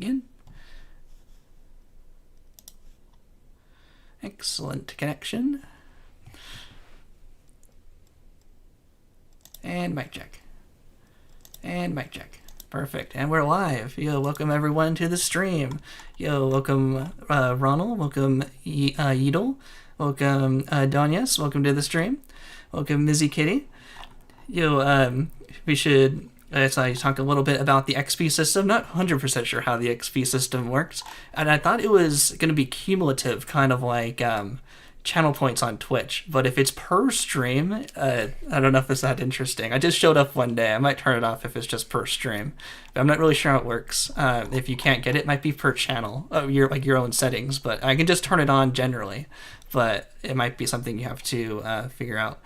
begin. Excellent connection. And mic check. And mic check. Perfect. And we're live. Yo, welcome everyone to the stream. Yo, welcome Ronald. Welcome Yeedle. Welcome Donyas. Welcome to the stream. Welcome Mizzy Kitty. Yo, we should talk a little bit about the XP system. Not 100% sure how the XP system works. And I thought it was going to be cumulative, kind of like channel points on Twitch. But if it's per stream, I don't know if it's that interesting. I just showed up one day. I might turn it off if it's just per stream. But I'm not really sure how it works. If you can't get it, it might be per channel, your own settings. But I can just turn it on generally. But it might be something you have to figure out.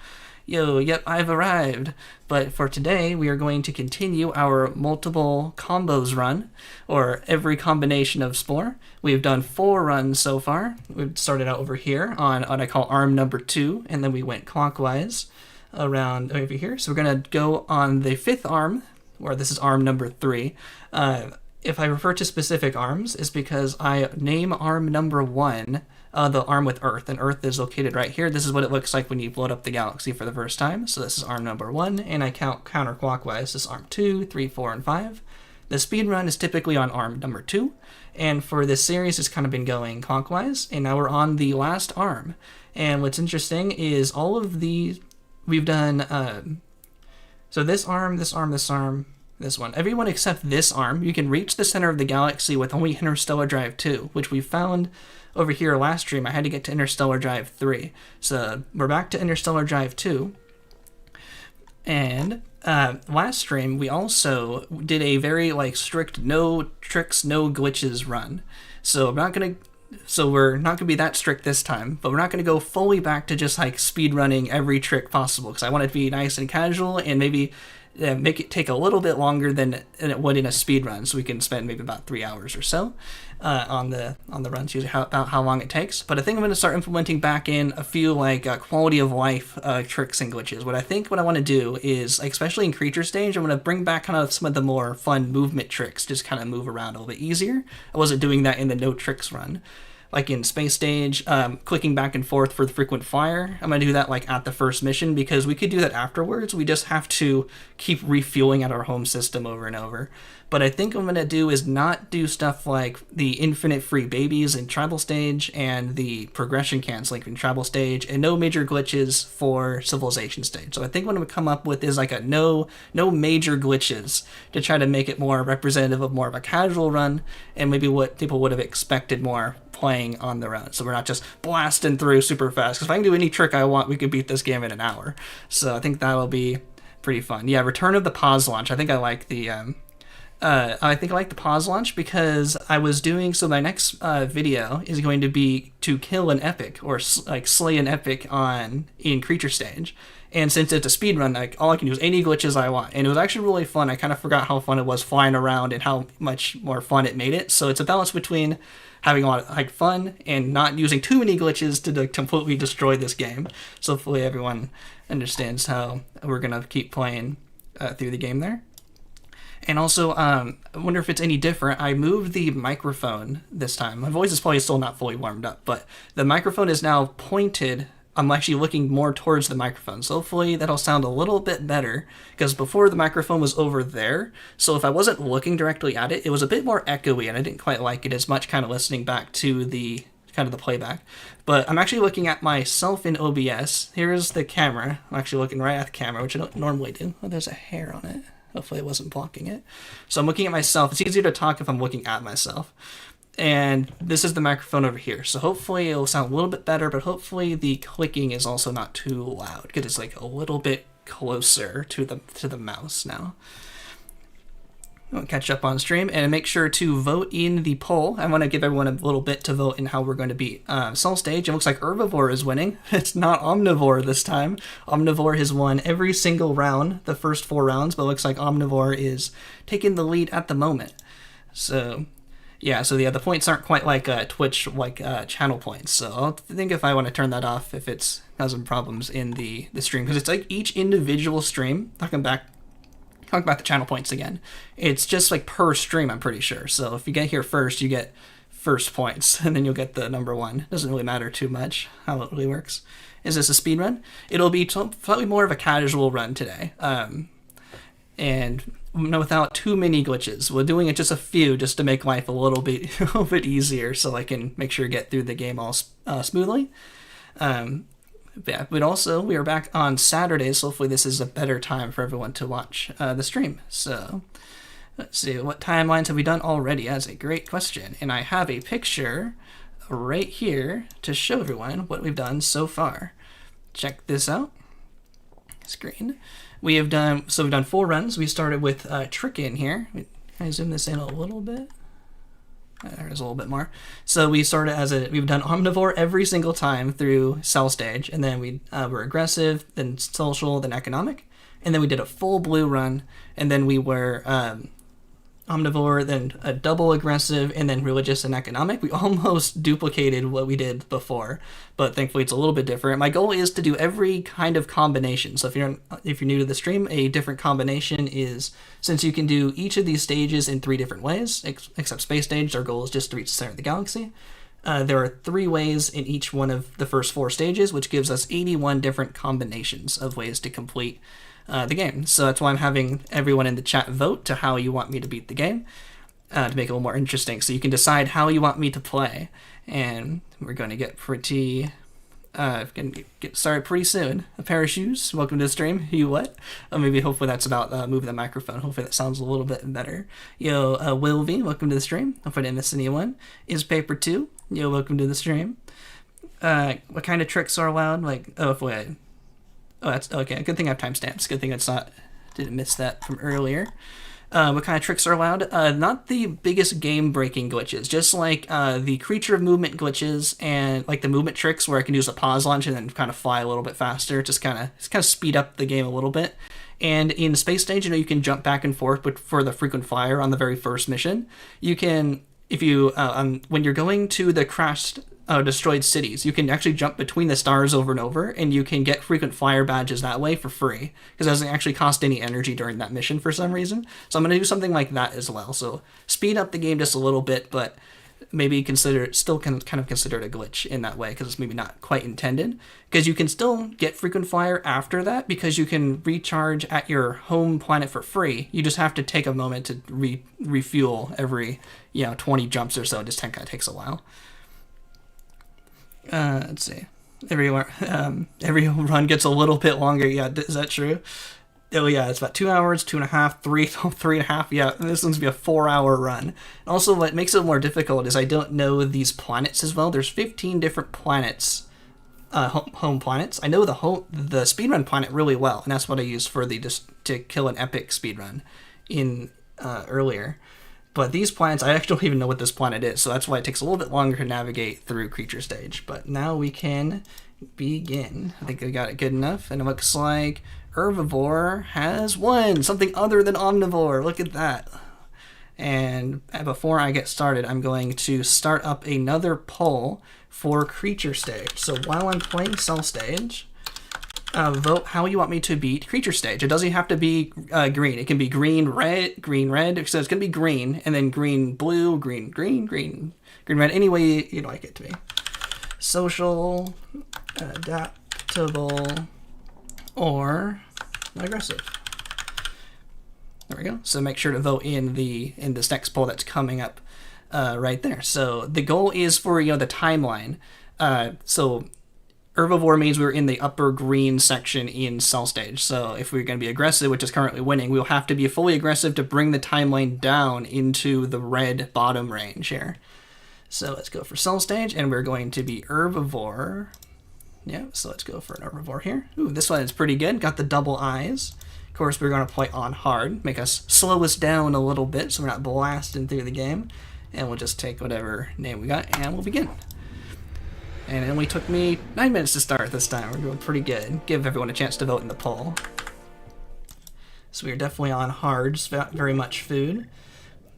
Yo, yep, I've arrived. But for today, we are going to continue our multiple combos run, or every combination of Spore. We've done 4 runs so far. We've started out over here on what I call arm number 2, and then we went clockwise around over here. So we're going to go on the 5th arm, or this is arm number 3. If I refer to specific arms, it's because I name arm number 1 the arm with Earth, and Earth is located right here. This is what it looks like when you load up the galaxy for the first time. So this is arm number 1, and I count counterclockwise. This is arm 2, 3, 4, and 5. The speed run is typically on arm number 2, and for this series, it's kind of been going clockwise, and now we're on the last arm. And what's interesting is all of these, we've done, so this arm, this arm, this arm, this one. Everyone except this arm, you can reach the center of the galaxy with only Interstellar Drive 2, which we found over here last stream. I had to get to Interstellar Drive 3. So we're back to Interstellar Drive 2. And last stream, we also did a very strict no tricks, no glitches run. So we're not gonna be that strict this time, but we're not gonna go fully back to just speed running every trick possible, because I want it to be nice and casual and maybe make it take a little bit longer than it would in a speed run, so we can spend maybe about 3 hours or so on the runs, usually about how long it takes. But I think I'm going to start implementing back in a few quality of life tricks and glitches. What I want to do is, especially in creature stage, I'm going to bring back kind of some of the more fun movement tricks, just kind of move around a little bit easier. I wasn't doing that in the no tricks run. Like in space stage, clicking back and forth for the frequent fire. I'm going to do that at the first mission, because we could do that afterwards. We just have to keep refueling at our home system over and over. But I think what I'm going to do is not do stuff like the infinite free babies in tribal stage and the progression canceling in tribal stage, and no major glitches for civilization stage. So I think what I'm going to come up with is a no major glitches, to try to make it more representative of more of a casual run, and maybe what people would have expected more playing on the run. So we're not just blasting through super fast, because if I can do any trick I want, we could beat this game in an hour. So I think that'll be pretty fun. Yeah, Return of the Pause Launch. I think I like the the pause launch, because I was doing, so my next video is going to be to kill an epic, or slay an epic in creature stage. And since it's a speed run, all I can do is any glitches I want. And it was actually really fun. I kind of forgot how fun it was flying around and how much more fun it made it. So it's a balance between having a lot of fun and not using too many glitches to completely destroy this game. So hopefully everyone understands how we're going to keep playing through the game there. And also, I wonder if it's any different. I moved the microphone this time. My voice is probably still not fully warmed up, but the microphone is now pointed. I'm actually looking more towards the microphone. So hopefully that'll sound a little bit better, because before the microphone was over there. So if I wasn't looking directly at it, it was a bit more echoey, and I didn't quite like it as much, kind of listening back to the playback. But I'm actually looking at myself in OBS. Here's the camera. I'm actually looking right at the camera, which I don't normally do. Oh, there's a hair on it. Hopefully it wasn't blocking it. So I'm looking at myself. It's easier to talk if I'm looking at myself. And this is the microphone over here. So hopefully it'll sound a little bit better, but hopefully the clicking is also not too loud, because it's a little bit closer to the mouse now. I'll catch up on stream, and make sure to vote in the poll. I want to give everyone a little bit to vote in how we're going to beat Soul Stage. It looks like Herbivore is winning. It's not Omnivore this time. Omnivore has won every single round, the first 4 rounds, but it looks like Omnivore is taking the lead at the moment. So yeah, the points aren't quite like Twitch channel points. So I'll think if I want to turn that off if it's has some problems in the stream, because it's each individual stream. Talking back talk about the channel points again. It's just like per stream, I'm pretty sure. So if you get here first, you get first points, and then you'll get the number 1. Doesn't really matter too much how it really works. Is this a speed run? It'll be slightly more of a casual run today, and without too many glitches. We're doing it just a few, just to make life a little bit easier, so I can make sure to get through the game all smoothly. Yeah, but also we are back on Saturdays, so hopefully this is a better time for everyone to watch the stream. So let's see, what timelines have we done already? That's a great question, and I have a picture right here to show everyone what we've done so far. Check this out. Screen. We've done 4 runs. We started with Trick in here. Can I zoom this in a little bit? There's a little bit more. So we started we've done Omnivore every single time through Cell Stage, and then we were Aggressive, then Social, then Economic, and then we did a full blue run, and then we were Omnivore, then a double Aggressive, and then Religious and Economic. We almost duplicated what we did before, but thankfully it's a little bit different. My goal is to do every kind of combination. So if you're new to the stream, a different combination is, since you can do each of these stages in 3 different ways, except Space Stage, our goal is just to reach the center of the galaxy. There are 3 ways in each one of the first 4 stages, which gives us 81 different combinations of ways to complete the game. So that's why I'm having everyone in the chat vote to how you want me to beat the game, to make it a little more interesting. So you can decide how you want me to play, and we're going to get get started pretty soon. A pair of shoes. Welcome to the stream. You what? Maybe hopefully that's about moving the microphone. Hopefully that sounds a little bit better. Yo, Will V, welcome to the stream. Hope I didn't miss anyone. Is Paper 2. Yo, welcome to the stream. What kind of tricks are allowed? Oh, that's okay. Good thing I have timestamps. Good thing didn't miss that from earlier. What kind of tricks are allowed? Not the biggest game-breaking glitches, just like the creature of movement glitches and like the movement tricks where I can use a pause launch and then kind of fly a little bit faster, just kind of speed up the game a little bit. And in Space Stage, you can jump back and forth, but for the frequent flyer on the very first mission, you can, if you when you're going to the crashed destroyed cities, you can actually jump between the stars over and over, and you can get frequent flyer badges that way for free, because it doesn't actually cost any energy during that mission for some reason. So I'm going to do something like that as well. So speed up the game just a little bit, but maybe consider it a glitch in that way, because it's maybe not quite intended, because you can still get frequent flyer after that, because you can recharge at your home planet for free. You just have to take a moment to refuel every 20 jumps or so. It just kind of takes a while. Let's see. Every run gets a little bit longer. Yeah, is that true? Oh yeah, it's about 2 hours, 2.5, 3.5. Yeah, this one's gonna be a 4-hour run. Also, what makes it more difficult is I don't know these planets as well. There's 15 different planets, home planets. I know the speedrun planet really well, and that's what I used for to kill an epic speedrun in earlier. But these planets, I actually don't even know what this planet is, so that's why it takes a little bit longer to navigate through Creature Stage. But now we can begin. I think I got it good enough, and it looks like Herbivore has won something other than Omnivore. Look at that. And before I get started, I'm going to start up another poll for Creature Stage. So while I'm playing Cell Stage, vote how you want me to beat Creature Stage. It doesn't have to be green. It can be green, red. So it's going to be green, and then green, blue, green, red. Any way you'd like it to be. Social, adaptable, or aggressive. There we go. So make sure to vote in this next poll that's coming up right there. So the goal is for the timeline. So Herbivore means we're in the upper green section in Cell Stage. So if we're going to be aggressive, which is currently winning, we'll have to be fully aggressive to bring the timeline down into the red bottom range here. So let's go for Cell Stage, and we're going to be Herbivore. Yeah, so let's go for an Herbivore here. Ooh, this one is pretty good. Got the double eyes. Of course, we're going to play on hard, make us slow us down a little bit so we're not blasting through the game. And we'll just take whatever name we got, and we'll begin. And it only took me 9 minutes to start this time. We're doing pretty good. Give everyone a chance to vote in the poll. So we're definitely on hard, just not very much food.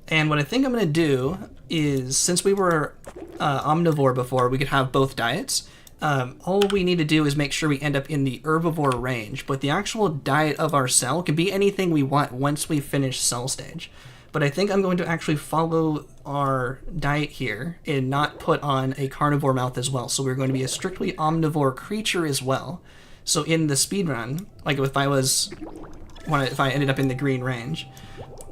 And what I think I'm going to do is, since we were omnivore before, we could have both diets. all we need to do is make sure we end up in the herbivore range, but the actual diet of our cell can be anything we want once we finish cell stage. But I think I'm going to actually follow our diet here and not put on a carnivore mouth as well. So we're going to be a strictly omnivore creature as well. So in the speedrun, like if I ended up in the green range,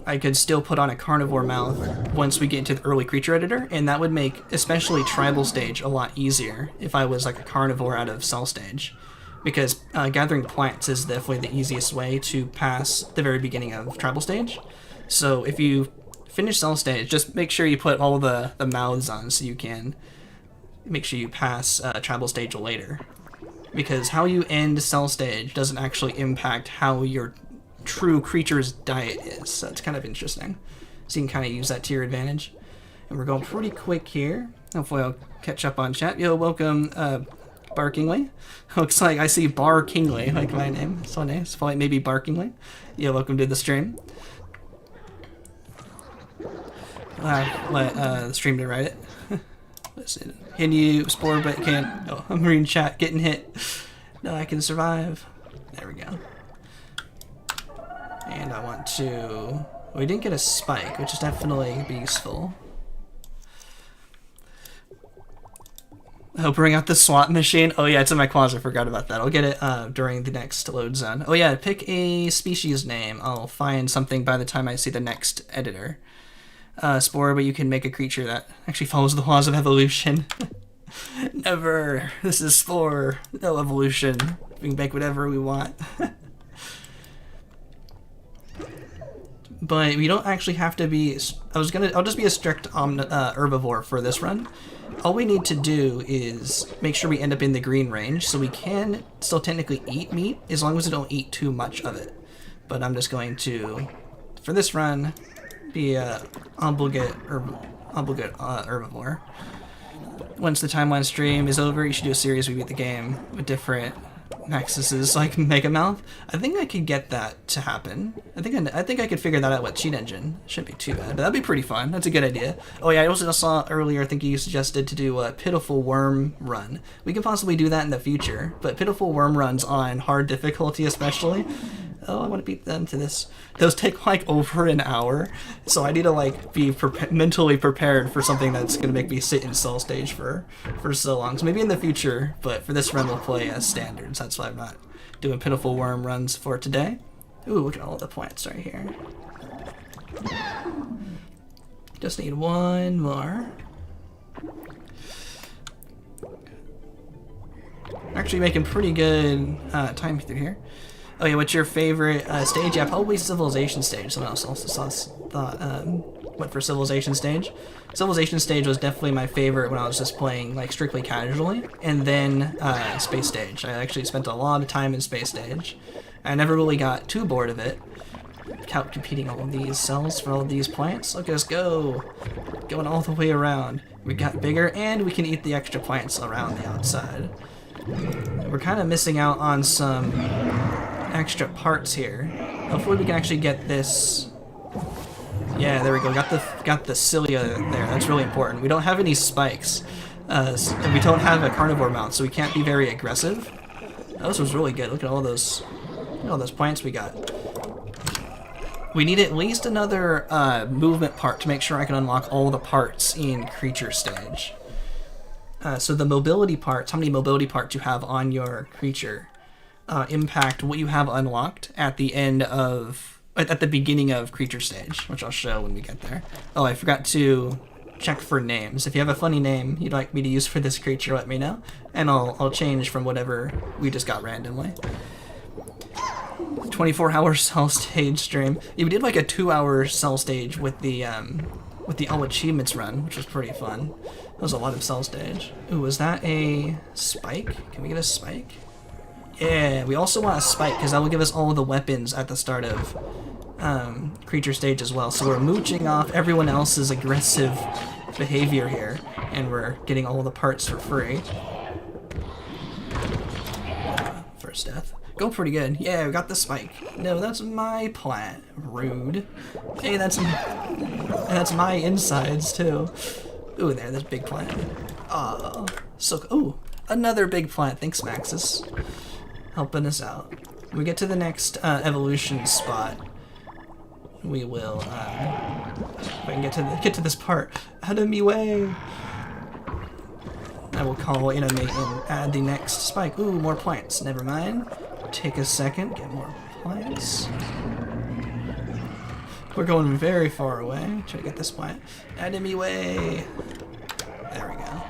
I could still put on a carnivore mouth once we get into the early creature editor, and that would make especially tribal stage a lot easier if I was like a carnivore out of cell stage, because gathering plants is definitely the easiest way to pass the very beginning of tribal stage. So if you finish cell stage, just make sure you put all the mouths on so you can make sure you pass tribal stage later, because how you end cell stage doesn't actually impact how your true creature's diet is. So it's kind of interesting. So you can kind of use that to your advantage. And we're going pretty quick here. Hopefully I'll catch up on chat. Yo, welcome, Bar Kingley. Looks like I see Bar Kingley, like my name. So nice. Probably maybe Bar Kingley. Yo, welcome to the stream. Let the stream to write it. Listen, can you Spore but can't? Oh, I'm reading chat. Getting hit. No, I can survive. There we go. And I want to... We didn't get a spike, which is definitely useful. Oh, bring out the slot machine. Oh yeah, it's in my closet. Forgot about that. I'll get it during the next load zone. Oh yeah, pick a species name. I'll find something by the time I see the next editor. Spore, but you can make a creature that actually follows the laws of evolution. Never. This is Spore. No evolution. We can make whatever we want. But we don't actually have to be... I'll just be a strict herbivore for this run. All we need to do is make sure we end up in the green range, so we can still technically eat meat, as long as we don't eat too much of it. But I'm just going to, for this run, be a obligate herbivore. Once the timeline stream is over, you should do a series we beat the game with different Maxis's like Mega Mouth. I think I could get that to happen. I think I could figure that out with Cheat Engine. Shouldn't be too bad, but that'd be pretty fun. That's a good idea. Oh yeah, I also saw earlier, I think you suggested to do a Pitiful Worm run. We could possibly do that in the future, but Pitiful Worm runs on hard difficulty especially. Oh, I want to beat them to this. Those take like over an hour, so I need to like be mentally prepared for something that's gonna make me sit in cell stage for so long. So maybe in the future, but for this run we'll play as standards. That's why I'm not doing Pitiful Worm runs for today. Ooh, look at all the plants right here. Just need one more. Actually making pretty good time through here. Oh yeah, what's your favorite stage? Yeah, probably Civilization stage. Someone else also went for Civilization stage. Civilization stage was definitely my favorite when I was just playing like strictly casually. And then Space stage. I actually spent a lot of time in Space stage. I never really got too bored of it. Competing all of these cells for all of these plants. Look at us go! Going all the way around. We got bigger and we can eat the extra plants around the outside. We're kind of missing out on some extra parts here. Hopefully we can actually get this. Yeah, there we go. Got the cilia there. That's really important. We don't have any spikes, and we don't have a carnivore mount, so we can't be very aggressive. Oh, this was really good. Look at all those plants we got. We need at least another movement part to make sure I can unlock all the parts in creature stage. So the mobility parts, how many mobility parts you have on your creature, impact what you have unlocked at the beginning of creature stage, which I'll show when we get there. Oh, I forgot to check for names. If you have a funny name you'd like me to use for this creature, let me know, and I'll change from whatever we just got randomly. 24-hour cell stage stream. Yeah, we did like a 2-hour cell stage with the all achievements run, which was pretty fun. That was a lot of cell stage. Ooh, was that a spike? Can we get a spike? Yeah, we also want a spike because that will give us all of the weapons at the start of creature stage as well. So we're mooching off everyone else's aggressive behavior here, and we're getting all the parts for free. First death. Go pretty good. Yeah, we got the spike. No, that's my plant. Rude. Hey, that's my insides too. Ooh, there's big plant. Oh, so ooh, Another big plant. Thanks, Maxis. Helping us out. When we get to the next evolution spot, we will, if I can get to this part. Out of me way! I will call Inamate and add the next spike. Ooh, more plants. Never mind. Take a second, get more plants. We're going very far away. Try to get this plant. Out of me way! There we go.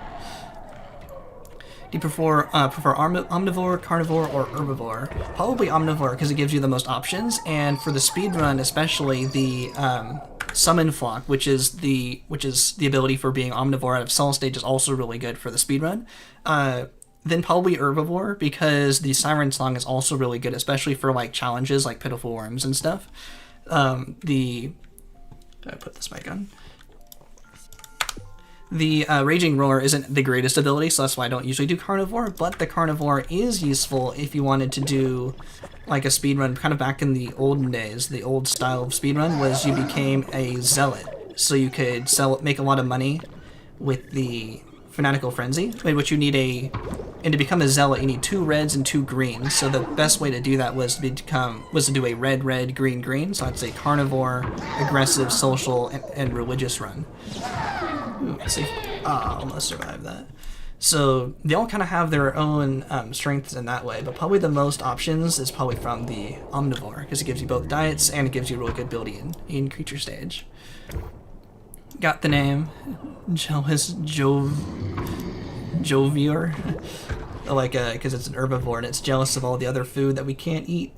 Do you prefer omnivore, carnivore, or herbivore? Probably omnivore because it gives you the most options, and for the speedrun, especially the summon flock, which is the ability for being omnivore out of solid stage, is also really good for the speedrun. Then probably herbivore because the siren song is also really good, especially for like challenges like pitiful worms and stuff. Did I put this back on? The Raging Roar isn't the greatest ability, so that's why I don't usually do Carnivore, but the Carnivore is useful if you wanted to do like a speedrun, kind of back in the olden days. The old style of speedrun was you became a Zealot, so you could make a lot of money with the Fanatical Frenzy, which you need and to become a Zealot you need 2 reds and 2 greens, so the best way to do that was to do a red, green, so I'd say Carnivore, Aggressive, Social, and Religious run. Ooh, see, almost survived that. So they all kind of have their own strengths in that way, but probably the most options is probably from the Omnivore, because it gives you both diets and it gives you really good ability in creature stage. Got the name. Jealous Jovior. Like, because it's an herbivore and it's jealous of all the other food that we can't eat.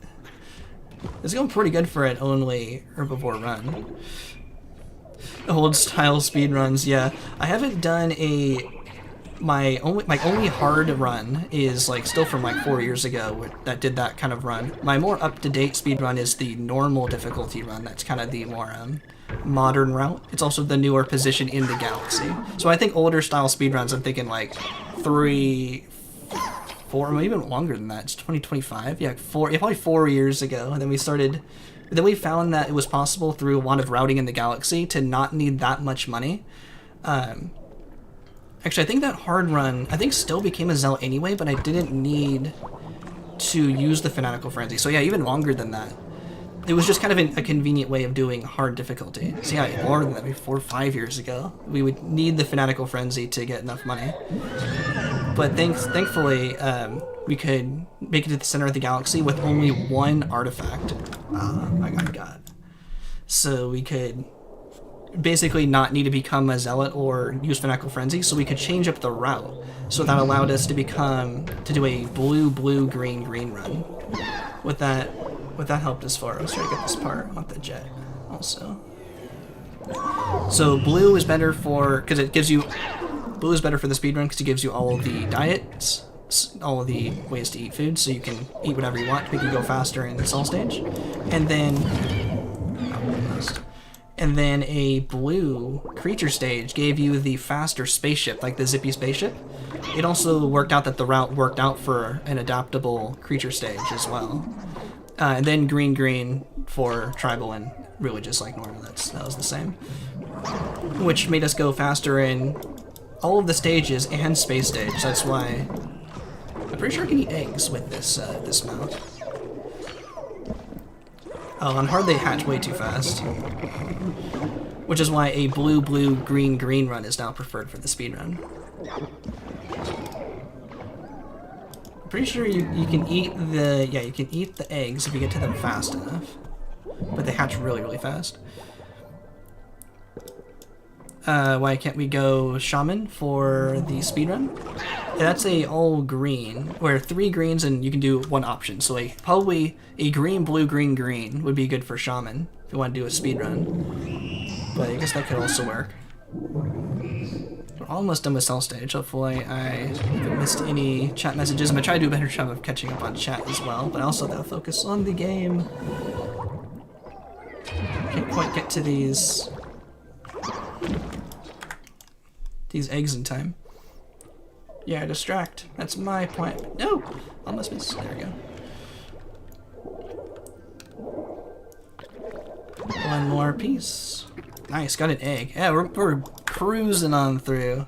It's going pretty good for an only herbivore run. Old style speed runs, yeah. I haven't done my only hard run is like still from like 4 years ago that did that kind of run. My more up-to-date speed run is the normal difficulty run. That's kind of the more modern route. It's also the newer position in the galaxy. So I think older style speed runs, I'm thinking like 3, 4, maybe even longer than that. It's 2025. Yeah, probably 4 years ago. And then we found that it was possible through a lot of routing in the galaxy to not need that much money. Actually, I think that hard run, still became a Zealot anyway, but I didn't need to use the Fanatical Frenzy. So yeah, even longer than that. It was just kind of a convenient way of doing hard difficulty. So yeah, more than that, maybe 4 or 5 years ago, we would need the Fanatical Frenzy to get enough money. But thankfully, we could make it to the center of the galaxy with only 1 artifact. I got God. So we could basically not need to become a Zealot or use Fanatical Frenzy, so we could change up the route. So that allowed us to do a blue, green run. What that helped us for. Let's try to get this part with the jet also. So blue is better for, because it gives you, blue is better for the speedrun because it gives you all of the diets, all of the ways to eat food, so you can eat whatever you want to make you go faster in the soul stage. And then a blue creature stage gave you the faster spaceship, like the zippy spaceship. It also worked out that the route worked out for an adaptable creature stage as well. And then green for tribal and religious like normal. That was the same. Which made us go faster in all of the stages and space stage. That's why I'm pretty sure I can eat eggs with this mount. Oh, on hard they hatch way too fast. Which is why a blue, green run is now preferred for the speed run. I'm pretty sure you can eat the eggs if you get to them fast enough. But they hatch really fast. Why can't we go Shaman for the speedrun? That's a all green, where 3 greens and you can do 1 option. So probably a green, blue, green would be good for Shaman if you want to do a speedrun. But I guess that could also work. We're almost done with cell stage. Hopefully I haven't missed any chat messages. I'm going to try to do a better job of catching up on chat as well, but I also gotta focus on the game. Can't quite get to these eggs in time. Yeah, distract. That's my point. No! Almost missed. There we go. 1 more piece. Nice, got an egg. Yeah, we're cruising on through.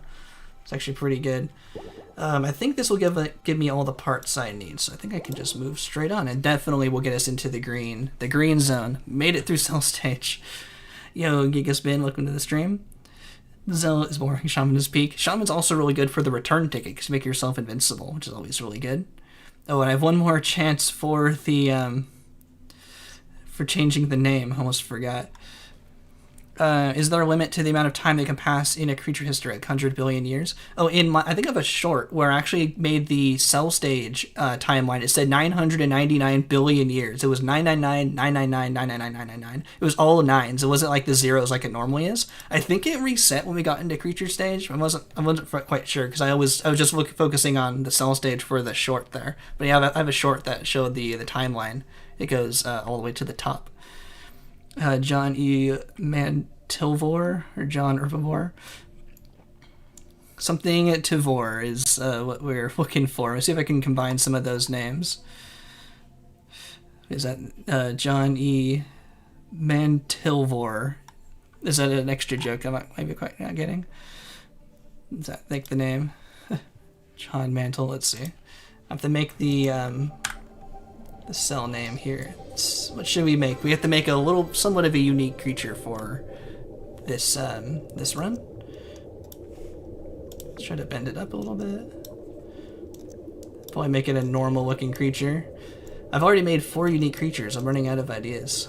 It's actually pretty good. I think this will give me all the parts I need, so I think I can just move straight on, and definitely will get us into the green zone. Made it through cell stage. Yo, Gigaspin, welcome to the stream. Zell is boring. Shaman's Peak. Shaman's also really good for the return ticket because you make yourself invincible, which is always really good. Oh, and I have one more chance for the for changing the name. Almost forgot. Is there a limit to the amount of time they can pass in a creature history, like 100 billion years? Oh, I think of a short where I actually made the cell stage timeline. It said 999 billion years. It was 999, 999, 999, 999. It was all nines. It wasn't like the zeros like it normally is. I think it reset when we got into creature stage. I wasn't quite sure because I was just focusing on the cell stage for the short there. But yeah, I have a short that showed the timeline. It goes all the way to the top. John E. Mantilvor, or John Herbivore. Something Tivor is what we're looking for. Let's see if I can combine some of those names. Is that John E. Mantilvor? Is that an extra joke I might be quite not getting? Does that make the name? John Mantle, let's see. I have to make the cell name here. What should we make? We have to make a somewhat of a unique creature for this this run. Let's try to bend it up a little bit. Probably make it a normal looking creature. I've already made 4 unique creatures. I'm running out of ideas.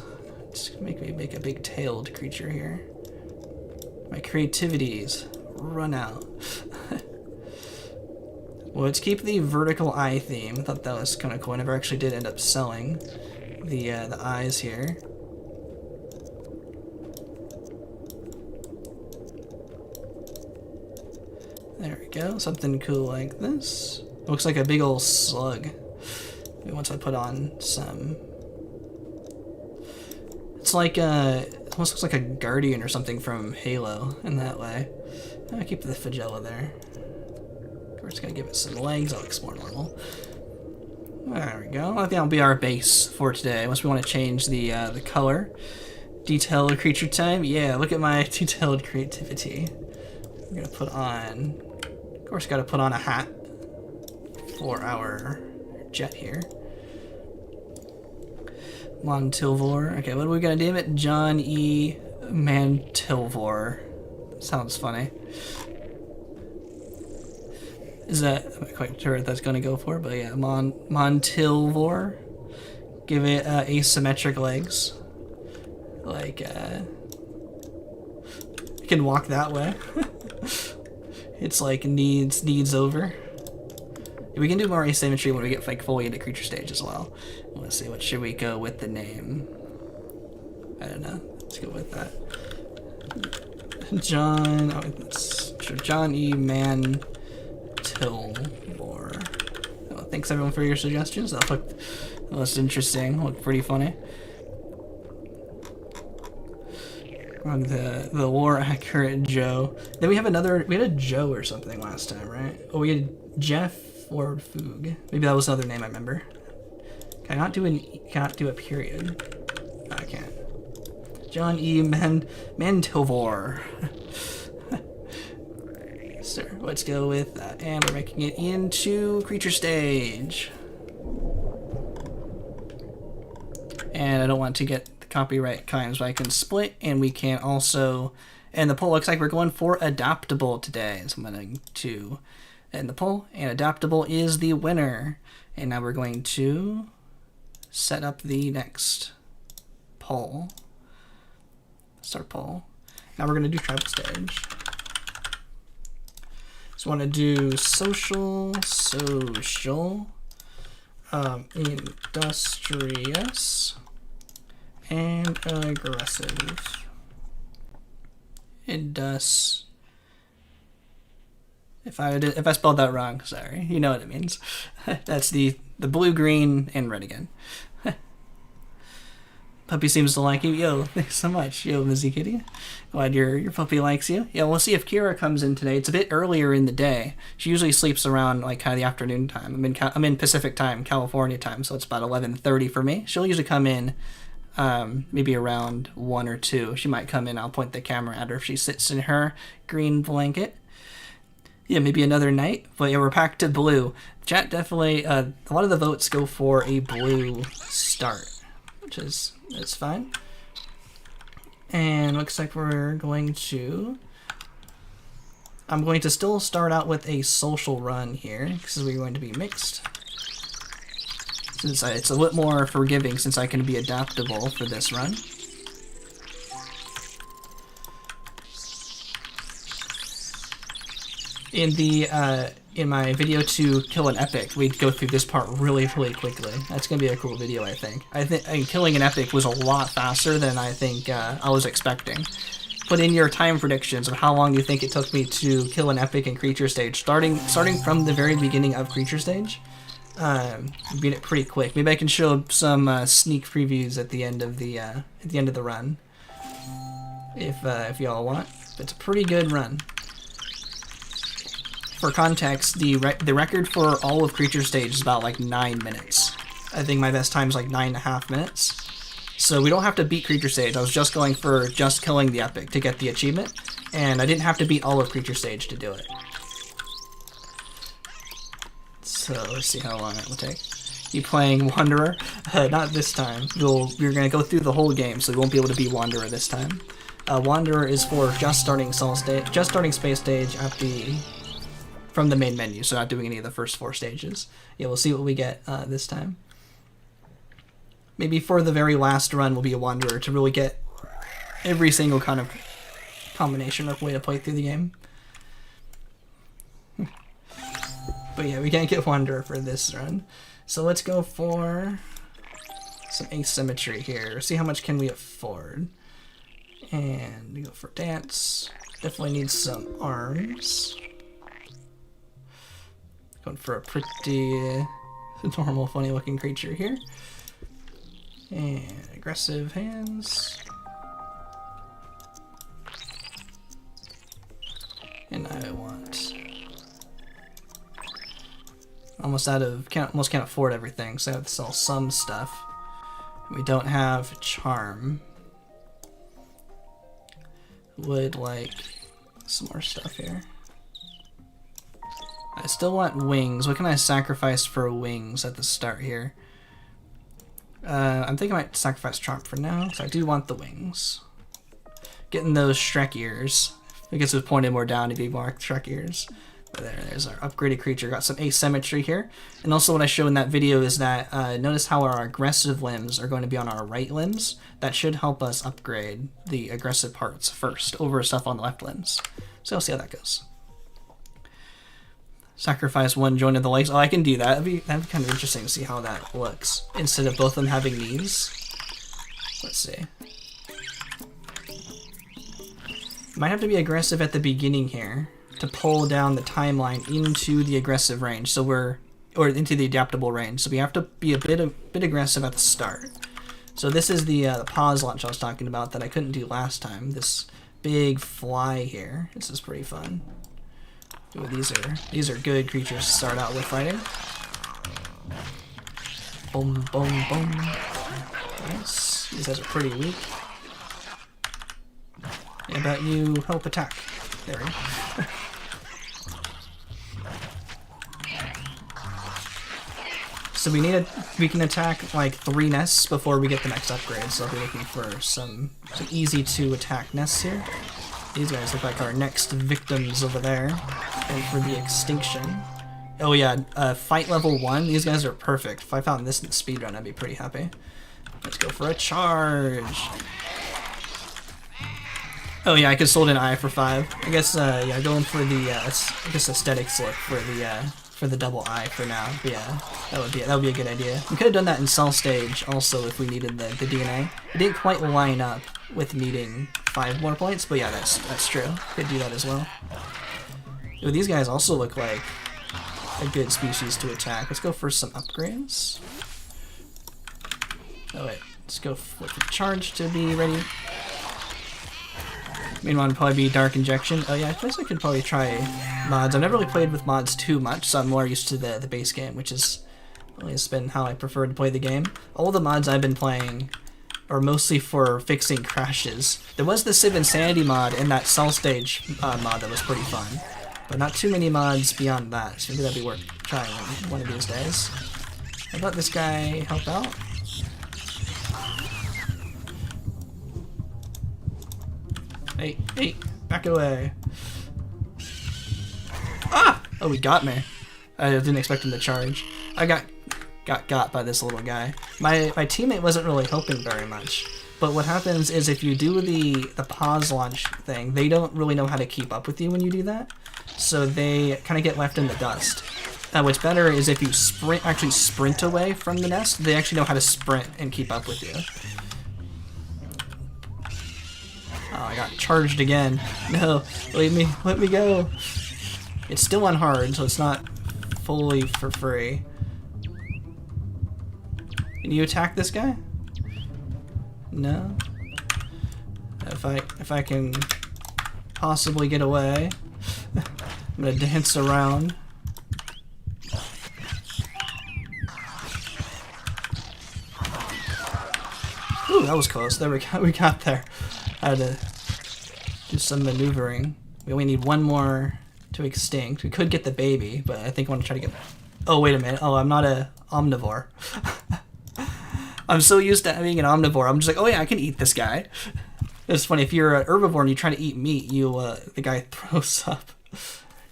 Just make me make a big tailed creature here. My creativity's run out. Well, let's keep the vertical eye theme. I thought that was kind of cool. I never actually did end up selling the eyes here. There we go. Something cool like this. It looks like a big old slug. Maybe once I put on some... It's like it almost looks like a guardian or something from Halo in that way. I'll keep the flagella there. We're just gonna give it some legs. I'll explore normal. There we go. I think that'll be our base for today. Unless we want to change the color. Detailed creature type. Yeah, look at my detailed creativity. We're gonna put on. Of course, gotta put on a hat for our jet here. Montilvor. Okay, what are we gonna name it? John E. Mantilvor. Sounds funny. Is that, I'm not quite sure what that's going to go for, but yeah, Montilvor. Give it asymmetric legs. Like, you can walk that way. It's like needs over. We can do more asymmetry when we get like fully into creature stage as well. Let's see, what should we go with the name? I don't know. Let's go with that. John E. Mantilvor. Oh, thanks everyone for your suggestions. That looked interesting. Looked pretty funny. On the war accurate Joe. Then we have we had a Joe or something last time, right? Oh, we had Jeff or Foog. Maybe that was another name I remember. Cannot do a period. I can't. John E. Mantilvor. So let's go with that, and we're making it into creature stage. And I don't want to get the copyright claims, but I can split, and we can also. And the poll looks like we're going for adaptable today, so I'm going to end the poll, and adaptable is the winner. And now we're going to set up the next poll. Start poll. Now we're going to do tribal stage. So I want to do social, industrious, and aggressive. If I spelled that wrong, sorry. You know what it means. That's the blue, green, and red again. Puppy seems to like you. Yo, thanks so much. Yo, Mizzy Kitty. Glad your puppy likes you. Yeah, we'll see if Kira comes in today. It's a bit earlier in the day. She usually sleeps around like kind of the afternoon time. I'm in Pacific time, California time, so it's about 11:30 for me. She'll usually come in maybe around 1 or 2. She might come in. I'll point the camera at her if she sits in her green blanket. Yeah, maybe another night. But yeah, we're back to blue. Chat definitely, a lot of the votes go for a blue start, which is, that's fine. And looks like we're going to... I'm going to still start out with a social run here, because we're going to be mixed. Since it's a bit more forgiving, since I can be adaptable for this run. In my video to kill an epic, we'd go through this part really quickly. That's gonna be a cool video, I think. I think killing an epic was a lot faster than I think I was expecting. Put in your time predictions of how long you think it took me to kill an epic in creature stage, starting from the very beginning of creature stage. Beat it pretty quick. Maybe I can show some sneak previews at the end of the run, if y'all want. It's a pretty good run. For context, the record for all of creature stage is about like 9 minutes. I think my best time is like 9.5 minutes. So we don't have to beat creature stage. I was just going for just killing the epic to get the achievement, and I didn't have to beat all of creature stage to do it. So let's see how long it will take. You playing Wanderer? Not this time. We're gonna go through the whole game, so we won't be able to be Wanderer this time. Wanderer is for just starting space stage at from the main menu, so not doing any of the first 4 stages. Yeah, we'll see what we get this time. Maybe for the very last run we'll be a Wanderer to really get every single kind of combination of way to play through the game. But yeah, we can't get Wanderer for this run. So let's go for some asymmetry here. See how much can we afford. And we go for dance. Definitely need some arms. Going for a pretty normal, funny looking creature here. And aggressive hands. And I want... almost can't afford everything, so I have to sell some stuff. We don't have charm. Would like some more stuff here. I still want wings. What can I sacrifice for wings at the start here? I'm thinking I might sacrifice charm for now, because I do want the wings. Getting those Shrek ears. I guess it was pointed more down to be more Shrek ears. But there's our upgraded creature. Got some asymmetry here. And also what I showed in that video is that notice how our aggressive limbs are going to be on our right limbs. That should help us upgrade the aggressive parts first over stuff on the left limbs. So we'll see how that goes. Sacrifice one joint of the legs. Oh, I can do that. That'd be kind of interesting to see how that looks. Instead of both of them having knees. Let's see. Might have to be aggressive at the beginning here to pull down the timeline into the aggressive range. So or into the adaptable range. So we have to be a bit aggressive at the start. So this is the pause launch I was talking about that I couldn't do last time. This big fly here. This is pretty fun. Ooh, these are good creatures to start out with fighting. Boom, boom, boom. Nice. These guys are pretty weak. How about you help attack? There we go. So we can attack like 3 nests before we get the next upgrade. So I'll be looking for some easy to attack nests here. These guys look like our next victims over there. And for the extinction. Oh yeah, fight level 1. These guys are perfect. If I found this in the speedrun, I'd be pretty happy. Let's go for a charge. Oh yeah, I could sold an eye for 5. I guess yeah, going for the I guess aesthetics look for the double eye for now. But yeah, that would be a good idea. We could have done that in cell stage also if we needed the DNA. It didn't quite line up with needing 5 more points, but yeah, that's true. Could do that as well. Ooh, these guys also look like a good species to attack. Let's go for some upgrades. Oh wait, let's go with the charge to be ready. Main one would probably be Dark Injection. Oh yeah, I guess I could probably try mods. I've never really played with mods too much, so I'm more used to the base game, which is always been how I prefer to play the game. All the mods I've been playing are mostly for fixing crashes. There was the Civ Insanity mod in that Cell Stage mod that was pretty fun. but not too many mods beyond that, so maybe that'd be worth trying one of these days. How about this guy help out? Hey, hey, back away. Ah! Oh, he got me. I didn't expect him to charge. I got by this little guy. My teammate wasn't really helping very much. But what happens is if you do the pause launch thing, they don't really know how to keep up with you when you do that. So they kind of get left in the dust. What's better is if you actually sprint away from the nest, they actually know how to sprint and keep up with you. Oh, I got charged again. No, let me go. It's still on hard, so it's not fully for free. Can you attack this guy? No. If I can possibly get away, I'm gonna dance around. Ooh, that was close. There we got there. I had to do some maneuvering. We only need one more to extinct. We could get the baby, but I think I want to try to get... Oh, wait a minute. Oh, I'm not a omnivore. I'm so used to being an omnivore. I'm just like, oh yeah, I can eat this guy. It's funny, if you're an herbivore and you try to eat meat, the guy throws up.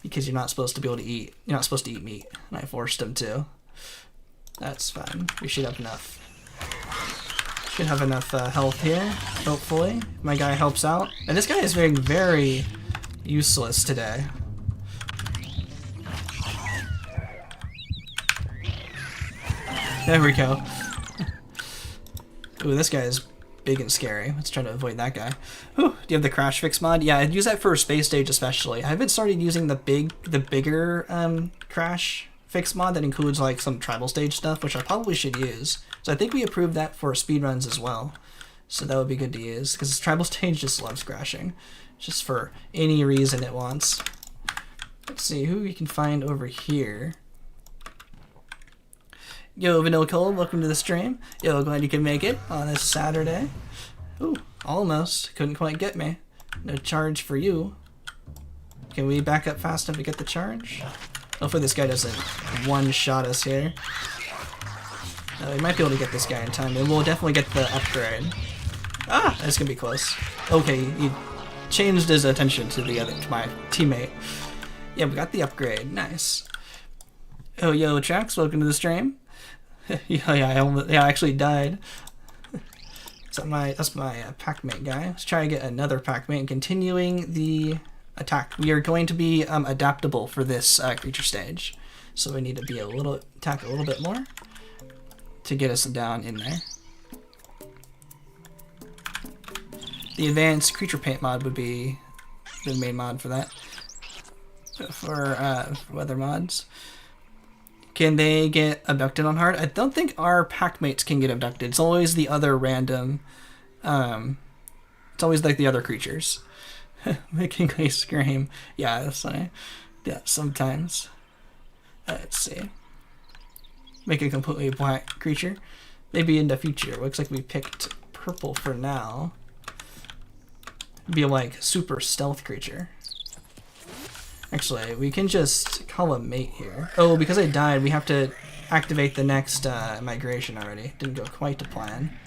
Because you're not supposed to be able to eat. You're not supposed to eat meat. And I forced him to. That's fine. We should have enough. Should have enough health here, hopefully. My guy helps out. And this guy is very, very useless today. There we go. Ooh, this guy is big and scary. Let's try to avoid that guy. Ooh, do you have the crash fix mod? Yeah, I'd use that for space stage especially. I haven't started using the bigger crash fix mod that includes like some tribal stage stuff, which I probably should use. So I think we approved that for speedruns as well. So that would be good to use, because tribal stage just loves crashing. Just for any reason it wants. Let's see who we can find over here. Yo, Vanilla Cold, welcome to the stream. Yo, glad you can make it on this Saturday. Ooh, almost. Couldn't quite get me. No charge for you. Can we back up fast enough to get the charge? Hopefully this guy doesn't one-shot us here. No, we might be able to get this guy in time, and we'll definitely get the upgrade. Ah, that's gonna be close. Okay, he changed his attention to my teammate. Yeah, we got the upgrade. Nice. Oh, yo, Trax, welcome to the stream. yeah, I actually died. That's my packmate guy. Let's try to get another packmate and continuing the attack. We are going to be adaptable for this creature stage, so we need to be attack a little bit more to get us down in there. The advanced creature paint mod would be the main mod for that. For weather mods. Can they get abducted on hard? I don't think our packmates can get abducted. It's always the other random... it's always like the other creatures. Making me scream. Yeah, that's funny. Yeah, sometimes. Let's see. Make a completely black creature. Maybe in the future. Looks like we picked purple for now. Be like super stealth creature. Actually, we can just call a mate here. Oh, because I died, we have to activate the next migration already. Didn't go quite to plan.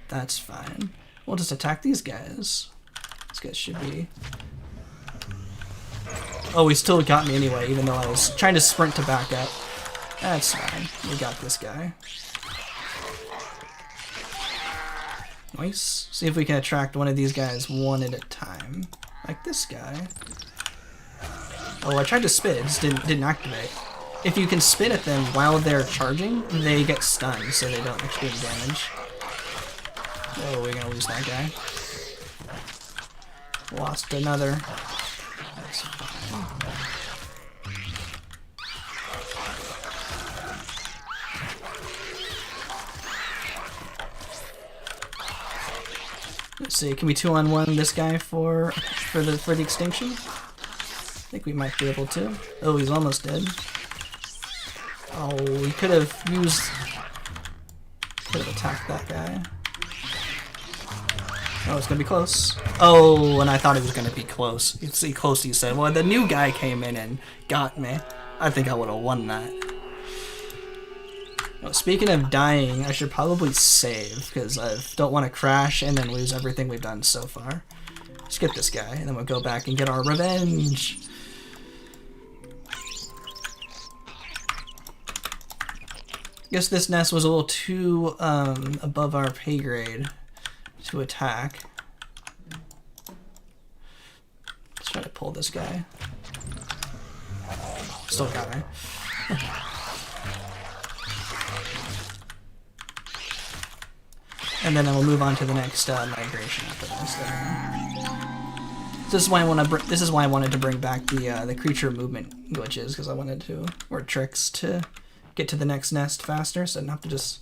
That's fine. We'll just attack these guys. These guys should be... Oh, he still got me anyway, even though I was trying to sprint to back up. That's fine. We got this guy. Nice. See if we can attract one of these guys one at a time. Like this guy. Oh, I tried to spit, it just didn't activate. If you can spit at them while they're charging, they get stunned, so they don't actually do damage. Oh, we're gonna lose that guy. Lost another. That's fine. Let's see, can we 2-on-1 this guy for the extinction? I think we might be able to. Oh, he's almost dead. Oh, we could have attacked that guy. Oh, it's gonna be close. Oh, and I thought it was gonna be close. You see, close, you said. Well, the new guy came in and got me. I think I would have won that. Oh, speaking of dying, I should probably save, because I don't want to crash and then lose everything we've done so far. Let's get this guy, and then we'll go back and get our revenge. Guess this nest was a little too above our pay grade to attack. Let's try to pull this guy. Still got me. And then we'll move on to the next migration after this. This is why I want to. This is why I wanted to bring back the creature movement glitches, because I wanted to, or tricks, to get to the next nest faster, so I didn't have to just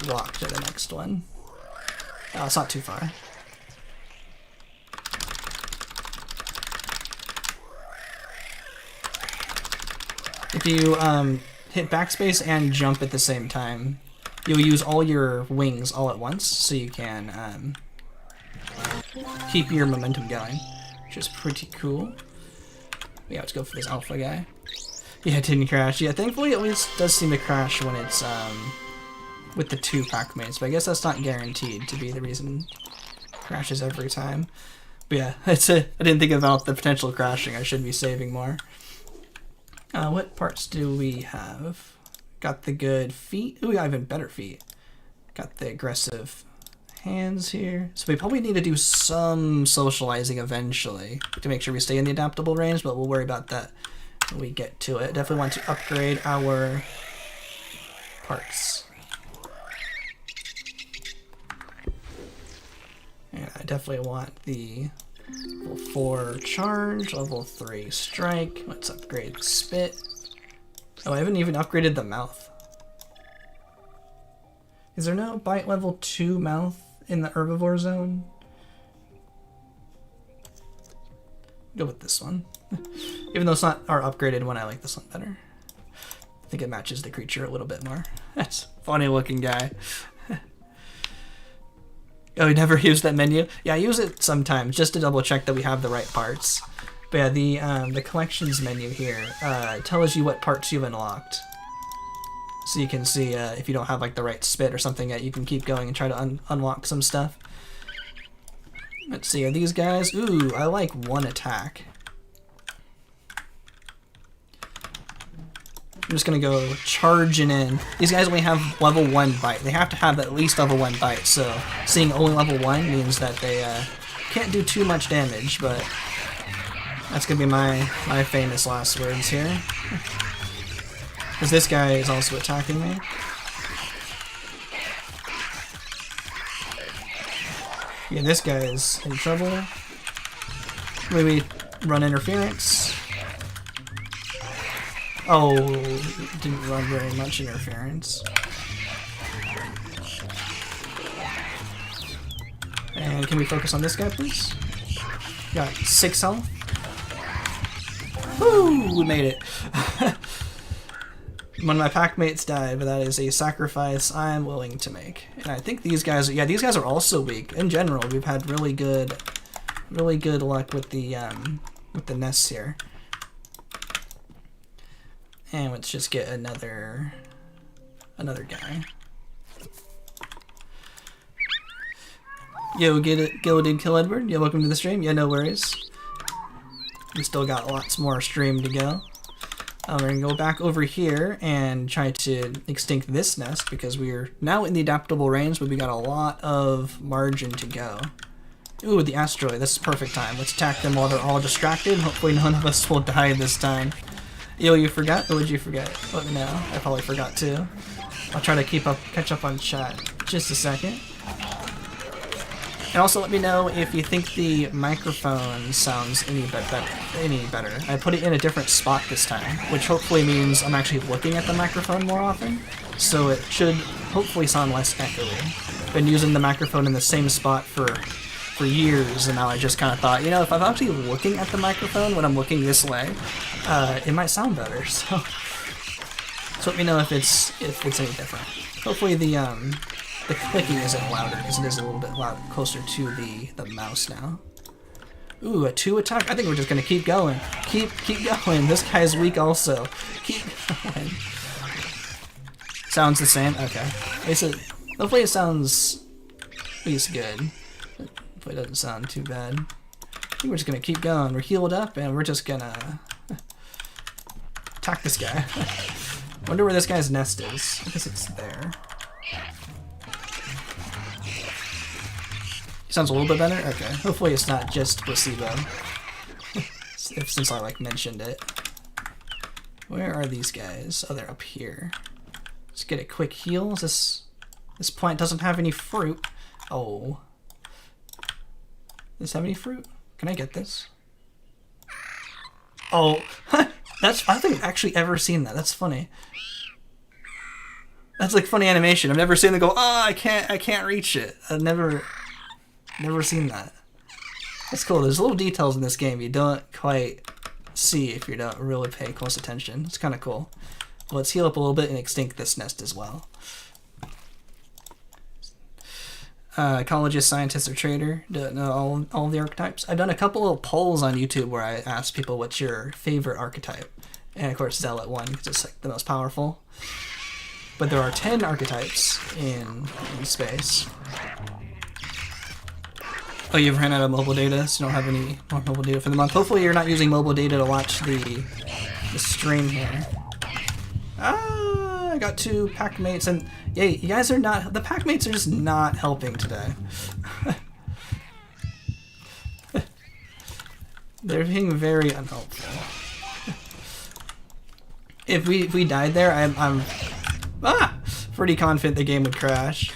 walk to the next one. Oh, it's not too far. If you hit backspace and jump at the same time, you'll use all your wings all at once, so you can keep your momentum going, which is pretty cool. Yeah, let's go for this alpha guy. Yeah, it didn't crash. Yeah, thankfully it always does seem to crash when it's with the 2 pack mates, but I guess that's not guaranteed to be the reason it crashes every time. But yeah, I didn't think about the potential crashing. I should be saving more. What parts do we have? Got the good feet. Ooh, we got even better feet. Got the aggressive hands here. So we probably need to do some socializing eventually to make sure we stay in the adaptable range, but we'll worry about that when we get to it. Definitely want to upgrade our parts. And I definitely want the level 4 charge, level 3 strike. Let's upgrade the spit. Oh, I haven't even upgraded the mouth. Is there no bite level 2 mouth in the herbivore zone? Go with this one. Even though it's not our upgraded one, I like this one better. I think it matches the creature a little bit more. That's a funny looking guy. Oh, you never use that menu? Yeah, I use it sometimes just to double check that we have the right parts. But yeah, the collections menu here tells you what parts you've unlocked. So you can see if you don't have like the right spit or something yet, you can keep going and try to unlock some stuff. Let's see, are these guys? Ooh, I like 1 attack. I'm just gonna go charging in. These guys only have level 1 bite. They have to have at least level 1 bite, so seeing only level 1 means that they can't do too much damage, but that's gonna be my famous last words here. Because this guy is also attacking me. Yeah, this guy is in trouble. Maybe run interference. Oh, didn't run very much interference. And can we focus on this guy, please? Got 6 health. Woo! We made it. One of my pack mates died, but that is a sacrifice I'm willing to make. And I think these guys, yeah, these guys are also weak. In general, we've had really good luck with the nests here. And let's just get another guy. Yo, get it, Gilladid Kill Edward. Yeah, welcome to the stream. Yeah, no worries. We still got lots more stream to go. We're gonna go back over here and try to extinct this nest because we're now in the adaptable range, but we got a lot of margin to go. Ooh, the asteroid. This is perfect time. Let's attack them while they're all distracted. Hopefully none of us will die this time. Yo, you forgot? What did you forget? Let me know. I probably forgot too. I'll try to catch up on chat. Just a second. And also let me know if you think the microphone sounds any better. I put it in a different spot this time, which hopefully means I'm actually looking at the microphone more often, so it should hopefully sound less echoey. Been using the microphone in the same spot for years, and now I just kind of thought, you know, if I'm actually looking at the microphone when I'm looking this way, it might sound better. So let me know if it's any different. Hopefully the the clicking isn't louder because it is a little bit closer to the mouse now. Ooh, a 2 attack. I think we're just gonna keep going. Keep going. This guy's weak also. Keep going. Sounds the same. Okay. Hopefully it sounds at least good. Hopefully it doesn't sound too bad. I think we're just gonna keep going. We're healed up and we're just gonna attack this guy. Wonder where this guy's nest is. I guess it's there. Sounds a little bit better? Okay. Hopefully it's not just placebo. Since I mentioned it. Where are these guys? Oh, they're up here. Let's get a quick heal. This plant doesn't have any fruit. Oh. Does this have any fruit? Can I get this? Oh, I don't think I've actually ever seen that. That's funny. That's funny animation. I've never seen them go, oh, I can't reach it. I've never seen that. That's cool. There's little details in this game you don't quite see if you don't really pay close attention. It's kind of cool. Let's heal up a little bit and extinct this nest as well. Ecologist, scientist, or trader. Don't know all the archetypes. I've done a couple of polls on YouTube where I asked people what's your favorite archetype. And of course Zealot won because it's the most powerful. But there are 10 archetypes in space. Oh, you've ran out of mobile data, so you don't have any more mobile data for the month. Hopefully you're not using mobile data to watch the stream here. I got 2 pack mates, and yeah, you guys are not, the pack mates are just not helping today. They're being very unhelpful. If we died there, I'm pretty confident the game would crash.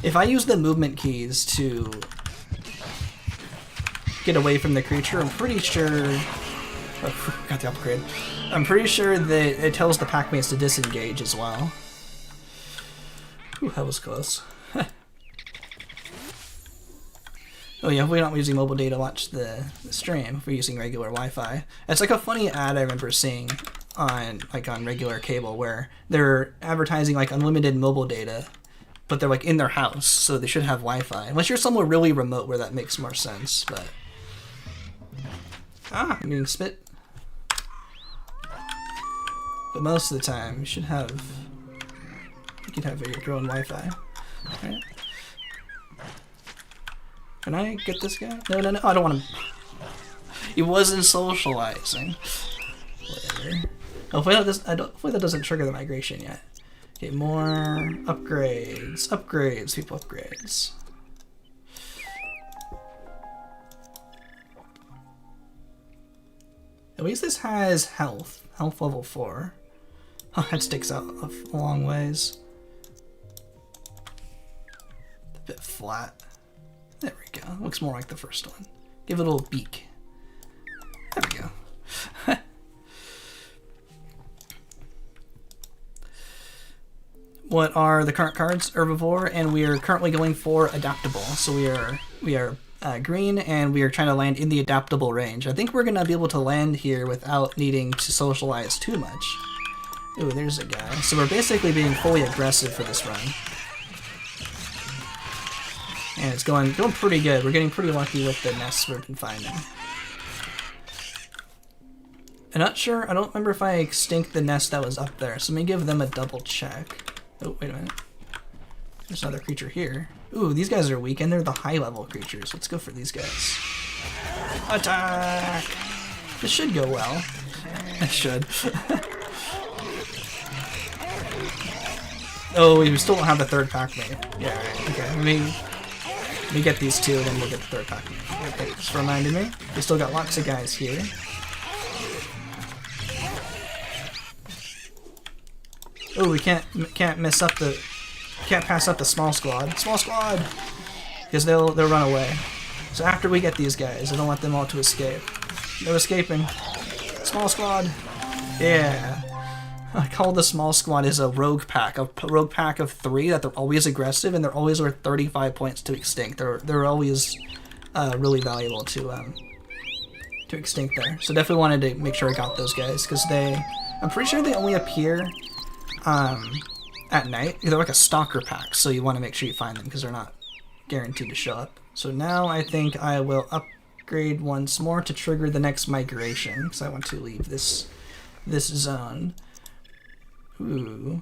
If I use the movement keys to get away from the creature, I'm pretty sure... Oh, got the upgrade. I'm pretty sure that it tells the pack mates to disengage as well. Ooh, that was close. Oh yeah, if we're not using mobile data to watch the stream, if we're using regular Wi-Fi. It's like a funny ad I remember seeing on regular cable where they're advertising unlimited mobile data, but they're in their house, so they should have Wi-Fi. Unless you're somewhere really remote where that makes more sense, but... I'm being spit. But most of the time, you should have... You could have your own Wi-Fi. Okay. Can I get this guy? No, I don't want him. He wasn't socializing. Whatever. Hopefully that doesn't trigger the migration yet. Okay, more upgrades. Upgrades, people upgrades. At least this has health. Health level 4. Oh, that sticks out a long ways. A bit flat. There we go. Looks more like the first one. Give it a little beak. There we go. What are the current cards? Herbivore, and we are currently going for adaptable. So we are green, and we are trying to land in the adaptable range. I think we're gonna be able to land here without needing to socialize too much. Ooh, there's a guy. So we're basically being fully aggressive for this run. And it's going pretty good. We're getting pretty lucky with the nests we've been finding. I'm not sure. I don't remember if I extinct the nest that was up there. So let me give them a double check. Oh, wait a minute. There's another creature here. Ooh, these guys are weak, and they're the high-level creatures. Let's go for these guys. Attack! This should go well. It should. Oh, we still don't have the third pack mate. Yeah, right. Okay, let me get these 2, and then we'll get the third pack mate. Okay, just reminded me. We still got lots of guys here. Oh, we can't pass up the small squad. Small squad, because they'll run away. So after we get these guys, I don't want them all to escape. No escaping. Small squad. Yeah. I call the small squad is a rogue pack of 3 that they're always aggressive and they're always worth 35 points to extinct. They're always really valuable to extinct there. So definitely wanted to make sure I got those guys because I'm pretty sure they only appear at night. They're like a stalker pack, so you want to make sure you find them because they're not guaranteed to show up. So now I think I will upgrade once more to trigger the next migration because I want to leave this zone. Ooh,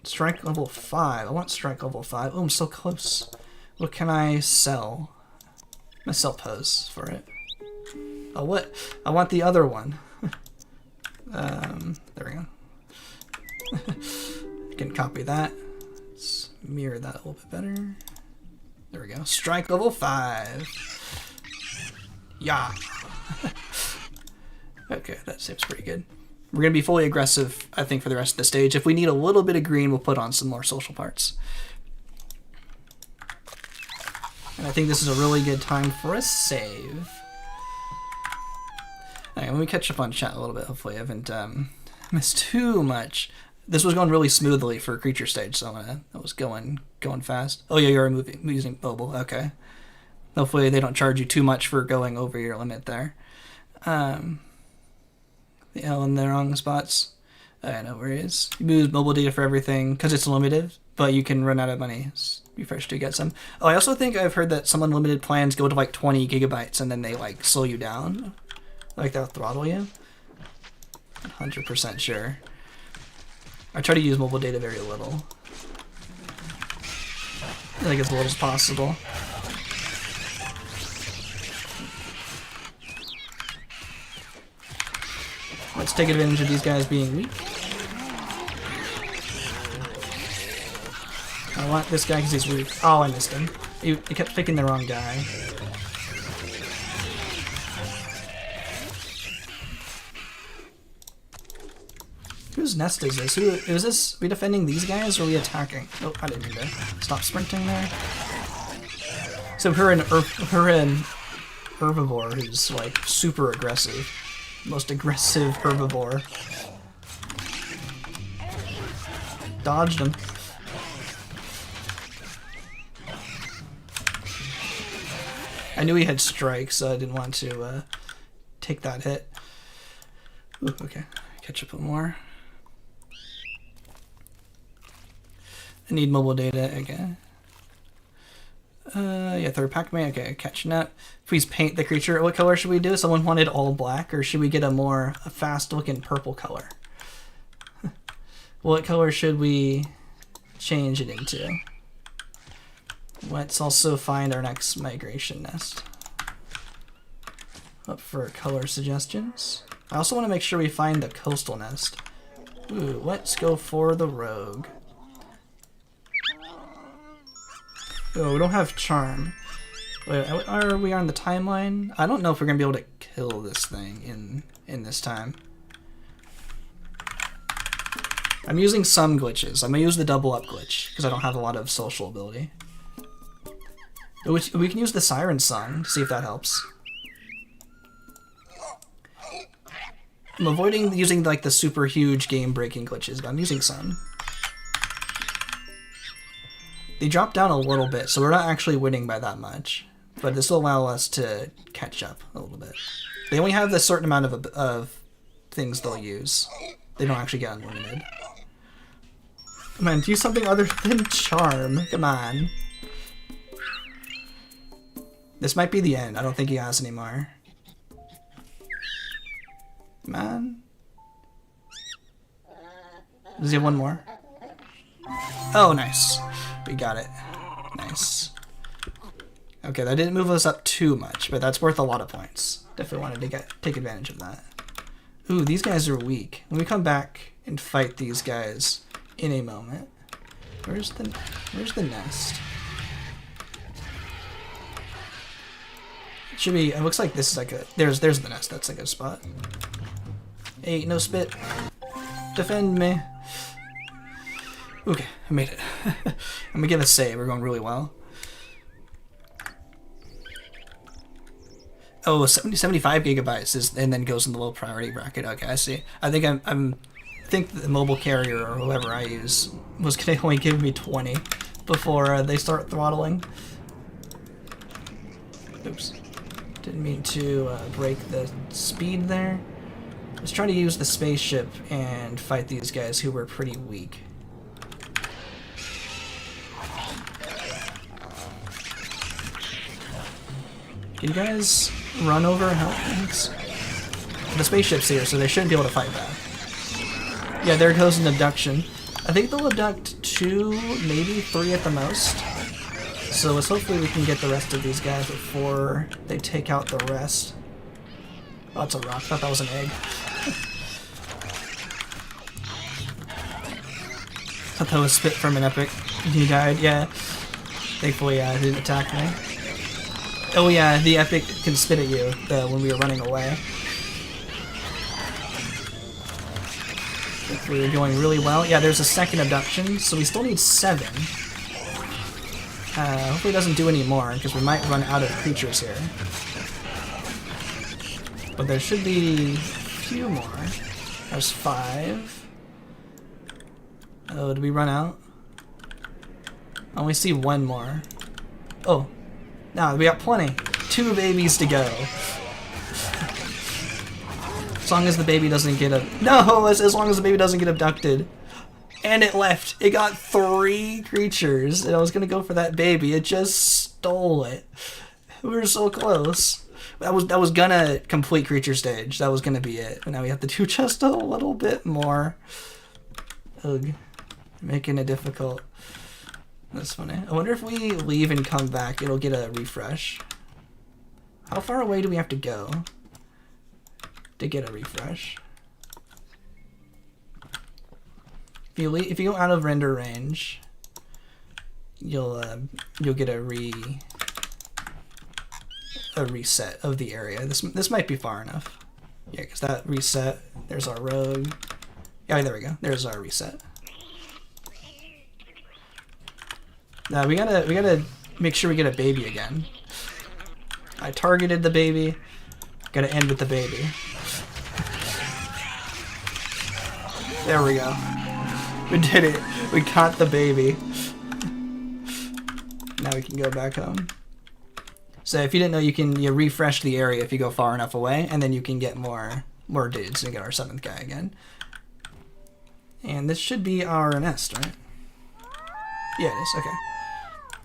strike level 5. I want strike level 5. Oh, I'm so close. What can I sell? I'm gonna sell pose for it. Oh, what? I want the other one. There we go. I can copy that. Let's mirror that a little bit better. There we go. Strike level 5. Yeah. Okay, that seems pretty good. We're going to be fully aggressive, I think, for the rest of the stage. If we need a little bit of green, we'll put on some more social parts. And I think this is a really good time for a save. Alright, let me catch up on chat a little bit. Hopefully I haven't missed too much. This was going really smoothly for a creature stage, so that was going fast. Oh yeah, you're using mobile. Okay. Hopefully they don't charge you too much for going over your limit there. The L in the wrong spots. I know where he is. You use mobile data for everything because it's limited, but you can run out of money. Be fresh to get some. Oh, I also think I've heard that some unlimited plans go to like 20 gigabytes and then they like slow you down. Like they'll throttle you. 100% sure. I try to use mobile data very little. Like as little as possible. Let's take advantage of these guys being weak. I want this guy because he's weak. Oh, I missed him. He kept picking the wrong guy. Whose nest is this? Is this? We defending these guys or are we attacking? Oh, I didn't mean to stop sprinting there. So her and herbivore who's like super aggressive. Most aggressive herbivore. Dodged him. I knew he had strike, so I didn't want to take that hit. Ooh, okay, catch up with more. I need mobile data again. Yeah, third Pac-Man. Okay, catching up. Please paint the creature. What color should we do? Someone wanted all black, or should we get a fast-looking purple color? What color should we change it into? Let's also find our next migration nest. Up for color suggestions. I also want to make sure we find the coastal nest. Ooh, let's go for the rogue. Oh, we don't have charm. Wait, are we on the timeline? I don't know if we're gonna be able to kill this thing in this time. I'm using some glitches. I'm gonna use the double up glitch because I don't have a lot of social ability. We can use the siren song to see if that helps. I'm avoiding using like the super huge game breaking glitches, but I'm using some. They drop down a little bit, so we're not actually winning by that much. But this will allow us to catch up a little bit. They only have a certain amount of things they'll use. They don't actually get unlimited. Come on, do something other than charm. Come on. This might be the end. I don't think he has any more. Come on. Does he have one more? Oh, nice. We got it. Nice. Okay, that didn't move us up too much, but that's worth a lot of points. Definitely wanted to take advantage of that. Ooh, these guys are weak. When we come back and fight these guys in a moment. Where's the nest? It should be. It looks like this is like a. There's the nest. That's a good spot. Hey, no spit. Defend me. Okay, I made it. I'm gonna give a save. We're going really well. Oh, 75 gigabytes is, and then goes in the low priority bracket. Okay, I see. I think I think the mobile carrier or whoever I use was gonna only give me 20 before they start throttling. Oops. Didn't mean to break the speed there. I was trying to use the spaceship and fight these guys who were pretty weak. Can you guys run over and help? Thanks. The spaceship's here, so they shouldn't be able to fight back. Yeah, there goes an abduction. I think they'll abduct 2, maybe 3 at the most. So let's hopefully we can get the rest of these guys before they take out the rest. Oh, it's a rock. I thought that was an egg. Thought that was spit from an epic. He died, yeah. Thankfully, yeah, it didn't attack me. Oh yeah, the epic can spit at you when we were running away. We were going really well. Yeah, there's a second abduction, so we still need 7. Hopefully it doesn't do any more, because we might run out of creatures here. But there should be a few more. There's 5. Oh, did we run out? I only see 1 more. Oh, no, we got plenty. 2 babies to go. As long as the baby doesn't get as long as the baby doesn't get abducted. And it left. It got 3 creatures, and I was gonna go for that baby. It just stole it. We were so close. That was gonna complete creature stage. That was gonna be it. But now we have to do just a little bit more. Ugh, making it difficult. That's funny. I wonder if we leave and come back, it'll get a refresh. How far away do we have to go to get a refresh? If you go out of render range, you'll get a reset of the area. This might be far enough. Yeah, because that reset. There's our rogue. Yeah, there we go. There's our reset. Now we gotta make sure we get a baby again. I targeted the baby. Gotta end with the baby. There we go. We did it. We caught the baby. Now we can go back home. So if you didn't know, you refresh the area if you go far enough away, and then you can get more dudes and get our 7th guy again. And this should be our nest, right? Yeah, it is. Okay.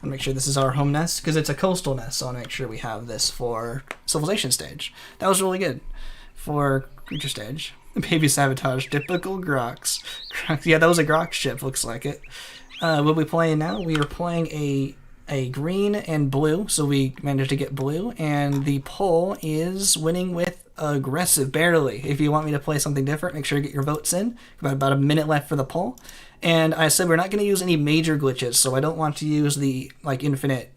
I'll make sure this is our home nest, because it's a coastal nest, so I'll make sure we have this for civilization stage. That was really good for creature stage. Baby sabotage, typical Grox. Yeah, that was a Grox ship, looks like it. What are we playing now? We are playing a green and blue, so we managed to get blue, and the poll is winning with aggressive, barely. If you want me to play something different, make sure to get your votes in. About a minute left for the poll. And I said we're not going to use any major glitches, so I don't want to use the infinite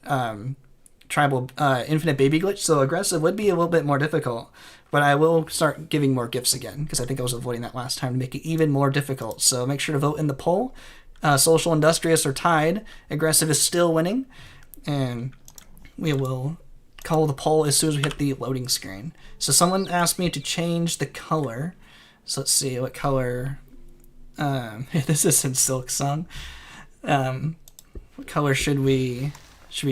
infinite baby glitch, so aggressive would be a little bit more difficult. But I will start giving more gifts again, because I think I was avoiding that last time to make it even more difficult. So make sure to vote in the poll. Social Industrious are tied. Aggressive is still winning. And we will call the poll as soon as we hit the loading screen. So someone asked me to change the color. So let's see what color. This isn't Silk Song. What color should we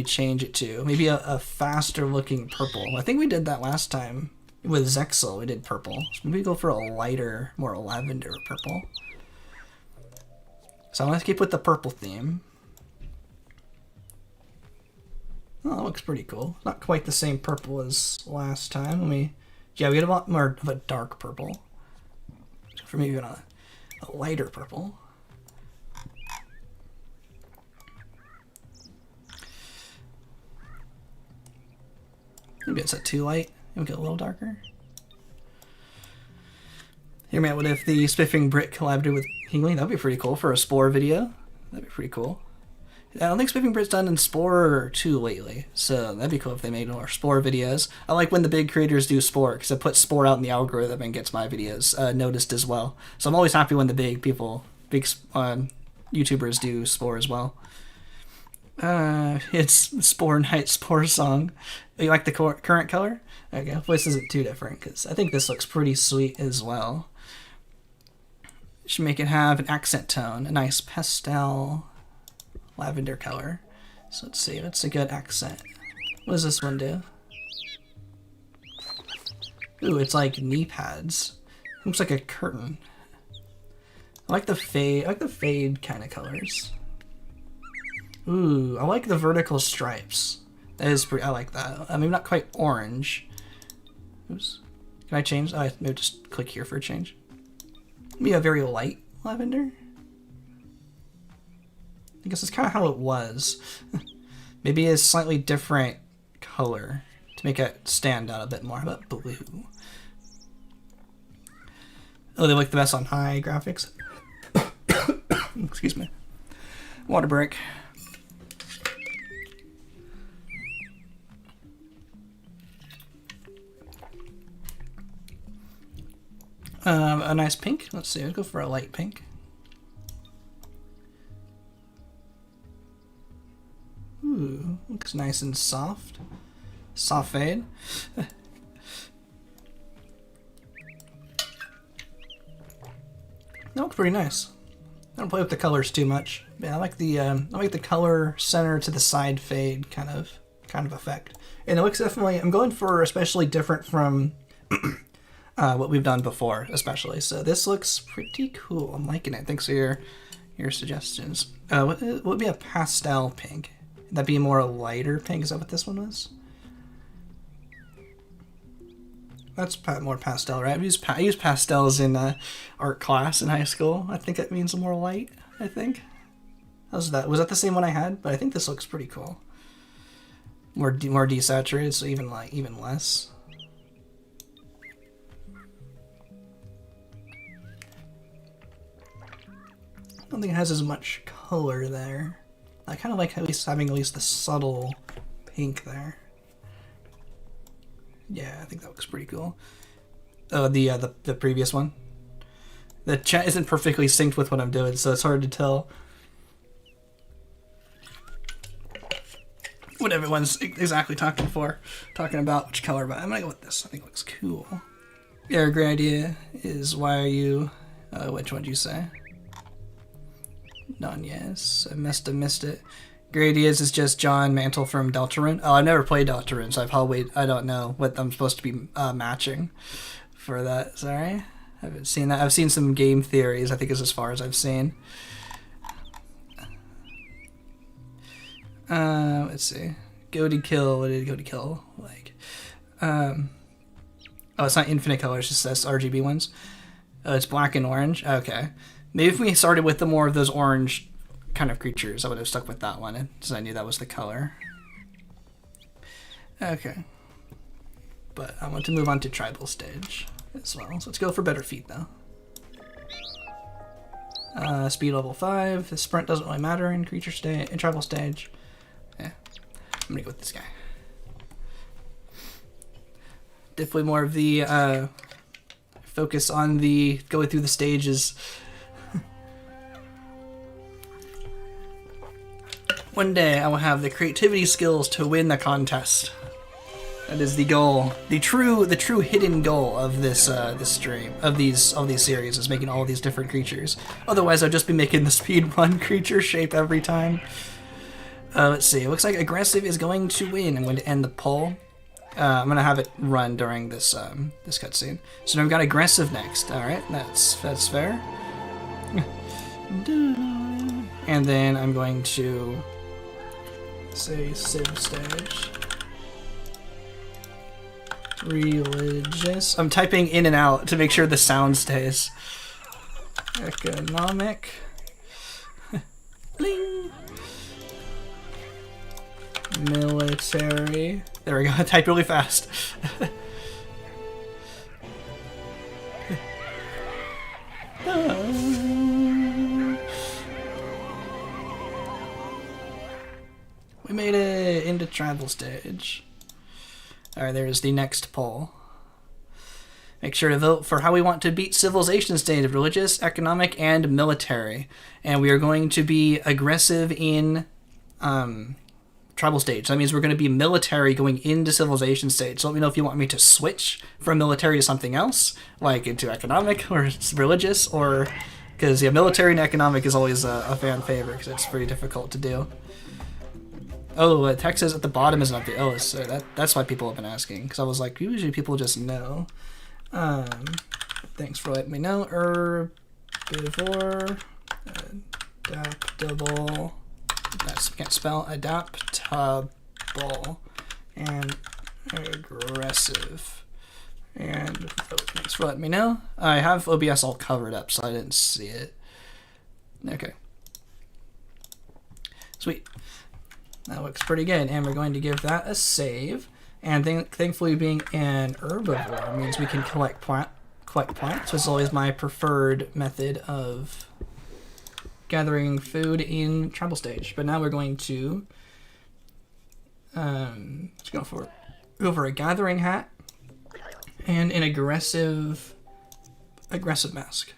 change it to? Maybe a faster looking purple. I think we did that last time with Zexel. We did purple. So maybe go for a lighter, more lavender purple. So I'm gonna keep with the purple theme. Oh, that looks pretty cool. Not quite the same purple as last time. We get a lot more of a dark purple. For maybe a lighter purple. Maybe it's too light. Maybe get a little darker. Here, man, what if the Spiffing Brit collaborated with Hingley? That'd be pretty cool for a Spore video. That'd be pretty cool. I don't think Spiffing Brit's done in Spore too lately, so that'd be cool if they made more Spore videos. I like when the big creators do Spore, because it puts Spore out in the algorithm and gets my videos noticed as well. So I'm always happy when the big YouTubers do Spore as well. It's Spore Night Spore Song. You like the current color? Okay, hopefully this isn't too different, because I think this looks pretty sweet as well. Should make it have an accent tone, a nice pastel lavender color. So let's see, what's a good accent? What does this one do? Ooh, it's like knee pads. Looks like a curtain. I like the fade kind of colors. Ooh, I like the vertical stripes. That is pretty. I like that. Maybe not quite orange. Oops. Can I change? Oh, maybe just click here for a change. Maybe a very light lavender. I guess that's kind of how it was. Maybe a slightly different color to make it stand out a bit more. How about blue? Oh, they look the best on high graphics. Excuse me. Water break. A nice pink. Let's see. Let's go for a light pink. Ooh, looks nice and soft. Soft fade. That looks pretty nice. I don't play with the colors too much. Yeah, I like the color center to the side fade kind of effect. And it looks definitely. I'm going for especially different from what we've done before, especially. So this looks pretty cool. I'm liking it. Thanks for your suggestions. What would be a pastel pink? Would that be more a lighter pink? Is that what this one was? That's more pastel, right? I used pastels in art class in high school. I think that means more light, I think. How's that? Was that the same one I had? But I think this looks pretty cool. More desaturated, so even less. I don't think it has as much color there. I kind of like having at least the subtle pink there. Yeah, I think that looks pretty cool. Oh, the previous one. The chat isn't perfectly synced with what I'm doing, so it's hard to tell what everyone's exactly talking about which color. But I'm gonna go with this. I think it looks cool. Yeah, a great idea is why are you? Which one did you say? None. Yes, I must have missed it. Great ideas is just John Mantle from Deltarune. Oh, I've never played Deltarune, so I don't know what I'm supposed to be matching for that. Sorry, I haven't seen that. I've seen some game theories. I think is as far as I've seen. Let's see. Goaty kill. What did Goaty kill like? Oh, it's not infinite color. It's just this RGB ones. Oh, it's black and orange. Okay, maybe if we started with the more of those orange kind of creatures, I would have stuck with that one since I knew that was the color. Okay, but I want to move on to tribal stage as well, so let's go for better feet though. Speed level 5. The sprint doesn't really matter in creature stage, in tribal stage. Yeah, I'm gonna go with this guy. Definitely more of the focus on the going through the stages. One day I will have the creativity skills to win the contest. That is the goal. The true hidden goal of this stream, of these series, is making all these different creatures. Otherwise I'd just be making the speed run creature shape every time. Let's see. It looks like aggressive is going to win. I'm going to end the poll. I'm gonna have it run during this this cutscene. So now we've got aggressive next. All right, that's fair. And then I'm going to say civ stage. Religious. I'm typing in and out to make sure the sound stays. Economic. Bling. Military. There we go. I type really fast. We made it into tribal stage. Alright, there's the next poll. Make sure to vote for how we want to beat civilization stage: religious, economic, and military. And we are going to be aggressive in tribal stage. That means we're going to be military going into civilization stage. So let me know if you want me to switch from military to something else, like into economic or religious, or because yeah, military and economic is always a fan favorite because it's pretty difficult to do. Oh, text says at the bottom is not the oh, so that's why people have been asking, because I was like, usually people just know. Thanks for letting me know. Herbivore, adaptable. I can't spell adaptable. ball and aggressive. And thanks for letting me know. I have OBS all covered up, so I didn't see it. Okay. Sweet. That looks pretty good, and we're going to give that a save. And thankfully, being an herbivore means we can collect plants, which is always my preferred method of gathering food in tribal stage. But now we're going to go for a gathering hat and an aggressive mask.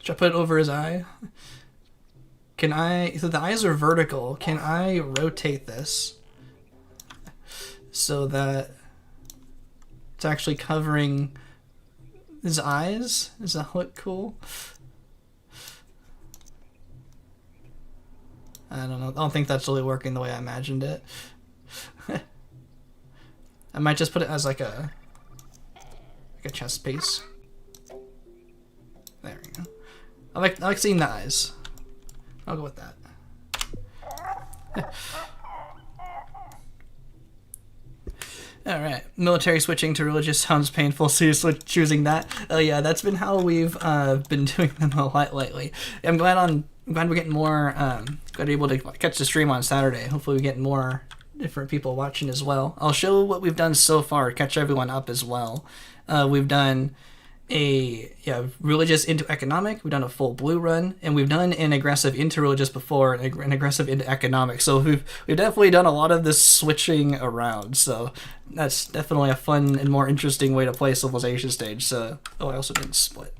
Should I put it over his eye? Can I, so the eyes are vertical, can I rotate this so that it's actually covering his eyes? Does that look cool? I don't know. I don't think that's really working the way I imagined it. I might just put it as like a chest piece. There we go. I like seeing the eyes. I'll go with that. Alright, military switching to religious sounds painful, so you're choosing that. Oh yeah, that's been how we've been doing them a lot lately. I'm glad we're getting more, glad we're able to catch the stream on Saturday. Hopefully we get more different people watching as well. I'll show what we've done so far, catch everyone up as well. We've done a religious into economic, we've done a full blue run, and we've done an aggressive into religious before and an aggressive into economic. So we've definitely done a lot of this switching around. So that's definitely a fun and more interesting way to play civilization stage. So I also didn't split.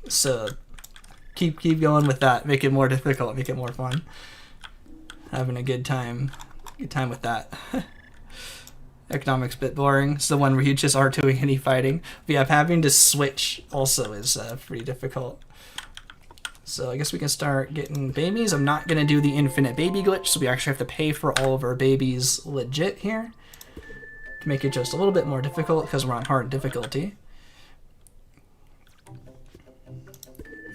So keep going with that. Make it more difficult. Make it more fun. Having a good time. Good time with that. Economic's a bit boring. It's the one where you just aren't doing any fighting. But yeah, having to switch also is pretty difficult. So I guess we can start getting babies. I'm not going to do the infinite baby glitch, so we actually have to pay for all of our babies legit here to make it just a little bit more difficult because we're on hard difficulty.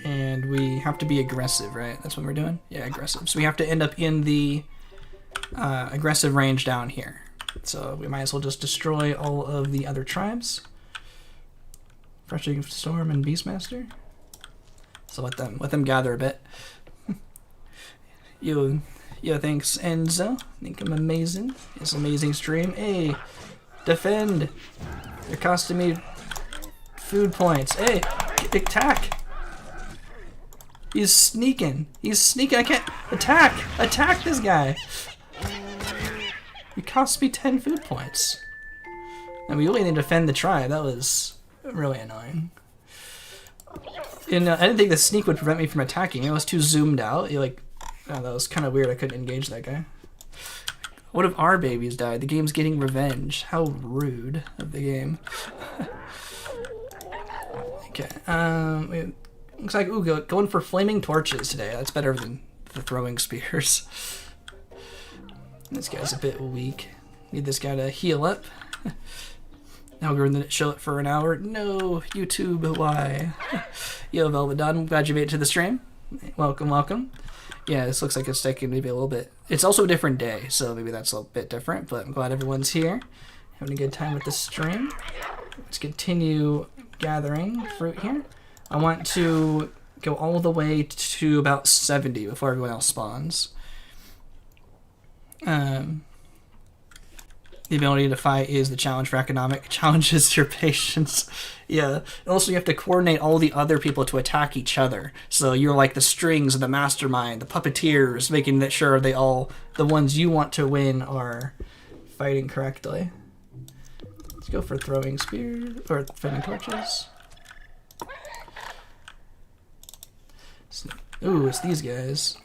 And we have to be aggressive, right? That's what we're doing? Yeah, aggressive. So we have to end up in the aggressive range down here. So we might as well just destroy all of the other tribes. Frustrating Storm and Beastmaster. So let them gather a bit. Yo, thanks Enzo. I think I'm amazing. It's an amazing stream. Hey, defend. You're costing me food points. Hey, attack. He's sneaking. I can't attack. Attack this guy. It cost me 10 food points. And we really need to defend the tribe. That was really annoying. And I didn't think the sneak would prevent me from attacking. It was too zoomed out. That was kind of weird. I couldn't engage that guy. What if our babies died? The game's getting revenge. How rude of the game. Okay. Looks like going for flaming torches today. That's better than the throwing spears. This guy's a bit weak. Need this guy to heal up. Algorithm didn't show it for an hour. No, YouTube, why? Yo, Velvet Dawn, I'm glad you made it to the stream. Welcome, welcome. Yeah, this looks like it's taking maybe a little bit. It's also a different day, so maybe that's a bit different, but I'm glad everyone's here. Having a good time with the stream. Let's continue gathering fruit here. I want to go all the way to about 70 before everyone else spawns. The ability to fight is the challenge for economic. Challenges your patience. Yeah. And also you have to coordinate all the other people to attack each other. So you're like the strings of the mastermind, the puppeteers, making sure the ones you want to win are fighting correctly. Let's go for throwing spears or throwing torches. Ooh, it's these guys.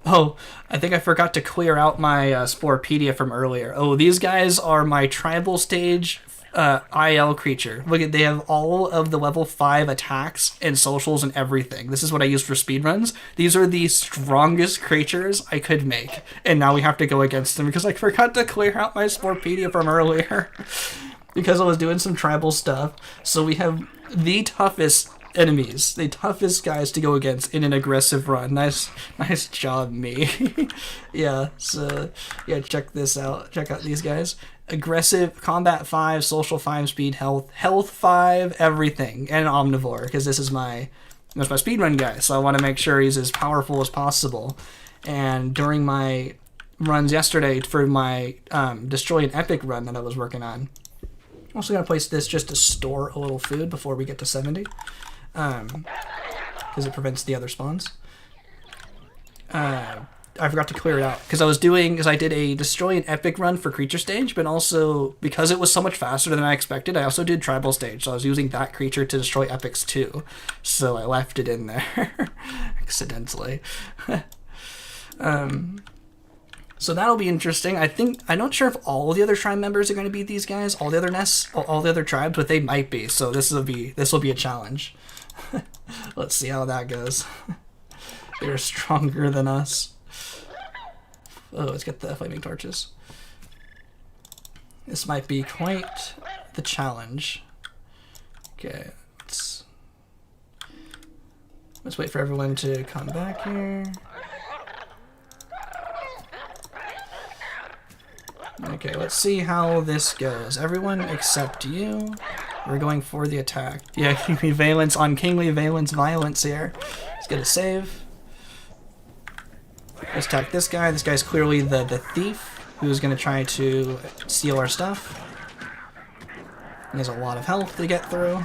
Oh, I think I forgot to clear out my Sporepedia from earlier. Oh, these guys are my tribal stage IL creature. Look at, they have all of the level 5 attacks and socials and everything. This is what I use for speedruns. These are the strongest creatures I could make. And now we have to go against them because I forgot to clear out my Sporepedia from earlier. Because I was doing some tribal stuff. So we have the toughest enemies, the toughest guys to go against in an aggressive run. Nice job, me. Yeah, so yeah, check this out. Check out these guys. Aggressive, combat 5, social 5, speed, health 5, everything, and omnivore, because this is my speedrun guy, so I want to make sure he's as powerful as possible. And during my runs yesterday for my Destroy an Epic run that I was working on, I'm also going to place this just to store a little food before we get to 70, because it prevents the other spawns. I forgot to clear it out because I did a Destroy an Epic run for Creature Stage, but also because it was so much faster than I expected, I also did Tribal Stage, so I was using that creature to destroy epics too. So I left it in there accidentally. So that'll be interesting. I'm not sure if all the other tribe members are going to be these guys, all the other nests, all the other tribes, but they might be. So this will be a challenge. Let's see how that goes. They're stronger than us. Oh, let's get the flaming torches. This might be quite the challenge. Okay, let's wait for everyone to come back here. Okay, let's see how this goes. Everyone except you. We're going for the attack. Yeah, Kingly Valence on Kingly Valence violence here. Let's get a save. Let's attack this guy. This guy's clearly the thief who's going to try to steal our stuff. He has a lot of health to get through.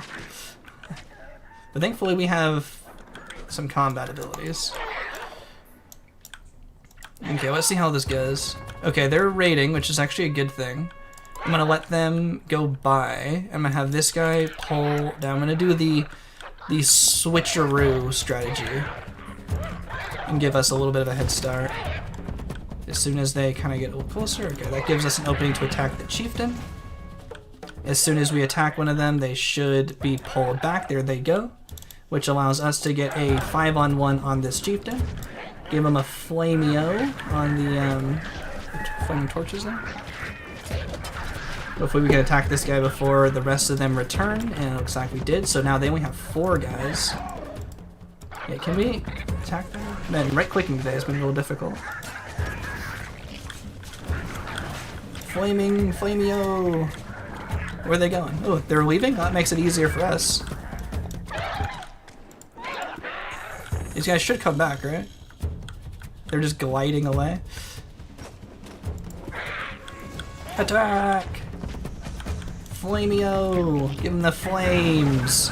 But thankfully we have some combat abilities. Okay, let's see how this goes. Okay, they're raiding, which is actually a good thing. I'm going to let them go by. I'm going to have this guy pull down. I'm going to do the switcheroo strategy and give us a little bit of a head start. As soon as they kind of get a little closer, okay, that gives us an opening to attack the chieftain. As soon as we attack one of them, they should be pulled back. There they go, which allows us to get a 5-on-1 on this chieftain. Give him a flameo on the flaming torches there. Hopefully we can attack this guy before the rest of them return, and it looks like we did. So now they only have 4 guys. Yeah, can we attack them? Man, right-clicking today has been a little difficult. Flameo! Where are they going? Oh, they're leaving? That makes it easier for us. These guys should come back, right? They're just gliding away. Attack! Flameo! Give him the flames!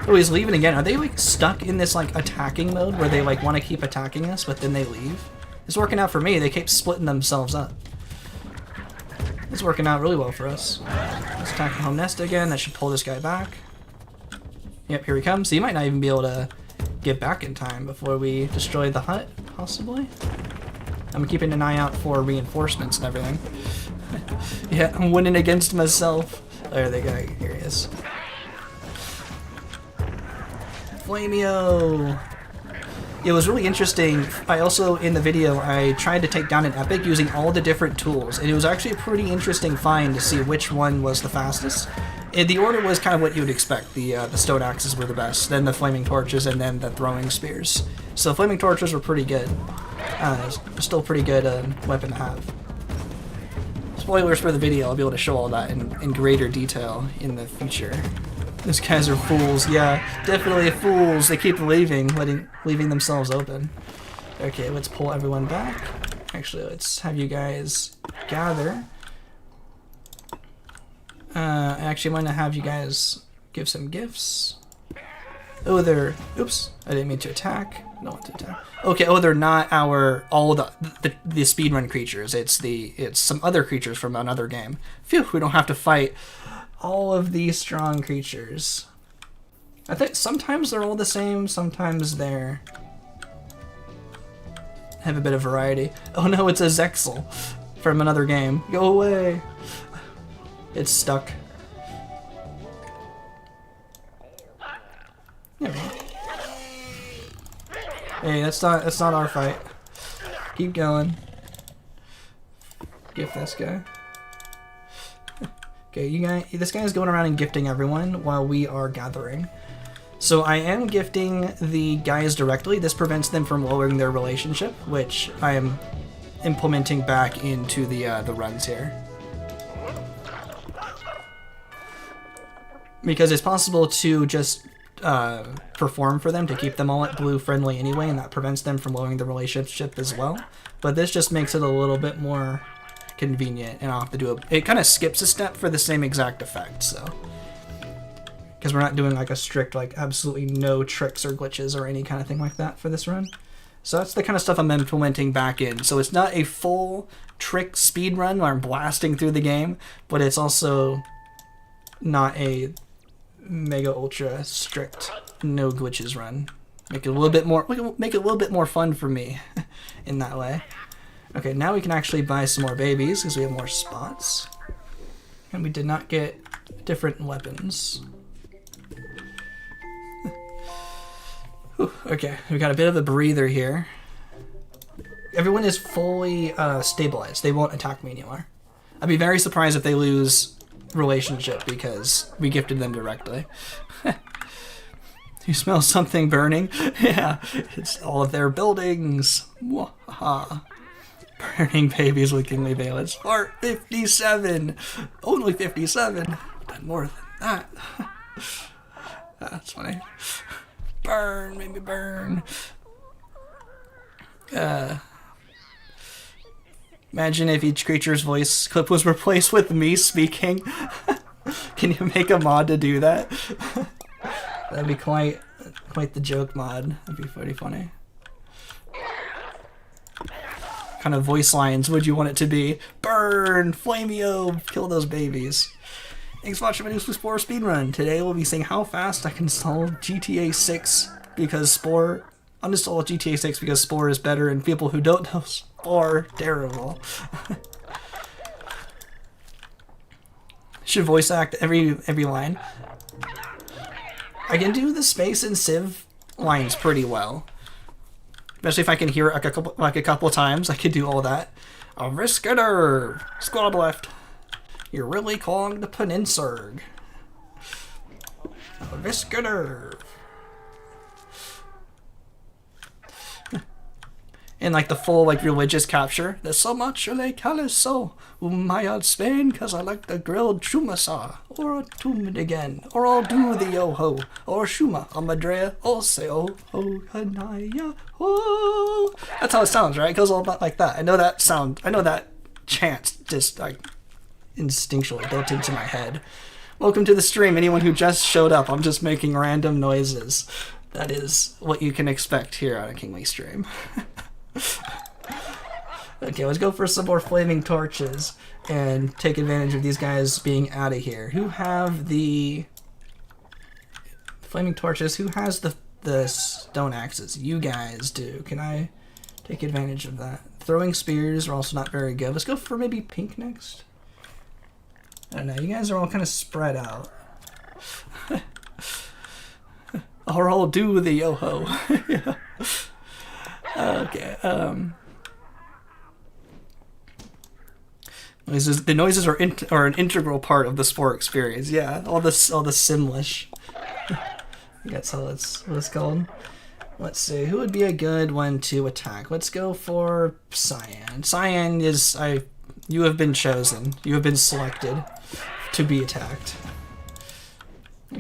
Oh, he's leaving again. Are they like stuck in this like attacking mode where they like want to keep attacking us, but then they leave? It's working out for me. They keep splitting themselves up. It's working out really well for us. Let's attack the home nest again. That should pull this guy back. Yep, here he comes. So he might not even be able to get back in time before we destroy the hut, possibly. I'm keeping an eye out for reinforcements and everything. Yeah, I'm winning against myself. There they go. Here he is. Flameo! It was really interesting. I also, in the video, I tried to take down an epic using all the different tools, and it was actually a pretty interesting find to see which one was the fastest. And the order was kind of what you would expect. The stone axes were the best, then the flaming torches, and then the throwing spears. So flaming torches were pretty good. Still pretty good weapon to have. Spoilers for the video, I'll be able to show all that in greater detail in the future. These guys are fools, yeah, definitely fools. They keep leaving themselves open. Okay, let's pull everyone back. Actually, let's have you guys gather. I actually want to have you guys give some gifts. Oh, they're... Oops, I didn't mean to attack. No one to attack. Okay, oh, they're not all the speedrun creatures. It's some other creatures from another game. Phew, we don't have to fight all of these strong creatures. I think sometimes they're all the same, sometimes they're... have a bit of variety. Oh no, it's a Zexel from another game. Go away! It's stuck. There we go. Hey, that's not our fight. Keep going. Gift this guy. Okay, this guy is going around and gifting everyone while we are gathering. So I am gifting the guys directly. This prevents them from lowering their relationship, which I am implementing back into the runs here. Because it's possible to just perform for them to keep them all at blue friendly anyway, and that prevents them from lowering the relationship as well. But this just makes it a little bit more convenient, and I'll have to do it kind of skips a step for the same exact effect, so because we're not doing like a strict like absolutely no tricks or glitches or any kind of thing like that for this run. So that's the kind of stuff I'm implementing back in. So it's not a full trick speed run where I'm blasting through the game, but it's also not a mega ultra strict no glitches run. Make it a little bit more fun for me in that way. Okay, now we can actually buy some more babies because we have more spots. And we did not get different weapons. Whew, okay, we got a bit of a breather here. Everyone is fully stabilized. They won't attack me anymore. I'd be very surprised if they lose relationship because we gifted them directly. You smell something burning? Yeah, it's all of their buildings. Wahaha. Burning babies with kingly valence. Part 57! Only 57! But more than that. That's funny. Burn, make me burn. Imagine if each creature's voice clip was replaced with me speaking. Can you make a mod to do that? That'd be quite the joke mod. That'd be pretty funny. Kind of voice lines would you want it to be? Burn! Flameo! Kill those babies. Thanks for watching my new Spore speedrun. Today we'll be seeing how fast I can install GTA 6 because Spore... Uninstall GTA 6 because Spore is better and people who don't know Spore, terrible. Should voice act every line. I can do the space and Civ lines pretty well. Especially if I can hear it like a couple times, I could do all that. A Riskader! Squad left. You're really calling the Peninsula. A Riskader! And like the full like religious capture. There's so much like caliso. Umaya Spain, cause I like the grilled chumasa. Or a tumid again. Or I'll do the yo-ho. Or shuma. Amadrea. I'll say oh ho kanaya ho. That's how it sounds, right? It goes all about like that. I know that sound. I know that chant just like instinctually built into my head. Welcome to the stream, anyone who just showed up. I'm just making random noises. That is what you can expect here on a Kingly stream. Okay, let's go for some more flaming torches and take advantage of these guys being out of here. Who have the flaming torches? Who has the stone axes? You guys do. Can I take advantage of that? Throwing spears are also not very good. Let's go for maybe pink next. I don't know. You guys are all kind of spread out. Or I'll do the yo-ho. Yeah. Okay, the noises are an integral part of the Spore experience. Yeah, all the Simlish. That's how it's called. Let's see, who would be a good one to attack? Let's go for Cyan. Cyan is you have been chosen. You have been selected to be attacked.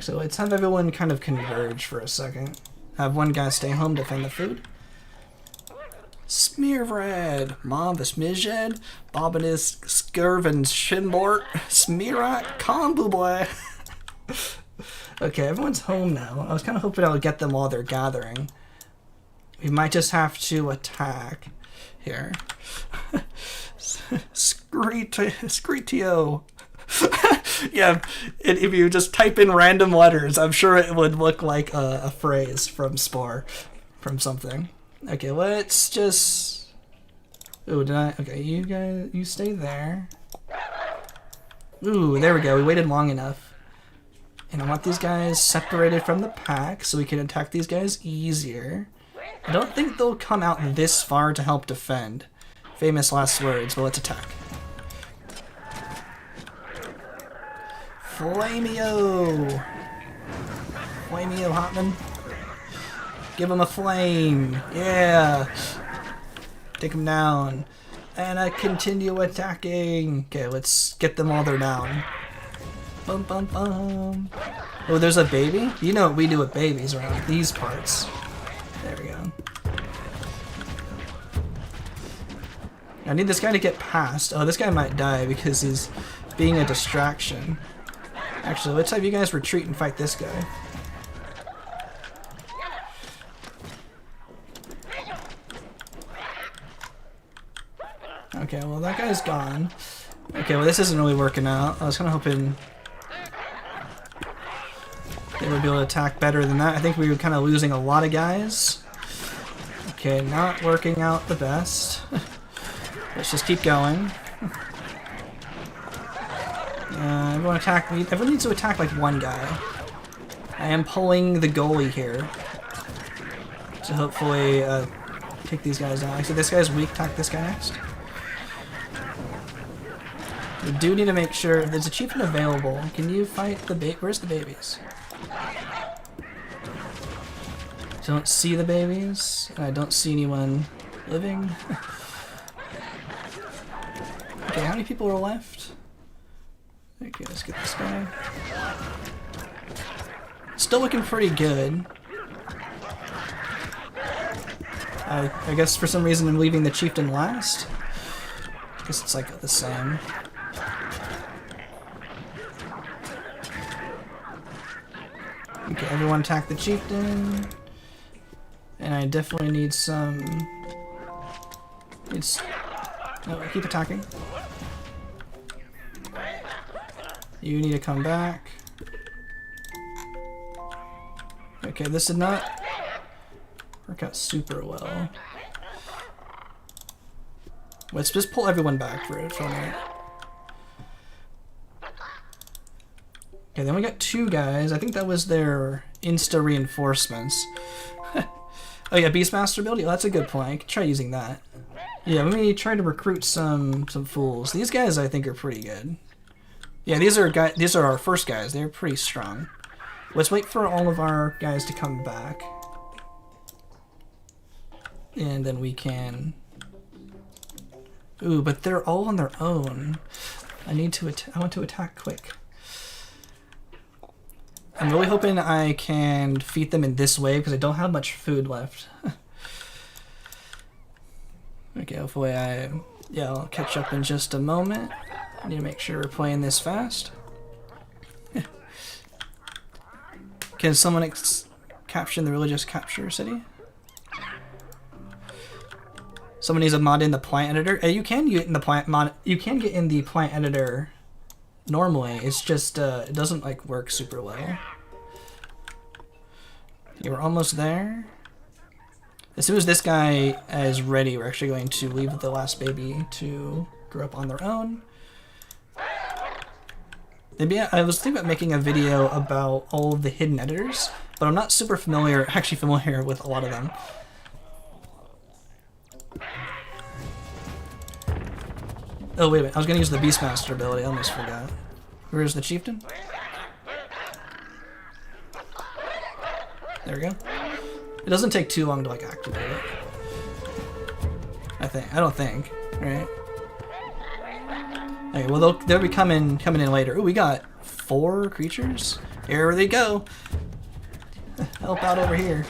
So let's have everyone kind of converge for a second. Have one guy stay home, defend the food. Smearvrad, Mom the Smizhed, Bobinis, Skirvin Shimbort, Smearat, Kombuble. Okay, everyone's home now. I was kind of hoping I would get them while they're gathering. We might just have to attack here. Screetio. Yeah, if you just type in random letters, I'm sure it would look like a phrase from Spore, from something. Okay, let's just... Ooh, okay, you guys, you stay there. Ooh, there we go, we waited long enough. And I want these guys separated from the pack so we can attack these guys easier. I don't think they'll come out this far to help defend. Famous last words, but let's attack. Flameo! Flameo Hotman. Give him a flame. Yeah. Take him down. And I continue attacking. Okay, let's get them all there down. Bum bum bum. Oh, there's a baby? You know what we do with babies around these parts. There we go. I need this guy to get past. Oh, this guy might die because he's being a distraction. Actually, let's have you guys retreat and fight this guy. Okay, well that guy's gone. Okay, well this isn't really working out. I was kind of hoping they would be able to attack better than that. I think we were kind of losing a lot of guys. Okay, not working out the best. Let's just keep going. Everyone attack me. Everyone needs to attack like one guy. I am pulling the goalie here. So hopefully take these guys out. So this guy's weak, attack this guy next. We do need to make sure there's a chieftain available. Can you fight the where's the babies? Don't see the babies. I don't see anyone living. Okay, how many people are left? Okay, let's get this guy. Still looking pretty good. I guess for some reason I'm leaving the chieftain last. I guess it's like the same. Okay, everyone attack the chieftain. And I definitely need some... No, keep attacking. You need to come back. Okay, this did not work out super well. Let's just pull everyone back for a minute. Okay, then we got two guys. I think that was their insta reinforcements. Oh yeah, Beastmaster ability. Oh, that's a good point. I could try using that. Yeah, let me try to recruit some fools. These guys I think are pretty good. Yeah, these are our first guys. They're pretty strong. Let's wait for all of our guys to come back, and then we can. Ooh, but they're all on their own. I want to attack quick. I'm really hoping I can defeat them in this way because I don't have much food left. Okay, hopefully I'll catch up in just a moment. I need to make sure we're playing this fast. Can someone capture the religious capture city? Someone needs a mod in the plant editor. You can get in the plant mod. You can get in the plant editor normally. It's just it doesn't like work super well. Okay, we're almost there. As soon as this guy is ready, we're actually going to leave the last baby to grow up on their own. Maybe I was thinking about making a video about all of the hidden editors, but I'm not super familiar with a lot of them. Oh wait a minute, I was gonna use the Beastmaster ability, I almost forgot. Where is the chieftain? There we go. It doesn't take too long to like activate it. I don't think, right? Okay, well they'll be coming in later. Ooh, we got 4 creatures. Here they go. Help out over here.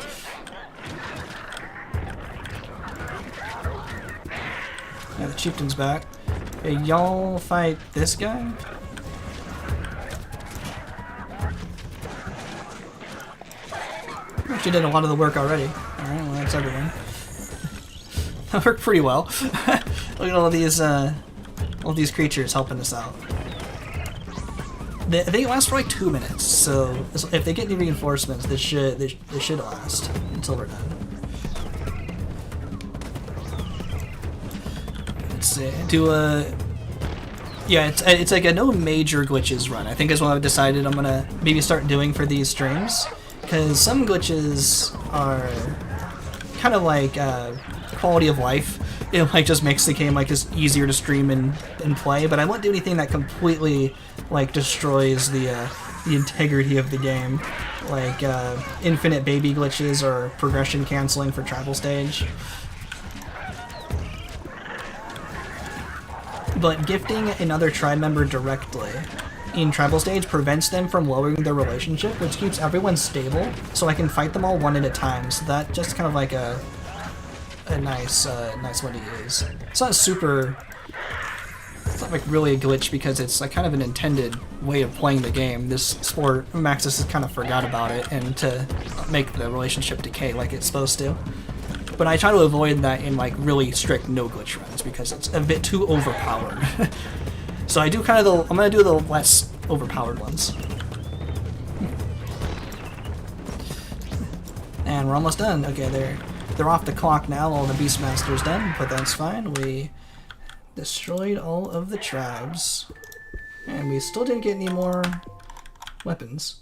Yeah, the chieftain's back. Okay, y'all fight this guy. Actually did a lot of the work already. Alright, well that's everyone. That worked pretty well. Look at all these creatures helping us out. They last for like 2 minutes, so if they get any reinforcements, they should last until we're done. Let's see. Yeah, it's like a no major glitches run. I think is what I've decided I'm gonna maybe start doing for these streams, because some glitches are kind of like quality of life. it like just makes the game like just easier to stream and play. But I won't do anything that completely like destroys the integrity of the game, like infinite baby glitches or progression canceling for tribal stage. But gifting another tribe member directly in tribal stage prevents them from lowering their relationship, which keeps everyone stable, so I can fight them all one at a time. So that just kind of like a nice one to use. It's not super. It's not like really a glitch because it's like kind of an intended way of playing the game. This Spore Maxis has kind of forgot about it and to make the relationship decay like it's supposed to. But I try to avoid that in like really strict no glitch runs because it's a bit too overpowered. So I do kind of I'm gonna do the less overpowered ones. And we're almost done. Okay, they're off the clock now. All the Beastmaster's done, but that's fine. We destroyed all of the tribes, and we still didn't get any more weapons.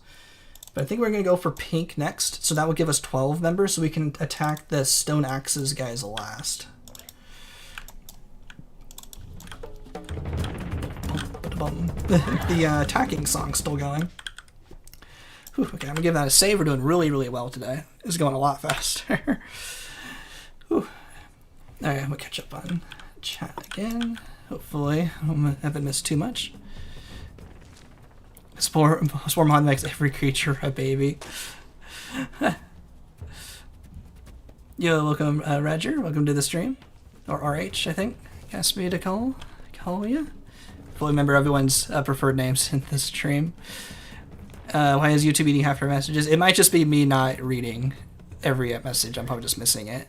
But I think we're gonna go for pink next, so that will give us 12 members, so we can attack the stone axes guys last. The attacking song's still going. Whew, okay, I'm gonna give that a save. We're doing really, really well today. It's going a lot faster. Alright, we'll catch up on chat again. Hopefully, I haven't missed too much. Spore mod makes every creature a baby. Yo, welcome, Roger. Welcome to the stream. Or RH, I think. Asked me to call you. Fully remember everyone's preferred names in this stream. Why is YouTube eating half your messages? It might just be me not reading every message. I'm probably just missing it.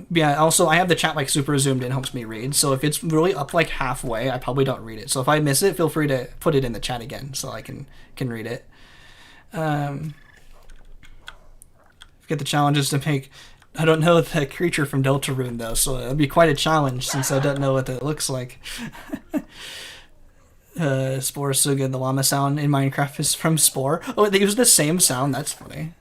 Yeah, also I have the chat like super zoomed in, helps me read. So if it's really up like halfway, I probably don't read it. So if I miss it, feel free to put it in the chat again so I can read it. Forget the challenge is to make. I don't know the creature from Deltarune though, so it'll be quite a challenge since I don't know what it looks like. Spore is so good. The llama sound in Minecraft is from Spore. Oh, they use the same sound. That's funny.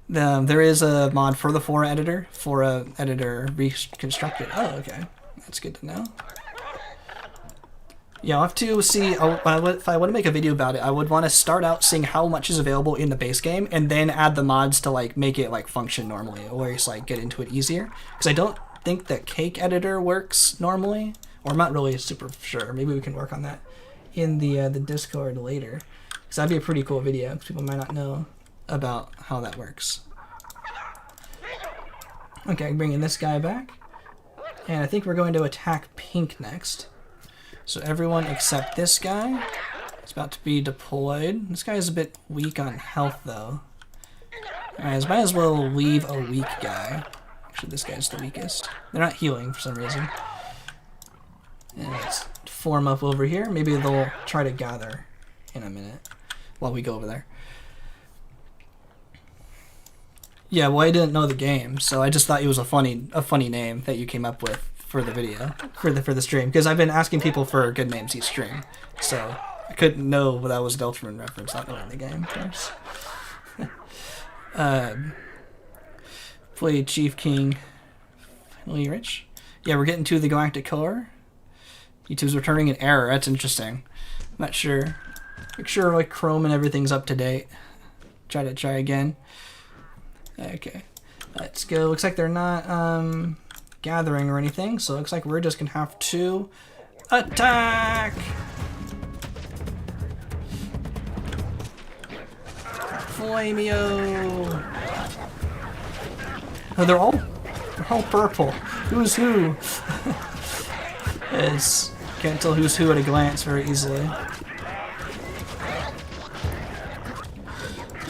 There is a mod for the Fora editor, Fora editor reconstructed. Oh, okay. That's good to know. Yeah, I'll have to see. If I want to make a video about it, I would want to start out seeing how much is available in the base game, and then add the mods to like make it like function normally, or just like get into it easier. Because I don't think the cake editor works normally, or I'm not really super sure. Maybe we can work on that in the Discord later. Because that'd be a pretty cool video. Because people might not know about how that works. Okay, bringing this guy back. And I think we're going to attack pink next. So everyone except this guy is about to be deployed. This guy is a bit weak on health though. Alright, might as well leave a weak guy. Actually, this guy's the weakest. They're not healing for some reason. And let's form up over here. Maybe they'll try to gather in a minute while we go over there. Yeah, well, I didn't know the game, so I just thought it was a funny name that you came up with for the video, for the stream, because I've been asking people for good names each stream, so I couldn't know that was a Deltarune reference, not knowing the game, of course. Play Chief King, finally rich. Yeah, we're getting to the Galactic core. YouTube's returning an error. That's interesting. I'm not sure. Make sure like Chrome and everything's up to date. Try again. Okay, let's go. Looks like they're not gathering or anything, so it looks like we're just gonna have to attack. Flameo. Oh, they're all purple. Who's who? Can't tell who's who at a glance very easily.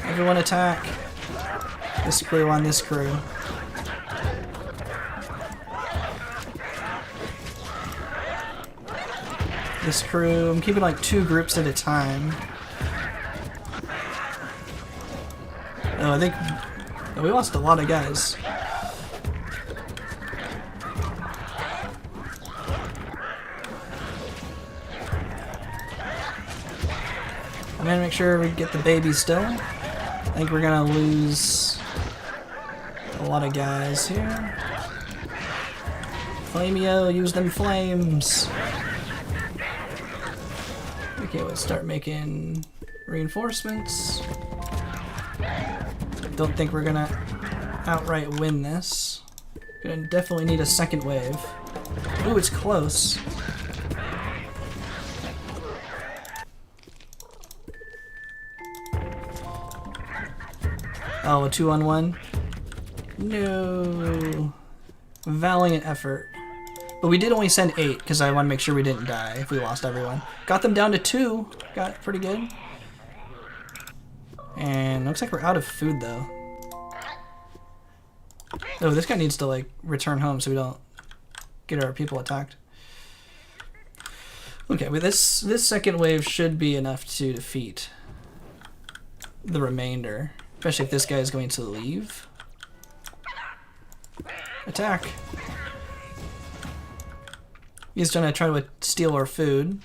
Everyone attack. This crew on this crew. This crew, I'm keeping like 2 groups at a time. Oh, I think we lost a lot of guys. I'm gonna make sure we get the baby still. I think we're gonna lose a lot of guys here. Flameo, use them flames. Okay, let's start making reinforcements. Don't think we're gonna outright win this. Gonna definitely need a second wave. Ooh, it's close. Oh, a 2-on-1? No. Valiant effort. But we did only send 8, because I want to make sure we didn't die if we lost everyone. Got them down to 2. Got it pretty good. And looks like we're out of food, though. Oh, this guy needs to, like, return home so we don't get our people attacked. Okay, but this second wave should be enough to defeat the remainder. Especially if this guy is going to leave. Attack! He's gonna try to steal our food.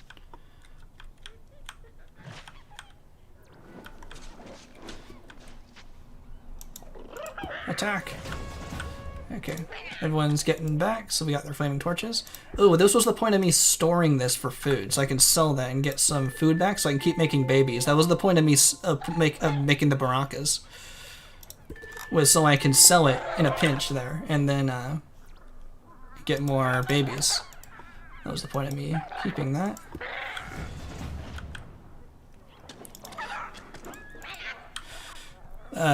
Attack! Okay, everyone's getting back, so we got their flaming torches. Oh, this was the point of me storing this for food, so I can sell that and get some food back, so I can keep making babies. That was the point of me making the baracas. Was so I can sell it in a pinch there, and then get more babies. That was the point of me keeping that.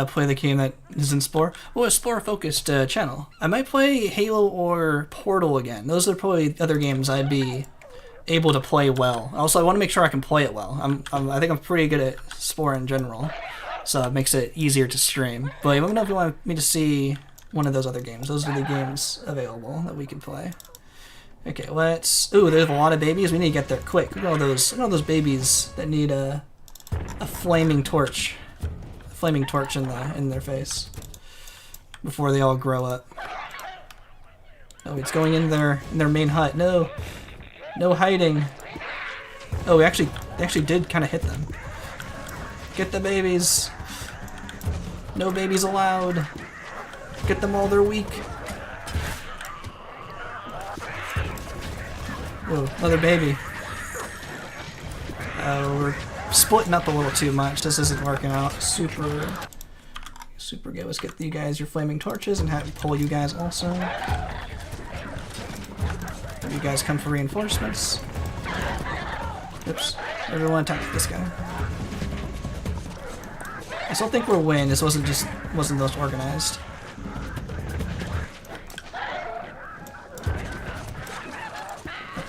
Play the game that is in Spore. Oh, a Spore-focused channel. I might play Halo or Portal again. Those are probably other games I'd be able to play well. Also, I want to make sure I can play it well. I think I'm pretty good at Spore in general, so it makes it easier to stream. But let me know if you want me to see one of those other games. Those are the games available that we can play. Okay, let's... Ooh, there's a lot of babies. We need to get there quick. Look at all those babies that need a flaming torch. Flaming torch in their face before they all grow up. Oh, it's going in their main hut. No, no hiding. Oh, they actually did kind of hit them. Get the babies. No babies allowed. Get them all. They're weak. Oh, another baby. We're splitting up a little too much. This isn't working out super good. Let's get you guys your flaming torches and pull you guys also. Have you guys come for reinforcements. Oops. Everyone attack this guy. I still think we'll win. This wasn't the most organized.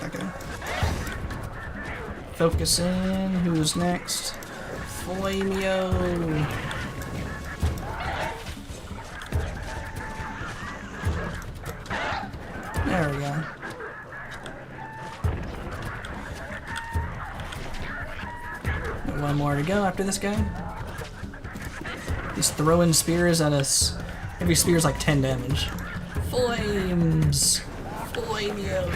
That guy. Focus in. Who's next? Flameo. There we go. One more to go after this guy. He's throwing spears at us. Every spear is like 10 damage. Flames! Flameo!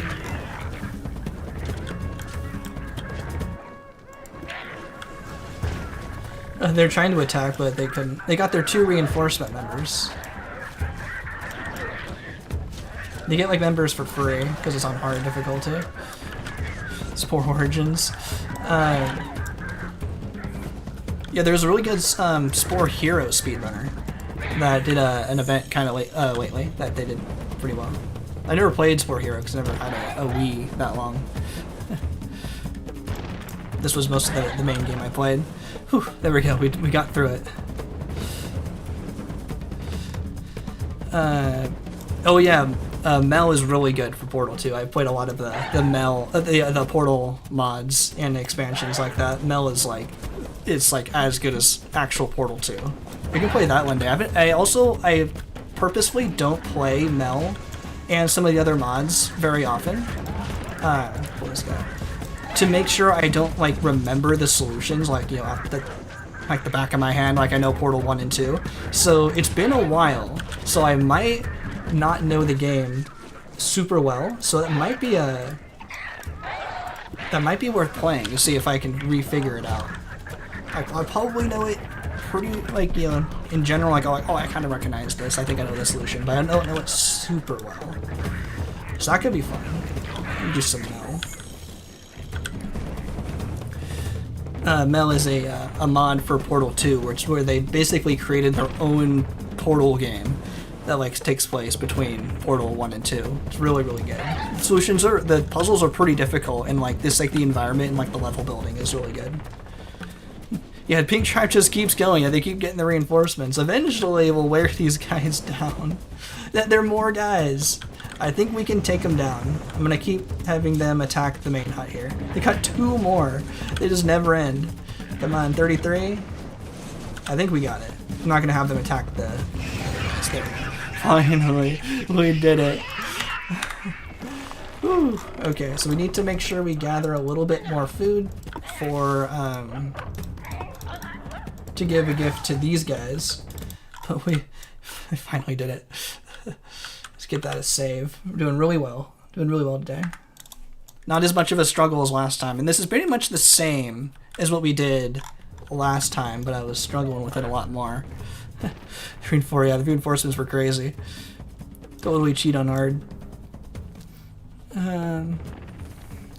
They're trying to attack, but they couldn't. They got their 2 reinforcement members. They get like members for free because it's on hard difficulty. Spore Origins. Yeah, there's a really good Spore Hero speedrunner that did an event kind of lately that they did pretty well. I never played Spore Hero because I never had a Wii that long. This was most of the main game I played. Whew, there we go. We got through it. Oh yeah, Mel is really good for Portal 2. I played a lot of the Portal mods and expansions like that. Mel is like, it's like as good as actual Portal 2. We can play that one day. I purposefully don't play Mel and some of the other mods very often. Pull this guy. To make sure I don't like remember the solutions, like, you know, off the back of my hand, like I know Portal 1 and 2. So it's been a while, so I might not know the game super well. So that might be worth playing to see if I can refigure it out. I'll probably know it pretty, like, you know, in general, like, oh, I kind of recognize this. I think I know the solution, but I don't know it super well. So that could be fun. Do some Mel. Mel is a mod for Portal 2, where they basically created their own Portal game that like takes place between Portal 1 and 2. It's really, really good. The puzzles are pretty difficult, and like this, like the environment and like the level building is really good. Yeah, Pink Tribe just keeps going. Yeah, they keep getting the reinforcements. Eventually, we'll wear these guys down. There are more guys. I think we can take them down. I'm gonna keep having them attack the main hut here. They got 2 more. They just never end. Come on, 33. I think we got it. I'm not gonna have them attack the. There. Finally, we did it. Whew. Okay, so we need to make sure we gather a little bit more food for to give a gift to these guys. But we finally did it. Let's get that as save. We're doing really well. Doing really well today. Not as much of a struggle as last time, and this is pretty much the same as what we did last time, but I was struggling with it a lot more. Yeah, the reinforcements were crazy. Totally cheat on hard.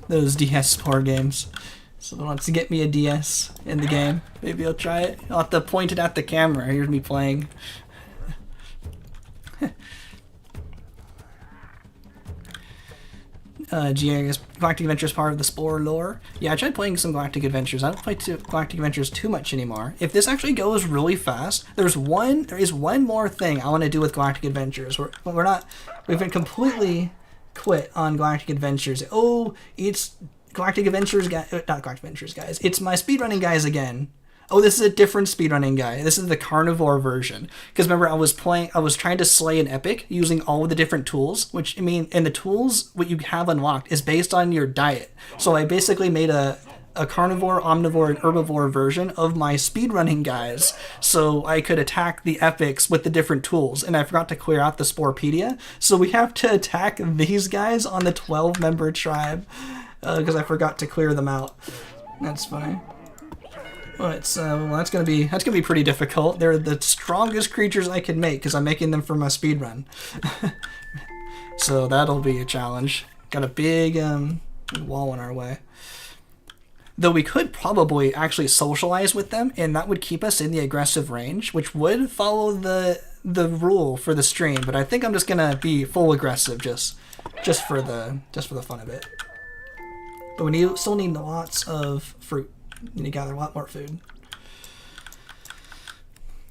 Those DS Spore games. Someone wants to get me a DS in the game. Maybe I'll try it. I'll have to point it at the camera. Here's me playing. Galactic Adventures part of the Spore lore. Yeah, I tried playing some Galactic Adventures. I don't play Galactic Adventures too much anymore. If this actually goes really fast, there is one more thing I want to do with Galactic Adventures. We've been completely quit on Galactic Adventures. Oh, it's Galactic Adventures guys, not Galactic Adventures guys. It's my speedrunning guys again. Oh, this is a different speedrunning guy. This is the carnivore version. Because remember, I was trying to slay an epic using all of the different tools, which, I mean, and the tools, what you have unlocked is based on your diet. So I basically made a carnivore, omnivore, and herbivore version of my speedrunning guys, so I could attack the epics with the different tools. And I forgot to clear out the Sporepedia, so we have to attack these guys on the 12-member tribe, because I forgot to clear them out. That's funny. Well, that's gonna be pretty difficult. They're the strongest creatures I can make because I'm making them for my speedrun. So that'll be a challenge. Got a big wall in our way. Though we could probably actually socialize with them, and that would keep us in the aggressive range, which would follow the rule for the stream. But I think I'm just gonna be full aggressive just for the fun of it. But we still need lots of fruit. Need to gather a lot more food.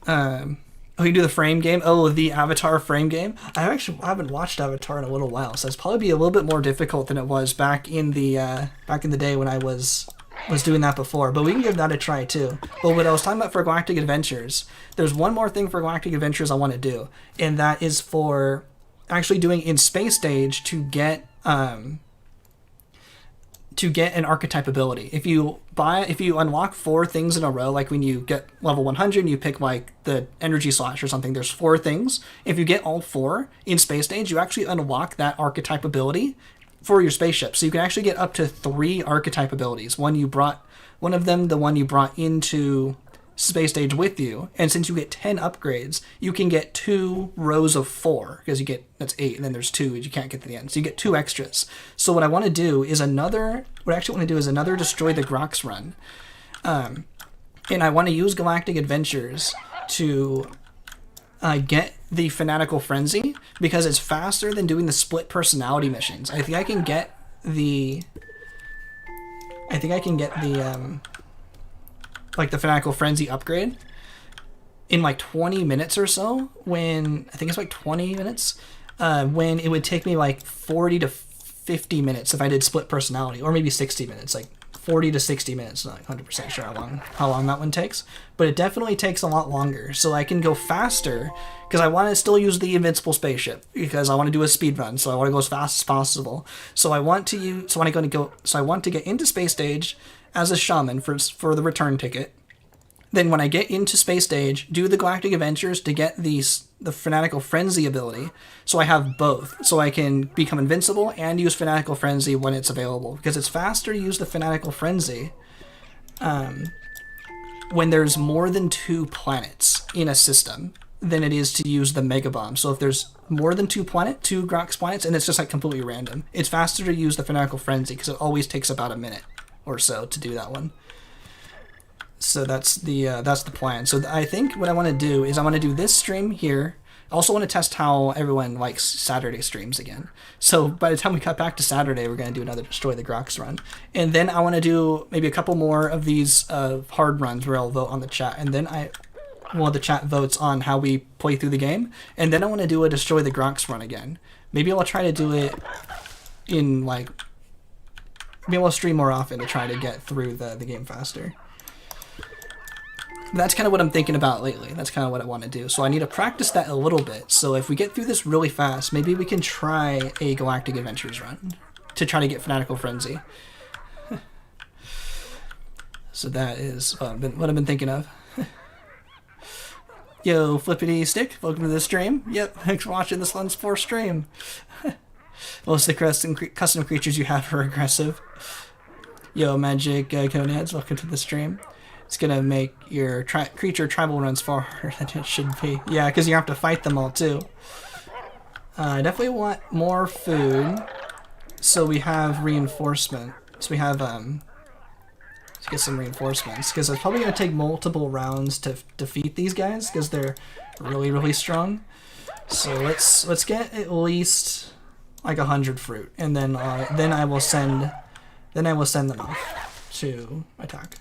You do the frame game? Oh, the Avatar frame game? I haven't watched Avatar in a little while, so it's probably be a little bit more difficult than it was back in the day when I was doing that before. But we can give that a try too. But what I was talking about for Galactic Adventures, there's one more thing for Galactic Adventures I want to do, and that is for actually doing in Space Stage to get an archetype ability. If you unlock 4 things in a row, like when you get level 100 and you pick like the energy slash or something, there's 4 things. If you get all 4 in Space Stage, you actually unlock that archetype ability for your spaceship. So you can actually get up to 3 archetype abilities. One you brought into Space Stage with you, and since you get 10 upgrades, you can get 2 rows of 4, because that's 8, and then there's 2 you can't get to the end, so you get 2 extras. So what I want to do is another Destroy the Grox run, and I want to use Galactic Adventures to get the Fanatical Frenzy, because it's faster than doing the split personality missions. I think I can get the like the Fanatical Frenzy upgrade in like 20 minutes or so, when I think it's like 20 minutes, when it would take me like 40 to 50 minutes if I did split personality, or maybe 60 minutes, like 40 to 60 minutes. Not 100% sure how long that one takes, but it definitely takes a lot longer. So I can go faster because I want to still use the invincible spaceship, because I want to do a speed run, so I want to go as fast as possible. So I want to get into Space Stage as a shaman for the return ticket. Then when I get into Space Stage, do the Galactic Adventures to get the Fanatical Frenzy ability, so I have both. So I can become invincible and use Fanatical Frenzy when it's available, because it's faster to use the Fanatical Frenzy when there's more than 2 planets in a system than it is to use the Mega Bomb. So if there's more than 2 Grox planets, and it's just like completely random, it's faster to use the Fanatical Frenzy because it always takes about a minute or so to do that one. So that's the plan. So I think what I want to do is I want to do this stream here. I also want to test how everyone likes Saturday streams again. So by the time we cut back to Saturday, we're going to do another Destroy the Grox run. And then I want to do maybe a couple more of these hard runs where I'll vote on the chat. And then the chat votes on how we play through the game. And then I want to do a Destroy the Grox run again. Maybe I'll try to do it in like... Maybe I'll stream more often to try to get through the game faster. That's kind of what I'm thinking about lately. That's kind of what I want to do. So I need to practice that a little bit. So if we get through this really fast, maybe we can try a Galactic Adventures run to try to get Fanatical Frenzy. So that is what I've been thinking of. Yo, Flippity Stick, welcome to the stream. Yep, thanks for watching this fun Spore stream. Most of the custom creatures you have are aggressive. Yo, Magic Coneheads, welcome to the stream. It's gonna make your creature tribal runs far harder than it should be. Yeah, because you have to fight them all too. I definitely want more food, so we have reinforcement. So we have let's get some reinforcements because it's probably gonna take multiple rounds to defeat these guys because they're really strong. So let's get at least like 100 fruit, and then I will send them off to attack.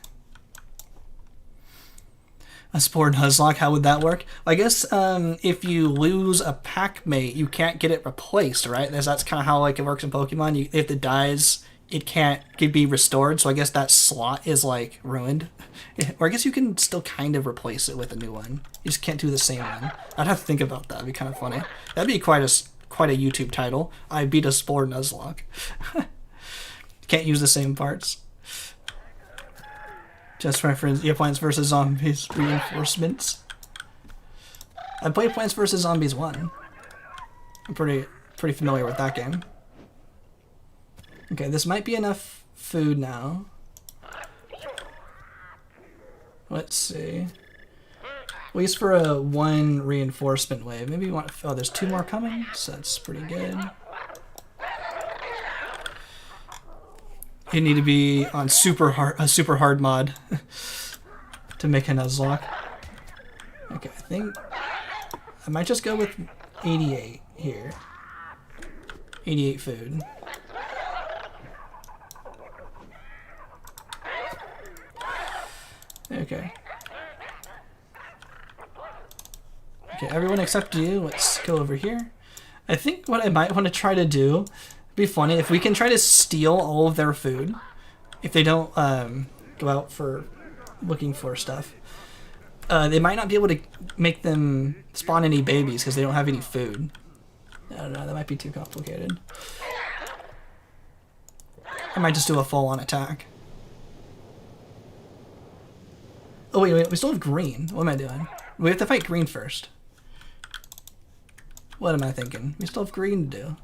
A Spore Nuzlocke, how would that work? I guess if you lose a pack mate, you can't get it replaced, right? That's kind of how like it works in Pokemon. If it dies, it can't be restored. So I guess that slot is like ruined. Or I guess you can still kind of replace it with a new one. You just can't do the same one. I'd have to think about that. That'd be kind of funny. That'd be quite a YouTube title. I beat a Spore Nuzlocke. Can't use the same parts. Just reference Plants vs. Zombies reinforcements. I played Plants vs. Zombies 1. I'm pretty familiar with that game. Okay, this might be enough food now. Let's see. At least for a 1 reinforcement wave. Maybe you want... Oh, there's 2 more coming, so that's pretty good. You need to be on a super hard mod to make a Nuzlocke. Okay, I think I might just go with 88 here. 88 food. Okay. Okay, everyone except you, let's go over here. I think what I might want to try to do, be funny if we can try to steal all of their food if they don't go out for looking for stuff. They might not be able to make them spawn any babies because they don't have any food. I don't know, that might be too complicated. I might just do a full-on attack. Oh wait, we still have green. What am I doing? We have to fight green first. What am I thinking? We still have green to do.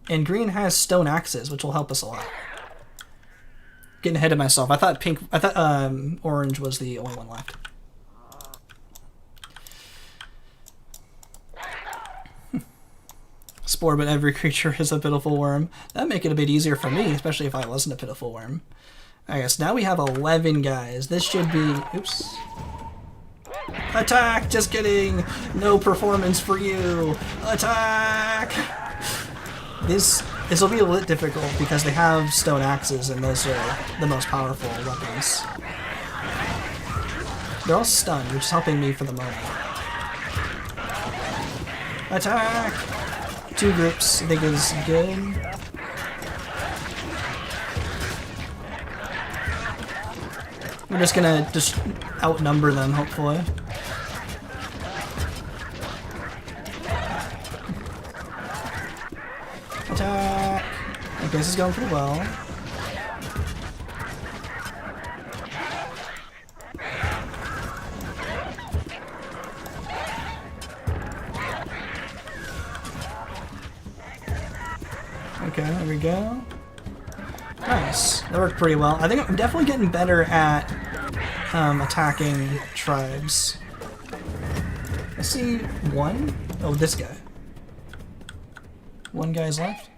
And green has stone axes, which will help us a lot. Getting ahead of myself. I thought orange was the only one left. Spore, but every creature is a pitiful worm. That'd make it a bit easier for me, especially if I wasn't a pitiful worm. I guess now we have 11 guys. This should be... Oops. Attack! Just kidding! No performance for you! Attack! This will be a little difficult because they have stone axes and those are the most powerful weapons. They're all stunned, which is helping me for the moment. Attack! 2 groups, I think is good. We're just gonna outnumber them, hopefully. Attack! Okay, this is going pretty well. Okay, there we go. Nice. That worked pretty well. I think I'm definitely getting better at attacking tribes. I see one. Oh, this guy. One guy's left.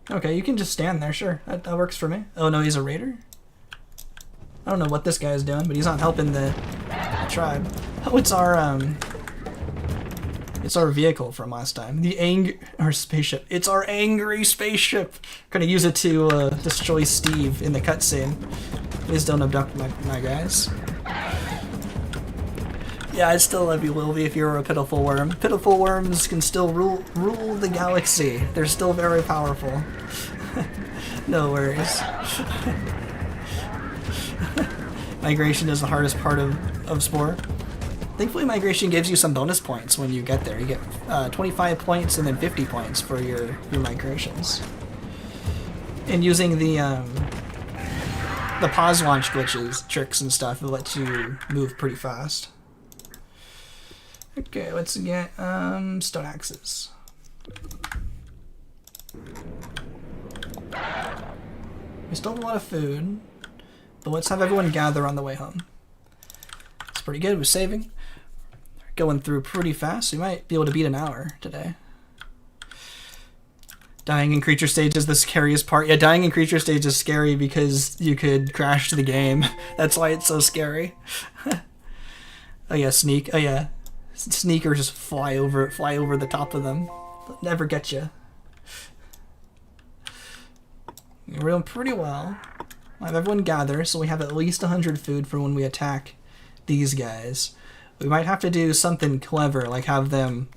Okay, you can just stand there, sure. That works for me. Oh no, he's a raider? I don't know what this guy's doing, but he's not helping the tribe. Oh, it's our vehicle from last time. Our spaceship. It's our angry spaceship! Gonna use it to destroy Steve in the cutscene. Please don't abduct my guys. Yeah, I still love you, Wilby, if you're a pitiful worm. Pitiful worms can still rule the galaxy. They're still very powerful. No worries. Migration is the hardest part of Spore. Thankfully, migration gives you some bonus points when you get there. You get 25 points and then 50 points for your migrations. And using the pause launch glitches, tricks and stuff, it lets you move pretty fast. Okay, let's get stone axes. We still have a lot of food, but let's have everyone gather on the way home. It's pretty good. We're saving. Going through pretty fast. We might be able to beat an hour today. Dying in creature stage is the scariest part. Yeah, dying in creature stage is scary because you could crash the game. That's why it's so scary. Oh yeah, sneak. Oh yeah. Sneakers just fly over the top of them. They'll never get you. We're doing pretty well. I'll have everyone gather, so we have at least 100 food for when we attack these guys. We might have to do something clever, like have them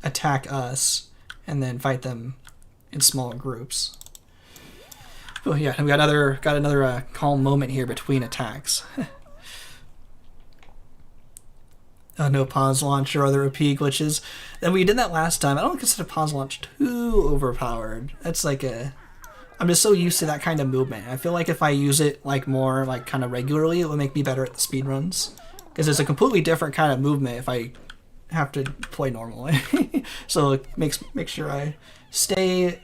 attack us and then fight them in small groups. Oh yeah, we got another calm moment here between attacks. Oh, no pause launch or other OP glitches. And we did that last time. I don't consider pause launch too overpowered. That's like I'm just so used to that kind of movement. I feel like if I use it like more like kind of regularly, it would make me better at the speedruns. Because it's a completely different kind of movement if I have to play normally. So it make sure I stay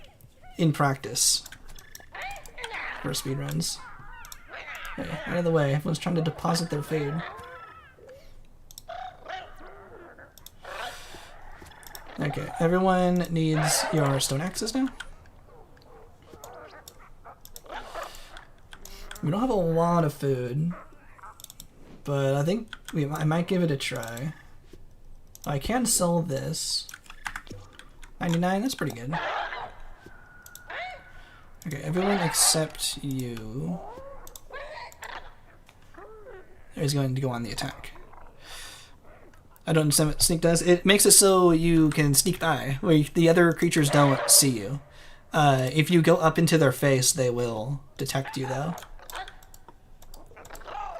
in practice for speedruns. Okay, out of the way. Everyone's trying to deposit their food. Okay, everyone needs your stone axes now. We don't have a lot of food, but I think I might give it a try. I can sell this. 99, that's pretty good. Okay, everyone except you is going to go on the attack. I don't understand what sneak does. It makes it so you can sneak by, where the other creatures don't see you. If you go up into their face, they will detect you, though.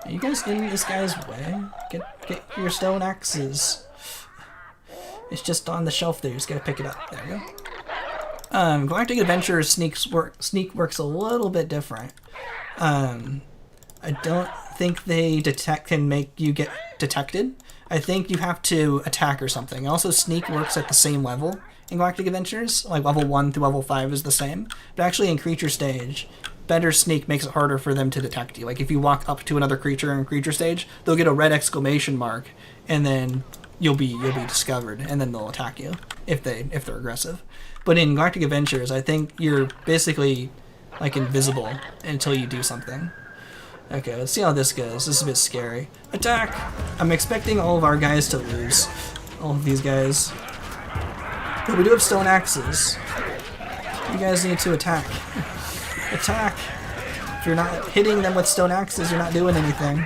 Are you guys in this guy's way? Get your stone axes. It's just on the shelf there. You just gotta pick it up. There we go. Galactic Adventure's sneak works a little bit different. I don't think they can make you get detected. I think you have to attack or something. Also, sneak works at the same level in Galactic Adventures. Like level 1 through level 5 is the same. But actually in creature stage, better sneak makes it harder for them to detect you. Like if you walk up to another creature in creature stage, they'll get a red exclamation mark, and then you'll be discovered, and then they'll attack you if they're aggressive. But in Galactic Adventures, I think you're basically like invisible until you do something. Okay, let's see how this goes. This is a bit scary. Attack! I'm expecting all of our guys to lose. All of these guys. But we do have stone axes. You guys need to attack. Attack! If you're not hitting them with stone axes, you're not doing anything.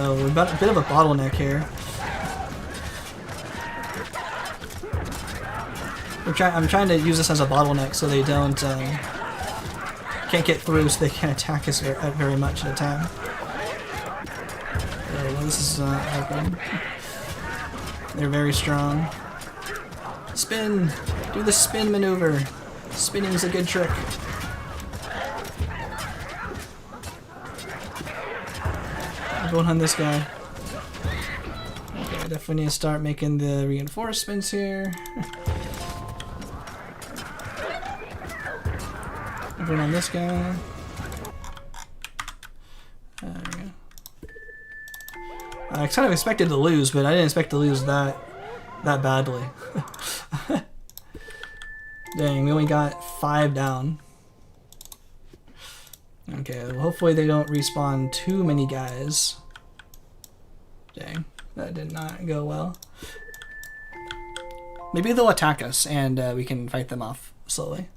Oh, we've got a bit of a bottleneck here. I'm trying to use this as a bottleneck so they don't can't get through, so they can't attack us very much at a time. Oh, well, this is not helping. They're very strong. Spin! Do the spin maneuver. Spinning is a good trick. I'm going on this guy. Okay, I definitely need to start making the reinforcements here. Bring on this guy. There we go. I kind of expected to lose, but I didn't expect to lose that badly. Dang, we only got 5 down. Okay, well, hopefully they don't respawn too many guys. Dang, that did not go well. Maybe they'll attack us and we can fight them off slowly.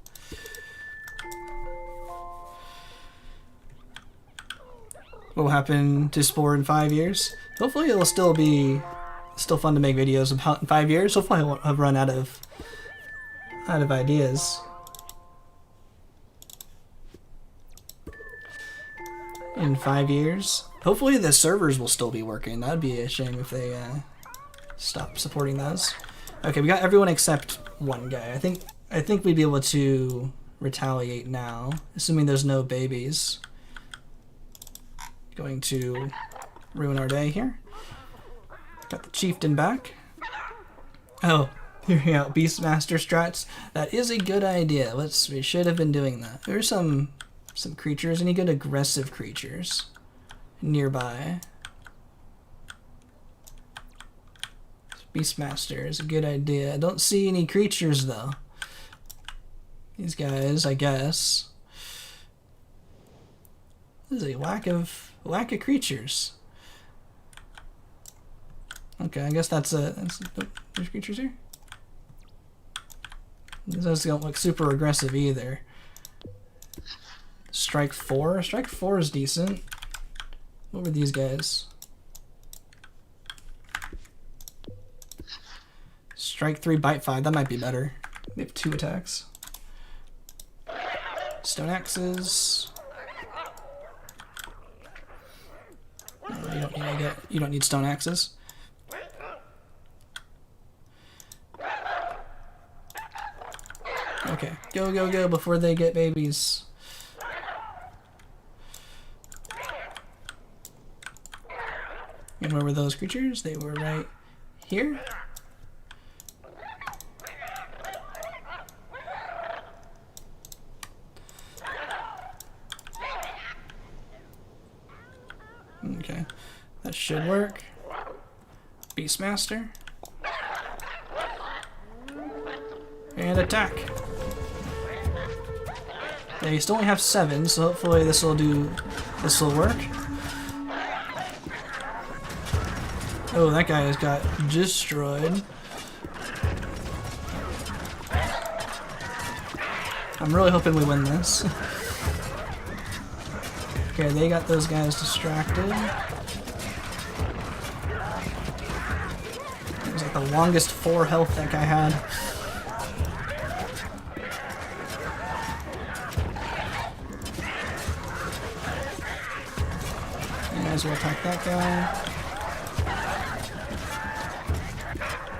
What will happen to Spore in 5 years? Hopefully it'll still be fun to make videos about in 5 years. Hopefully I won't have run out of ideas. In 5 years. Hopefully the servers will still be working. That'd be a shame if they stop supporting those. Okay, we got everyone except one guy. I think we'd be able to retaliate now, assuming there's no babies. Going to ruin our day here. Got the chieftain back. Oh, here we go. Beastmaster strats. That is a good idea. We should have been doing that. There's some creatures. Any good aggressive creatures nearby? Beastmaster is a good idea. I don't see any creatures though. These guys, I guess. This is a lack of creatures. Okay, I guess there's creatures here. Those don't look super aggressive either. Strike 4? Strike 4 is decent. What were these guys? Strike 3, bite 5. That might be better. They have 2 attacks. Stone axes. No, you don't need stone axes. Okay, go before they get babies. And where were those creatures? They were right here. Okay, that should work. Beastmaster. And attack. Yeah, you still only have 7, so hopefully this will work. Oh, that guy has got destroyed. I'm really hoping we win this. Okay, they got those guys distracted. It was like the longest 4 health that guy had. Might as well attack that guy.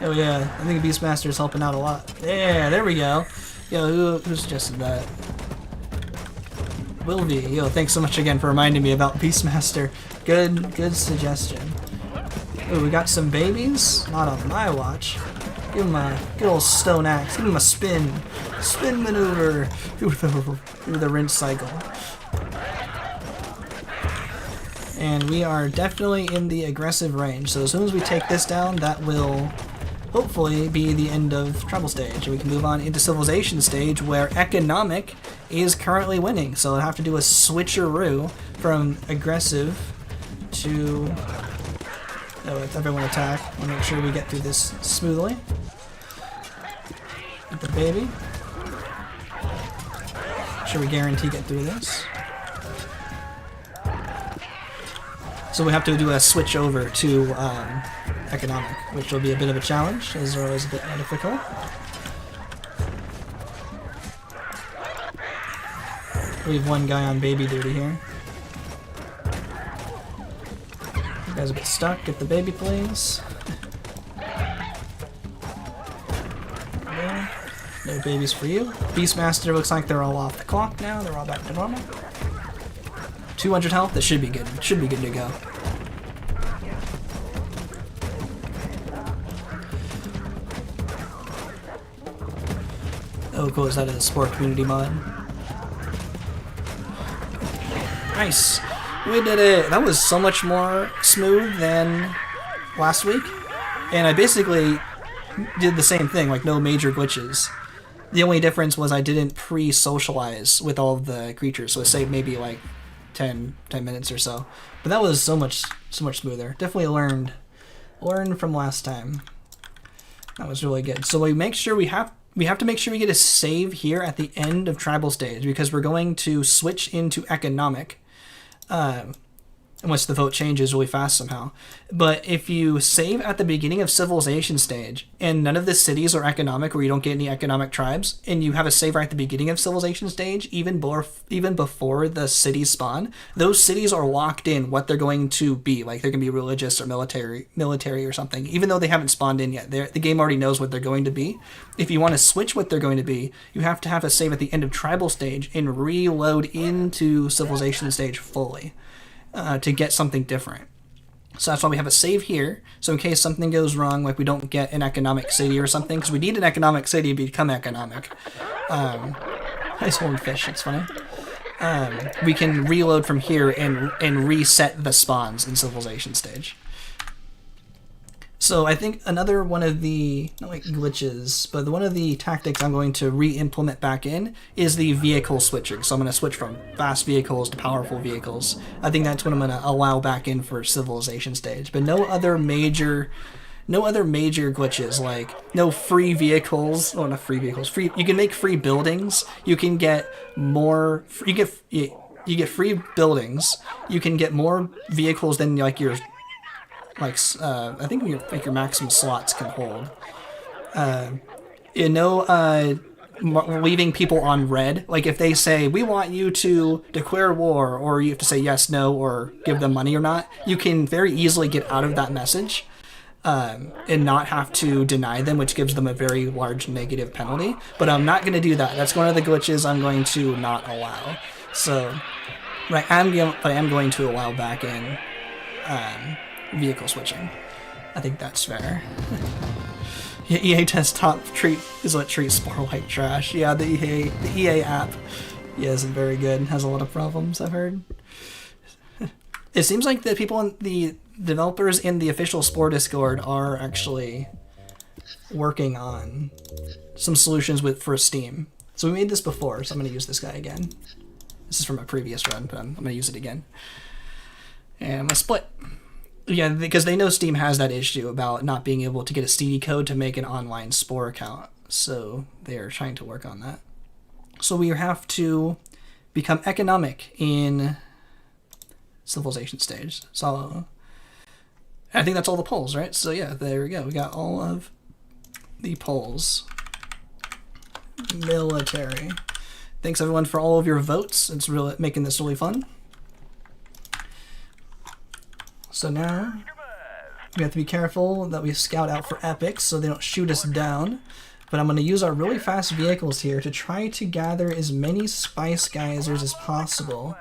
Oh yeah, I think the Beastmaster is helping out a lot. Yeah, there we go. Yo, who suggested that? Wilby. Yo, thanks so much again for reminding me about Beastmaster. Good suggestion. Oh, we got some babies? Not on my watch. Give him a good old stone axe. Give him a spin maneuver through the rinse cycle. And we are definitely in the aggressive range. So as soon as we take this down, that will hopefully be the end of Tribal Stage. And we can move on into Civilization Stage, where Economic is currently winning. So I'll have to do a switcheroo from aggressive to... Oh, let everyone attack. I'll make sure we get through this smoothly. Get the baby. Make sure we guarantee get through this. So we have to do a switch over to Economic, which will be a bit of a challenge, as they're always a bit more difficult. We have one guy on baby duty here. You guys a bit stuck. Get the baby, please. There. No babies for you. Beastmaster looks like they're all off the clock now. They're all back to normal. 200 health. That should be good. Should be good to go. Oh, cool. Is that a Spore community mod? Nice. We did it. That was so much more smooth than last week. And I basically did the same thing, like no major glitches. The only difference was I didn't pre-socialize with all of the creatures, so it saved maybe like 10 minutes or so. But that was so much smoother. Definitely learned from last time. That was really good. So we make sure we have to make sure we get a save here at the end of tribal stage, because we're going to switch into economic. Unless the vote changes really fast somehow. But if you save at the beginning of civilization stage and none of the cities are economic, or you don't get any economic tribes, and you have a save right at the beginning of civilization stage, even before the cities spawn, those cities are locked in what they're going to be. Like they're going to be religious or military or something, even though they haven't spawned in yet. The game already knows what they're going to be. If you want to switch what they're going to be, you have to have a save at the end of tribal stage and reload into civilization stage fully. To get something different. So that's why we have a save here. So in case something goes wrong, like we don't get an economic city or something, because we need an economic city to become economic. Nice horned fish, it's funny. We can reload from here and reset the spawns in civilization stage. So I think another one of the, not like glitches, but one of the tactics I'm going to re-implement back in is the vehicle switching. So I'm going to switch from fast vehicles to powerful vehicles. I think that's what I'm going to allow back in for civilization stage. But no other major glitches, like no free vehicles. Oh, not free vehicles. You can make free buildings. You can get more. You get free buildings. You can get more vehicles than like your. I think your maximum slots can hold. Leaving people on red. Like if they say, we want you to declare war, or you have to say yes, no, or give them money or not, you can very easily get out of that message and not have to deny them, which gives them a very large negative penalty. But I'm not going to do that. That's one of the glitches I'm going to not allow. So, right, I am going to allow back in vehicle switching. I think that's fair. Yeah, EA desktop treat is what treats Spore like trash. Yeah, the EA app, yeah, isn't very good. Has a lot of problems, I've heard. It seems like the people, the developers in the official Spore Discord are actually working on some solutions for Steam. So we made this before, so I'm going to use this guy again. This is from a previous run, but I'm going to use it again. And I'm going to split. Yeah, because they know Steam has that issue about not being able to get a CD code to make an online Spore account. So they're trying to work on that. So we have to become economic in civilization stage. So I think that's all the polls, right? So yeah, there we go. We got all of the polls. Military. Thanks everyone for all of your votes. It's really making this really fun. So now, we have to be careful that we scout out for epics so they don't shoot us down. But I'm going to use our really fast vehicles here to try to gather as many spice geysers as possible.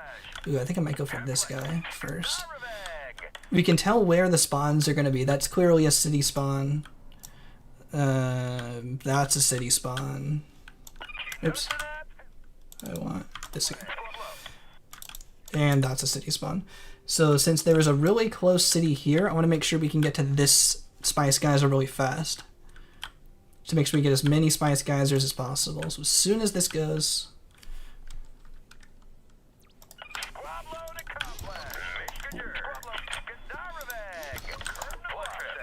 Ooh, I think I might go for this guy first. We can tell where the spawns are going to be. That's clearly a city spawn. That's a city spawn. Oops. I want this guy. And that's a city spawn. So since there is a really close city here, I want to make sure we can get to this spice geyser really fast. To make sure we get as many spice geysers as possible. So as soon as this goes...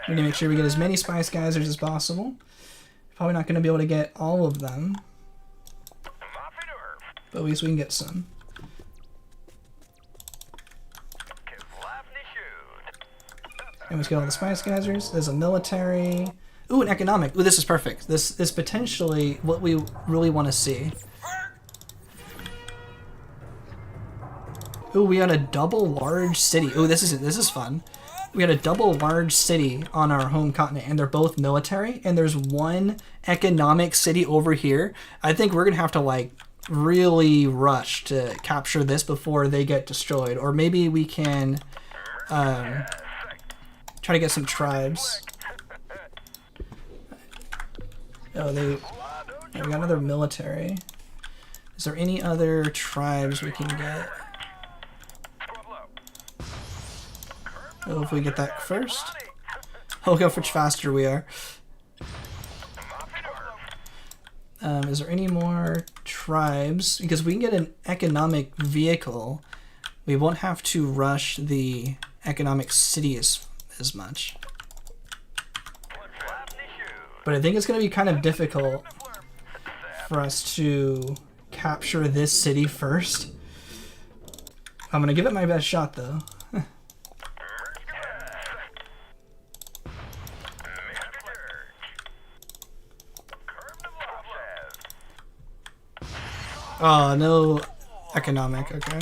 we need to make sure we get as many spice geysers as possible. Probably not going to be able to get all of them. But at least we can get some. And let's get all the spice geysers. There's a military. Ooh, an economic. Ooh, this is perfect. This is potentially what we really want to see. Ooh, we got a double large city. Ooh, this is fun. We got a double large city on our home continent, and they're both military. And there's one economic city over here. I think we're gonna have to like really rush to capture this before they get destroyed, or maybe we can. Try to get some tribes. Oh, we got another military. Is there any other tribes we can get? If we get that first. Oh, look how much faster we are. Is there any more tribes? Because we can get an economic vehicle, we won't have to rush the economic city as much. But I think it's going to be kind of difficult for us to capture this city first. I'm going to give it my best shot though. Oh, no economic, okay.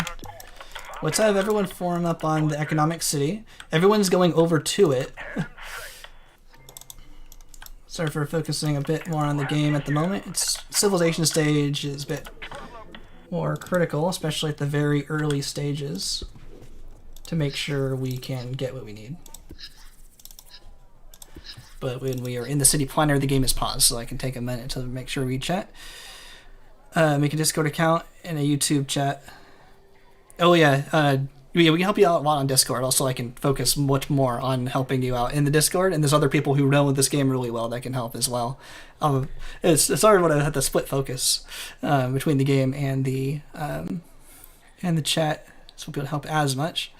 Let's have everyone form up on the economic city. Everyone's going over to it. Sorry for focusing a bit more on the game at the moment. Its civilization stage is a bit more critical, especially at the very early stages, to make sure we can get what we need. But when we are in the city planner, the game is paused, so I can take a minute to make sure we chat. Make a Discord account and a YouTube chat. Oh yeah, we can help you out a lot on Discord. Also, I can focus much more on helping you out in the Discord, and there's other people who know this game really well that can help as well. Sorry, but I had to split focus between the game and the chat, so we'll be able to help as much.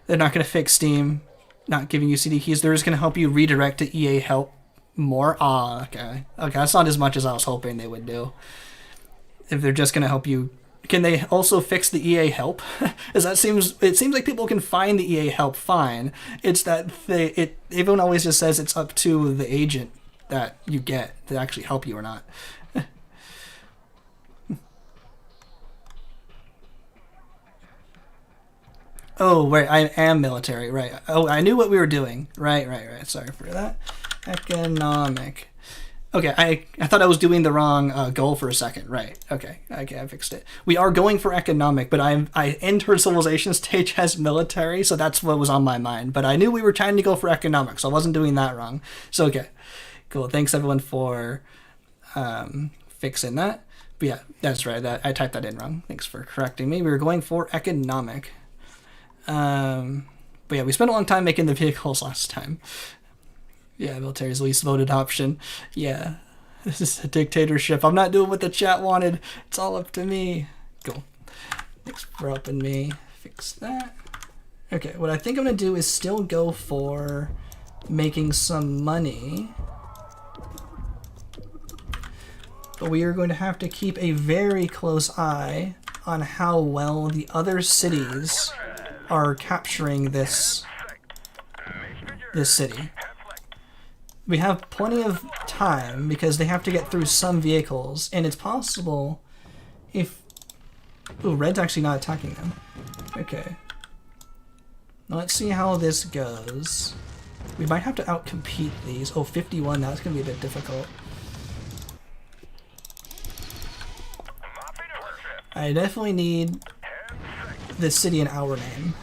They're not going to fix Steam not giving you CD keys. They're just going to help you redirect to EA help more. Ah, okay, that's not as much as I was hoping they would do. If they're just going to help you, can they also fix the EA help? As it seems like people can find the EA help fine. It's that everyone always just says it's up to the agent that you get to actually help you or not. Oh, right, I am military, right. Oh, I knew what we were doing. Right. Sorry for that. Economic. Okay, I thought I was doing the wrong goal for a second. Right. Okay, I fixed it. We are going for economic, but I entered civilization stage as military, so that's what was on my mind. But I knew we were trying to go for economic, so I wasn't doing that wrong. So okay, cool. Thanks everyone for fixing that. But yeah, that's right. I typed that in wrong. Thanks for correcting me. We were going for economic. But yeah, we spent a long time making the vehicles last time. Yeah, military's least voted option. Yeah, this is a dictatorship. I'm not doing what the chat wanted. It's all up to me. Cool. Thanks for helping me fix that. Okay, what I think I'm going to do is still go for making some money. But we are going to have to keep a very close eye on how well the other cities are capturing this city. We have plenty of time because they have to get through some vehicles, and it's possible if... Ooh, red's actually not attacking them. Okay. Now let's see how this goes. We might have to outcompete these. Oh, 51, that's going to be a bit difficult. I definitely need this city in our name.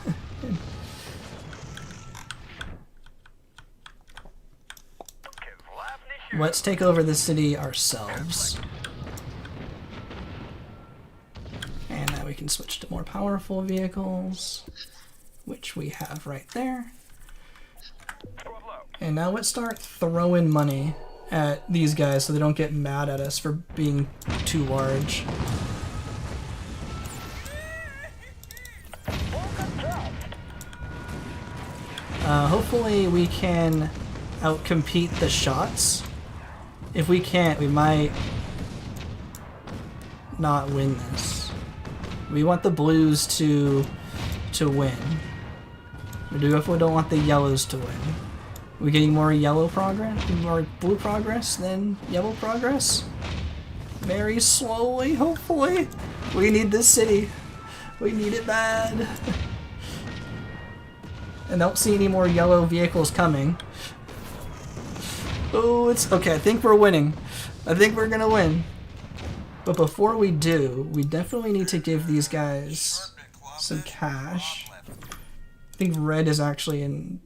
Let's take over the city ourselves. And now we can switch to more powerful vehicles, which we have right there. And now let's start throwing money at these guys so they don't get mad at us for being too large. Hopefully we can outcompete the shots. If we can't, we might not win this. We want the blues to win. We definitely don't want the yellows to win. We're getting more yellow progress, more blue progress than yellow progress. Very slowly, hopefully. We need this city. We need it bad. And don't see any more yellow vehicles coming. Oh, it's okay. I think we're winning. I think we're gonna win. But before we do, we definitely need to give these guys some cash. I think red is actually in...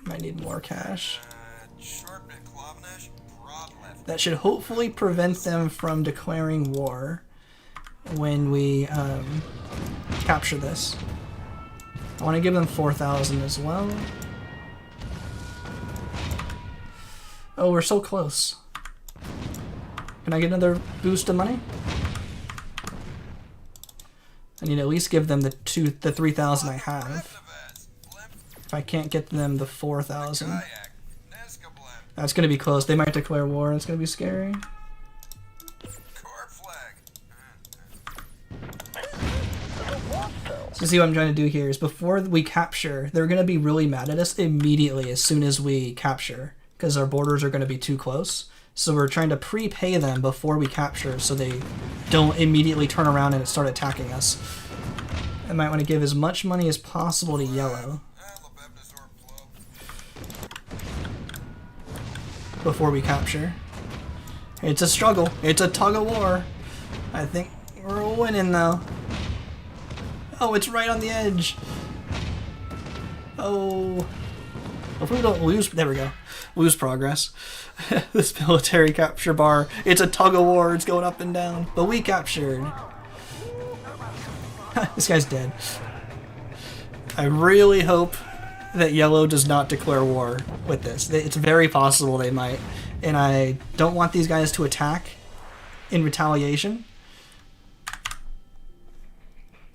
might need more cash. That should hopefully prevent them from declaring war when we capture this. I want to give them 4,000 as well. Oh, we're so close. Can I get another boost of money? I need to at least give them the 3,000 I have. If I can't get them the 4,000. That's gonna be close. They might declare war. It's gonna be scary. So see what I'm trying to do here is before we capture, they're gonna be really mad at us immediately as soon as we capture, because our borders are gonna be too close. So we're trying to prepay them before we capture so they don't immediately turn around and start attacking us. I might want to give as much money as possible to yellow before we capture. It's a struggle. It's a tug of war. I think we're winning though. Oh, it's right on the edge. Oh. If we don't lose, there we go. Lose progress. This military capture bar. It's a tug of war. It's going up and down. But we captured. This guy's dead. I really hope that yellow does not declare war with this. It's very possible they might. And I don't want these guys to attack in retaliation.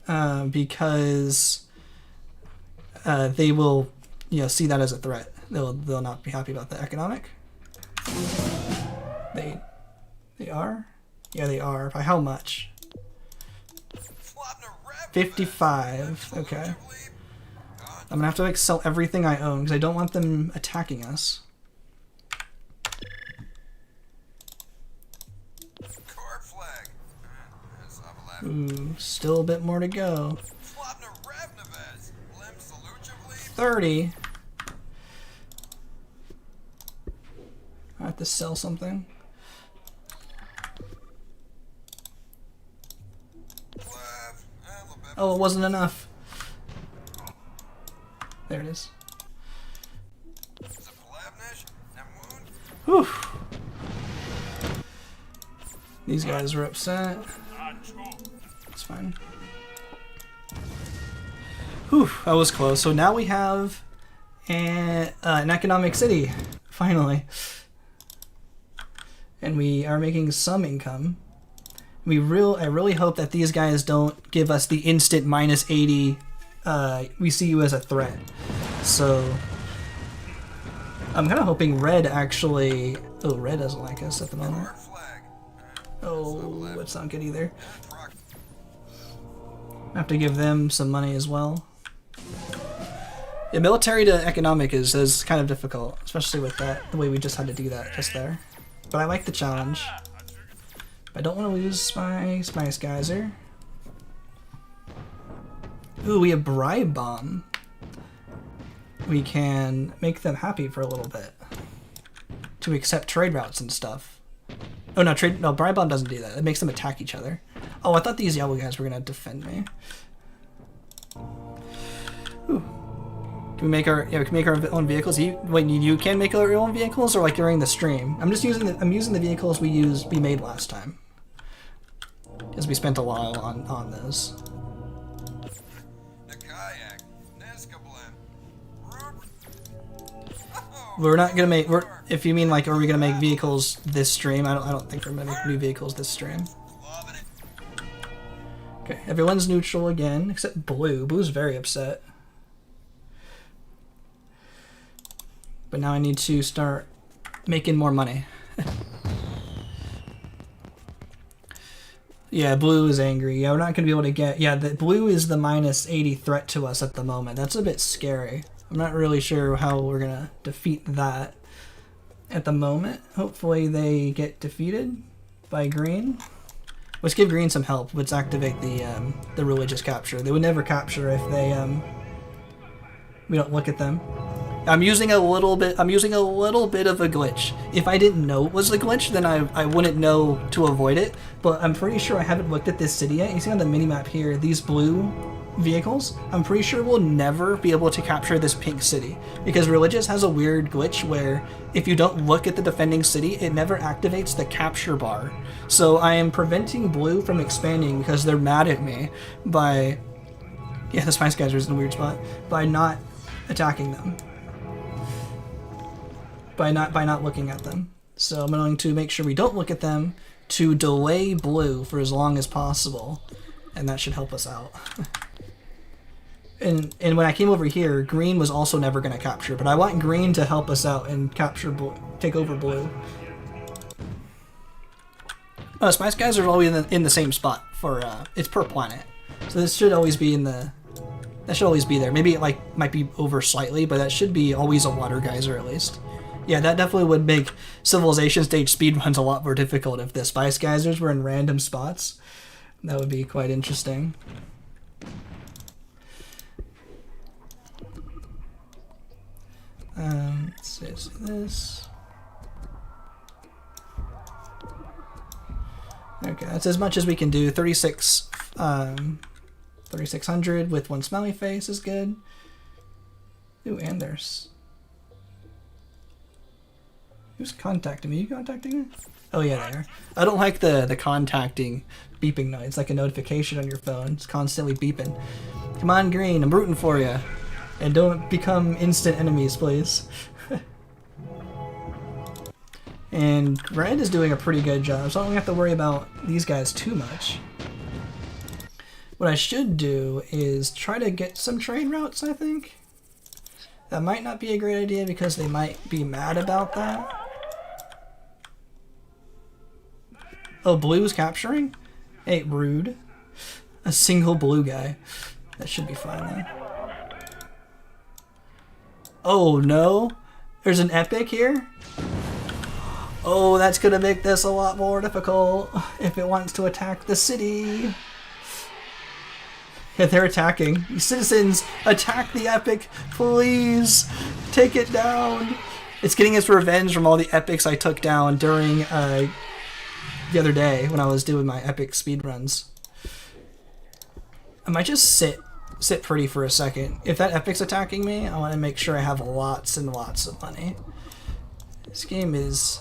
Because they will, see that as a threat. They'll not be happy about the economic. They are? Yeah, they are. By how much? 55. Okay. I'm gonna have to sell everything I own because I don't want them attacking us. Ooh, still a bit more to go. 30. I have to sell something. Oh, it wasn't enough. There it is. Whew. These guys were upset. It's fine. Whew, that was close. So now we have an economic city, finally. And we are making some income. I really hope that these guys don't give us the instant minus 80. We see you as a threat. So I'm kind of hoping red actually. Oh, red doesn't like us at the moment. Oh, that's not good either. I have to give them some money as well. Yeah, military to economic is kind of difficult, especially with that the way we just had to do that just there. But I like the challenge. I don't want to lose my Spice Geyser. Ooh, we have Bribe Bomb. We can make them happy for a little bit. To accept trade routes and stuff. Oh no, Bribe Bomb doesn't do that. It makes them attack each other. Oh, I thought these yellow guys were gonna defend me. Ooh. Can we make our we can make our own vehicles? You can make your own vehicles, or like during the stream? I'm using the vehicles we made last time, because we spent a while on those. We're not gonna make. If you mean like, are we gonna make vehicles this stream? I don't think we're gonna make new vehicles this stream. Okay, everyone's neutral again except Blue. Blue's very upset. But now I need to start making more money. Yeah, Blue is angry. Yeah, we're not going to be able to get... Yeah, the Blue is the minus 80 threat to us at the moment. That's a bit scary. I'm not really sure how we're going to defeat that at the moment. Hopefully they get defeated by Green. Let's give Green some help. Let's activate the religious capture. They would never capture if they... we don't look at them. I'm using a little bit of a glitch. If I didn't know it was a glitch, then I wouldn't know to avoid it. But I'm pretty sure I haven't looked at this city yet. You see on the minimap here, these blue vehicles, I'm pretty sure we'll never be able to capture this pink city. Because Religious has a weird glitch where if you don't look at the defending city, it never activates the capture bar. So I am preventing blue from expanding because they're mad at me by... Yeah, the Spice Geyser is in a weird spot. By not attacking them. by not looking at them. So I'm going to make sure we don't look at them to delay blue for as long as possible, and that should help us out. And when I came over here, green was also never going to capture, but I want green to help us out and capture blue, take over blue. Spice guys are always in the same spot for it's per planet, so this should always be in the. That should always be there. Maybe it might be over slightly, but that should be always a water geyser at least. Yeah, that definitely would make Civilization stage speedruns a lot more difficult if the spice geysers were in random spots. That would be quite interesting. Let's see this. Okay, that's as much as we can do. 3600 with one smiley face is good. Ooh, and there's... Who's contacting me? You contacting me? Oh yeah, there. I don't like the contacting beeping noise. It's like a notification on your phone. It's constantly beeping. Come on, green. I'm rooting for you. And don't become instant enemies, please. And red is doing a pretty good job, so I don't have to worry about these guys too much. What I should do is try to get some trade routes, I think. That might not be a great idea because they might be mad about that. Oh, blue's capturing? Hey, rude. A single blue guy. That should be fine then. Oh no, there's an epic here? Oh, that's gonna make this a lot more difficult if it wants to attack the city. Yeah, they're attacking. You citizens, attack the epic, please. Take it down. It's getting its revenge from all the epics I took down during the other day when I was doing my epic speedruns. I might just sit pretty for a second. If that epic's attacking me, I want to make sure I have lots and lots of money. This game is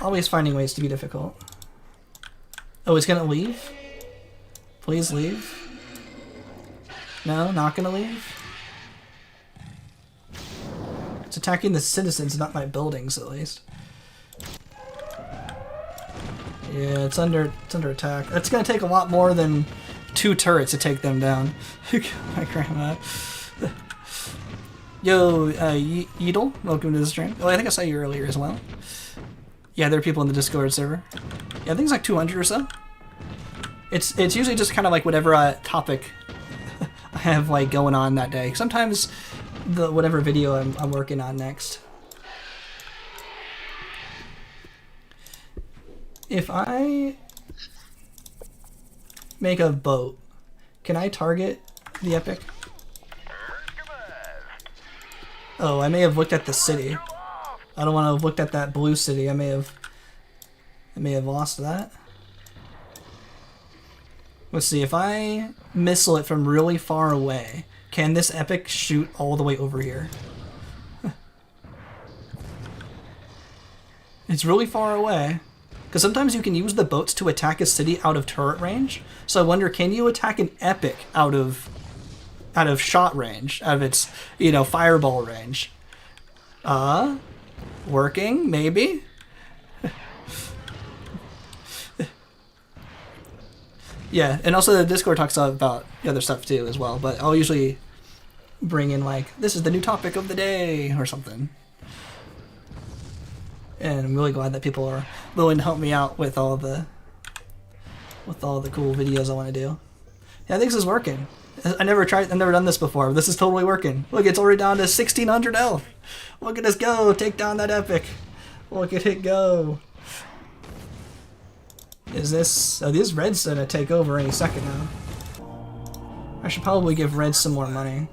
always finding ways to be difficult. Oh, it's gonna leave? Please leave. No, not gonna leave. It's attacking the citizens, not my buildings, at least. Yeah, it's under attack. It's gonna take a lot more than 2 turrets to take them down. My grandma. Yo, Yeedle, welcome to the stream. Oh, I think I saw you earlier as well. Yeah, there are people in the Discord server. Yeah, I think it's like 200 or so. It's usually just kind of like whatever topic I have like going on that day. Sometimes whatever video I'm working on next. If I make a boat, can I target the epic? Oh, I may have looked at the city. I don't want to have looked at that blue city. I may have lost that. Let's see, if I missile it from really far away, can this epic shoot all the way over here? It's really far away. Because sometimes you can use the boats to attack a city out of turret range. So I wonder, can you attack an epic out of shot range, out of its, fireball range? Working, maybe? Yeah, and also the Discord talks about the other stuff too as well, but I'll usually bring in like, this is the new topic of the day or something. And I'm really glad that people are willing to help me out with all the cool videos I want to do. Yeah, I think this is working. I've never done this before, but this is totally working. Look, it's already down to 1600 health. Look at us go, take down that epic. Look at it go. Is this... Oh, these red's gonna take over any second now. I should probably give red some more money.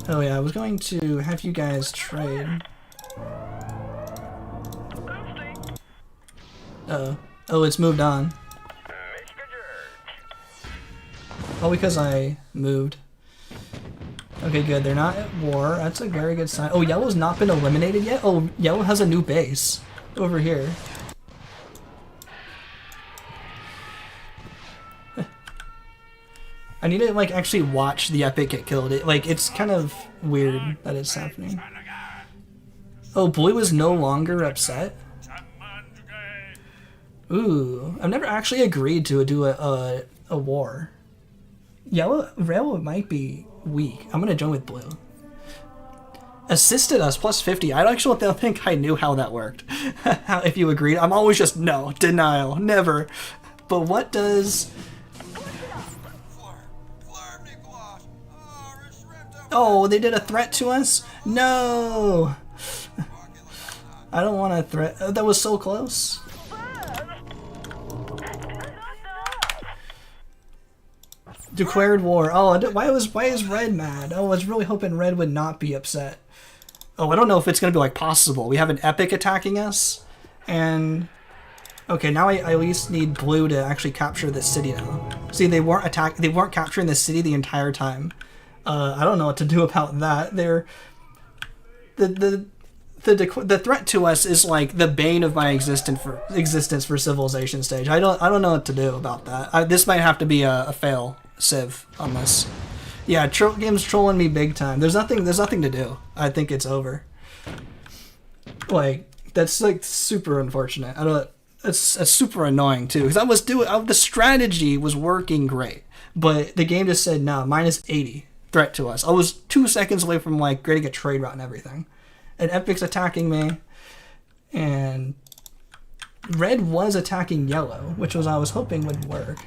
Oh yeah, I was going to have you guys trade. Uh-oh. Oh, it's moved on. Oh, because I moved. Okay, good. They're not at war. That's a very good sign. Oh, yellow's not been eliminated yet? Oh, yellow has a new base over here. I need to like actually watch the epic get killed. It's kind of weird that it's happening. Oh, blue is no longer upset. Ooh, I've never actually agreed to do a war. Yellow might be weak. I'm gonna join with blue. Assisted us plus 50. I actually don't think I knew how that worked. If you agreed, I'm always just no, denial, never. But what does? Oh, they did a threat to us? No! I don't want a threat. Oh, that was so close. Declared war. Oh, why is Red mad? Oh, I was really hoping Red would not be upset. Oh, I don't know if it's gonna be like possible. We have an epic attacking us, and okay, now I at least need blue to actually capture this city now. See, they weren't capturing the city the entire time. I don't know what to do about that. The threat to us is like the bane of my existence for civilization stage. I don't know what to do about that. This might have to be a fail civ on this. Yeah, game's trolling me big time. There's nothing to do. I think it's over. Like, that's like super unfortunate. It's super annoying too, because the strategy was working great, but the game just said no, minus 80 threat to us. I was 2 seconds away from like getting a trade route and everything. And Epic's attacking me, and Red was attacking yellow, which I was hoping would work.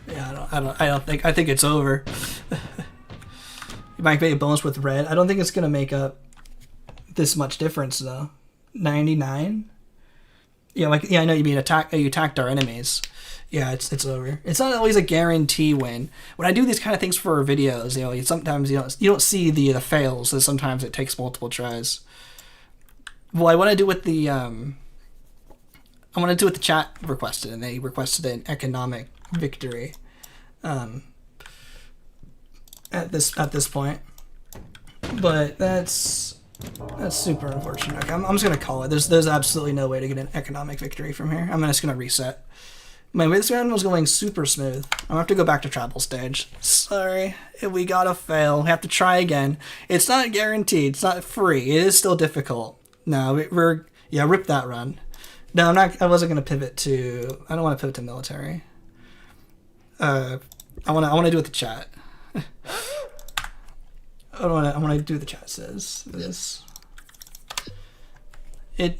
Yeah, I think it's over. You might make a bonus with Red. I don't think it's gonna make up this much difference though. 99. Yeah, I know you mean you attacked our enemies. Yeah, it's over. It's not always a guarantee win. When I do these kind of things for videos, sometimes you don't see the fails, so sometimes it takes multiple tries. Well, I want to do what the chat requested, and they requested an economic victory. At this point, but that's super unfortunate. I'm just gonna call it. There's absolutely no way to get an economic victory from here. I'm just gonna reset. This round was going super smooth. I'm gonna have to go back to tribal stage. Sorry, we gotta fail. We have to try again. It's not guaranteed. It's not free. It is still difficult. No, rip that run. No, I'm not. I wasn't gonna pivot to. I don't want to pivot to military. I want to do what the chat. I want to do what the chat says. It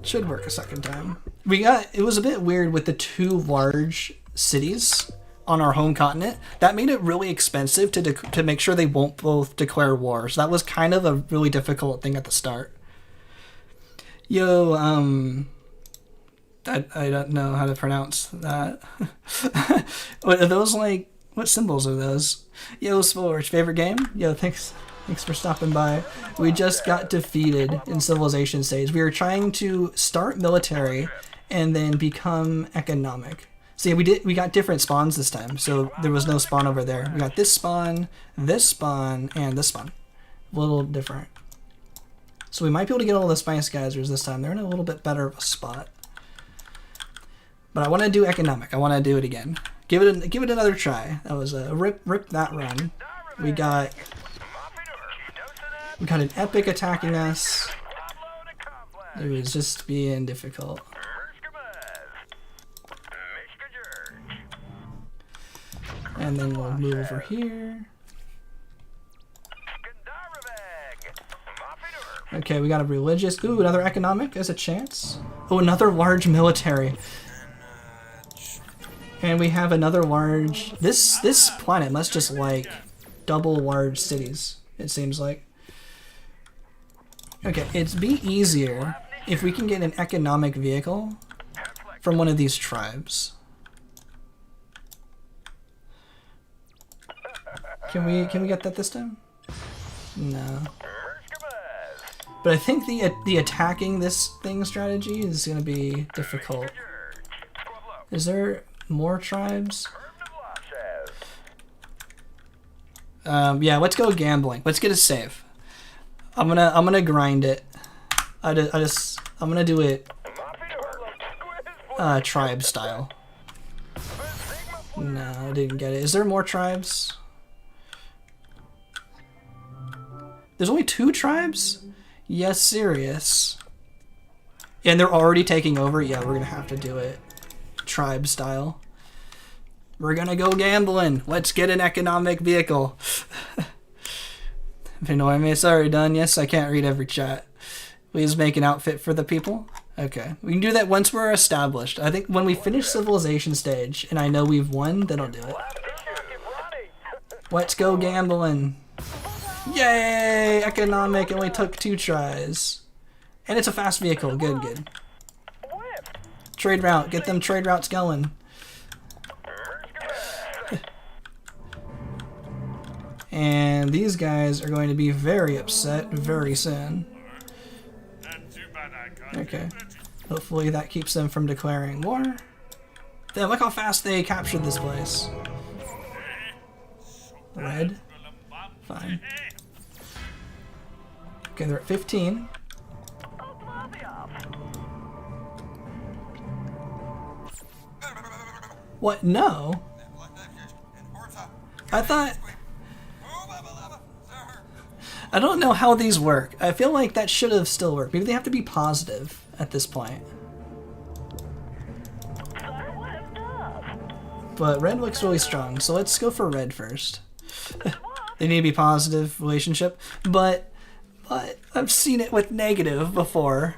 should work a second time. It was a bit weird with the 2 large cities on our home continent. That made it really expensive to make sure they won't both declare war. So that was kind of a really difficult thing at the start. Yo, I don't know how to pronounce that. What are those like? What symbols are those? Yo, Spore, favorite game? Yo, thanks for stopping by. We just got defeated in civilization stage. We were trying to start military and then become economic. See, we got different spawns this time, so there was no spawn over there. We got this spawn, and this spawn. A little different. So we might be able to get all the Spice Geysers this time. They're in a little bit better of a spot. But I want to do economic. I want to do it again. Give it another try. That was a rip that run. We got an epic attacking us. It was just being difficult. And then we'll move over here. Okay, we got a religious. Ooh, another economic as a chance. Oh, another large military. And we have another large... This planet must just like double large cities, it seems like. Okay, it'd be easier if we can get an economic vehicle from one of these tribes. Can we get that this time? No. But I think the attacking this thing strategy is going to be difficult. Is there more tribes? Yeah, let's go gambling. Let's get a save. I'm gonna grind it. I'm gonna do it tribe style. No, I didn't get it. Is there more tribes? There's only 2 tribes? Yes, serious. And they're already taking over? Yeah, we're gonna have to do it. Tribe style. We're gonna go gambling. Let's get an economic vehicle. Annoy sorry, done. Yes, I can't read every chat. Please make an outfit for the people. Okay, we can do that once we're established. I think when we finish civilization stage and I know we've won, then I'll do it. Let's go gambling. Yay! Economic only took 2 tries. And it's a fast vehicle. Good, good. Trade route. Get them trade routes going. And these guys are going to be very upset very soon. Okay. Hopefully that keeps them from declaring war. Then look how fast they captured this place. Red. Fine. Okay, they're at 15. What? No? I thought... I don't know how these work. I feel like that should have still worked. Maybe they have to be positive at this point. But red looks really strong, so let's go for red first. They need to be positive relationship, but I've seen it with negative before.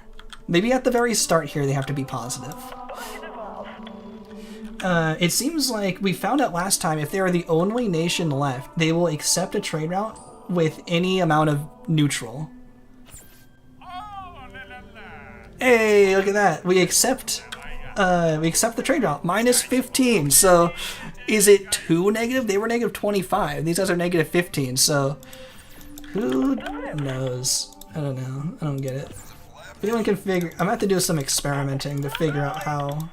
Maybe at the very start here they have to be positive. It seems like we found out last time if they are the only nation left, they will accept a trade route with any amount of neutral. Hey, look at that. We accept the trade route. Minus 15. So is it too negative? They were negative 25. These guys are negative 15. So who knows? I don't know. I don't get it. If anyone can figure... I'm going to have to do some experimenting to figure out how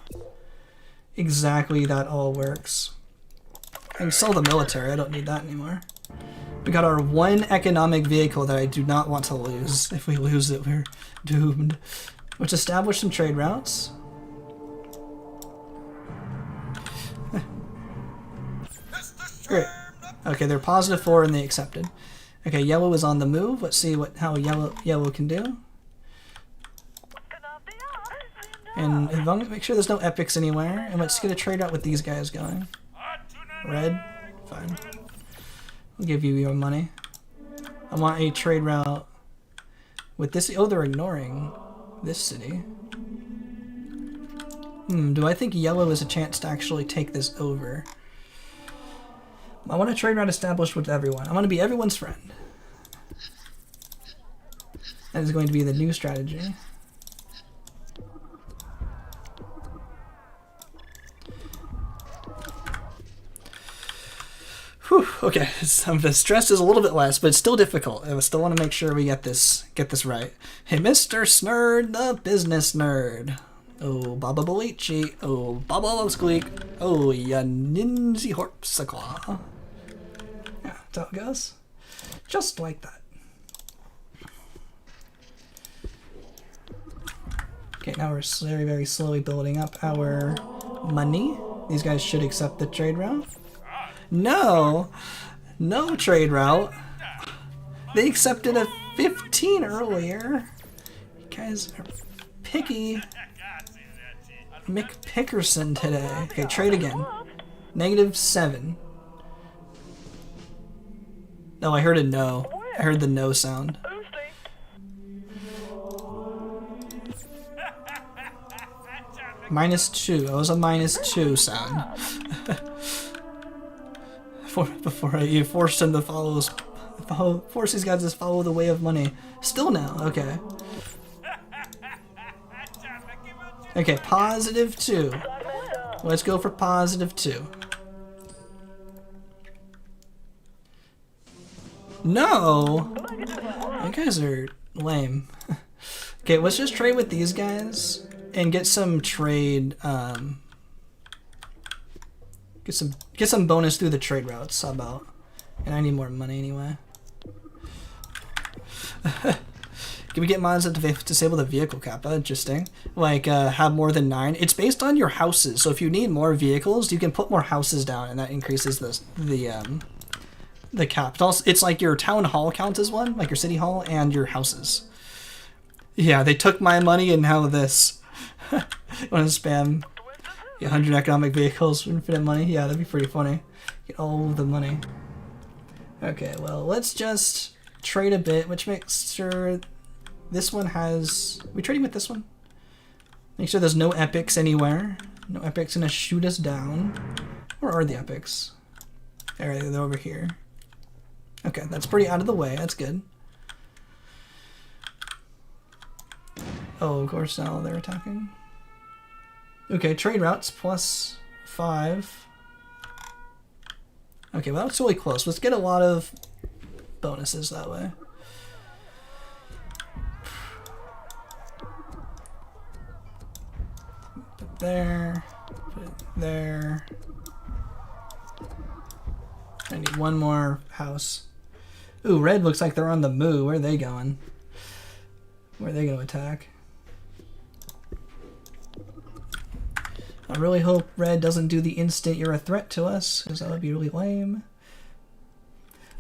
exactly that all works. I can sell the military. I don't need that anymore. We got our 1 economic vehicle that I do not want to lose. If we lose it, we're doomed. Let's establish some trade routes. Great. Okay, they're positive 4 and they accepted. Okay, yellow is on the move. Let's see how yellow can do. And as long as make sure there's no epics anywhere, and let's get a trade route with these guys going. Red, fine. I'll give you your money. I want a trade route with this. Oh, they're ignoring this city. Do I think yellow is a chance to actually take this over? I want a trade route established with everyone. I want to be everyone's friend. That is going to be the new strategy. Whew, okay, the stress is a little bit less, but it's still difficult. I still want to make sure we get this right. Hey, Mr. Snurd, the business nerd. Oh, Baba Bolichi. Oh, Baba Squeak. Oh, ya Ninzi Horpsaqua. Yeah, that's how it goes. Just like that. Okay, now we're very, very slowly building up our money. These guys should accept the trade route. No! No trade route. They accepted a 15 earlier. You guys are picky. Mick Pickerson today. Okay, trade again. -7. No, I heard a no. I heard the no sound. -2. That was a -2 sound. Before you forced him to force these guys to follow the way of money. Still now, okay. Okay, +2. Let's go for +2. No! You guys are lame. Okay, let's just trade with these guys and get some trade, get some bonus through the trade routes. How about? And I need more money anyway. Can we get mods that disable the vehicle cap? Interesting. Like, have more than 9. It's based on your houses, so if you need more vehicles, you can put more houses down, and that increases the cap. It's like your town hall counts as one, like your city hall, and your houses. Yeah, they took my money and now this. Want to spam 100 economic vehicles for infinite money? Yeah, that'd be pretty funny. Get all the money. Okay, well, let's just trade a bit, which makes sure this one has... we trading with this one? Make sure there's no epics anywhere. No epics gonna shoot us down. Where are the epics? There, they're over here. Okay, that's pretty out of the way. That's good. Oh, of course now they're attacking. Okay, trade routes +5. Okay, well that's really close. Let's get a lot of bonuses that way. Put it there. Put it there. I need one more house. Ooh, red looks like they're on the move. Where are they going? Where are they going to attack? I really hope red doesn't do the instant you're a threat to us, because that would be really lame.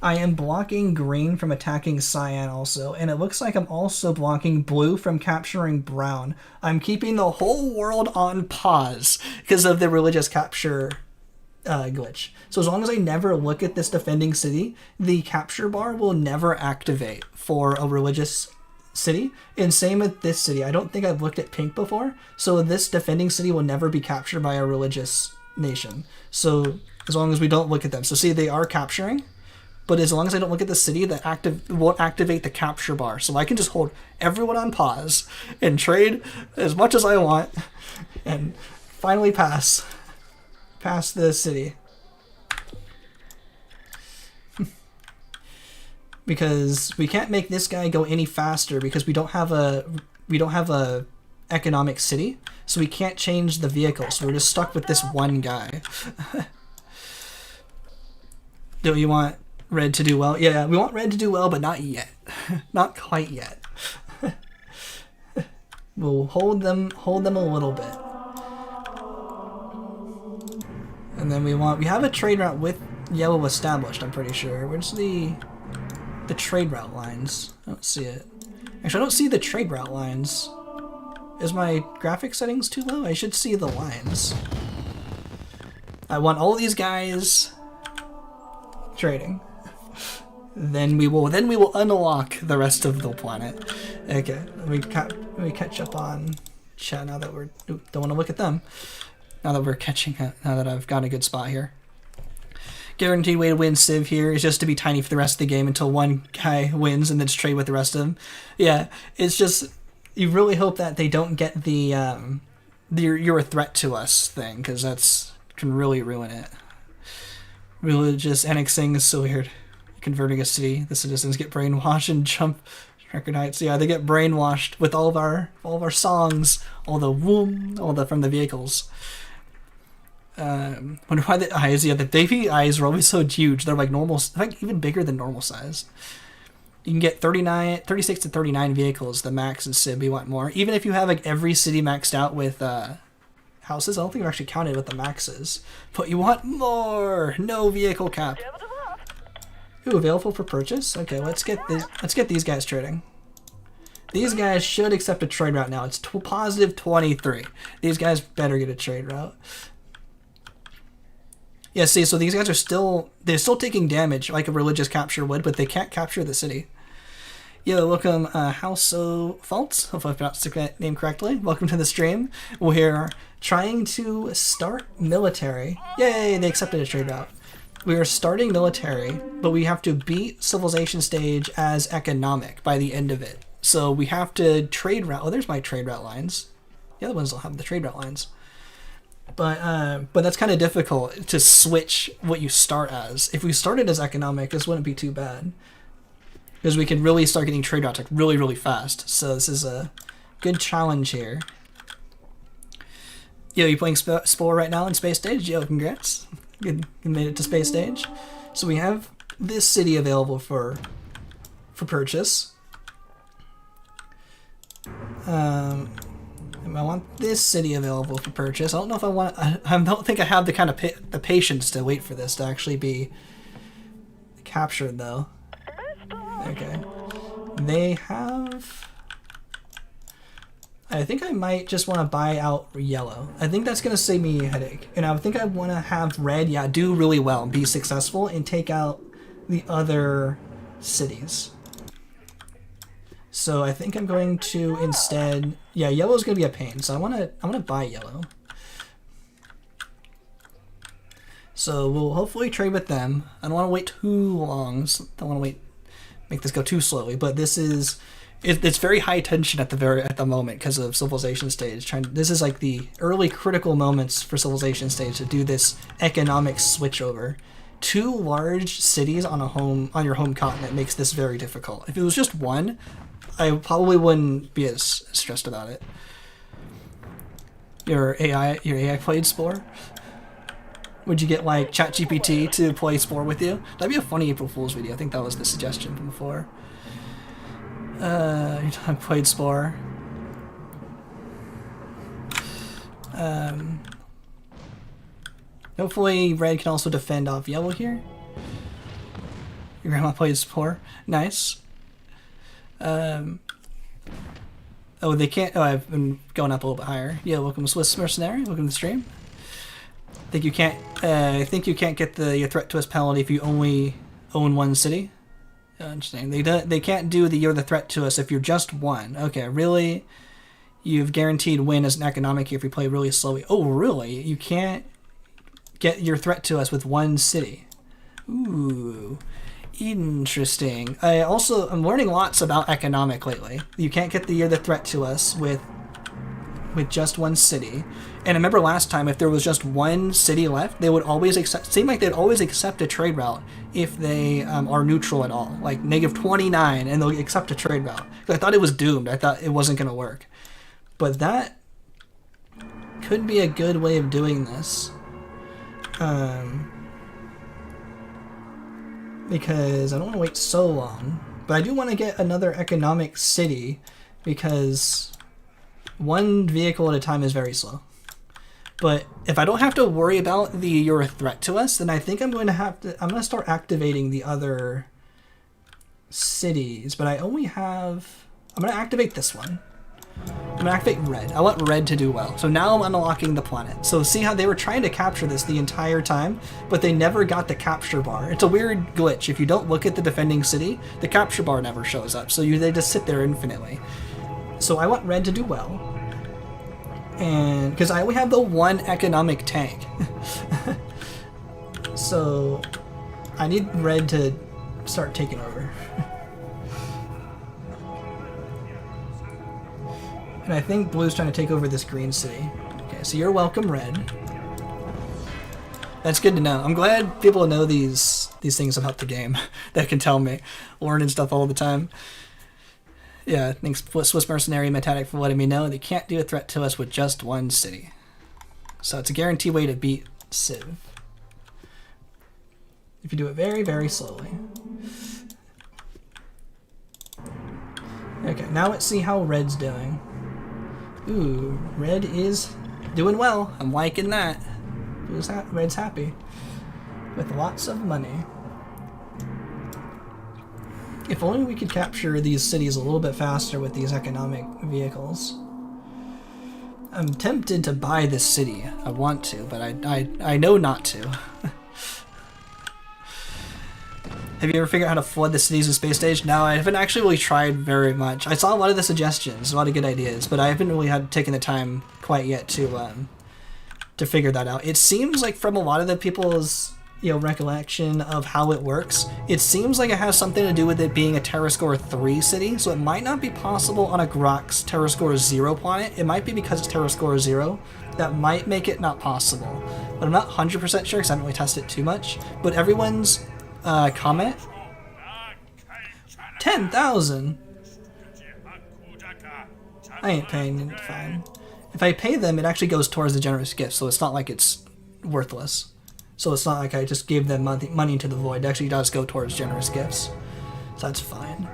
I am blocking green from attacking cyan also, and it looks like I'm also blocking blue from capturing brown. I'm keeping the whole world on pause because of the religious capture glitch. So as long as I never look at this defending city, the capture bar will never activate for a religious city. And same with this city. I don't think I've looked at pink before, so this defending city will never be captured by a religious nation. So as long as we don't look at them. So see, they are capturing, but as long as I don't look at the city, that won't activate the capture bar. So I can just hold everyone on pause and trade as much as I want and finally pass the city. Because we can't make this guy go any faster because we don't have a economic city, so we can't change the vehicle. So we're just stuck with this one guy. Do you want red to do well? Yeah, we want red to do well, but not yet. Not quite yet. We'll hold them a little bit. And then we have a trade route with yellow established, I'm pretty sure. Where's the trade route lines? I don't see it. Actually, I don't see the trade route lines. Is my graphic settings too low? I should see the lines. I want all these guys trading. Then we will unlock the rest of the planet. Okay, let me catch up on chat now that we're don't want to look at them. Now that we're catching up, now that I've got a good spot here. Guaranteed way to win Civ here is just to be tiny for the rest of the game until one guy wins and then just trade with the rest of them. Yeah, it's just, you really hope that they don't get the you're a threat to us thing, because that's can really ruin it. Religious annexing is so weird. Converting a city, the citizens get brainwashed and jump record heights. Yeah, they get brainwashed with all of our songs, all the from the vehicles. Wonder why the eyes, the baby eyes are always so huge. They're like normal, like even bigger than normal size. You can get 36 to 39 vehicles, the max in Civ. We want more. Even if you have like every city maxed out with houses, I don't think I've actually counted what the max is. But you want more. No vehicle cap. Ooh, available for purchase. Okay, let's get these guys trading. These guys should accept a trade route now. It's positive 23. These guys better get a trade route. Yeah, see, so these guys are they're still taking damage like a religious capture would, but they can't capture the city. Yeah, welcome, House of Faults. Hopefully I pronounced the name correctly. Welcome to the stream. We're trying to start military. Yay, they accepted a trade route. We are starting military, but we have to beat civilization stage as economic by the end of it. So we have to trade route. Oh, there's my trade route lines. The other ones don't have the trade route lines. But that's kind of difficult to switch what you start as. If we started as economic, this wouldn't be too bad, because we can really start getting trade routes like really, really fast. So this is a good challenge here. Yo, you playing Spore right now in space stage? Yo, congrats. You made it to space stage. So we have this city available for purchase. I want this city available for purchase. I don't know if I want. I don't think I have the kind of the patience to wait for this to actually be captured, though. Okay, they have. I think I might just want to buy out yellow. I think that's gonna save me a headache, and I think I want to have red. Yeah, do really well, be successful, and take out the other cities. So I think I'm going to instead, yeah, yellow is going to be a pain. So I want to buy yellow. So we'll hopefully trade with them. I don't want to wait too long. So I don't want to make this go too slowly. But this is, it's very high tension at the moment because of Civilization Stage. This is like the early critical moments for Civilization Stage to do this economic switchover. 2 large cities on your home continent makes this very difficult. If it was just one, I probably wouldn't be as stressed about it. Your AI played Spore? Would you get like ChatGPT to play Spore with you? That'd be a funny April Fool's video. I think that was the suggestion from before. I played Spore. Hopefully red can also defend off yellow here. Your grandma played Spore. Nice. Oh, they can't. Oh, I've been going up a little bit higher. Yeah, welcome to Swiss Mercenary. Welcome to the stream. I think you can't get the threat to us penalty if you only own 1 city. Interesting. They can't do you're the threat to us if you're just 1. Okay, really? You've guaranteed win as an economic if we play really slowly. Oh, really? You can't get your threat to us with 1 city. Ooh. Interesting. I'm learning lots about economic lately. You can't get you're the threat to us with just 1 city. And I remember last time, if there was just 1 city left, they would always they'd always accept a trade route if they are neutral at all, like -29, and they'll accept a trade route. I thought it was doomed. I thought it wasn't going to work. But that could be a good way of doing this. Because I don't want to wait so long, but I do want to get another economic city because 1 vehicle at a time is very slow. But if I don't have to worry about you're a threat to us, then I think I'm going to start activating the other cities, but I'm going to activate this one. I'm going to activate red. I want red to do well. So now I'm unlocking the planet. So see how they were trying to capture this the entire time, but they never got the capture bar. It's a weird glitch. If you don't look at the defending city, the capture bar never shows up. So they just sit there infinitely. So I want red to do well. And because I only have the 1 economic tank. So I need red to start taking over. And I think blue's trying to take over this green city. Okay, so you're welcome, red. That's good to know. I'm glad people know these things about the game that can tell me. Learning stuff all the time. Yeah, thanks Swiss Mercenary Metatic for letting me know. They can't do a threat to us with just 1 city. So it's a guaranteed way to beat Civ. If you do it very, very slowly. Okay, now let's see how red's doing. Ooh, red is doing well. I'm liking that. Red's happy. With lots of money. If only we could capture these cities a little bit faster with these economic vehicles. I'm tempted to buy this city. I want to, but I know not to. Have you ever figured out how to flood the cities in Space Stage? No, I haven't actually really tried very much. I saw a lot of the suggestions, a lot of good ideas, but I haven't really taken the time quite yet to figure that out. It seems like from a lot of the people's recollection of how it works, it seems like it has something to do with it being a Terra Score 3 city, so it might not be possible on a Grok's Terra Score 0 planet. It might be because it's Terra Score 0. That might make it not possible. But I'm not 100% sure because I haven't really tested it too much. But everyone's comment? 10,000? I ain't paying it, fine. If I pay them, it actually goes towards the generous gift, so it's not like it's worthless. So it's not like I just gave them money into the void. It actually does go towards generous gifts. So that's fine.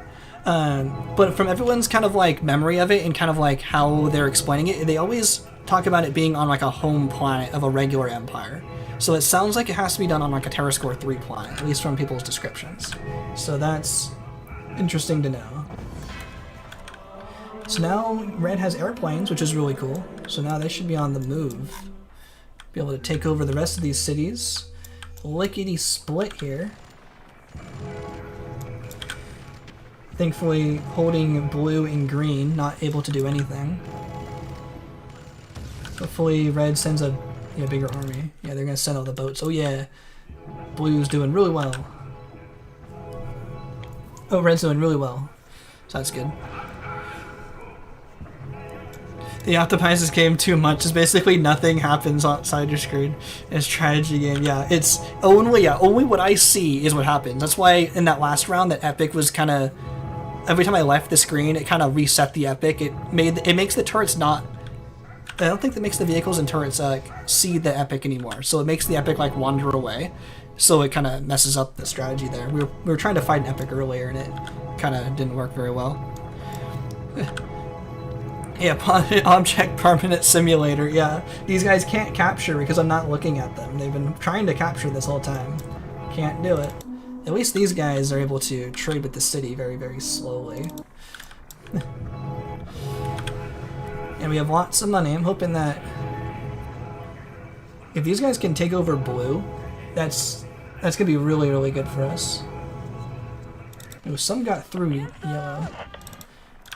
But from everyone's kind of like memory of it and kind of like how they're explaining it, they always talk about it being on like a home planet of a regular empire. So it sounds like it has to be done on like a TerraScore 3 planet, at least from people's descriptions. So that's interesting to know. So now Red has airplanes, which is really cool. So now they should be on the move. Be able to take over the rest of these cities. Lickety split here. Thankfully holding blue and green, not able to do anything. Hopefully Red sends a bigger army. Yeah, they're gonna send all the boats. Oh yeah, Blue's doing really well. Oh, Red's doing really well. So that's good. The optimizes game too much. Is basically nothing happens outside your screen. It's a strategy game. Yeah, it's only what I see is what happens. That's why in that last round that Epic was kind of, every time I left the screen, it kind of reset the Epic. It makes the turrets not. I don't think that makes the vehicles and turrets see the Epic anymore. So it makes the Epic like wander away. So it kind of messes up the strategy there. We were trying to fight an Epic earlier and it kind of didn't work very well. Yeah, object permanent simulator. Yeah, these guys can't capture because I'm not looking at them. They've been trying to capture this whole time. Can't do it. At least these guys are able to trade with the city very, very slowly. And we have lots of money. I'm hoping that if these guys can take over blue, that's gonna be really, really good for us. Oh, some got through yellow.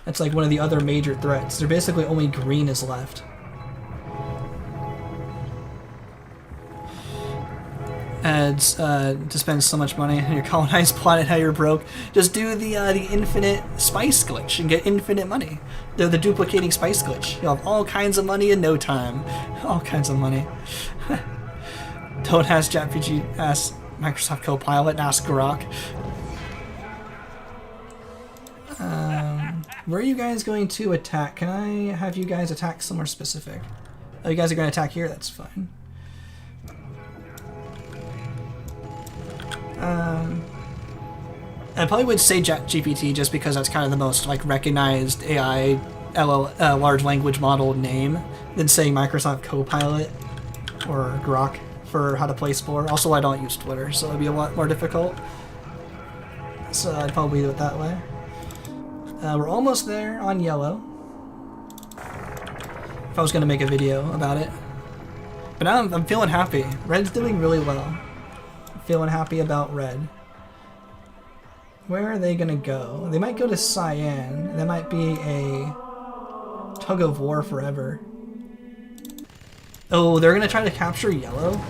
That's like one of the other major threats. They're basically only green is left. Ads to spend so much money on your colonized planet, how you're broke. Just do the infinite spice glitch and get infinite money. The duplicating spice glitch. You'll have all kinds of money in no time. All kinds of money. Don't ask ChatGPT, ask Microsoft Copilot, ask Grok. Where are you guys going to attack? Can I have you guys attack somewhere specific? Oh, you guys are going to attack here? That's fine. I probably would say ChatGPT just because that's kind of the most like recognized AI large language model name than saying Microsoft Copilot or Grok for how to play Spore. Also, I don't use Twitter, so it'd be a lot more difficult. So I'd probably do it that way. We're almost there on yellow. If I was going to make a video about it. But now I'm feeling happy. Red's doing really well. I'm feeling happy about red. Where are they going to go? They might go to Cyan. That might be a tug of war forever. Oh, they're going to try to capture yellow?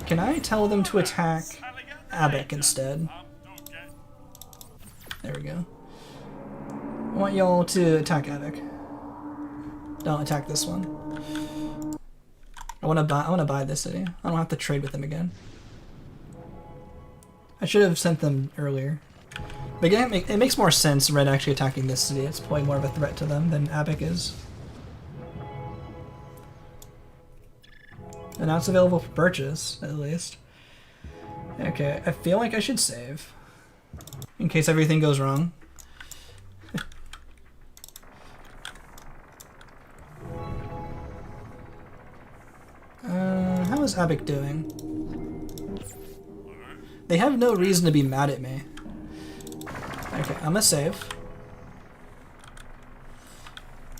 Can I tell them to attack Abac instead? There we go. I want y'all to attack Abac. Don't attack this one. I want to buy this city. I don't have to trade with them again. I should have sent them earlier. But again, it makes more sense Red actually attacking this city. It's probably more of a threat to them than Abac is. And now it's available for purchase, at least. Okay, I feel like I should save. In case everything goes wrong. How is Abac doing? They have no reason to be mad at me. Okay, I'm gonna save.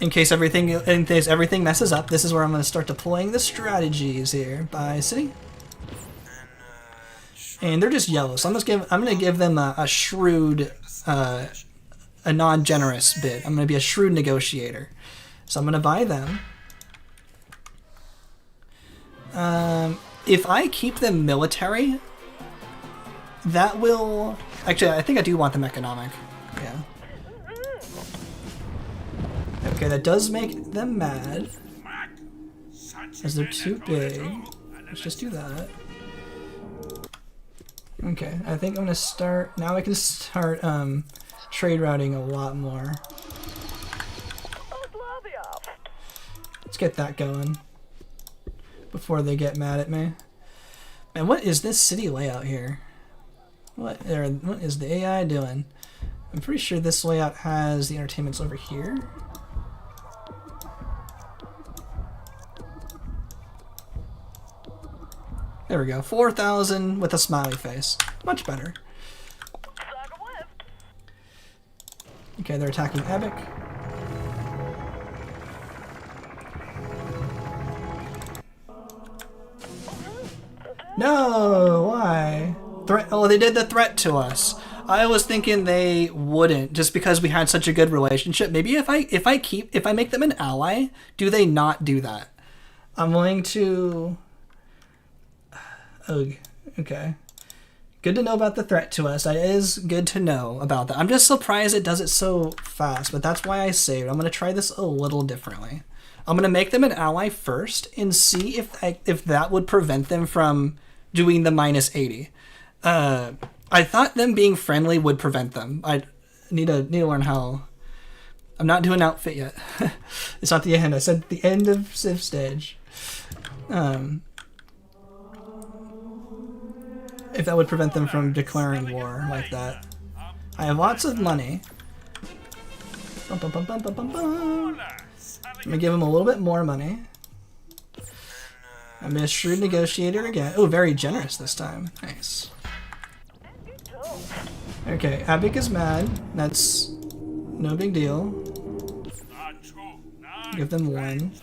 In case everything messes up, this is where I'm gonna start deploying the strategies here. By city. And they're just yellow, so I'm gonna give them a shrewd, a non-generous bid. I'm gonna be a shrewd negotiator, so I'm gonna buy them. If I keep them military, that will actually. I think I do want them economic. Yeah. Okay, that does make them mad, as they're too big. Let's just do that. Okay, I think I'm gonna start, now I can start trade routing a lot more. Let's get that going before they get mad at me. Man, what is this city layout here? What is the AI doing? I'm pretty sure this layout has the entertainments over here. There we go. 4,000 with a smiley face. Much better. Okay, they're attacking Epic. No, why? Threat. Oh, they did the threat to us. I was thinking they wouldn't, just because we had such a good relationship. Maybe if I make them an ally, do they not do that? I'm willing to. Ugh. Okay. Good to know about the threat to us. That is good to know about that. I'm just surprised it does it so fast, but that's why I saved. I'm gonna try this a little differently. I'm gonna make them an ally first and see if that would prevent them from doing the -80. I thought them being friendly would prevent them. I need to learn how. I'm not doing outfit yet. It's not the end. I said the end of Civ stage. If that would prevent them from declaring war like that. I have lots of money. Bum, bum, bum, bum, bum, bum, bum. I'm gonna give him a little bit more money. I'm a shrewd negotiator again. Oh, very generous this time. Nice. Okay, Abik is mad. That's no big deal. Give them one.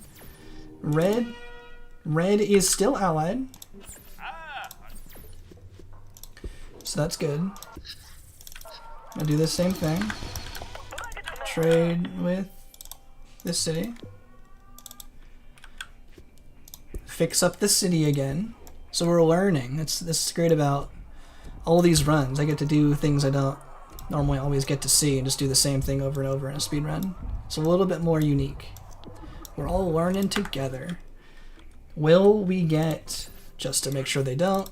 Red is still allied. So that's good. I'll do the same thing. Trade with this city. Fix up the city again. So we're learning. This is great about all these runs. I get to do things I don't normally always get to see and just do the same thing over and over in a speed run. It's a little bit more unique. We're all learning together. Will we get, just to make sure they don't,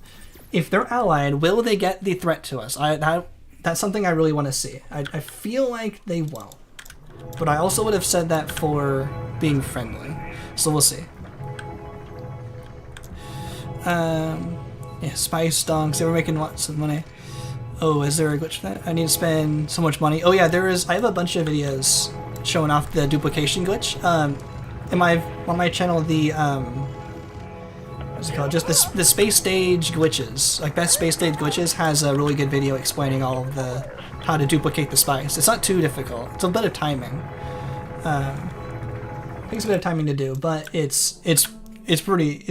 if they're allied, will they get the threat to us? That's something I really want to see. I feel like they won't. But I also would have said that for being friendly. So we'll see. Yeah, spice donks. They were making lots of money. Oh, is there a glitch for that? I need to spend so much money. Oh yeah, there is. I have a bunch of videos showing off the duplication glitch. On my channel, the what's it called? Just the space stage glitches. Like Best Space Stage Glitches has a really good video explaining all of the how to duplicate the spice. It's not too difficult. It's a bit of timing. It takes a bit of timing to do, but it's pretty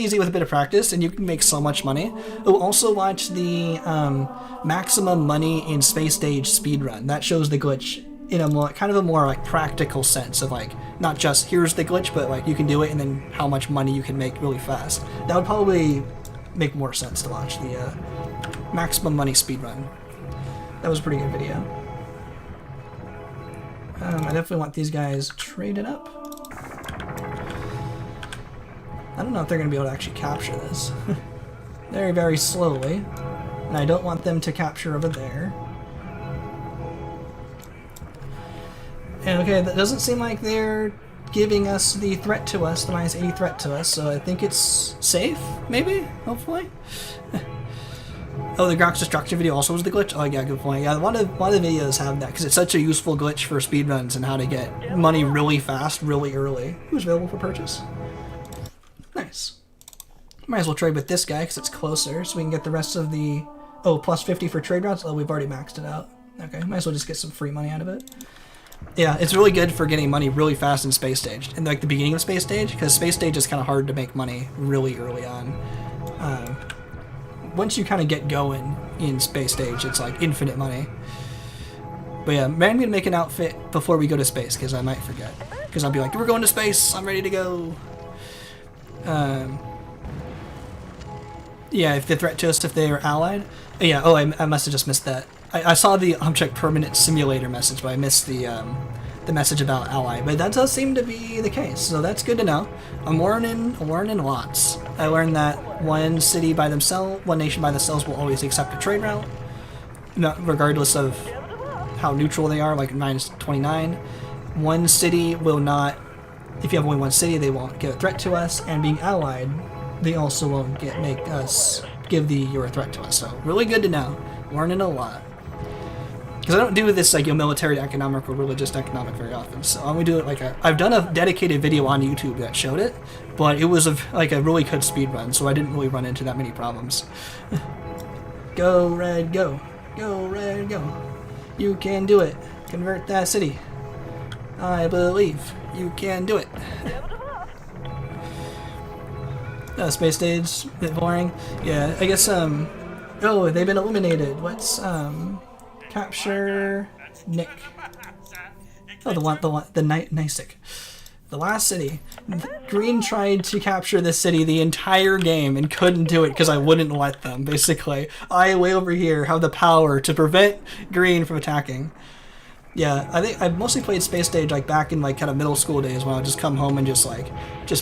easy with a bit of practice, and you can make so much money. Oh, also watch the maximum money in space stage speedrun. That shows the glitch in a more kind of a more like practical sense of like not just here's the glitch, but like you can do it and then how much money you can make really fast. That would probably make more sense to watch the maximum money speedrun. That was a pretty good video. I definitely want these guys traded up. I don't know if they're going to be able to actually capture this. Very, very slowly. And I don't want them to capture over there. And okay, that doesn't seem like they're giving us the threat to us, the -80 threat to us, so I think it's safe, maybe? Hopefully? Oh, the Grox Destruction video also was the glitch? Oh yeah, good point. Yeah, a lot of videos have that, because it's such a useful glitch for speedruns and how to get money really fast, really early. Who's available for purchase? Nice. Might as well trade with this guy because it's closer, so we can get the rest of the... Oh, plus 50 for trade routes? Oh, we've already maxed it out. Okay, might as well just get some free money out of it. Yeah, it's really good for getting money really fast in Space Stage, in like the beginning of Space Stage, because Space Stage is kind of hard to make money really early on. Once you kind of get going in Space Stage, it's like infinite money. But yeah, man, I'm going to make an outfit before we go to space, because I might forget. Because I'll be like, we're going to space, I'm ready to go. Yeah, if the threat to us, if they are allied. Yeah, oh, I must have just missed that. I saw the Object Permanent Simulator message, but I missed the message about ally. But that does seem to be the case, so that's good to know. I'm learning lots. I learned that one city by themselves, one nation by themselves will always accept a trade route, regardless of how neutral they are, like -29. One city will not, if you have only one city, they won't give a threat to us, and being allied, they also won't make us give your threat to us. So really good to know. Learning a lot. because I don't do this like military economic or religious economic very often. So I'm gonna do it like I've done a dedicated video on YouTube that showed it, but it was like a really good speed run, so I didn't really run into that many problems. Go red, go! Go red, go! You can do it. Convert that city. I believe you can do it. Space stage, a bit boring. Yeah, I guess oh, they've been eliminated. What's capture Nick? Oh, the Nystic. The last city. Green tried to capture this city the entire game and couldn't do it because I wouldn't let them. Basically, I way over here have the power to prevent Green from attacking. Yeah, I think I've mostly played Space Stage like back in like kind of middle school days when I would just come home and just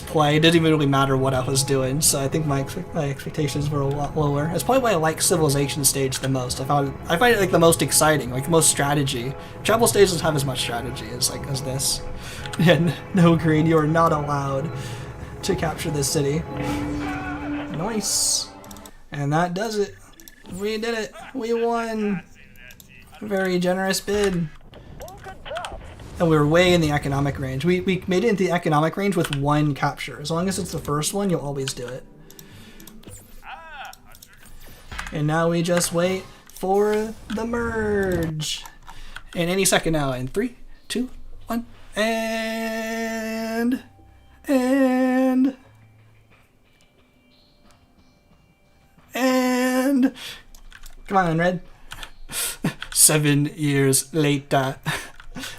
play. It didn't even really matter what I was doing, so I think my expectations were a lot lower. That's probably why I like Civilization Stage the most. I find it like the most exciting, like the most strategy. Travel Stage doesn't have as much strategy as this. And no, Green, you are not allowed to capture this city. Nice, and that does it. We did it. We won. Very generous bid. And we were way in the economic range. We made it into the economic range with one capture. As long as it's the first one, you'll always do it. And now we just wait for the merge. And any second now. In 3, 2, 1. And come on, Red. 7 years later.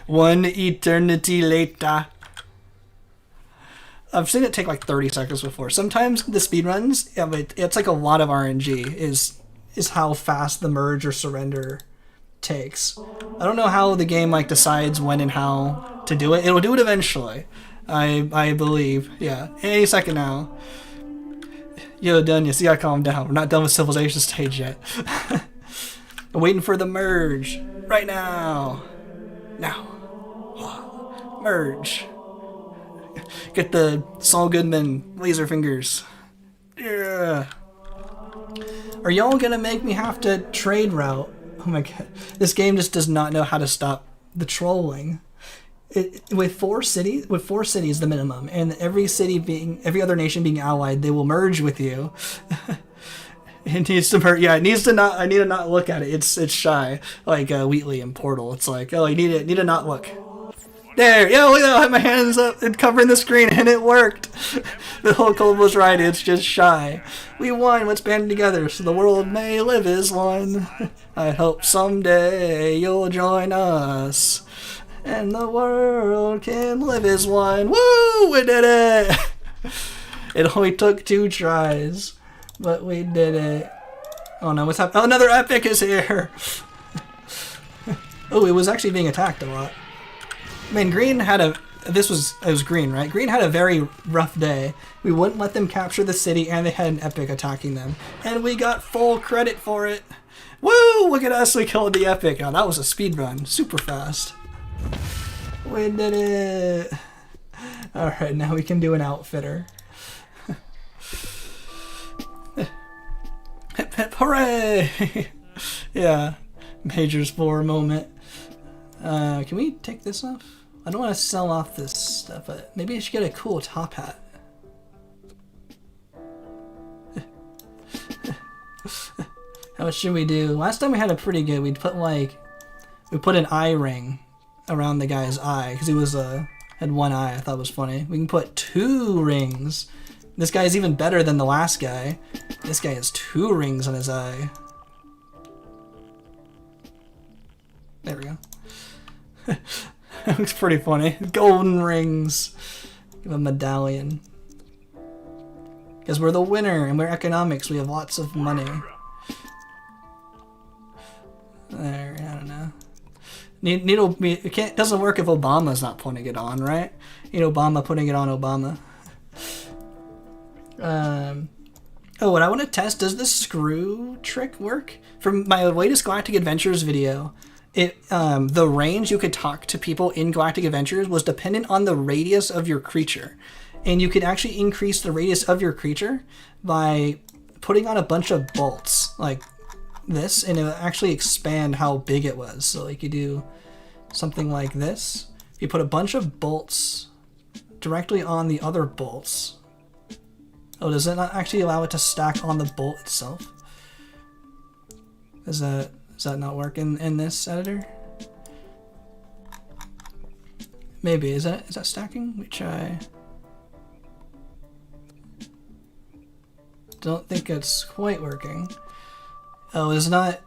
1 eternity later. I've seen it take like 30 seconds before. Sometimes the speedruns, yeah, but it's like a lot of RNG is how fast the merge or surrender takes. I don't know how the game like decides when and how to do it. It'll do it eventually. I believe. Yeah. Any second now. Yo, done. You see, I calmed down. We're not done with Civilization Stage yet. I'm waiting for the merge. Right now. Now. Merge. Get the Saul Goodman laser fingers. Yeah. Are y'all gonna make me have to trade route? Oh my god. This game just does not know how to stop the trolling. With four cities, the minimum, and every other nation being allied, they will merge with you. It needs to merge. Yeah, it needs to not. I need to not look at it. It's shy, like Wheatley and Portal. It's like, oh, you need to not look. There, yeah, look at that. I had my hands up and covering the screen, and it worked. The whole code was right. It's just shy. We won. Let's band together so the world may live as one. I hope someday you'll join us. And the world can live as one. Woo! We did it! It only took 2 tries, but we did it. Oh no, what's happening? Oh, another epic is here! Oh, it was actually being attacked a lot. Man, Green had it was Green, right? Green had a very rough day. We wouldn't let them capture the city, and they had an epic attacking them. And we got full credit for it. Woo! Look at us, we killed the epic. Oh, that was a speed run. Super fast. We did it! Alright, now we can do an outfitter. Hip hip hooray! Yeah, major Spore moment. Can we take this off? I don't want to sell off this stuff, but maybe I should get a cool top hat. How much should we do? Last time we had a pretty good, we put an eye ring around the guy's eye because he was had 1 eye. I thought it was funny. We can put 2 rings. This guy is even better than the last guy. This guy has 2 rings on his eye. There we go. That looks pretty funny. Golden rings. Give a medallion. Because we're the winner and we're economics. We have lots of money. There, I don't know. It doesn't work if Obama's not putting it on, right? Need Obama putting it on Obama. Oh, what I want to test, does the screw trick work? From my latest Galactic Adventures video, the range you could talk to people in Galactic Adventures was dependent on the radius of your creature. And you could actually increase the radius of your creature by putting on a bunch of bolts, like this, and it would actually expand how big it was. So like you do something like this. You put a bunch of bolts directly on the other bolts. Oh, does it not actually allow it to stack on the bolt itself? Does that not work in this editor? Maybe. Is that stacking? Let me try. Don't think it's quite working. Oh, it's not.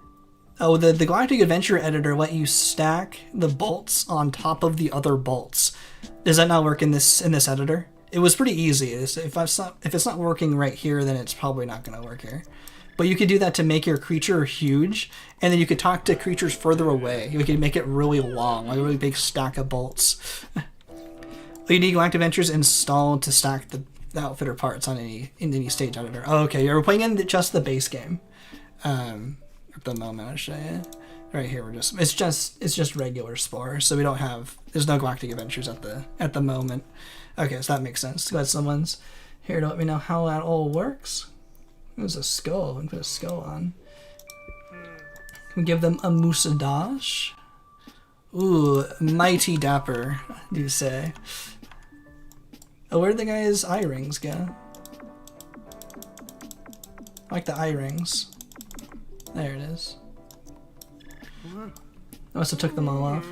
Oh, the Galactic Adventure editor let you stack the bolts on top of the other bolts. Does that not work in this editor? It was pretty easy. If it's not working right here, then it's probably not going to work here. But you could do that to make your creature huge, and then you could talk to creatures further away. You could make it really long, like a really big stack of bolts. You need Galactic Adventures installed to stack the outfitter parts on any stage editor. Oh, okay, you're playing in just the base game. At the moment, I'll show you. Right here, it's just regular Spore, so there's no Galactic Adventures at the moment. Okay, so that makes sense. Glad someone's here to let me know how that all works. There's a skull. We can put a skull on. Can we give them a mustache? Ooh, mighty dapper, do you say? Oh, where did the guy's eye rings go? I like the eye rings. There it is. I must have took them all off.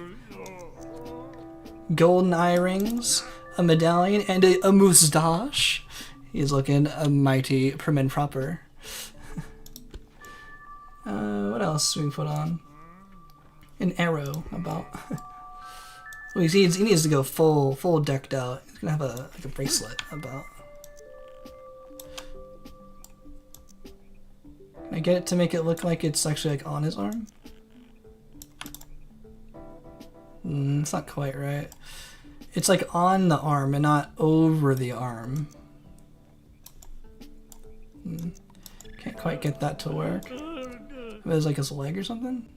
Golden eye rings, a medallion, and a mustache. He's looking a mighty prim and proper. What else we can put on? An arrow about. Well, he needs to go full decked out. He's gonna have a bracelet about. Can I get it to make it look like it's actually like on his arm? It's not quite right. It's like on the arm and not over the arm. Can't quite get that to work. Maybe it's like his leg or something?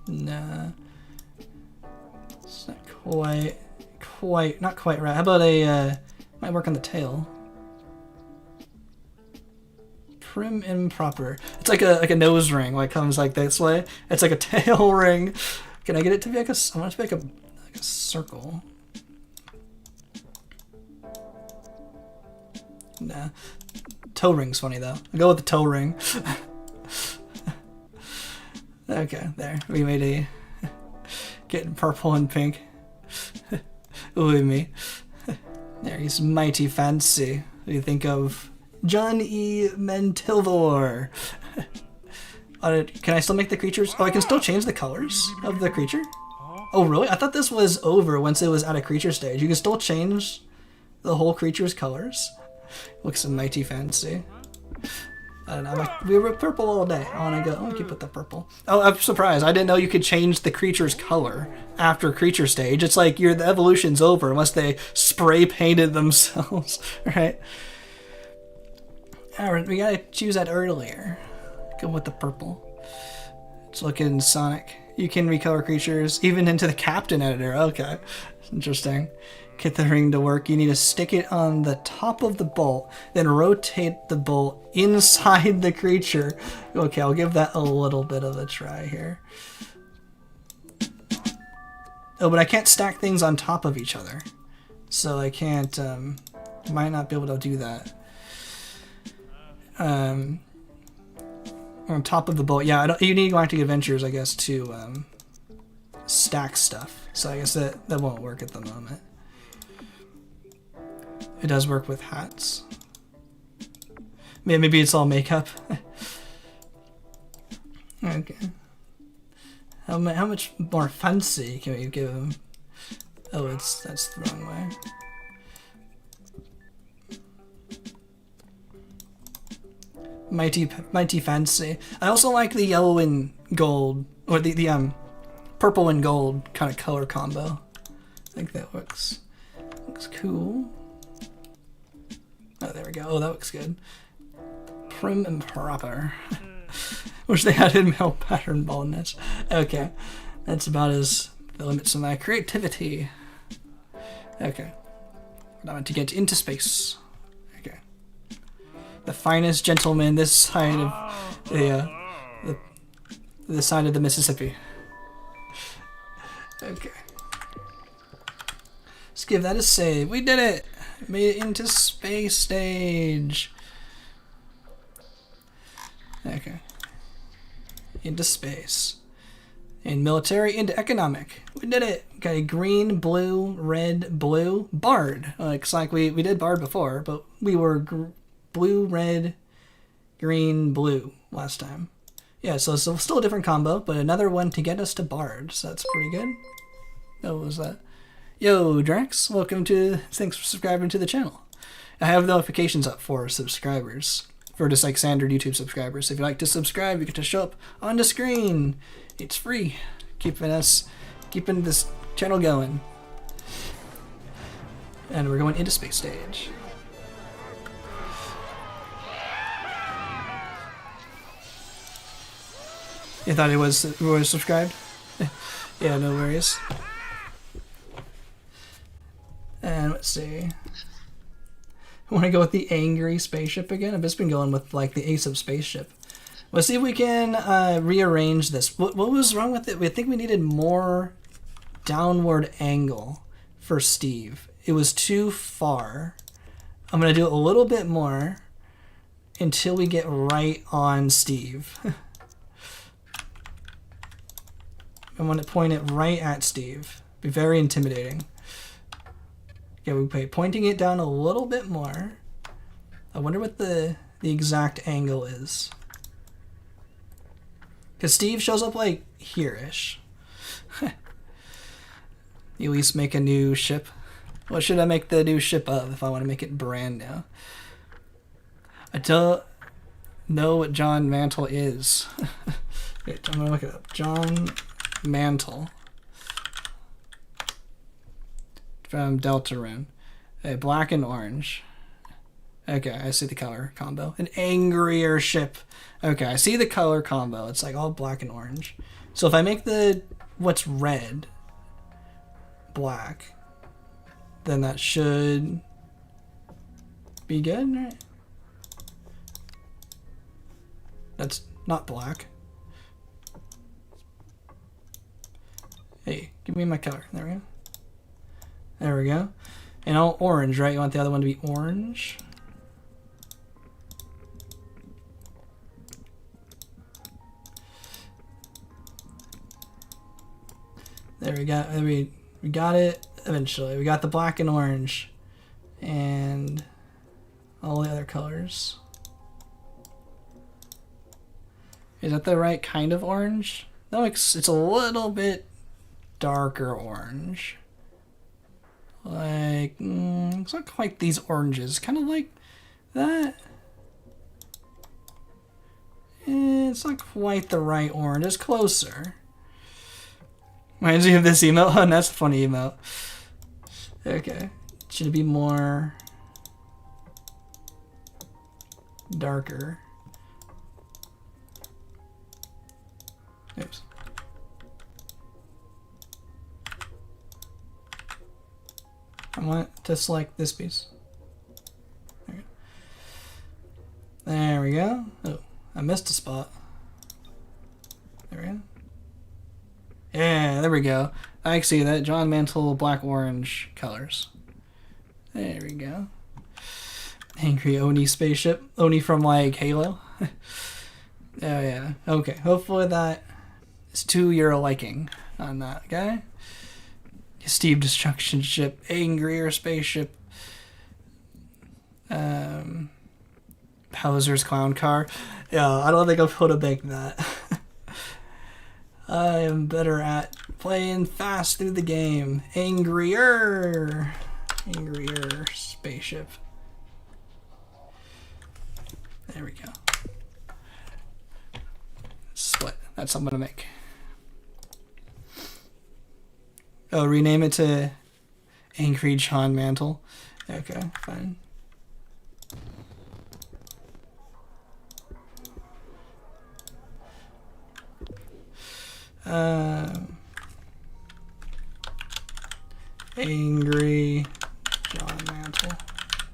Nah. It's not not quite right. How about might work on the tail. Prim and proper. It's like a nose ring, like comes like this way. It's like a tail ring. Can I get it to be like I want it to be like a circle. Nah. Toe ring's funny though. I'll go with the toe ring. Okay, there. We made a getting purple and pink. Ooh, me. There, he's mighty fancy. What do you think of John E. Mentilvor? Can I still make the creatures? Oh, I can still change the colors of the creature? Oh, really? I thought this was over once it was at a creature stage. You can still change the whole creature's colors. Looks mighty fancy. I don't know. We were purple all day. I want to go. Keep with the purple. Oh, I'm surprised. I didn't know you could change the creature's color after creature stage. It's like the evolution's over unless they spray painted themselves, right? All right, we gotta choose that earlier. Go with the purple. It's looking Sonic. You can recolor creatures even into the captain editor. Okay, interesting. Get the ring to work. You need to stick it on the top of the bolt, then rotate the bolt inside the creature. Okay, I'll give that a little bit of a try here. Oh, but I can't stack things on top of each other. So I can't, might not be able to do that. On top of the bolt. Yeah, you need Galactic Adventures, I guess, to stack stuff. So I guess that won't work at the moment. It does work with hats. Maybe it's all makeup. Okay. How much more fancy can we give him? Oh, that's the wrong way. Mighty fancy. I also like the yellow and gold, or the purple and gold kind of color combo. I think that looks cool. Oh, there we go. Oh, that looks good. Prim and proper. Wish they had male pattern baldness. Okay, that's about the limits of my creativity. Okay, now to get into space. Okay, The finest gentleman this side of the side of the Mississippi. Okay. Let's give that a save. We did it! Made it into space stage. Okay. Into space. In military, into economic. We did it! Okay, green, blue, red, blue, Bard. Looks like we did Bard before, but we were blue, red, green, blue last time. Yeah, so it's still a different combo, but another one to get us to Bard, so that's pretty good. Oh, what was that? Yo, Drax, welcome to... Thanks for subscribing to the channel. I have notifications up for subscribers. For just like standard YouTube subscribers. If you'd like to subscribe, you get to show up on the screen. It's free. Keeping this channel going. And we're going into space stage. You thought it was subscribed? Yeah, no worries. And let's see. I want to go with the angry spaceship again. I've just been going with like the Ace of Spaceship. Let's see if we can rearrange this. What was wrong with it? I think we needed more downward angle for Steve. It was too far. I'm going to do it a little bit more until we get right on Steve. I want to point it right at Steve. Be very intimidating. Okay, we're pointing it down a little bit more. I wonder what the exact angle is. Because Steve shows up like here-ish. You at least make a new ship. What should I make the new ship of if I want to make it brand new? I don't know what John Mantle is. Wait, I'm going to look it up. John Mantle. From Deltarune. Black and orange. Okay, I see the color combo. An angrier ship. Okay, I see the color combo. It's like all black and orange. So if I make what's red black, then that should be good, right? That's not black. Hey, give me my color. There we go. There we go. And all orange, right? You want the other one to be orange? There we go. We got it eventually. We got the black and orange. And all the other colors. Is that the right kind of orange? No, it's a little bit darker orange. Like, it's not quite these oranges. Kind of like that. It's not quite the right orange. It's closer. Reminds me of this emote. Oh, that's a funny emote. Okay. Should it be more darker? Oops. I want to select this piece. There we go. Oh, I missed a spot. There we go. Yeah, there we go. I see that. John Mantle, black, orange colors. There we go. Angry Oni spaceship. Oni from like Halo. Oh yeah. Okay. Hopefully that is to your liking on that guy. Steve Destruction Ship, Angrier Spaceship, Bowser's Clown Car. Yeah, I don't think I'll be able to make that. I am better at playing fast through the game. Angrier Spaceship. There we go. Split. That's what I'm gonna make. Oh, rename it to Angry John Mantle. Okay, fine. Angry John Mantle.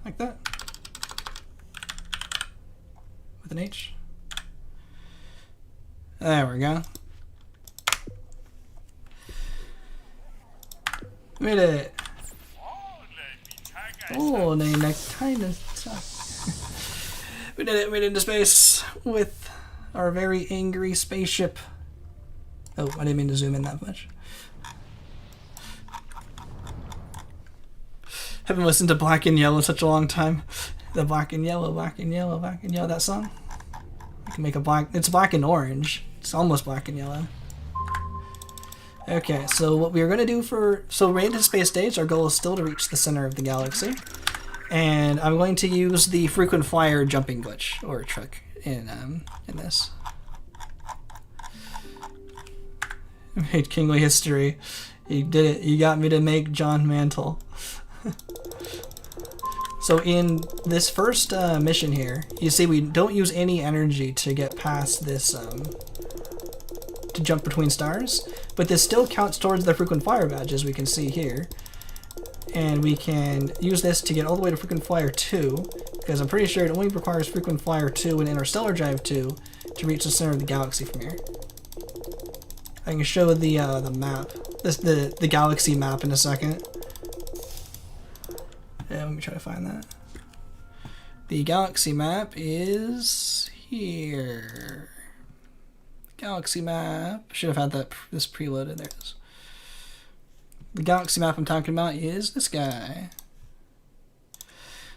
Like that. There we go. Made it. Oh, they kind of. We did it. Made it into space with our very angry spaceship. Oh, I didn't mean to zoom in that much. Haven't listened to Black and Yellow in such a long time. The Black and Yellow, Black and Yellow, Black and Yellow, that song. I can make a black. It's black and orange. It's almost black and yellow. Okay, so what we're going to do so we're into space stage. Our goal is still to reach the center of the galaxy. And I'm going to use the frequent flyer jumping glitch, or trick, in this. Made kingly history. You did it. You got me to make John Mantle. So in this first mission here, you see we don't use any energy to get past this, to jump between stars, but this still counts towards the frequent flyer badge, as we can see here. And we can use this to get all the way to frequent flyer 2, because I'm pretty sure it only requires frequent flyer 2 and interstellar drive 2 to reach the center of the galaxy from here. I can show the map, the galaxy map in a second. Yeah, let me try to find that. The galaxy map is here. Galaxy map. Should have had this preloaded. There it is. The galaxy map I'm talking about is this guy.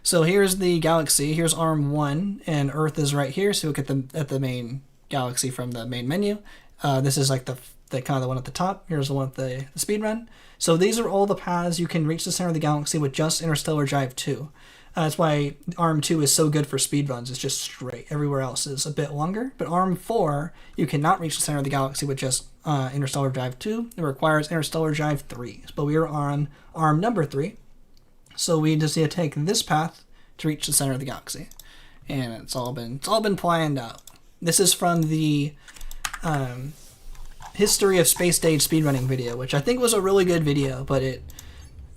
So here's the galaxy. Here's Arm 1, and Earth is right here. So look at the main galaxy from the main menu. This is like the kind of the one at the top. Here's the one with the speed run. So these are all the paths you can reach the center of the galaxy with just interstellar drive 2. That's why Arm 2 is so good for speed runs. It's just straight. Everywhere else is a bit longer. But Arm 4, you cannot reach the center of the galaxy with just interstellar drive 2. It requires interstellar drive 3. But we are on Arm number 3. So we just need to take this path to reach the center of the galaxy. And it's all been planned out. This is from the history of space stage speedrunning video, which I think was a really good video, but it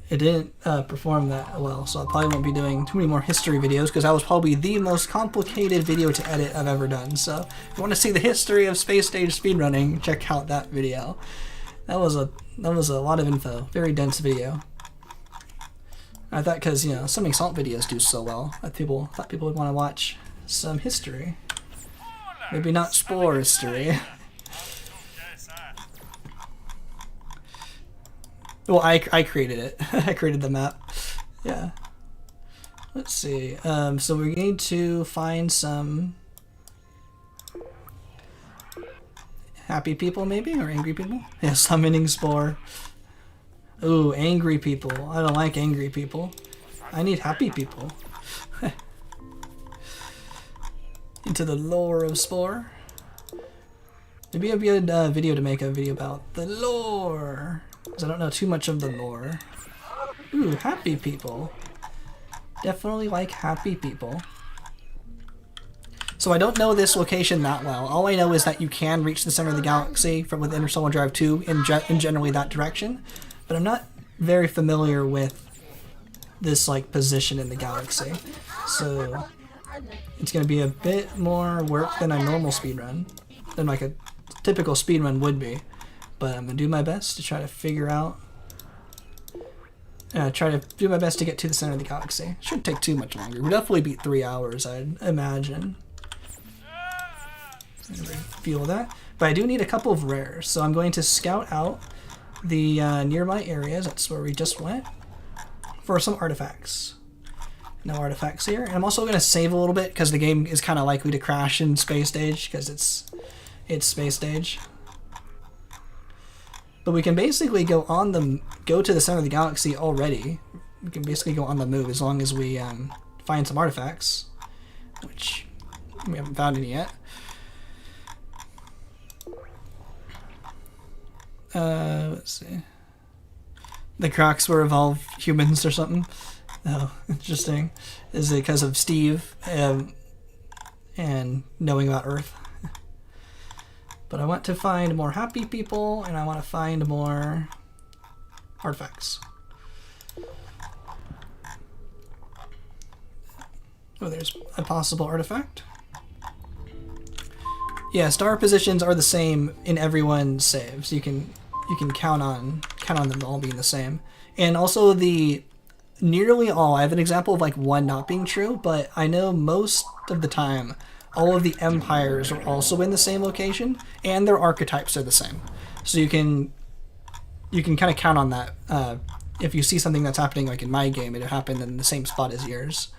didn't perform that well, so I probably won't be doing too many more history videos, because that was probably the most complicated video to edit I've ever done. So if you want to see the history of space stage speedrunning, check out that video. That was a lot of info. Very dense video. I thought, because Summoning Salt videos do so well, I thought people would want to watch some history. Maybe not Spore history. Well, I created it. I created the map. Yeah. Let's see. So we need to find some happy people, maybe, or angry people. Yeah, summoning Spore. Ooh, angry people. I don't like angry people. I need happy people. Into the lore of Spore. Maybe it'd be a good video to make a video about the lore. Because I don't know too much of the lore. Ooh, happy people. Definitely like happy people. So I don't know this location that well. All I know is that you can reach the center of the galaxy with Interstellar Drive 2 in generally that direction. But I'm not very familiar with this position in the galaxy. So it's going to be a bit more work than a normal speedrun. Than like a typical speedrun would be. But I'm going to do my best to try to figure out... try to do my best to get to the center of the galaxy. Shouldn't take too much longer. We'll definitely beat 3 hours, I'd imagine. Feel that. But I do need a couple of rares, so I'm going to scout out the nearby areas, that's where we just went, for some artifacts. No artifacts here. And I'm also going to save a little bit, because the game is kind of likely to crash in space stage, because it's space stage. But we can basically go to the center of the galaxy already. We can basically go on the move as long as we find some artifacts, which we haven't found any yet. Let's see. The Crocs were evolved humans or something. Oh, interesting. Is it because of Steve and knowing about Earth? But I want to find more happy people, and I want to find more artifacts. Oh, there's a possible artifact. Yeah, star positions are the same in everyone's saves. You can count on them all being the same. And also nearly all, I have an example of like one not being true, but I know most of the time all of the empires are also in the same location and their archetypes are the same. So you can kind of count on that. If you see something that's happening like in my game, it happened in the same spot as yours.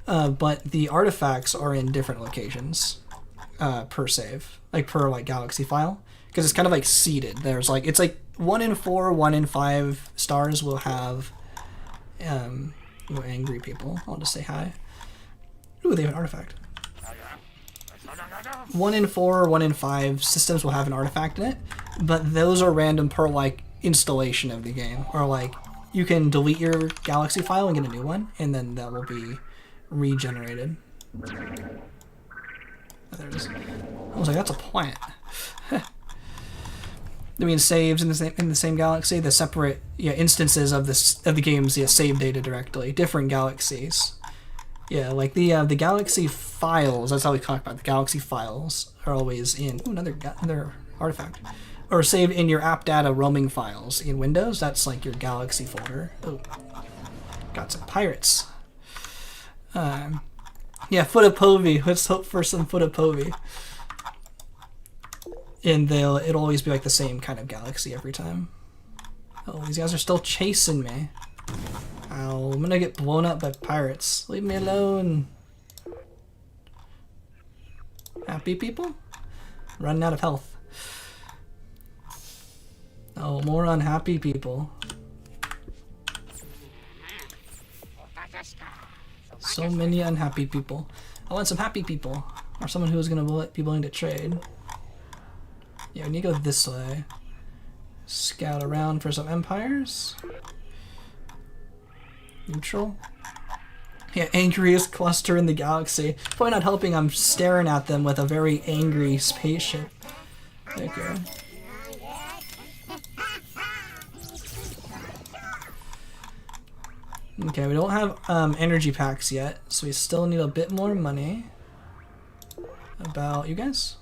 But the artifacts are in different locations per save, like per like galaxy file, because it's kind of like seeded. There's like it's like 1 in 4, 1 in 5 stars will have angry people. I'll just say hi. Ooh, they have an artifact. 1 in 4, 1 in 5 systems will have an artifact in it, but those are random per like installation of the game, or like you can delete your galaxy file and get a new one, and then that will be regenerated. Oh, there it is. I was like, that's a plant. I mean, saves in the same galaxy, the separate instances of the games save data directly, different galaxies. Yeah, like the galaxy files. That's how we talk about the galaxy files are always in another artifact, or saved in your app data roaming files in Windows. That's like your galaxy folder. Oh, got some pirates. Yeah, Foot of Povey. Let's hope for some Foot of Povey. And it'll always be like the same kind of galaxy every time. Oh, these guys are still chasing me. Ow, I'm gonna get blown up by pirates. Leave me alone. Happy people? Running out of health. Oh, more unhappy people. So many unhappy people. I want some happy people. Or someone who is gonna be willing to trade. Yeah, we need to go this way. Scout around for some empires. Neutral. Yeah, angriest cluster in the galaxy. Probably not helping, I'm staring at them with a very angry spaceship. Okay. Okay, we don't have energy packs yet, so we still need a bit more money. About you guys?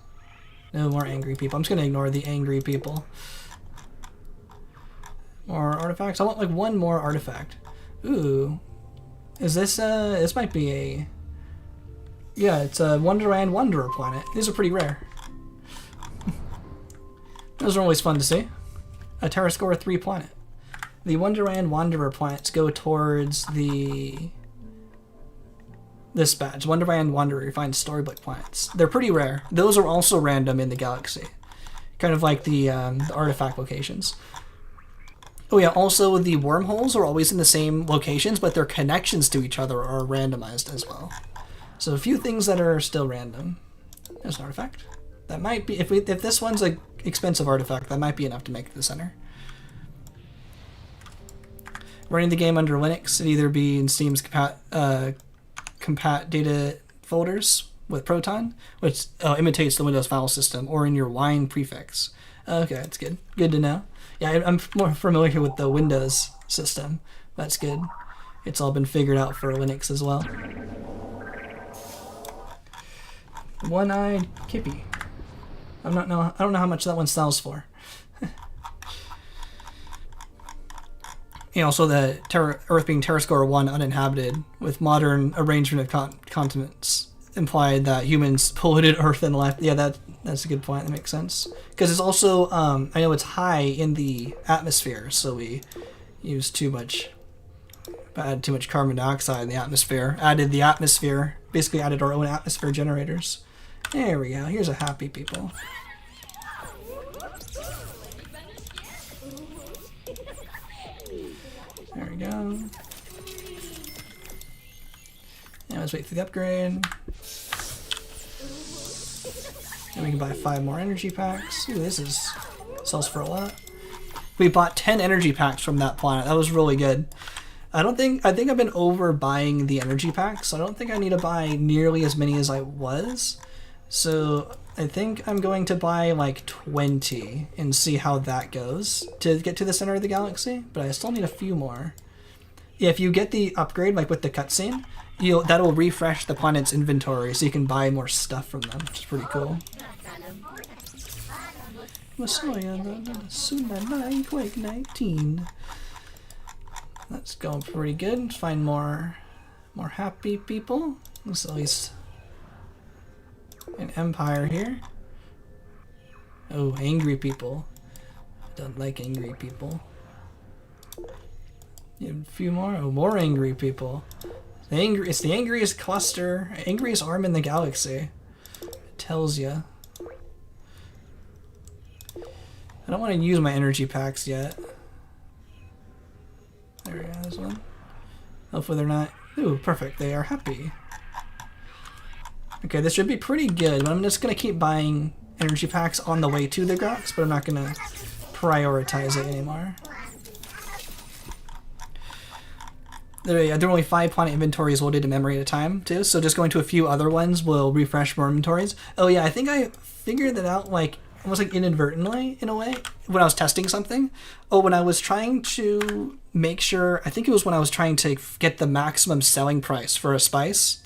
No more angry people. I'm just gonna ignore the angry people. More artifacts? I want like one more artifact. Ooh. Is this this might be a... Yeah, it's a Wonderland Wanderer planet. These are pretty rare. Those are always fun to see. A Terra Score 3 planet. The Wonderland Wanderer planets go towards this badge. Wonderland Wanderer, you find storybook planets. They're pretty rare. Those are also random in the galaxy. Kind of like the artifact locations. Oh yeah, also the wormholes are always in the same locations, but their connections to each other are randomized as well. So a few things that are still random. There's an artifact. That might be, if this one's an expensive artifact, that might be enough to make it the center. Running the game under Linux, it'd either be in Steam's compat data folders with Proton, which imitates the Windows file system, or in your wine prefix. Okay, that's good. Good to know. Yeah, I'm more familiar with the Windows system. That's good. It's all been figured out for Linux as well. One-eyed Kippy. I don't know how much that one sells for. And also the Earth being Terra Score 1 uninhabited, with modern arrangement of continents, implied that humans polluted Earth and left. Yeah, that's a good point. That makes sense. Because it's also, I know it's high in the atmosphere, so we use added too much carbon dioxide in the atmosphere. Basically added our own atmosphere generators. There we go. Here's a happy people. There we go. Now let's wait for the upgrade. And we can buy 5 more energy packs. Ooh, sells for a lot. We bought 10 energy packs from that planet. That was really good. I think I've been overbuying the energy packs, so I don't think I need to buy nearly as many as I was. So I think I'm going to buy like 20 and see how that goes to get to the center of the galaxy, but I still need a few more. if you get the upgrade, like with the cutscene, that'll refresh the planet's inventory so you can buy more stuff from them, which is pretty cool. Quake 19. That's going pretty good. Let's find more happy people. There's at least an empire here. Oh, angry people. Don't like angry people. A few more. Oh, more angry people. It's the angriest cluster, angriest arm in the galaxy. It tells you. I don't want to use my energy packs yet. There we go, this one. Hopefully they're not... Ooh, perfect. They are happy. Okay, this should be pretty good, but I'm just going to keep buying energy packs on the way to the Grox, but I'm not going to prioritize it anymore. There are only 5 planet inventories loaded in memory at a time, too, so just going to a few other ones will refresh more inventories. Oh yeah, I think I figured that out, like, almost like inadvertently, in a way, when I was testing something. Oh, when I was trying to make sure, I think it was when I was trying to get the maximum selling price for a spice,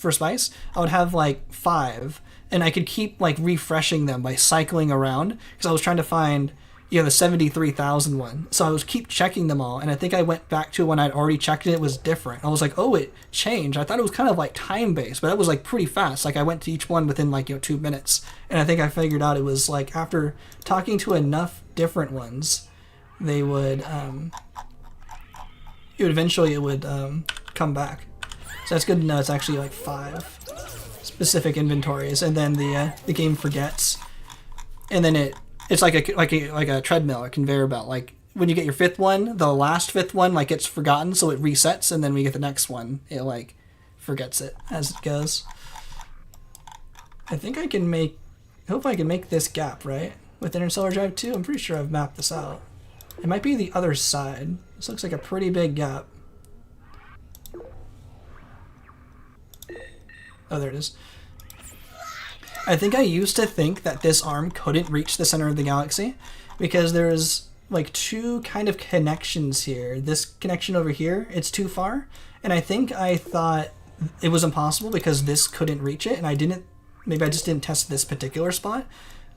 I would have like 5, and I could keep like refreshing them by cycling around, because I was trying to find, you know, the 73,000 one. So I was keep checking them all, and I think I went back to when I'd already checked it, it was different. I was like, oh, it changed. I thought it was kind of like time-based, but that was like pretty fast. Like I went to each one within like, 2 minutes. And I think I figured out it was like after talking to enough different ones, they would, it would come back. So that's good to know it's actually like 5 specific inventories, and then the game forgets. And then it's like a treadmill, a conveyor belt. Like when you get your 5th one, the last 5th one like gets forgotten, so it resets, and then we get the next one, it like forgets it as it goes. I think I can make. I hope I can make this gap right with Interstellar Drive 2. I'm pretty sure I've mapped this out. It might be the other side. This looks like a pretty big gap. Oh, there it is. I think I used to think that this arm couldn't reach the center of the galaxy because there's like 2 kind of connections here. This connection over here, it's too far. And I think I thought it was impossible because this couldn't reach it, and I didn't. Maybe I just didn't test this particular spot,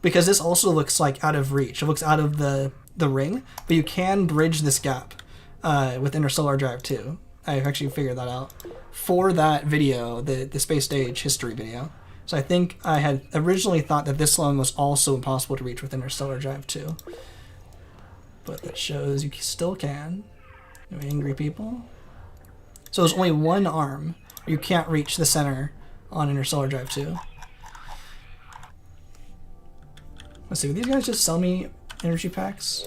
because this also looks like out of reach. It looks out of the ring, but you can bridge this gap with Interstellar Drive 2. I actually figured that out for that video, the space stage history video. So I think I had originally thought that this one was also impossible to reach with Interstellar Drive 2. But that shows you still can. No angry people. So there's only one arm. You can't reach the center on Interstellar Drive 2. Let's see, would these guys just sell me energy packs?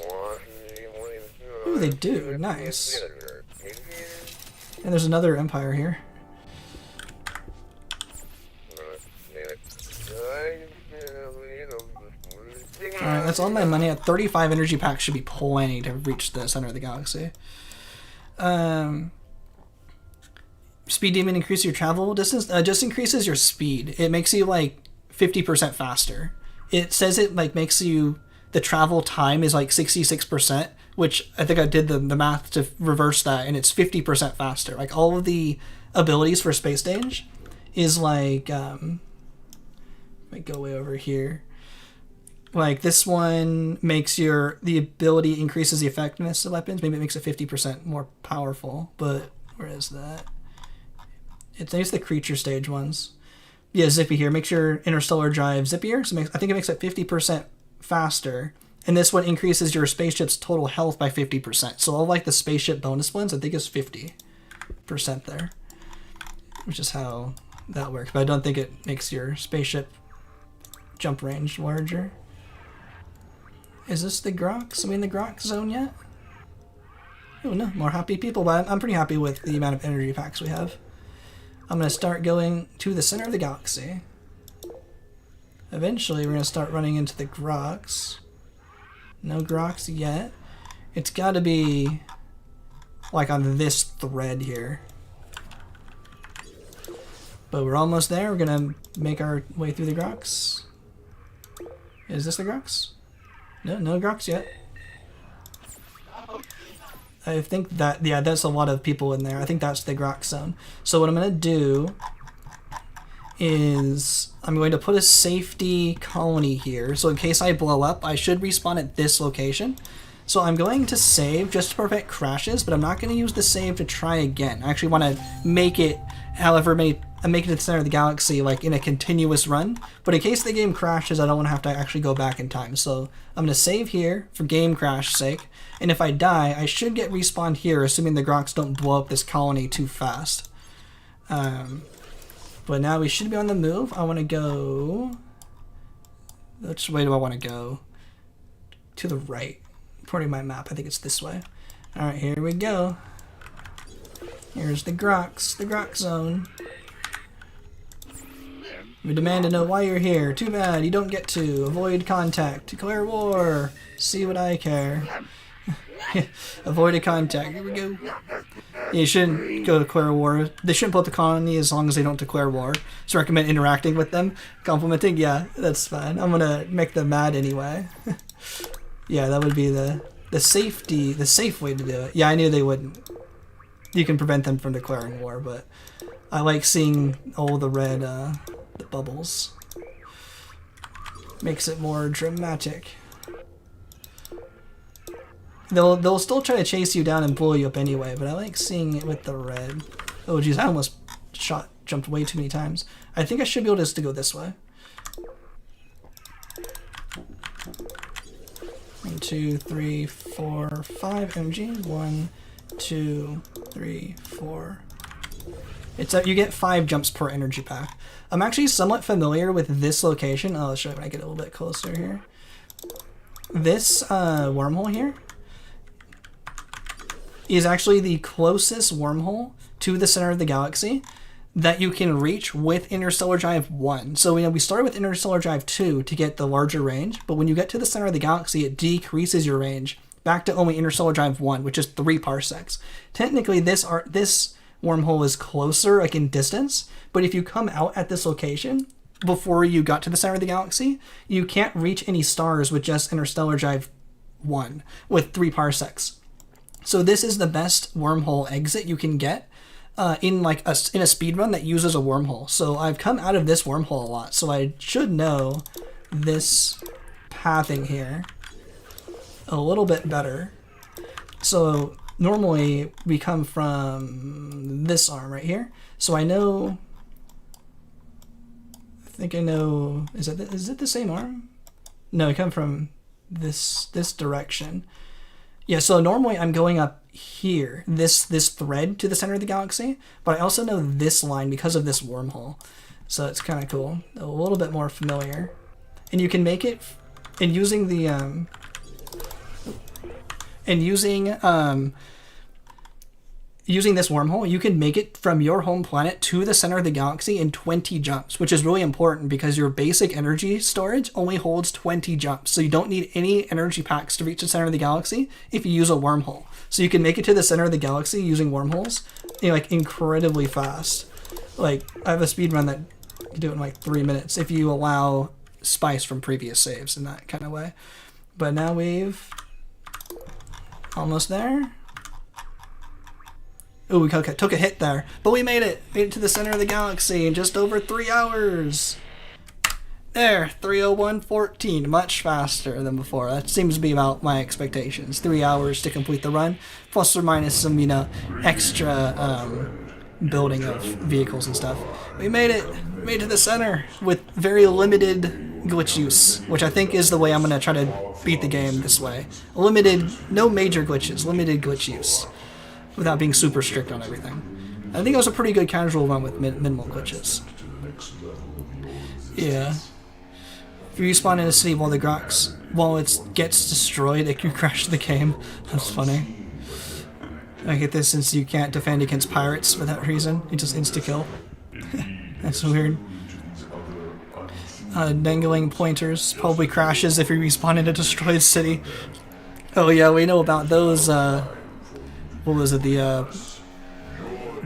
Ooh, they do. Nice. And there's another empire here. Alright, that's all my money. At 35 energy packs should be plenty to reach the center of the galaxy. Speed demon increases your travel distance. Just increases your speed. It makes you like 50% faster. It says it like makes you, the travel time is like 66%, which I think I did the math to reverse that, and it's 50% faster. Like all of the abilities for Space Stage is like, let me go way over here. Like this one makes the ability increases the effectiveness of weapons. Maybe it makes it 50% more powerful, but where is that? It's the creature stage ones. Yeah, Zippy here. Makes your Interstellar Drive zippier. So I think it makes it 50% faster. And this one increases your spaceship's total health by 50%. So all like the spaceship bonus ones, I think is 50% there. Which is how that works. But I don't think it makes your spaceship jump range larger. Is this the Grox? Are we in the Grox zone yet? Oh no, more happy people. But I'm pretty happy with the amount of energy packs we have. I'm going to start going to the center of the galaxy. Eventually, we're going to start running into the Grox. No Grox yet. It's got to be like on this thread here. But we're almost there. We're going to make our way through the Grox. Is this the Grox? No Grox yet. I think that, yeah, there's a lot of people in there. I think that's the Grok zone. So what I'm going to do is I'm going to put a safety colony here. So in case I blow up, I should respawn at this location. So I'm going to save just to prevent crashes, but I'm not going to use the save to try again. I actually want to make it however many, make it to the center of the galaxy, like in a continuous run. But in case the game crashes, I don't want to have to actually go back in time. So I'm going to save here for game crash sake. And if I die, I should get respawned here, assuming the Groks don't blow up this colony too fast. But now we should be on the move. I want to go... Which way do I want to go? To the right. According to my map, I think it's this way. Alright, here we go. Here's the Groks, the Grok zone. We demand to know why you're here. Too bad, you don't get to. Avoid contact. Declare war. See what I care. Avoid a contact. Here we go. You shouldn't go declare war. They shouldn't put the colony as long as they don't declare war. So recommend interacting with them. Complimenting, yeah, that's fine. I'm gonna make them mad anyway. Yeah, that would be the safe way to do it. Yeah, I knew they wouldn't. You can prevent them from declaring war, but I like seeing all the red the bubbles. Makes it more dramatic. They'll still try to chase you down and blow you up anyway, but I like seeing it with the red. Oh geez, I almost jumped way too many times. I think I should be able to go this way. 1, 2, 3, 4, 5 MG. 1, 2, 3, 4. It's you get 5 jumps per energy pack. I'm actually somewhat familiar with this location. Oh, I'll show you when I get a little bit closer here. This wormhole here is actually the closest wormhole to the center of the galaxy that you can reach with Interstellar Drive 1. So we started with Interstellar Drive 2 to get the larger range, but when you get to the center of the galaxy, it decreases your range back to only Interstellar Drive 1, which is 3 parsecs. Technically, this wormhole is closer, like in distance, but if you come out at this location before you got to the center of the galaxy, you can't reach any stars with just Interstellar Drive 1 with 3 parsecs. So this is the best wormhole exit you can get in a speed run that uses a wormhole. So I've come out of this wormhole a lot, so I should know this pathing here a little bit better. So normally we come from this arm right here. So I know, I think I know, is it the same arm? No, I come from this direction. Yeah, so normally I'm going up here, this thread to the center of the galaxy, but I also know this line because of this wormhole. So it's kind of cool, a little bit more familiar. And you can make it, and using the, using this wormhole, you can make it from your home planet to the center of the galaxy in 20 jumps, which is really important because your basic energy storage only holds 20 jumps. So you don't need any energy packs to reach the center of the galaxy if you use a wormhole. So you can make it to the center of the galaxy using wormholes, like incredibly fast. Like I have a speed run that can do it in like 3 minutes if you allow spice from previous saves in that kind of way. But now we've almost there. Oh, we took a hit there, but we made it to the center of the galaxy in just over 3 hours. There, 3:01:14, much faster than before. That seems to be about my expectations. 3 hours to complete the run, plus or minus some, extra building of vehicles and stuff. We made it to the center with very limited glitch use, which I think is the way I'm gonna try to beat the game this way. No major glitches, limited glitch use, without being super strict on everything. I think it was a pretty good casual run with minimal glitches. Yeah. If you respawn in a city while it gets destroyed, it can crash the game. That's funny. I get this since you can't defend against pirates for that reason. It just insta-kill. That's weird. Dangling pointers probably crashes if you respawn in a destroyed city. Oh yeah, we know about those, what was it, the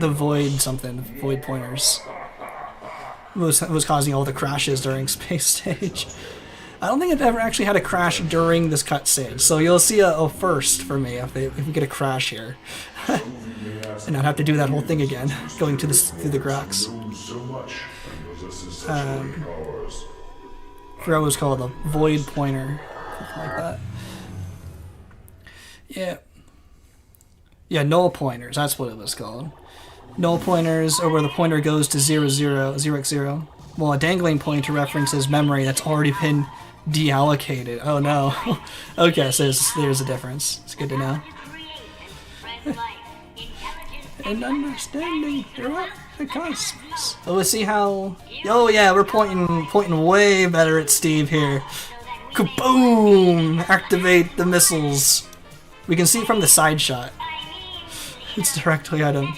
void pointers. It was causing all the crashes during space stage. I don't think I've ever actually had a crash during this cutscene, so you'll see a first for me if we get a crash here. And not have to do that whole thing again, going to through the cracks. Forgot what it was called, a void pointer, something like that. Yeah. Yeah, null pointers, that's what it was called. Null pointers are where the pointer goes to 0, 0, 0x0. Well, a dangling pointer references memory that's already been deallocated. Oh no. Okay, so there's a difference. It's good to know. And understanding throughout the cosmos. So let's see how... Oh yeah, we're pointing way better at Steve here. Kaboom! Activate the missiles. We can see from the side shot. It's directly at him.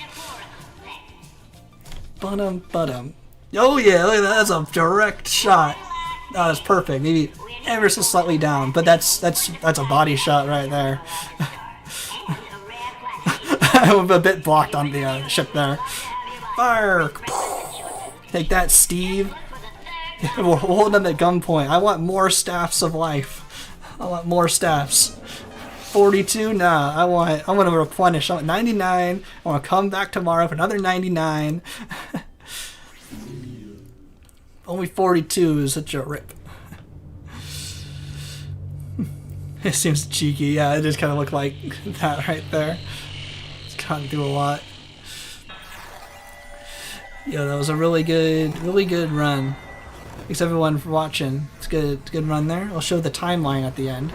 Ba-dum. Oh yeah, look at that. That's a direct shot. Oh, that's perfect. Maybe ever so slightly down, but that's a body shot right there. I'm a bit blocked on the ship there. Fire! Take that, Steve. We're holding them at gunpoint. I want more staffs of life. I want more staffs. 42? Nah, I want to replenish. I want 99. I want to come back tomorrow for another 99. Only 42 is such a rip. It seems cheeky. Yeah, it just kind of looked like that right there. It's gotten through a lot. Yeah, that was a really good run. Thanks everyone for watching. It's good. It's a good run there. I'll show the timeline at the end.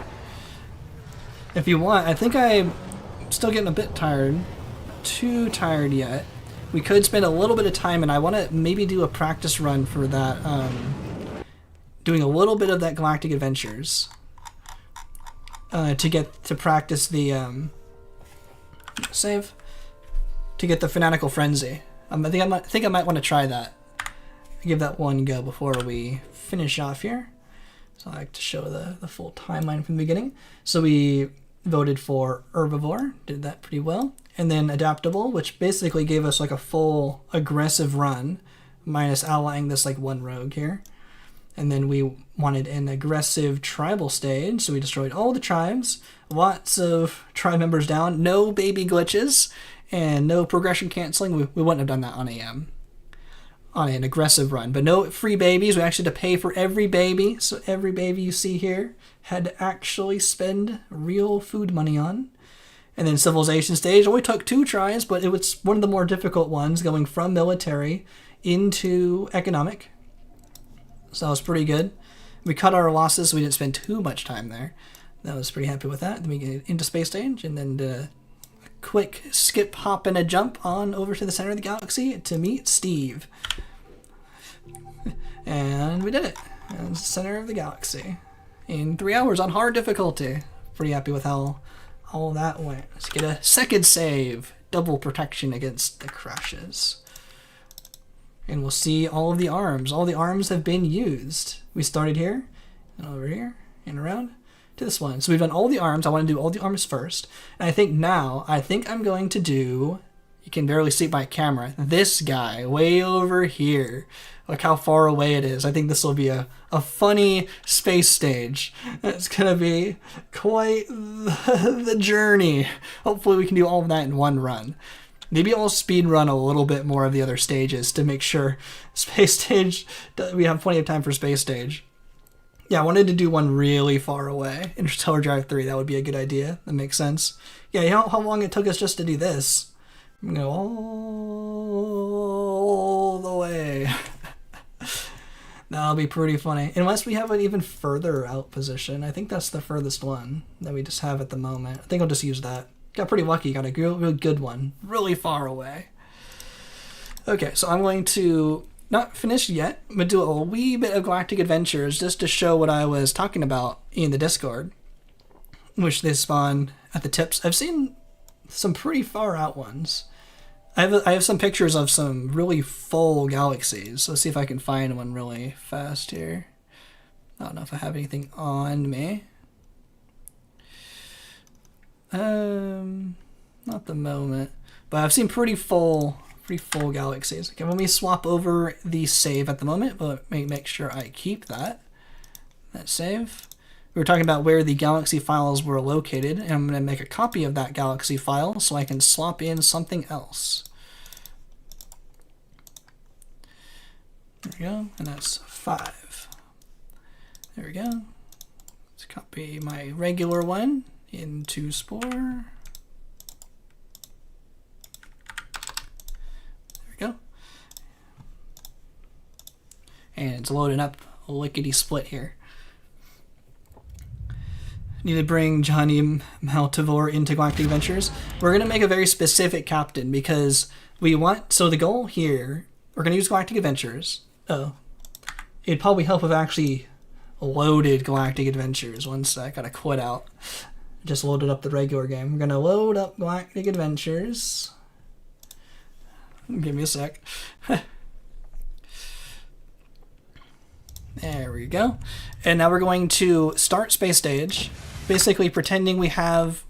If you want, I think I'm still getting a bit tired. Not too tired yet. We could spend a little bit of time, and I want to maybe do a practice run for that. Doing a little bit of that Galactic Adventures to get to practice the save to get the Fanatical Frenzy. I think I might want to try that. Give that one go before we finish off here. So I like to show the full timeline from the beginning. So we voted for Herbivore, did that pretty well. And then Adaptable, which basically gave us like a full aggressive run, minus outlining this like one rogue here. And then we wanted an aggressive tribal stage, so we destroyed all the tribes, lots of tribe members down, no baby glitches, and no progression canceling. We wouldn't have done that on an aggressive run, but no free babies. We actually had to pay for every baby, so every baby you see here had to actually spend real food money on. And then Civilization stage only took 2 tries, but it was one of the more difficult ones, going from military into economic. So that was pretty good. We cut our losses, so we didn't spend too much time there. I was pretty happy with that. Then we get into space stage, and then a quick skip, hop, and a jump on over to the center of the galaxy to meet Steve. And we did it. And it's the center of the galaxy in 3 hours on hard difficulty. Pretty happy with how all that went. Let's get a second save. Double protection against the crashes. And we'll see all of the arms. All the arms have been used. We started here, and over here, and around to this one. So we've done all the arms. I want to do all the arms first. And I think I'm going to do, you can barely see my camera, this guy way over here. Look how far away it is. I think this will be a funny space stage. It's going to be quite the journey. Hopefully we can do all of that in one run. Maybe I'll speed run a little bit more of the other stages to make sure space stage, we have plenty of time for space stage. Yeah, I wanted to do one really far away. Interstellar Drive 3, that would be a good idea. That makes sense. Yeah, you know how long it took us just to do this? I'm going to go all the way. That'll be pretty funny. Unless we have an even further out position. I think that's the furthest one that we just have at the moment. I think I'll just use that. Got pretty lucky. Got a real good one. Really far away. Okay, so I'm going to not finish yet, but do a wee bit of Galactic Adventures just to show what I was talking about in the Discord, which they spawn at the tips. I've seen some pretty far out ones. I have some pictures of some really full galaxies. Let's see if I can find one really fast here. I don't know if I have anything on me. Not the moment, but I've seen pretty full galaxies. Okay, let me swap over the save at the moment, but make sure I keep that. Let's save. We were talking about where the galaxy files were located, and I'm going to make a copy of that galaxy file so I can swap in something else. There we go, and that's 5. There we go. Let's copy my regular one into Spore. There we go. And it's loading up lickety split here. Need to bring Johnny Maltivore into Galactic Adventures. We're going to make a very specific captain because we want, so the goal here, we're going to use Galactic Adventures. Oh, it'd probably help if I actually loaded Galactic Adventures. One sec, gotta quit out. Just loaded up the regular game. We're going to load up Galactic Adventures. Give me a sec. There we go. And now we're going to start Space Stage, basically pretending we have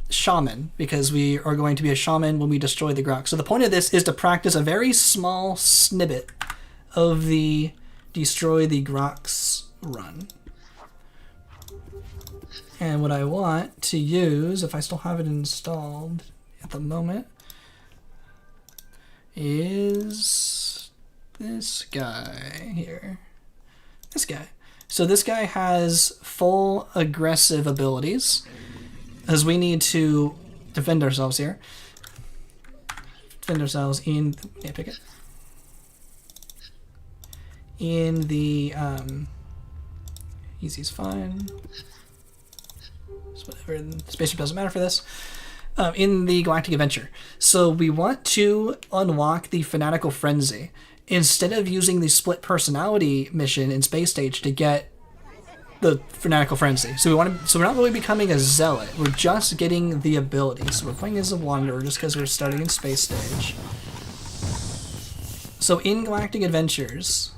Shaman, because we are going to be a Shaman when we destroy the Grok. So the point of this is to practice a very small snippet of the Destroy the Groks run. And what I want to use, if I still have it installed at the moment, is this guy here. This guy. So this guy has full aggressive abilities, as we need to defend ourselves here. Defend ourselves in, yeah, pick it. In the, easy's fine. Just whatever, spaceship doesn't matter for this. In the Galactic Adventure. So we want to unlock the Fanatical Frenzy. Instead of using the split personality mission in Space Stage to get the Fanatical Frenzy. So we're not really becoming a zealot. We're just getting the ability. So we're playing as a wanderer just because we're starting in Space Stage. So in Galactic Adventures,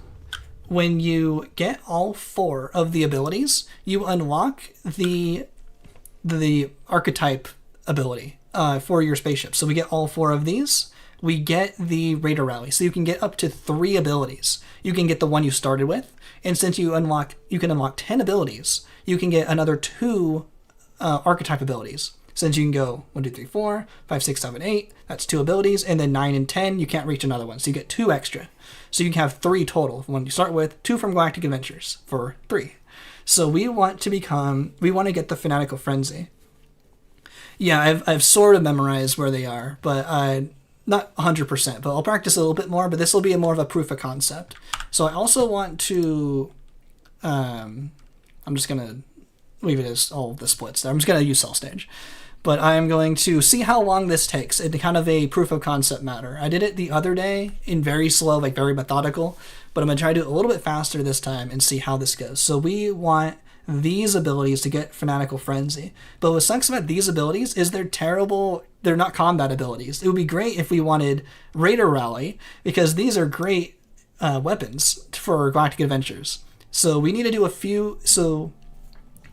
when you get all 4 of the abilities, you unlock the archetype ability for your spaceship. So we get all 4 of these. We get the Raider Rally, so you can get up to 3 abilities. You can get the one you started with, and since you can unlock 10 abilities, you can get another 2 archetype abilities. Since you can go 1, 2, 3, 4, 5, 6, 7, 8, that's 2 abilities, and then 9 and 10, you can't reach another one, so you get 2 extra. So you can have 3 total. One you start with, 2 from Galactic Adventures for 3. So we want to get the Fanatical Frenzy. Yeah, I've sort of memorized where they are, but not 100%, but I'll practice a little bit more, but this will be more of a proof of concept. So I also want to, I'm just going to leave it as all the splits there. I'm just going to use Cell Stage. But I'm going to see how long this takes in kind of a proof of concept matter. I did it the other day in very slow, like very methodical, but I'm going to try to do it a little bit faster this time and see how this goes. So we want these abilities to get Fanatical Frenzy. But what sucks about these abilities is they're not combat abilities. It would be great if we wanted Raider Rally, because these are great weapons for Galactic Adventures. So we need to do a few, so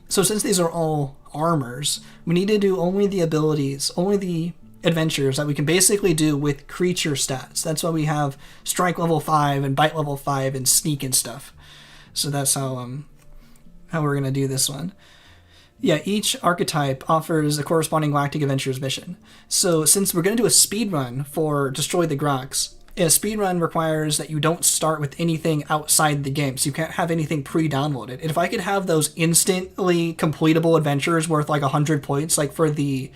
since these are all armors, we need to do only the abilities, only the adventures that we can basically do with creature stats. That's why we have Strike level 5 and Bite level 5 and Sneak and stuff. So that's how we're going to do this one. Yeah, each archetype offers a corresponding Galactic Adventures mission. So since we're going to do a speed run for Destroy the Groks, a speed run requires that you don't start with anything outside the game, so you can't have anything pre-downloaded. And if I could have those instantly completable adventures worth like 100 points, like for the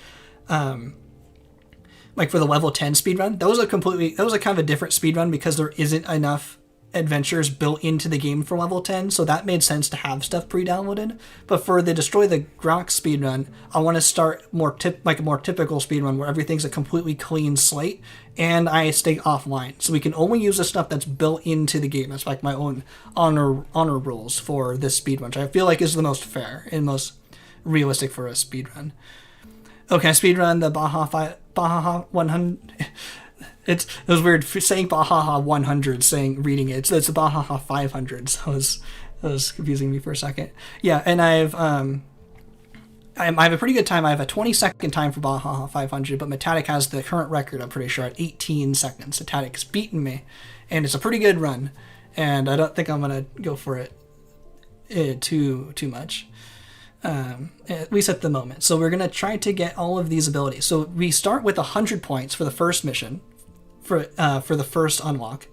level 10 speed run, that was a kind of a different speed run because there isn't enough adventures built into the game for level 10, so that made sense to have stuff pre-downloaded. But for the Destroy the Grok speedrun, I want to start a more typical speedrun where everything's a completely clean slate and I stay offline, so we can only use the stuff that's built into the game. That's like my own honor rules for this speedrun, which I feel like is the most fair and most realistic for a speedrun. Okay, speedrun the Baja 100. It was weird saying Baja 100, reading it. So it's a Baja 500. So it was confusing me for a second. Yeah, and I have a pretty good time. I have a 20-second time for Baja 500, but Metatic has the current record, I'm pretty sure, at 18 seconds. Metatic's beaten me, and it's a pretty good run, and I don't think I'm going to go for it too much. At least at the moment. So we're going to try to get all of these abilities. So we start with 100 points for the first mission, for the first unlock,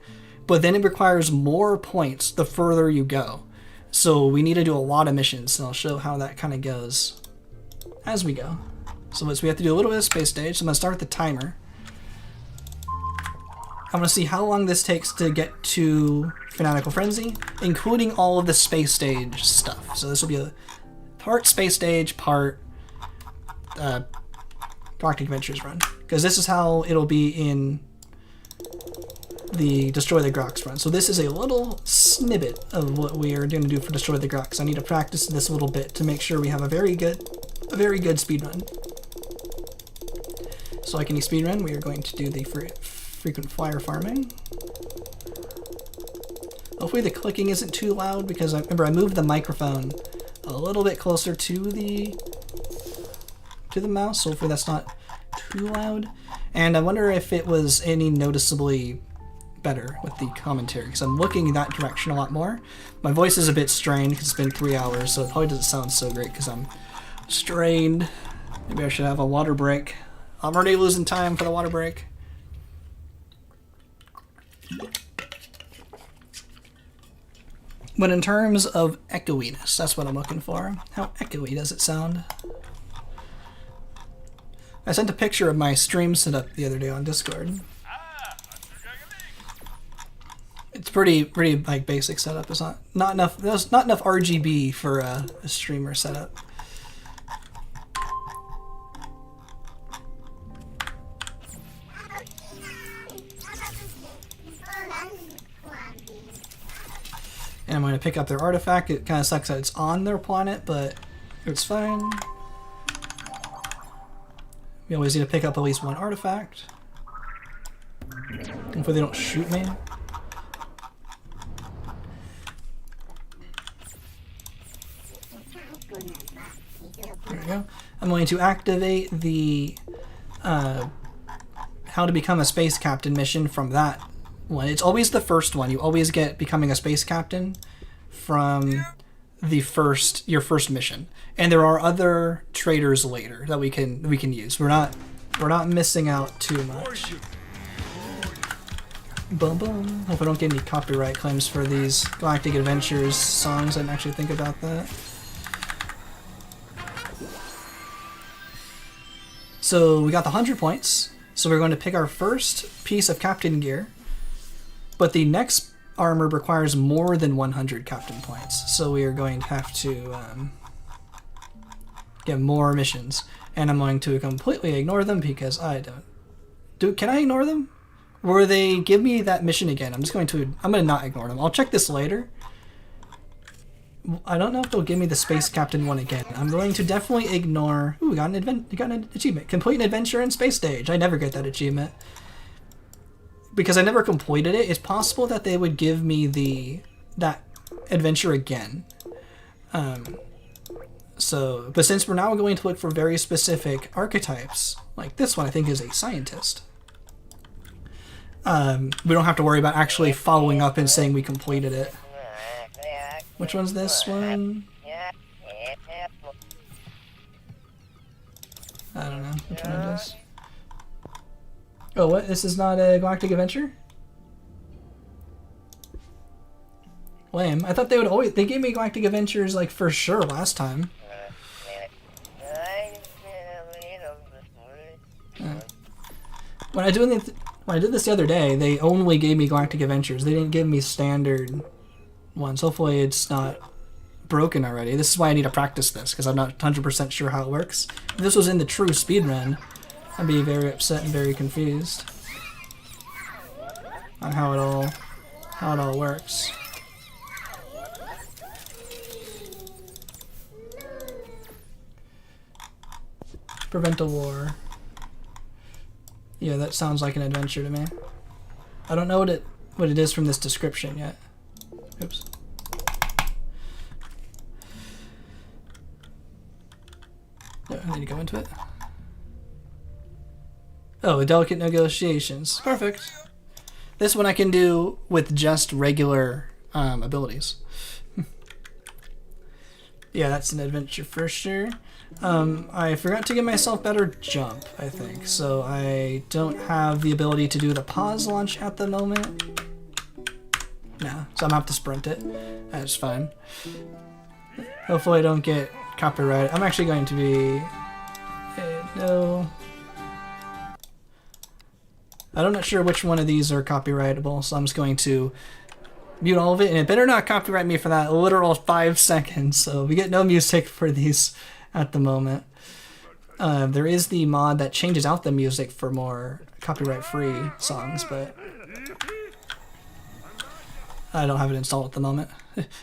but then it requires more points the further you go. So we need to do a lot of missions, and I'll show how that kind of goes as we go. So we have to do a little bit of space stage. So I'm going to start the timer. I'm going to see how long this takes to get to Fanatical Frenzy, including all of the space stage stuff. So this will be a part space stage, part Galactic Adventures run. Because this is how it'll be in the Destroy the Grox run. So this is a little snippet of what we are going to do for Destroy the Grox. I need to practice this a little bit to make sure we have a very good speed run. So like any speed run, we are going to do the frequent flyer farming. Hopefully the clicking isn't too loud, because I moved the microphone a little bit closer to the mouse, so hopefully that's not too loud. And I wonder if it was any noticeably better with the commentary, because I'm looking that direction a lot more. My voice is a bit strained because it's been 3 hours, so it probably doesn't sound so great because I'm strained. Maybe I should have a water break. I'm already losing time for the water break. But in terms of echoiness, that's what I'm looking for. How echoey does it sound? I sent a picture of my stream setup the other day on Discord. It's pretty like basic setup. It's not enough. There's not enough RGB for a streamer setup. And I'm going to pick up their artifact. It kind of sucks that it's on their planet, but it's fine. We always need to pick up at least one artifact. Hopefully they don't shoot me. There we go. I'm going to activate the how to become a space captain mission from that one. It's always the first one. You always get becoming a space captain from your first mission. And there are other traders later that we can use. We're not missing out too much. Boom boom. Hope I don't get any copyright claims for these Galactic Adventures songs. I didn't actually think about that. So we got the 100 points. So we're going to pick our first piece of captain gear. But the next armor requires more than 100 captain points. So we are going to have to get more missions. And I'm going to completely ignore them because I don't. Can I ignore them? Or they give me that mission again? I'm going to not ignore them. I'll check this later. I don't know if they'll give me the space captain one again. I'm going to definitely ignore. Ooh, we got an achievement. Complete an adventure in space stage. I never get that achievement. Because I never completed it, it's possible that they would give me that adventure again. But since we're now going to look for very specific archetypes, like this one I think is a scientist, we don't have to worry about actually following up and saying we completed it. Which one's this one? I don't know which one it is. Oh, what? This is not a Galactic Adventure? Lame. I thought they gave me Galactic Adventures like for sure last time. When I did this the other day, they only gave me Galactic Adventures. They didn't give me standard ones. Hopefully it's not broken already. This is why I need to practice this, because I'm not 100% sure how it works. If this was in the true speedrun, I'd be very upset and very confused on how it all works. Prevent a war. Yeah, that sounds like an adventure to me. I don't know what it is from this description yet. Oops. No, I need to go into it. Oh, delicate negotiations. Perfect. This one I can do with just regular abilities. Yeah, that's an adventure for sure. I forgot to give myself better jump, I think, so I don't have the ability to do the pause launch at the moment. No, so I'm gonna have to sprint it. That's fine. Hopefully I don't get copyrighted. I'm actually going to be... no... I'm not sure which one of these are copyrightable, so I'm just going to mute all of it, and it better not copyright me for that literal 5 seconds, so we get no music for these at the moment. There is the mod that changes out the music for more copyright-free songs, but I don't have it installed at the moment.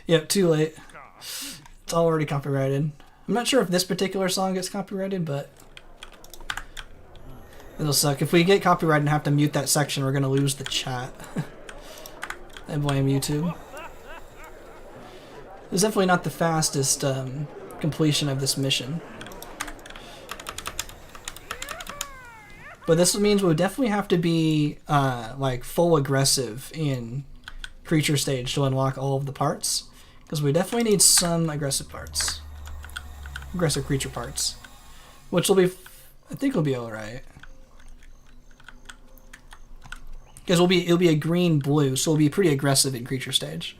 Yep, too late. It's already copyrighted. I'm not sure if this particular song gets copyrighted, but it'll suck. If we get copyrighted and have to mute that section, we're going to lose the chat. I blame YouTube. It's definitely not the fastest completion of this mission. But this means we would definitely have to be like full aggressive in creature stage to unlock all of the parts. Because we definitely need some aggressive parts. Aggressive creature parts. Which will be, I think will be alright. Because it'll be a green-blue, so it'll be pretty aggressive in creature stage.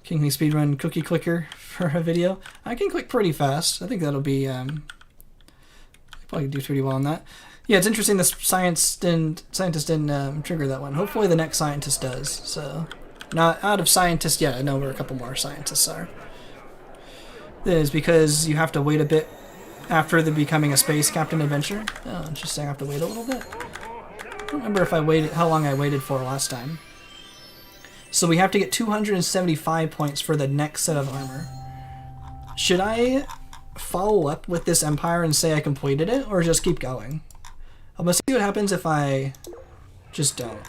Kingly speedrun cookie clicker for a video. I can click pretty fast. I think that'll be probably do pretty well on that. Yeah, it's interesting the scientist didn't trigger that one. Hopefully the next scientist does. So, not out of scientists yet. I know where a couple more scientists are. That is because you have to wait a bit after the becoming a space captain adventure. Oh, interesting. I have to wait a little bit. I don't remember if I waited how long I waited for last time. So we have to get 275 points for the next set of armor. Should I follow up with this empire and say I completed it, or just keep going? I'm gonna see what happens if I just don't.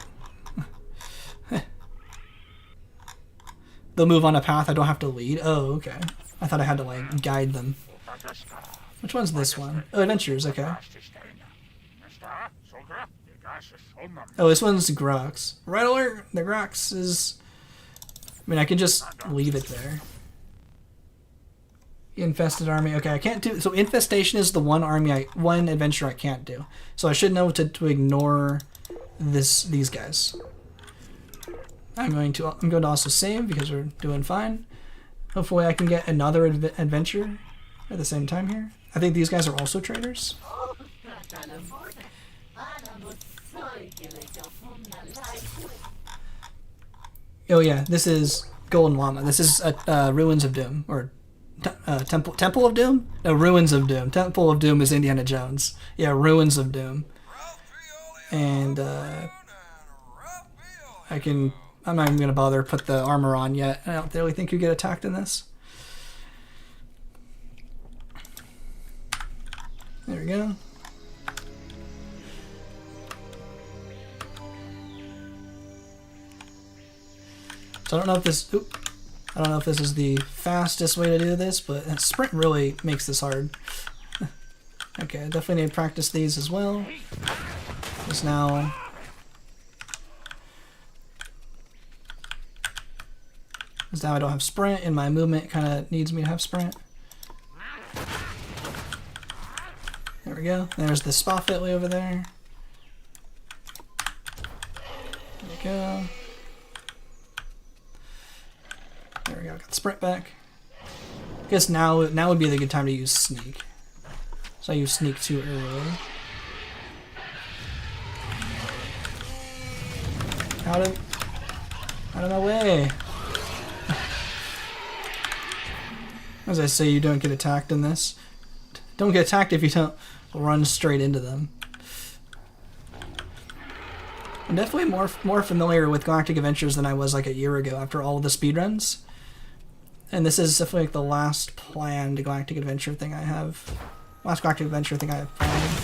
They'll move on a path I don't have to lead. Oh, okay. I thought I had to like guide them. Which one's this one? Oh, adventures. Okay. Oh, this one's Grox. Red alert! The Grox is... I mean, I can just leave it there. Infested army. Okay, I can't do... So infestation is the one one adventure I can't do. So I should know to ignore these guys. I'm going to also save because we're doing fine. Hopefully I can get another adventure at the same time here. I think these guys are also traders. Oh yeah, this is Golden Llama. This is Ruins of Doom, or Temple of Doom? No, Ruins of Doom. Temple of Doom is Indiana Jones. Yeah, Ruins of Doom. And I'm not even gonna bother put the armor on yet. I don't really think you get attacked in this. There we go. So I don't know if this is the fastest way to do this, but sprint really makes this hard. Okay, I definitely need to practice these as well. Because now I don't have sprint, and my movement kind of needs me to have sprint. There we go. There's the Spoffit way over there. There we go. There we go, got the sprint back. I guess now would be the good time to use sneak. So I use sneak too early. Out of my way. As I say, you don't get attacked in this. Don't get attacked if you don't run straight into them. I'm definitely more familiar with Galactic Adventures than I was like a year ago after all of the speedruns. And this is definitely like the last planned Galactic Adventure thing I have. Last Galactic Adventure thing I have planned.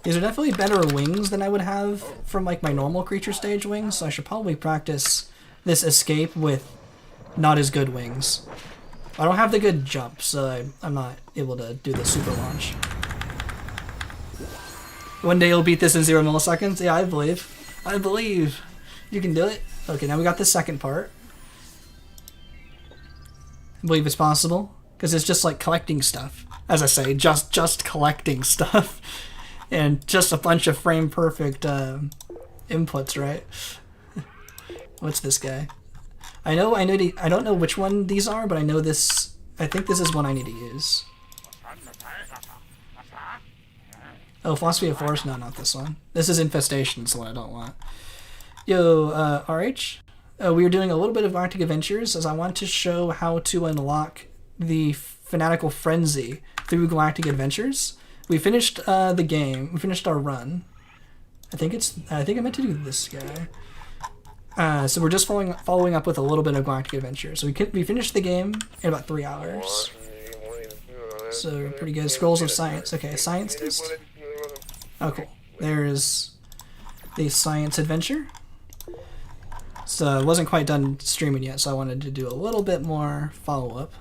These are definitely better wings than I would have from like my normal creature stage wings, so I should probably practice this escape with not as good wings. I don't have the good jump, so I'm not able to do the super launch. One day you'll beat this in 0 milliseconds? Yeah, I believe. I believe. You can do it. Okay, now we got the second part. I believe it's possible because it's just like collecting stuff. As I say, just collecting stuff, and just a bunch of frame perfect inputs, right? What's this guy? I don't know which one these are, but I know this. I think this is one I need to use. Oh, Philosophy of Force? No, not this one. This is Infestation, so I don't want. Yo, RH? We are doing a little bit of Galactic Adventures, as I want to show how to unlock the Fanatical Frenzy through Galactic Adventures. We finished the game. We finished our run. I think I meant to do this guy. So we're just following up with a little bit of Galactic Adventure. So we finished the game in about 3 hours. So pretty good. Scrolls of Science. Okay, Science Test. Oh, cool. There's the Science Adventure. So I wasn't quite done streaming yet, so I wanted to do a little bit more follow-up.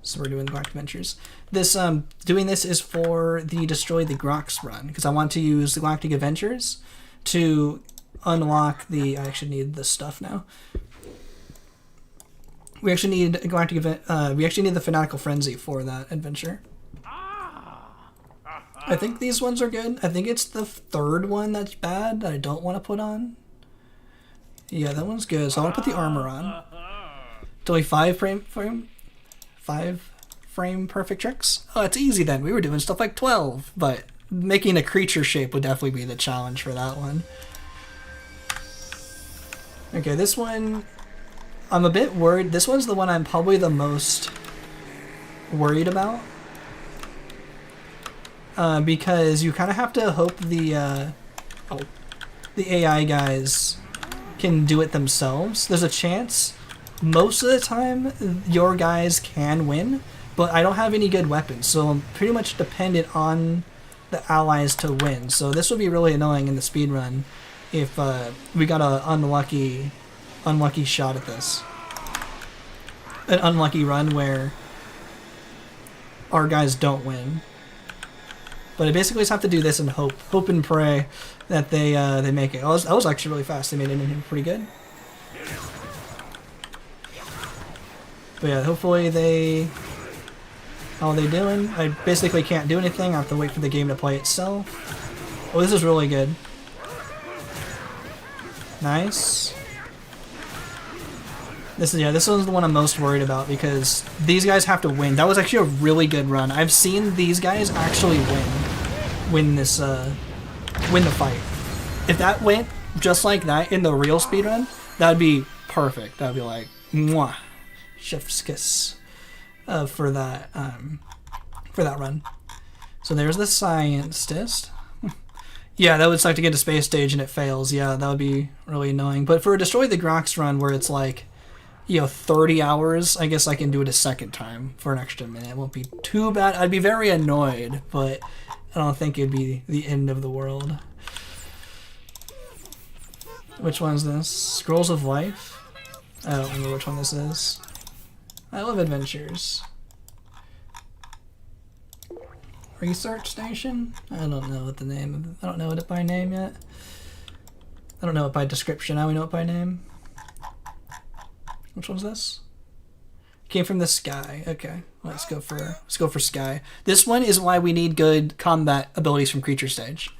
So we're doing the Galactic Adventures. This doing this is for the Destroy the Grox run, because I want to use the Galactic Adventures to unlock the. I actually need this stuff now. We actually need Galactic we actually need the Fanatical Frenzy for that adventure. I think these ones are good. I think it's the third one that's bad that I don't want to put on. Yeah, that one's good. So I want to put the armor on. It's only 5 frame perfect tricks. Oh, it's easy then. We were doing stuff like 12, but making a creature shape would definitely be the challenge for that one. Okay, this one, I'm a bit worried. This one's the one I'm probably the most worried about. Because you kind of have to hope the AI guys can do it themselves. There's a chance most of the time your guys can win, but I don't have any good weapons, so I'm pretty much dependent on the allies to win. So this would be really annoying in the speedrun if we got an unlucky shot at this. An unlucky run where our guys don't win. But I basically just have to do this and hope and pray that they make it. That was actually really fast. They made it in pretty good. But yeah, hopefully how are they doing? I basically can't do anything. I have to wait for the game to play itself. Oh, this is really good. Nice. This one's the one I'm most worried about because these guys have to win. That was actually a really good run. I've seen these guys actually win the fight. If that went just like that in the real speedrun, that'd be perfect. That'd be like mwah, chef's kiss for that run. So there's the science test. Yeah, that would suck to get to space stage and it fails. Yeah, that would be really annoying. But for a Destroy the Grox run where it's like, 30 hours, I guess I can do it a second time for an extra minute. It won't be too bad. I'd be very annoyed, but I don't think it'd be the end of the world. Which one's this? Scrolls of Life? I don't remember which one this is. I love adventures. Research Station? I don't know what the name of it. I don't know it by name yet. I don't know it by description. I only know it by name. Which one's this? Came from the sky. Okay, let's go for sky. This one is why we need good combat abilities from creature stage,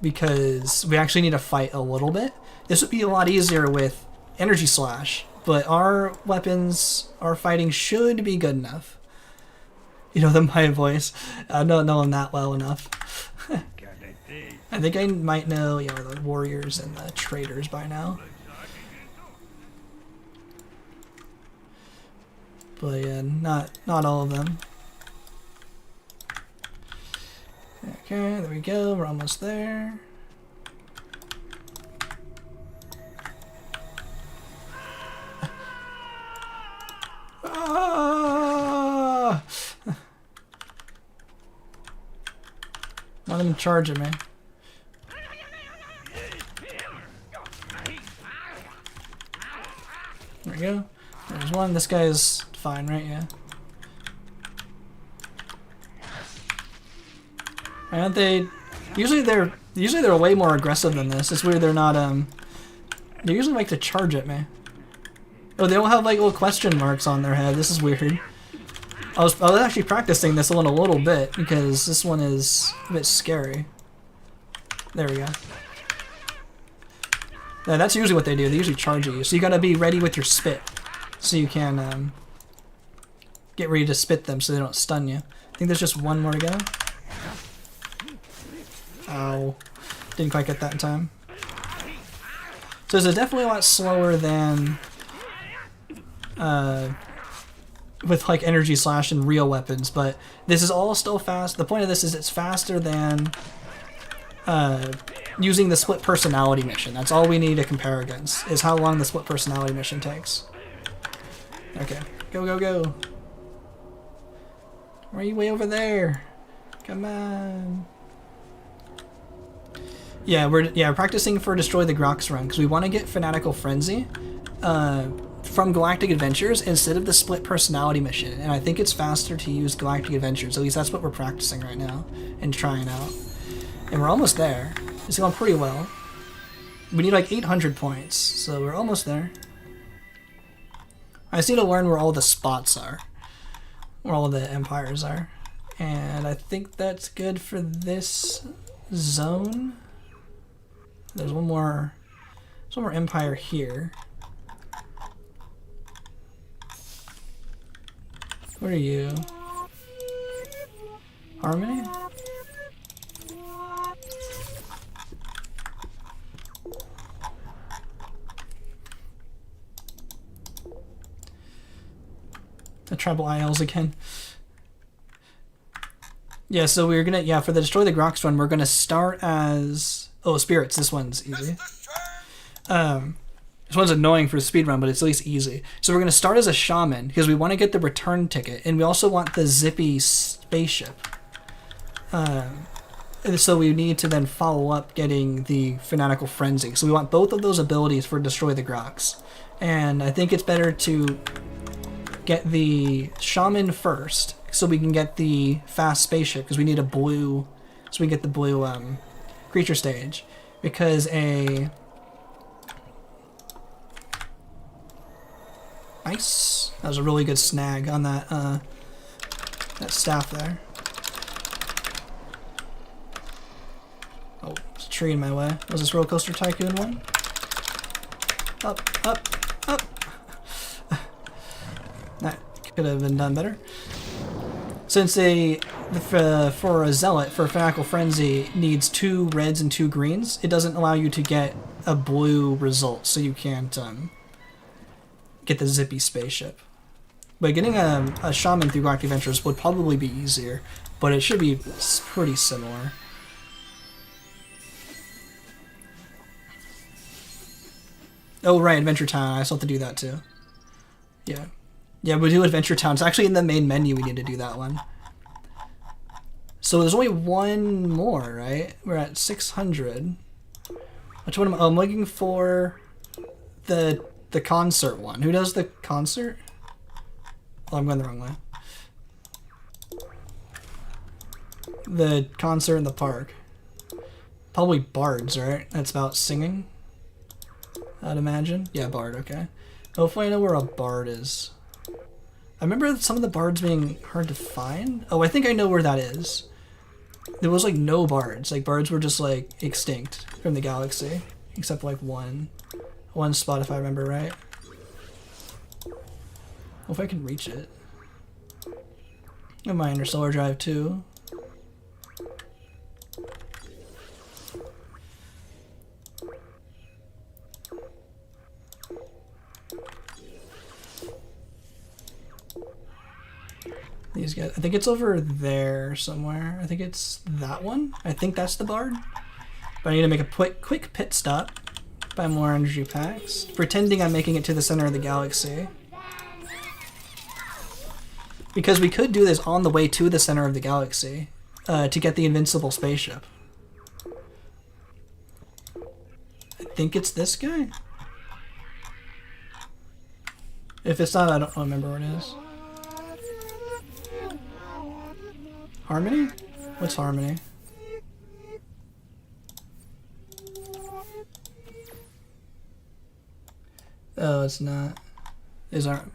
because we actually need to fight a little bit. This would be a lot easier with energy slash, but our weapons, our fighting should be good enough. You know my voice. I don't know him that well enough. I think I might know, the warriors and the traders by now. But yeah, not all of them. Okay, there we go. We're almost there. Ah! Not even charging me. There we go. There's one. This guy is fine, right? Yeah. Aren't they? Usually they're Usually they're way more aggressive than this. It's weird they're not, they usually like to charge at me. Oh, they don't have like little question marks on their head. This is weird. I was actually practicing this one a little bit because this one is a bit scary. There we go. Yeah, that's usually what they do. They usually charge at you. So you gotta be ready with your spit. So you can get ready to spit them so they don't stun you. I think there's just one more to go. Ow. Didn't quite get that in time. So it's definitely a lot slower than with like energy slash and real weapons, but this is all still fast. The point of this is it's faster than using the split personality mission. That's all we need to compare against, is how long the split personality mission takes. Okay, go, go, go. Why are you way over there? Come on. Yeah, we're practicing for Destroy the Grox run, because we want to get Fanatical Frenzy from Galactic Adventures instead of the split personality mission. And I think it's faster to use Galactic Adventures. At least that's what we're practicing right now and trying out. And we're almost there. It's going pretty well. We need like 800 points, so we're almost there. I just need to learn where all the spots are, where all the empires are. And I think that's good for this zone. There's one more empire here. What are you? Harmony? The tribal isles again. Yeah, so we're gonna, for the Destroy the Grox one, we're gonna start as, spirits. This one's easy. This one's annoying for the speedrun, but it's at least easy. So we're gonna start as a shaman because we want to get the return ticket, and we also want the zippy spaceship. And so we need to then follow up getting the Fanatical Frenzy. So we want both of those abilities for Destroy the Grox, and I think it's better to get the shaman first so we can get the fast spaceship, because we need a blue, so we get the blue creature stage, because nice, that was a really good snag on that that staff there. Oh, there's a tree in my way. Was this Roller Coaster Tycoon one? Up, up, up. That could have been done better. Since for a Zealot, for Fanatical Frenzy, needs 2 reds and 2 greens, it doesn't allow you to get a blue result, so you can't get the zippy spaceship. But getting a shaman through Galactic Adventures would probably be easier, but it should be pretty similar. Oh right, Adventure Town, I still have to do that too. Yeah. Yeah, we do Adventure Town. It's actually in the main menu we need to do that one. So there's only one more, right? We're at 600. Which one am I? Oh, I'm looking for the concert one. Who does the concert? Oh, I'm going the wrong way. The concert in the park. Probably bards, right? That's about singing, I'd imagine. Yeah, bard, okay. Hopefully I know where a bard is. I remember some of the bards being hard to find. Oh, I think I know where that is. There was like no bards. Like bards were just like extinct from the galaxy, except like one spot if I remember right. Well, if I can reach it. And my interstellar drive too. These guys, I think it's over there somewhere. I think it's that one. I think that's the bard. But I need to make a quick pit stop. Buy more energy packs. Pretending I'm making it to the center of the galaxy. Because we could do this on the way to the center of the galaxy to get the invincible spaceship. I think it's this guy. If it's not, I don't remember what it is. Harmony? What's Harmony? Oh, it's not. These aren't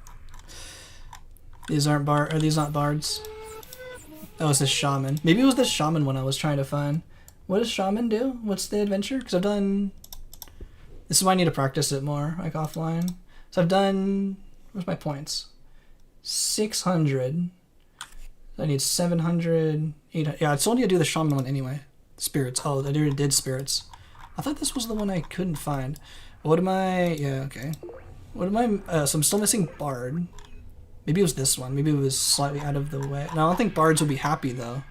are these not bards? Oh, it's this shaman. Maybe it was this shaman one I was trying to find. What does shaman do? What's the adventure? Because I've done... This is why I need to practice it more, like offline. So I've done... Where's my points? 600. I need 700, 800. Yeah, I still need to do the shaman one anyway. Spirits. Oh, I already did spirits. I thought this was the one I couldn't find. What am I... Yeah, okay. What am I... so I'm still missing bard. Maybe it was this one. Maybe it was slightly out of the way. No, I don't think bards would be happy, though.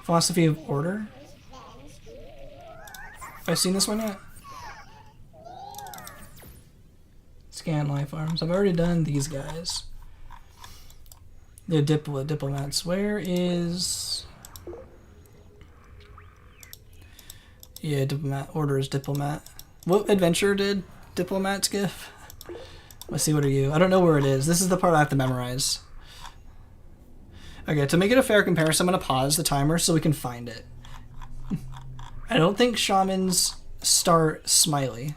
Philosophy of Order? Have I seen this one yet? Scan life arms. I've already done these guys. The diplomats. Where is... Yeah, diplomat. Order is diplomat. What adventure did diplomats give? Let's see, what are you? I don't know where it is. This is the part I have to memorize. Okay, to make it a fair comparison, I'm going to pause the timer so we can find it. I don't think shamans start smiley.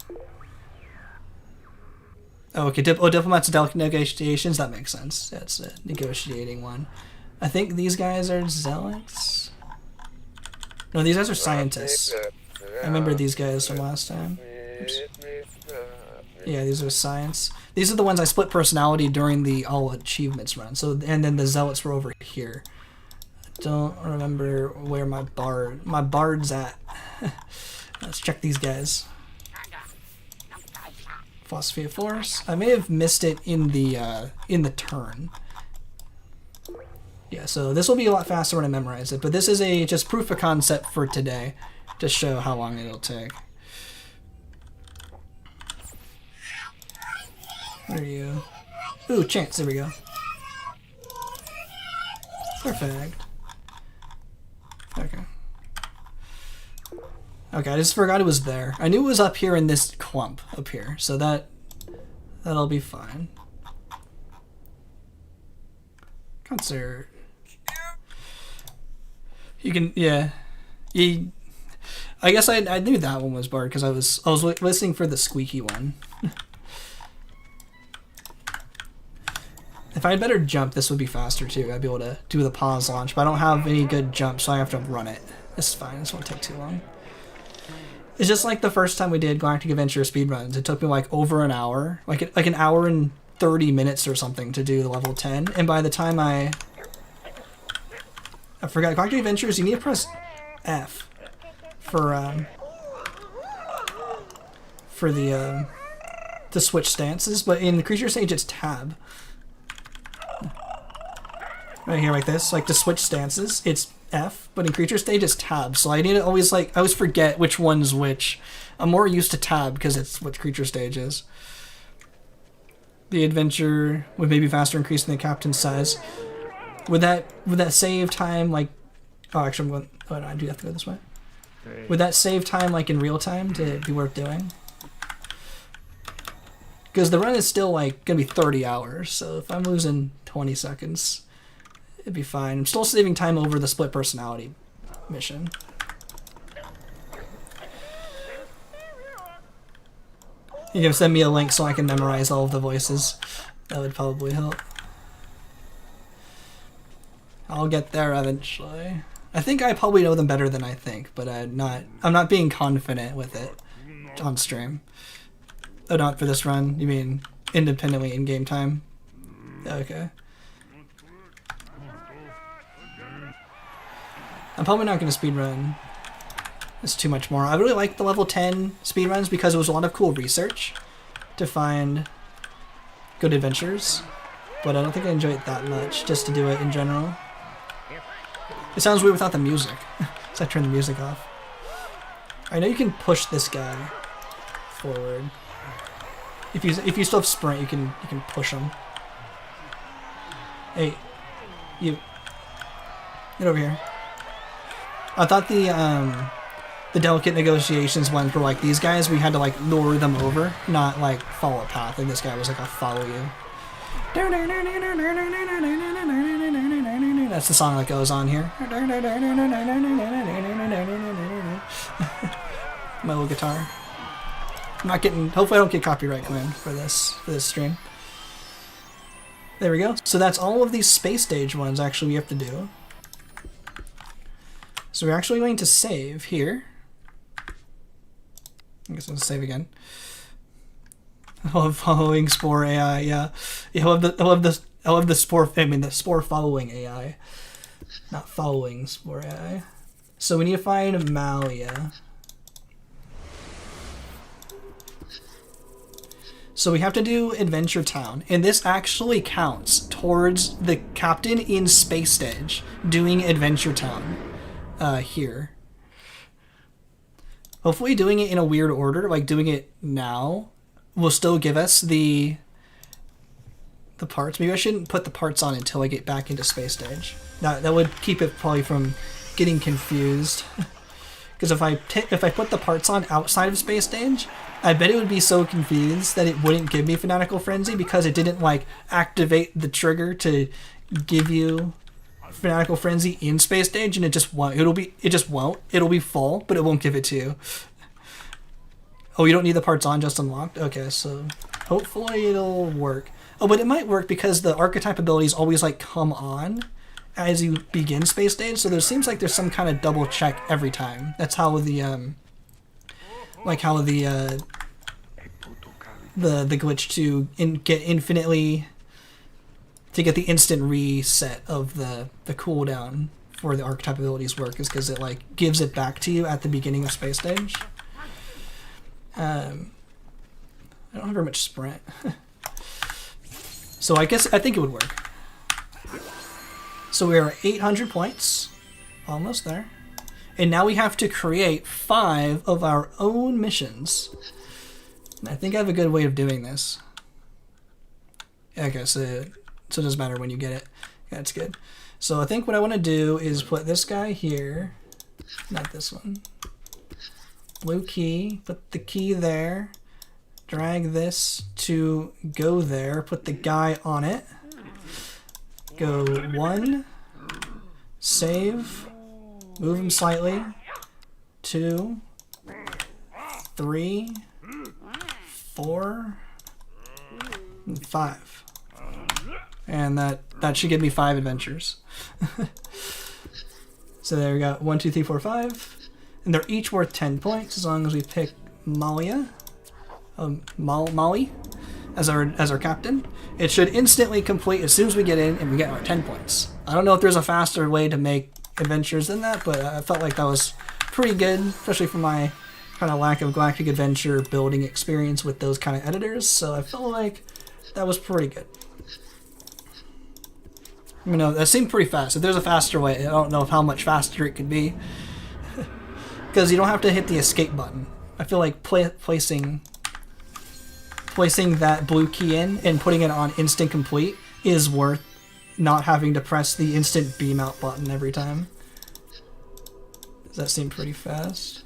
Oh, okay. Diplomats and delicate negotiations. That makes sense. That's a negotiating one. I think these guys are zealots. No, these guys are scientists. I remember these guys from last time. Oops. Yeah, these are science. These are the ones I split personality during the all achievements run. So, and then the zealots were over here. I don't remember where my bard's at. Let's check these guys. Philosophy of Force. I may have missed it in the turn. Yeah, so this will be a lot faster when I memorize it, but this is a just proof of concept for today to show how long it'll take. Where are you? Ooh, chance, there we go. Perfect. Okay. Okay, I just forgot it was there. I knew it was up here in this clump up here, so that'll be fine. Concert. You can, yeah. I guess I knew that one was barred because I was listening for the squeaky one. If I had better jump, this would be faster too. I'd be able to do the pause launch, but I don't have any good jump, so I have to run it. This is fine. This won't take too long. It's just like the first time we did Galactic Adventure speedruns. It took me like over an hour, like an hour and 30 minutes or something to do the level 10. And by the time I forgot Galactic Adventures, you need to press F for the to switch stances. But in the creature stage, it's tab. Right here, like this, like to switch stances, it's F, but in creature stage it's tab, so I need to always I always forget which one's which. I'm more used to tab because it's what creature stage is. The adventure with maybe faster increase in the captain's size. Would that save time like... Oh, actually I'm going... Oh no, I do have to go this way. Would that save time like in real time to be worth doing? Because the run is still like gonna be 30 hours, so if I'm losing 20 seconds... It'd be fine. I'm still saving time over the split personality mission. You can send me a link so I can memorize all of the voices. That would probably help. I'll get there eventually. I think I probably know them better than I think, but I'm not being confident with it on stream. Oh, not for this run. You mean independently in game time? Okay. I'm probably not going to speedrun. It's too much more. I really like the level 10 speedruns because it was a lot of cool research to find good adventures, but I don't think I enjoy it that much just to do it in general. It sounds weird without the music, so I turn the music off. I know you can push this guy forward. If you still have sprint, you can push him. Hey, you get over here. I thought the delicate negotiations ones were like these guys. We had to like lure them over, not like follow a path. And this guy was like, I'll follow you. That's the song that goes on here. my little guitar. I'm not getting. Hopefully, I don't get copyright claim for this stream. There we go. So that's all of these space stage ones. Actually, we have to do. So we're actually going to save here. I guess I'll save again. I love following Spore AI. Yeah, I love the Spore. I mean the Spore following AI, not following Spore AI. So we need to find Malia. So we have to do Adventure Town, and this actually counts towards the captain in space stage doing Adventure Town here. Hopefully doing it in a weird order, like doing it now, will still give us the parts. Maybe I shouldn't put the parts on until I get back into space stage. That would keep it probably from getting confused. Because if I put the parts on outside of space stage, I bet it would be so confused that it wouldn't give me Fanatical Frenzy because it didn't like activate the trigger to give you Fanatical Frenzy in space stage, and it just won't. It'll be full, but it won't give it to you. Oh, you don't need the parts on, just unlocked? Okay, so hopefully it'll work. Oh, but it might work because the archetype abilities always like come on as you begin space stage, so there seems like there's some kind of double check every time. That's how the the glitch to get the instant reset of the cooldown for the archetype abilities work is because it like gives it back to you at the beginning of space stage. I don't have very much sprint. So I think it would work. So we are 800 points, almost there. And now we have to create 5 of our own missions. And I think I have a good way of doing this. Okay, so it doesn't matter when you get it. That's good. So I think what I want to do is put this guy here. Not this one. Blue key. Put the key there. Drag this to go there. Put the guy on it. Go 1. Save. Move him slightly. 2. 3. 4. And 5. And that should give me 5 adventures. So there we go. 1, 2, 3, 4, 5. And they're each worth 10 points as long as we pick Malia. Molly as our captain. It should instantly complete as soon as we get in and we get our 10 points. I don't know if there's a faster way to make adventures than that, but I felt like that was pretty good, especially for my kind of lack of Galactic Adventure building experience with those kind of editors, so I felt like that was pretty good. You know, that seemed pretty fast. If there's a faster way, I don't know how much faster it could be. Because you don't have to hit the escape button. I feel like placing that blue key in and putting it on instant complete is worth not having to press the instant beam out button every time. Does that seem pretty fast?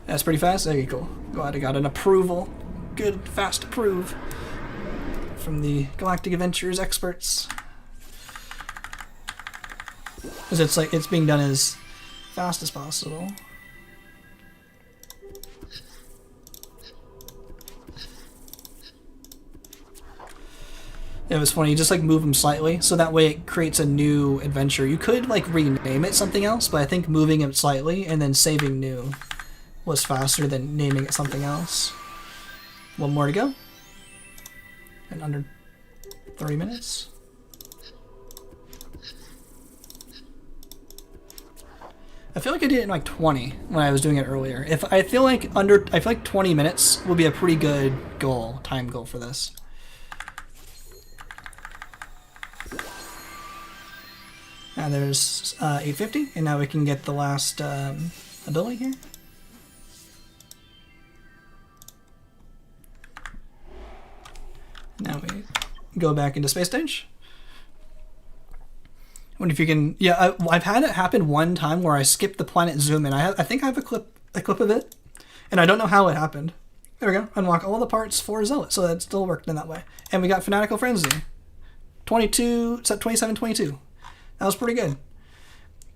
That's pretty fast? There you go. Glad I got an approval. Good, fast approve from the Galactic Adventures experts. Because it's like it's being done as fast as possible. It was funny, you just like move them slightly, so that way it creates a new adventure. You could like rename it something else, but I think moving it slightly and then saving new was faster than naming it something else. One more to go. And under 30 minutes. I feel like I did it in like 20 when I was doing it earlier. I feel like 20 minutes will be a pretty good time goal for this. Now there's 850, and now we can get the last ability here. Now we go back into space stage. I wonder if you can. Yeah, I've had it happen one time where I skipped the planet zoom in. I think I have a clip of it, and I don't know how it happened. There we go. Unlock all the parts for Zealot, so that still worked in that way. And we got Fanatical Frenzy. 27, 22. That was pretty good.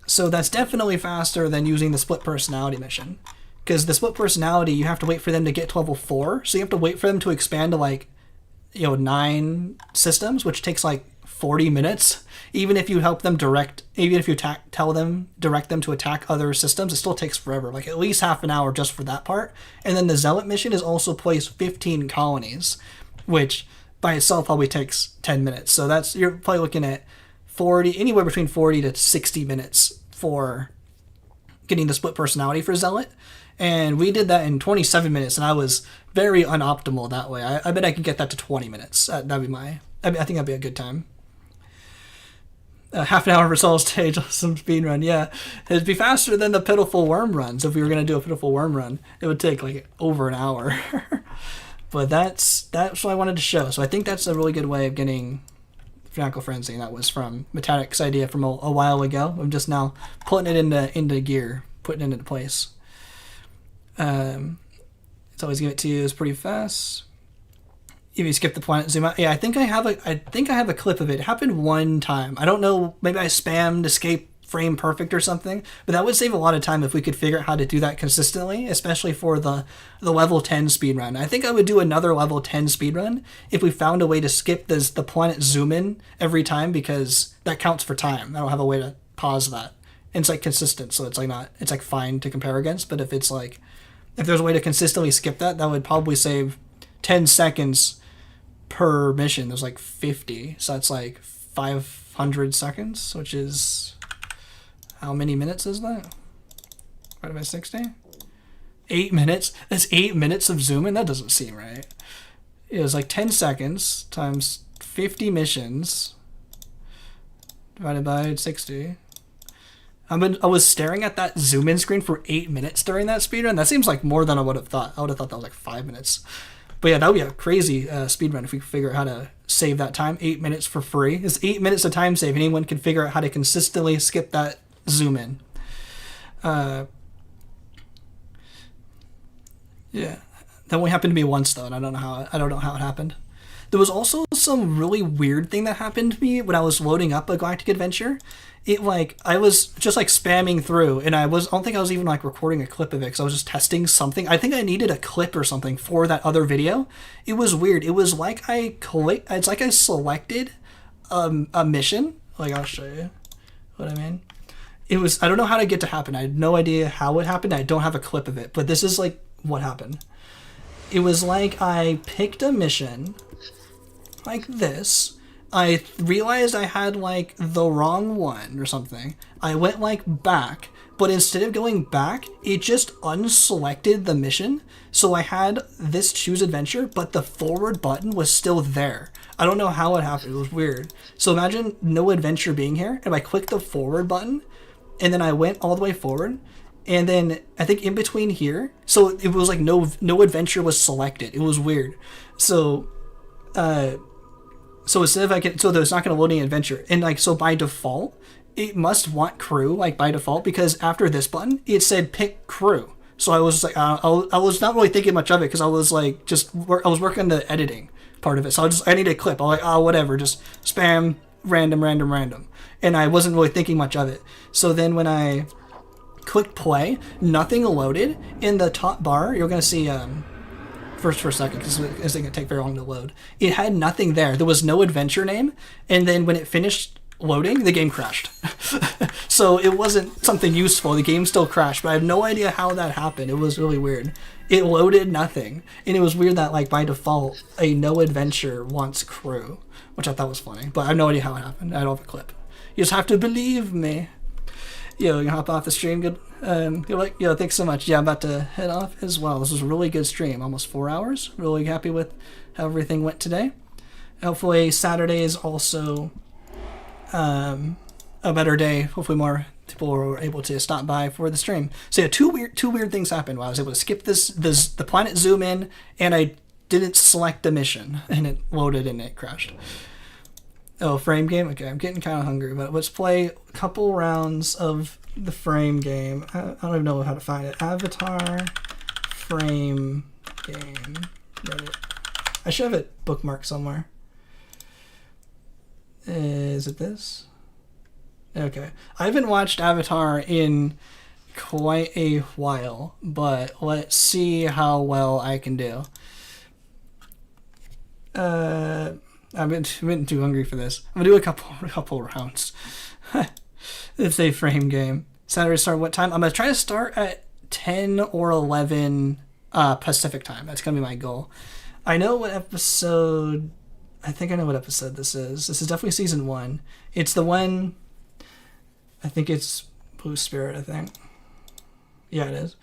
So that's definitely faster than using the split personality mission. Because the split personality, you have to wait for them to get to level 4. So you have to wait for them to expand to like, 9 systems, which takes like 40 minutes. Even if you help them direct, even if you direct them to attack other systems, it still takes forever. Like at least half an hour just for that part. And then the Zealot mission is also place 15 colonies, which by itself probably takes 10 minutes. So you're probably looking at anywhere between 40 to 60 minutes for getting the split personality for Zealot. And we did that in 27 minutes, and I was very unoptimal that way. I bet I could get that to 20 minutes. I think that'd be a good time. Half an hour for solo stage, some speed run. Yeah, it'd be faster than the pitiful worm runs. If we were gonna do a pitiful worm run, it would take like over an hour. But that's what I wanted to show. So I think that's a really good way of getting Fanatical Frenzy, and that was from Metallic's idea from a while ago. I'm just now putting it into gear, putting it into place. It's always give it to you. It's pretty fast. If you skip the planet zoom out, yeah, I think I have a clip of it. It happened one time. I don't know. Maybe I spammed escape frame perfect or something, but that would save a lot of time if we could figure out how to do that consistently, especially for the level 10 speedrun. I think I would do another level 10 speedrun if we found a way to skip the planet zoom in every time, because that counts for time. I don't have a way to pause that. And it's like consistent, so it's like fine to compare against, but if there's a way to consistently skip that would probably save 10 seconds per mission. There's like 50, so that's like 500 seconds, which is, how many minutes is that? Divided by 60? 8 minutes? That's 8 minutes of zooming? That doesn't seem right. It was like 10 seconds times 50 missions divided by 60. I was staring at that zoom-in screen for 8 minutes during that speedrun. That seems like more than I would have thought. I would have thought that was like 5 minutes. But yeah, that would be a crazy speedrun if we could figure out how to save that time. 8 minutes for free. It's 8 minutes of time save. Anyone can figure out how to consistently skip that zoom-in. Yeah. That only happened to me once, though, and I don't know how it happened. There was also some really weird thing that happened to me when I was loading up a Galactic Adventure. I was just like spamming through, and I don't think I was even like recording a clip of it because I was just testing something. I think I needed a clip or something for that other video. It was weird. It was like it's like I selected a mission. Like, I'll show you what I mean. I don't know how to get to happen. I had no idea how it happened. I don't have a clip of it, but this is like what happened. It was like I picked a mission like this. I realized I had like the wrong one or something. I went like back, but instead of going back, it just unselected the mission. So I had this choose adventure, but the forward button was still there. I don't know how it happened. It was weird. So imagine no adventure being here. If I clicked the forward button and then I went all the way forward, and then I think in between here, so it was like no adventure was selected. It was weird. So instead of so there's not going to load any adventure, and like so by default it must want crew like by default, because after this button it said pick crew. So I was like I was not really thinking much of it because I was like I was working on the editing part of it. So I need a clip. I'm like, whatever, just spam random, and I wasn't really thinking much of it. So then when I clicked play, nothing loaded. In the top bar you're going to see first for a second, because it's going to take very long to load. It had nothing there. There was no adventure name, and then when it finished loading, the game crashed. So it wasn't something useful. The game still crashed, but I have no idea how that happened. It was really weird. It loaded nothing, and it was weird that like by default a no adventure wants crew, which I thought was funny, but I have no idea how it happened. I don't have a clip. You just have to believe me. Yo, you can hop off the stream. Good. You're like, yo, thanks so much. Yeah, I'm about to head off as well. This was a really good stream, almost 4 hours. Really happy with how everything went today. Hopefully Saturday is also a better day. Hopefully more people were able to stop by for the stream. So yeah, two weird things happened while I was able to skip the planet zoom in, and I didn't select a mission, and it loaded and it crashed. Oh, frame game? Okay, I'm getting kind of hungry, but let's play a couple rounds of the frame game. I don't even know how to find it. Avatar frame game. Reddit. I should have it bookmarked somewhere. Is it this? Okay. I haven't watched Avatar in quite a while, but let's see how well I can do. I've been too hungry for this. I'm gonna do a couple rounds. It's a frame game. Saturday start what time? I'm gonna try to start at 10 or 11 Pacific time. That's gonna be my goal. I know what episode. I think I know what episode this is. This is definitely season 1. It's the one. I think it's Blue Spirit. I think. Yeah, it is.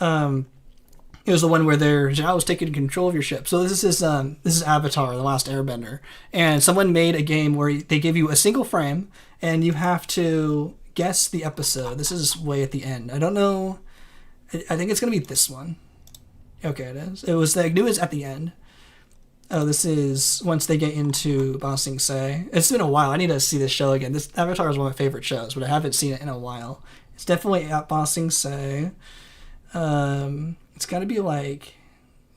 It was the one where Zhao was taking control of your ship. So this is Avatar: The Last Airbender, and someone made a game where they give you a single frame, and you have to guess the episode. This is way at the end. I don't know. I think it's gonna be this one. Okay, it is. It was I knew it was at the end. Oh, this is once they get into Ba Sing Se. It's been a while. I need to see this show again. This Avatar is one of my favorite shows, but I haven't seen it in a while. It's definitely at Ba Sing Se. It's got to be like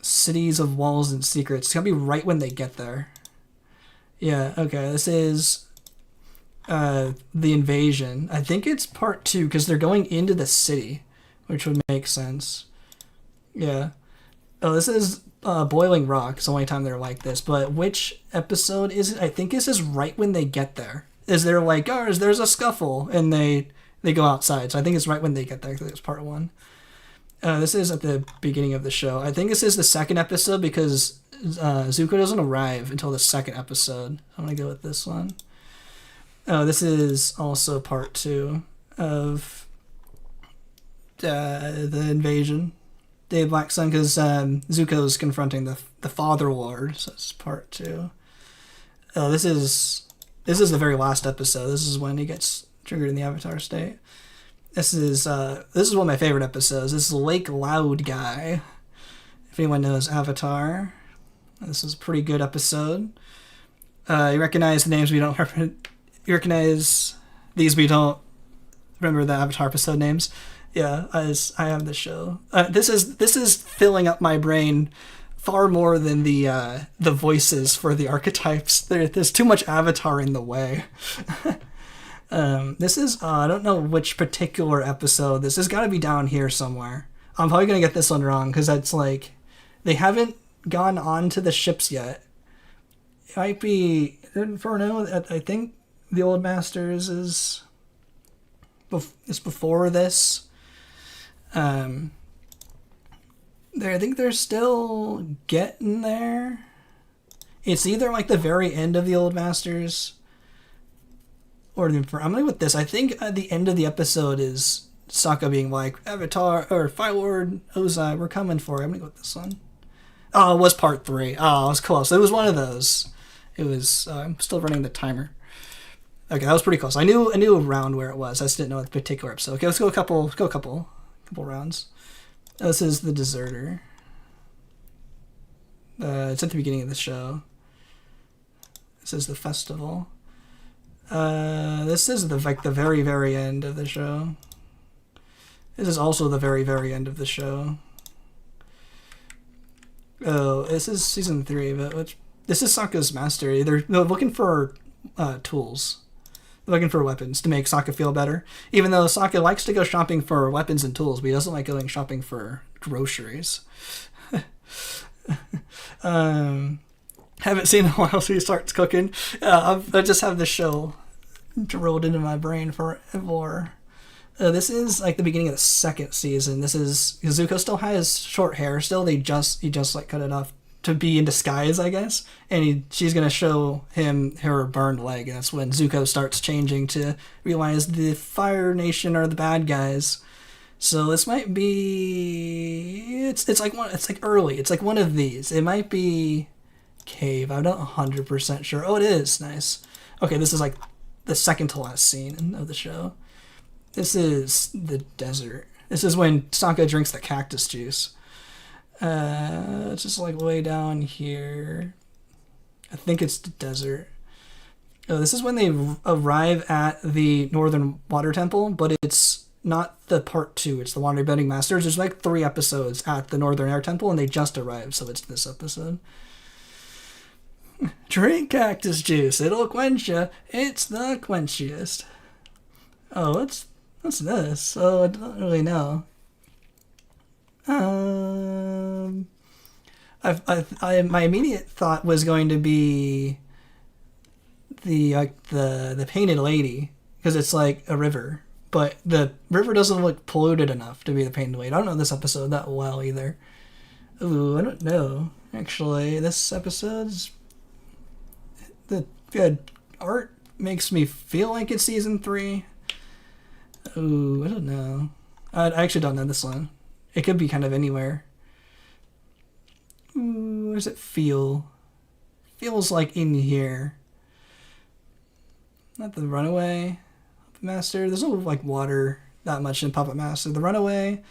Cities of Walls and Secrets. It's got to be right when they get there. Yeah, okay. This is The Invasion. I think it's part 2 because they're going into the city, which would make sense. Yeah. Oh, this is Boiling Rock. It's the only time they're like this. But which episode is it? I think this is right when they get there. Is there like, there's a scuffle, and they go outside. So I think it's right when they get there because it's part 1. This is at the beginning of the show. I think this is the second episode because Zuko doesn't arrive until the second episode. I'm going to go with this one. This is also part 2 of the invasion. Day of Black Sun, because Zuko's confronting the Father Lord, so it's part 2. This is the very last episode. This is when he gets triggered in the Avatar state. This is one of my favorite episodes. This is Lake Loud Guy. If anyone knows Avatar, this is a pretty good episode. You recognize the names we don't remember. You recognize these we don't remember the Avatar episode names. Yeah, I have the show. This is filling up my brain far more than the voices for the archetypes. There's too much Avatar in the way. This is I don't know which particular episode. This has got to be down here somewhere. I'm probably gonna get this one wrong because that's like they haven't gone on to the ships yet. It might be Inferno. I think the Old Masters is before this. I think they're still getting there. It's either like the very end of the Old Masters or the Inferno. I'm going with this. I think at the end of the episode is Sokka being like, Avatar or Fire Lord Ozai, we're coming for you. I'm going to go with this one. Oh, it was part 3. Oh, it was close. It was one of those. It was. I'm still running the timer. Okay, that was pretty close. I knew around where it was. I just didn't know the particular episode. Okay, let's go a couple rounds. This is The Deserter. It's at the beginning of the show. This is the festival. This is the very, very end of the show. This is also the very, very end of the show. Oh, this is season 3, but this is Sokka's mastery. They're looking for tools. They're looking for weapons to make Sokka feel better. Even though Sokka likes to go shopping for weapons and tools, but he doesn't like going shopping for groceries. Haven't seen in a while, so he starts cooking. I just have the show drilled into my brain forever. This is like the beginning of the second season. This is Zuko still has short hair. Still, he just like cut it off to be in disguise, I guess. And she's gonna show him her burned leg, and that's when Zuko starts changing to realize the Fire Nation are the bad guys. So this might be it's like early. It's like one of these. It might be cave. I'm not 100% sure. Oh, it is. Nice. Okay, this is like the second to last scene of the show. This is the desert. This is when Sokka drinks the cactus juice. It's just like way down here. I think it's the desert. Oh, this is when they arrive at the Northern Water Temple, but it's not the part 2. It's the Water Bending Masters. There's like 3 episodes at the Northern Air Temple, and they just arrived, so it's this episode. Drink cactus juice. It'll quench ya. It's the quenchiest. Oh, what's this? Oh, I don't really know. Um, my immediate thought was going to be the painted lady because it's like a river, but the river doesn't look polluted enough to be the painted lady. I don't know this episode that well either. Ooh, I don't know. Actually, this episode's the good art makes me feel like it's season 3. Ooh, I don't know. I actually don't know this one. It could be kind of anywhere. Ooh, where does it feel? Feels like in here. Not the Runaway. Puppet Master. There's no like water that much in Puppet Master. The Runaway.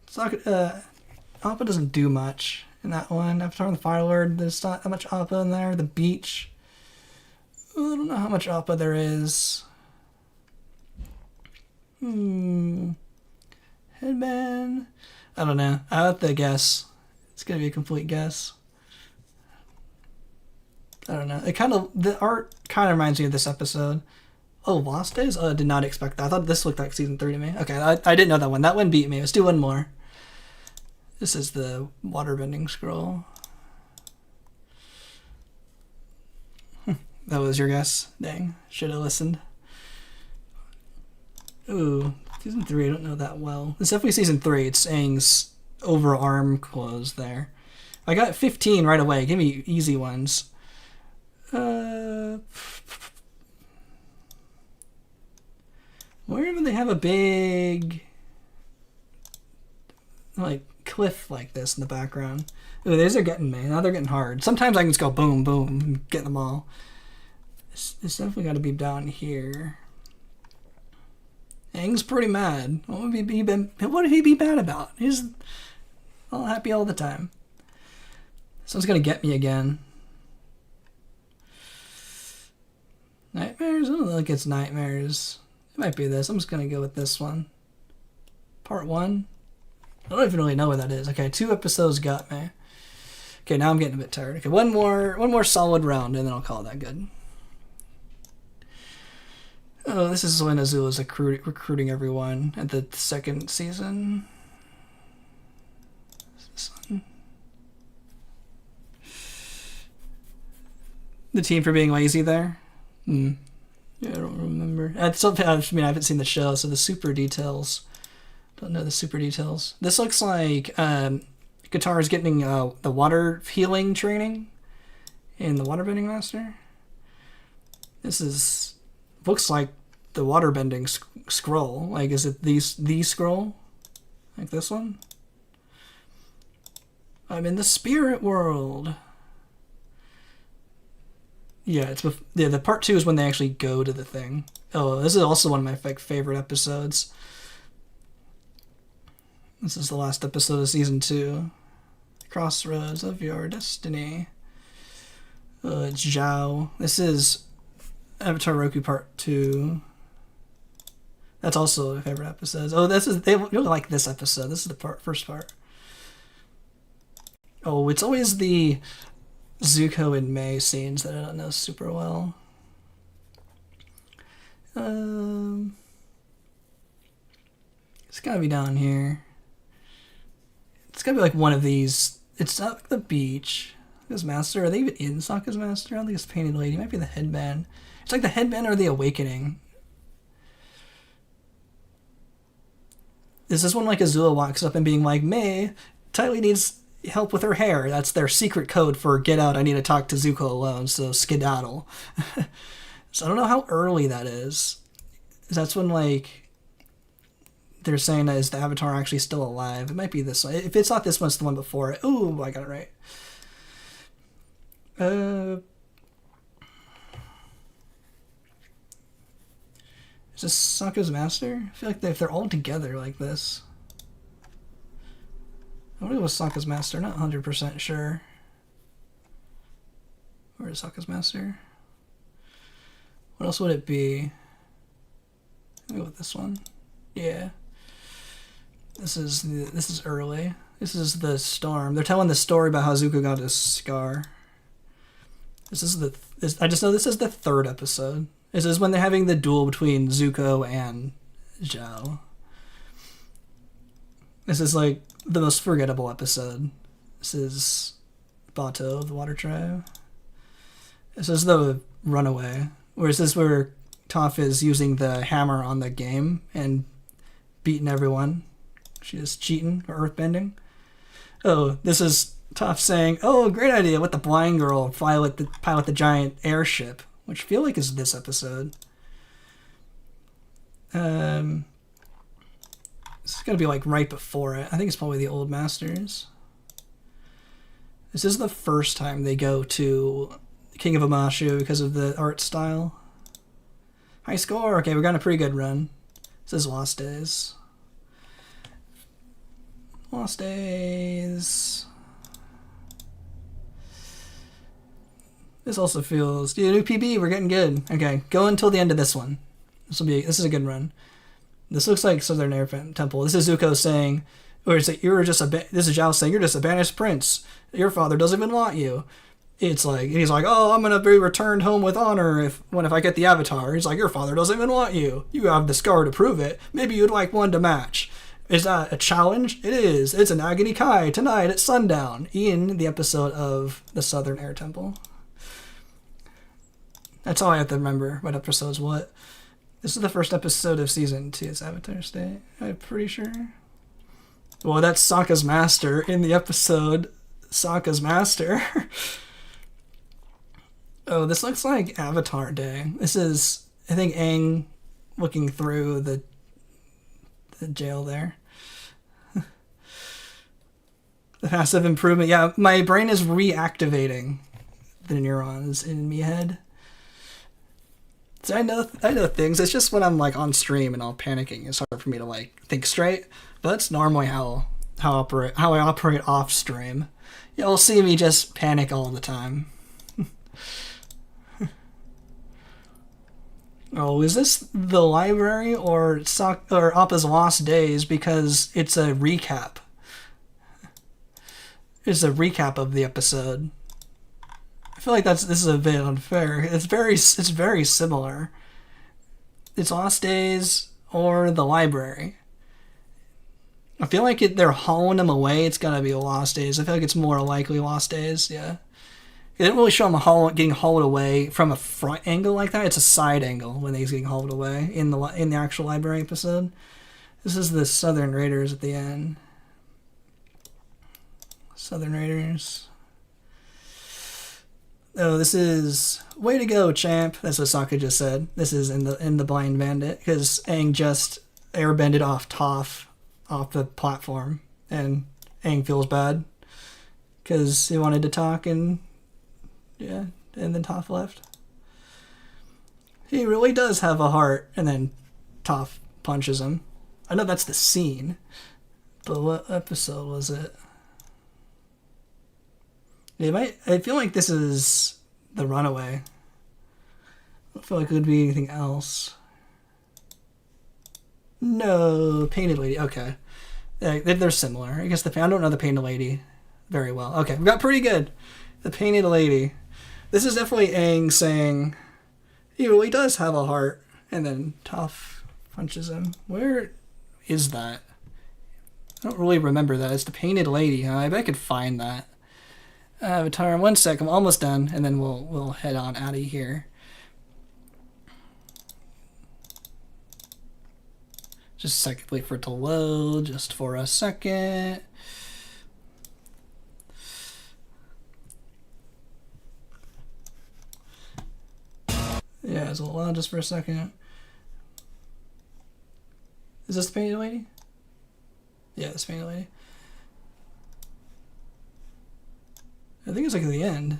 It's not. Appa doesn't do much in that one. Avatar and the Fire Lord. There's not that much Appa in there. The beach. Ooh, I don't know how much Appa there is. Headband. I don't know. I have to guess. It's gonna be a complete guess. I don't know. The art kind of reminds me of this episode. Oh, Lost Days? Oh, I did not expect that. I thought this looked like season 3 to me. Okay, I didn't know that one. That one beat me. Let's do one more. This is the waterbending scroll. That was your guess. Dang, should have listened. Ooh, season 3. I don't know that well. It's definitely season 3. It's Aang's overarm clothes there. I got 15 right away. Give me easy ones. Wherever they have a big like cliff like this in the background. Ooh, these are getting me. Now they're getting hard. Sometimes I can just go boom, boom, and get them all. It's definitely got to be down here. Aang's pretty mad. What would he be mad about? He's all happy all the time. This one's gonna get me again. Nightmares? I don't think it's nightmares. It might be this. I'm just gonna go with this one. Part 1. I don't even really know what that is. Okay, 2 episodes got me. Okay, now I'm getting a bit tired. Okay, one more solid round, and then I'll call that good. Oh, this is when Azula's recruiting everyone at the 2nd season. This one. The team for being lazy there? Yeah, I don't remember. I haven't seen the show, so the super details. Don't know the super details. This looks like Qatar's getting the water healing training in the Waterbending Master. This looks like the waterbending scroll. Like, is it the scroll? Like this one? I'm in the spirit world. Yeah, the part 2 is when they actually go to the thing. Oh, this is also one of my favorite episodes. This is the last episode of season 2. Crossroads of your destiny. It's Zhao. This is Avatar Roku part 2. That's also my favorite episodes. Oh, you'll like this episode. This is the first part. Oh, it's always the Zuko and Mei scenes that I don't know super well. It's gotta be down here. It's gotta be like one of these. It's not like the beach. Sokka's Master. Are they even in Sokka's Master? I don't think it's Painted Lady. It might be the headband. It's like the headband or the awakening. Is this one like Azula walks up and being like, Mei, Tylee needs help with her hair. That's their secret code for get out. I need to talk to Zuko alone. So skedaddle. So I don't know how early that is. That's when like they're saying that is the Avatar actually still alive? It might be this one. If it's not this one, it's the one before it. Ooh, I got it right. Is this Sokka's Master? I feel like if they're all together like this. I wonder if it was Sokka's Master. Not 100% sure. Where is Sokka's Master? What else would it be? I'll go with this one. Yeah. This is early. This is the storm. They're telling the story about how Zuko got his scar. I just know this is the 3rd episode. This is when they're having the duel between Zuko and Zhao. This is like the most forgettable episode. This is Bato of the Water Tribe. This is the runaway. Whereas this where Toph is using the hammer on the game and beating everyone. She's cheating or earthbending. Oh, this is Toph saying, "Oh, great idea! Let the blind girl pilot the giant airship," which I feel like is this episode. This is gonna be like right before it. I think it's probably the Old Masters. This is the first time they go to King of Amashu because of the art style. High score. Okay, we got a pretty good run. This is Lost Days. Lost Days. This also feels... New PB, we're getting good. Okay, go until the end of this one. This is a good run. This looks like Southern Air Temple. This is Zuko saying, or is it this is Zhao saying, "You're just a banished prince. Your father doesn't even want you." It's like, and he's like, "Oh, I'm gonna be returned home with honor if I get the Avatar." He's like, "Your father doesn't even want you. You have the scar to prove it. Maybe you'd like one to match." Is that a challenge? It is. It's an Agony Kai tonight at sundown in the episode of the Southern Air Temple. That's all I have to remember. What episode's what? This is the first episode of season 2. It's Avatar State, I'm pretty sure. Well, that's Sokka's master in the episode Sokka's master. Oh, this looks like Avatar Day. This is, I think, Aang looking through the jail there. The passive improvement. Yeah, my brain is reactivating the neurons in me head. So I know things. It's just when I'm like on stream and all panicking, it's hard for me to like think straight. But that's normally how I operate off stream. You'll see me just panic all the time. Oh, is this the library or Appa's Lost Days? Because it's a recap. It's a recap of the episode. I feel like this is a bit unfair. It's very similar. It's Lost Days or the library. I feel like they're hauling them away. It's gotta be Lost Days. I feel like it's more likely Lost Days. Yeah. It didn't really show him getting hauled away from a front angle like that. It's a side angle when he's getting hauled away in the actual library episode. This is the Southern Raiders at the end. Southern Raiders. Oh, this is way to go, champ. That's what Sokka just said. This is in the Blind Bandit because Aang just airbended off Toph off the platform, and Aang feels bad because he wanted to talk and then Toph left. He really does have a heart, and then Toph punches him. I know that's the scene, but what episode was it? I feel like this is the runaway. I don't feel like it would be anything else. No, Painted Lady. Okay, they're similar. I guess I don't know the Painted Lady very well. Okay, we got pretty good. The Painted Lady. This is definitely Aang saying he really does have a heart, and then Toph punches him. Where is that? I don't really remember that. It's the Painted Lady. Huh? I bet I could find that. Avatar. 1 sec. I'm almost done, and then we'll head on out of here. Just a second. Wait for it to load. Just for a second. Yeah, it's a little loud just for a second. Is this the Painted Lady? Yeah, this Painted Lady. I think it's like at the end.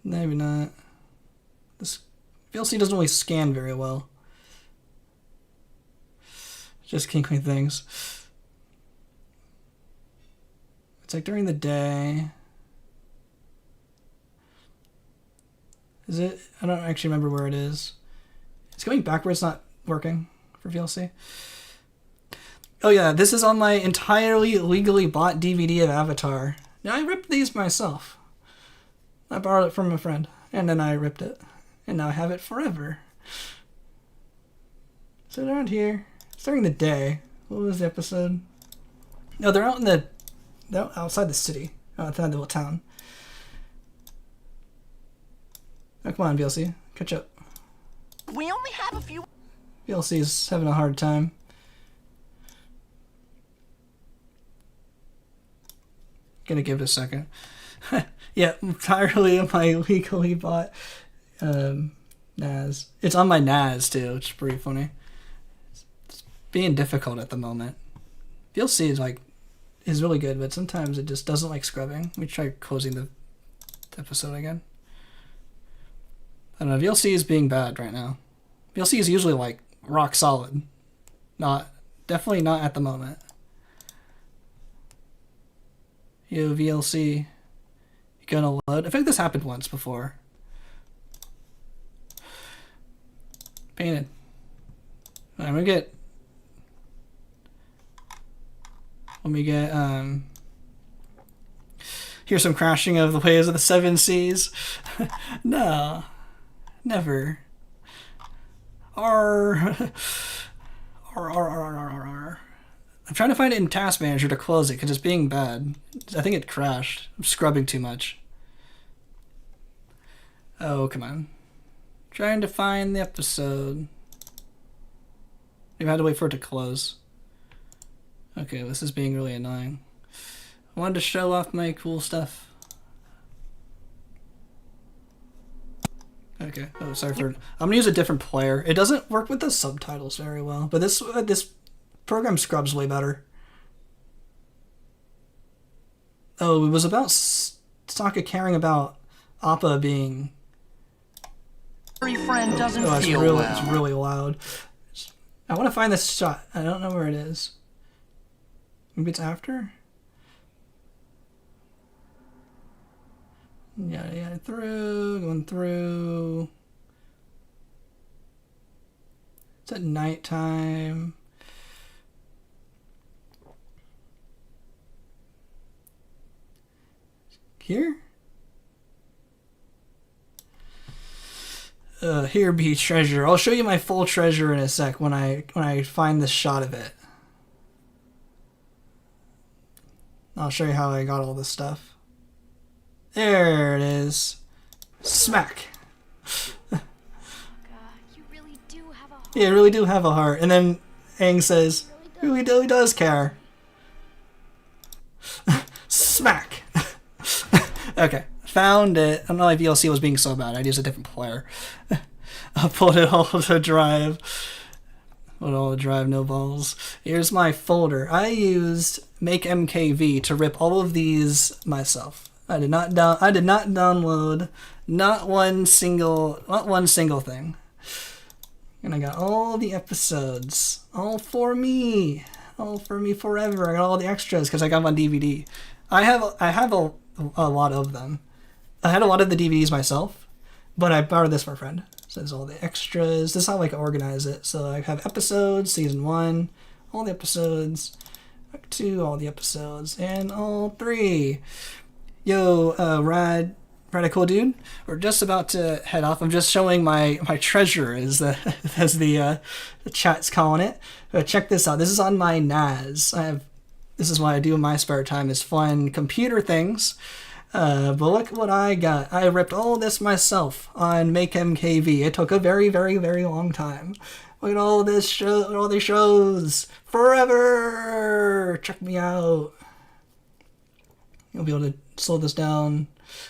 Maybe not. This VLC doesn't really scan very well. Just kinkling things. It's like during the day. Is it? I don't actually remember where it is. It's going backwards, not working for VLC. Oh yeah, this is on my entirely legally bought DVD of Avatar. Now I ripped these myself. I borrowed it from a friend, and then I ripped it. and now I have it forever. So around here, it's during the day. What was the episode? No, they're outside the city, outside the little town. Oh, come on, VLC, catch up. We only have a few. VLC is having a hard time. Gonna give it a second. Yeah, entirely on my legally bought NAS. It's on my NAS too, which is pretty funny. It's being difficult at the moment. VLC is really good, but sometimes it just doesn't like scrubbing. Let me try closing the episode again. I don't know, VLC is being bad right now. VLC is usually like rock solid. Definitely not at the moment. Yo, VLC, you gonna load? I think this happened once before. Painted. Let me get here's some crashing of the waves of the seven seas. No, never. R. I'm trying to find it in Task Manager to close it because it's being bad. I think it crashed. I'm scrubbing too much. Oh, come on. Trying to find the episode. Maybe I had to wait for it to close. Okay, this is being really annoying. I wanted to show off my cool stuff. Okay. Oh, sorry for... I'm gonna use a different player. It doesn't work with the subtitles very well, but this program scrubs way better. Oh, it was about Sokka caring about Appa being... Friend doesn't it's feel really, well. It's really loud. I want to find this shot. I don't know where it is. Maybe it's after? Yeah, going through. It's at nighttime. Here? Here be treasure. I'll show you my full treasure in a sec when I find this shot of it. I'll show you how I got all this stuff. There it is. Smack. God, you really do have a heart. Yeah, I really do have a heart. And then Aang says, really does care. Smack. Okay, found it. I don't know why VLC was being so bad. I'd use a different player. I pulled it all to drive. Put all the drive, no balls. Here's my folder. I used Make MKV to rip all of these myself. I did not download not one single thing. And I got all the episodes, all for me forever. I got all the extras because I got them on DVD. I have a lot of them. I had a lot of the DVDs myself, but I borrowed this from a friend. So there's all the extras. This is how I can organize it. So I have episodes, season 1, all the episodes, 2, all the episodes, and all 3. Yo, Radical Dude, we're just about to head off. I'm just showing my treasure as the chat's calling it. But check this out. This is on my NAS. This is what I do in my spare time, is fun computer things. But look what I got. I ripped all this myself on Make MKV. It took a very, very, very long time. Look at all these shows. Forever! Check me out. You'll be able to slow this down.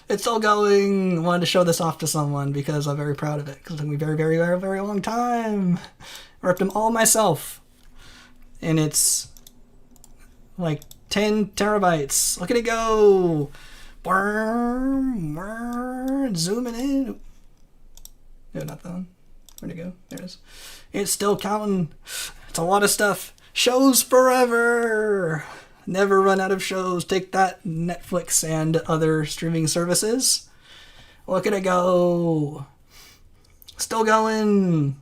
It's still going. I wanted to show this off to someone because I'm very proud of it. Because it took me a very, very, very, very long time. I ripped them all myself. And it's like 10 terabytes. Look at it go. Zooming in. No, not that one. Where'd it go? There it is. It's still counting. It's a lot of stuff. Shows forever. Never run out of shows. Take that, Netflix and other streaming services. Look at it go. Still going.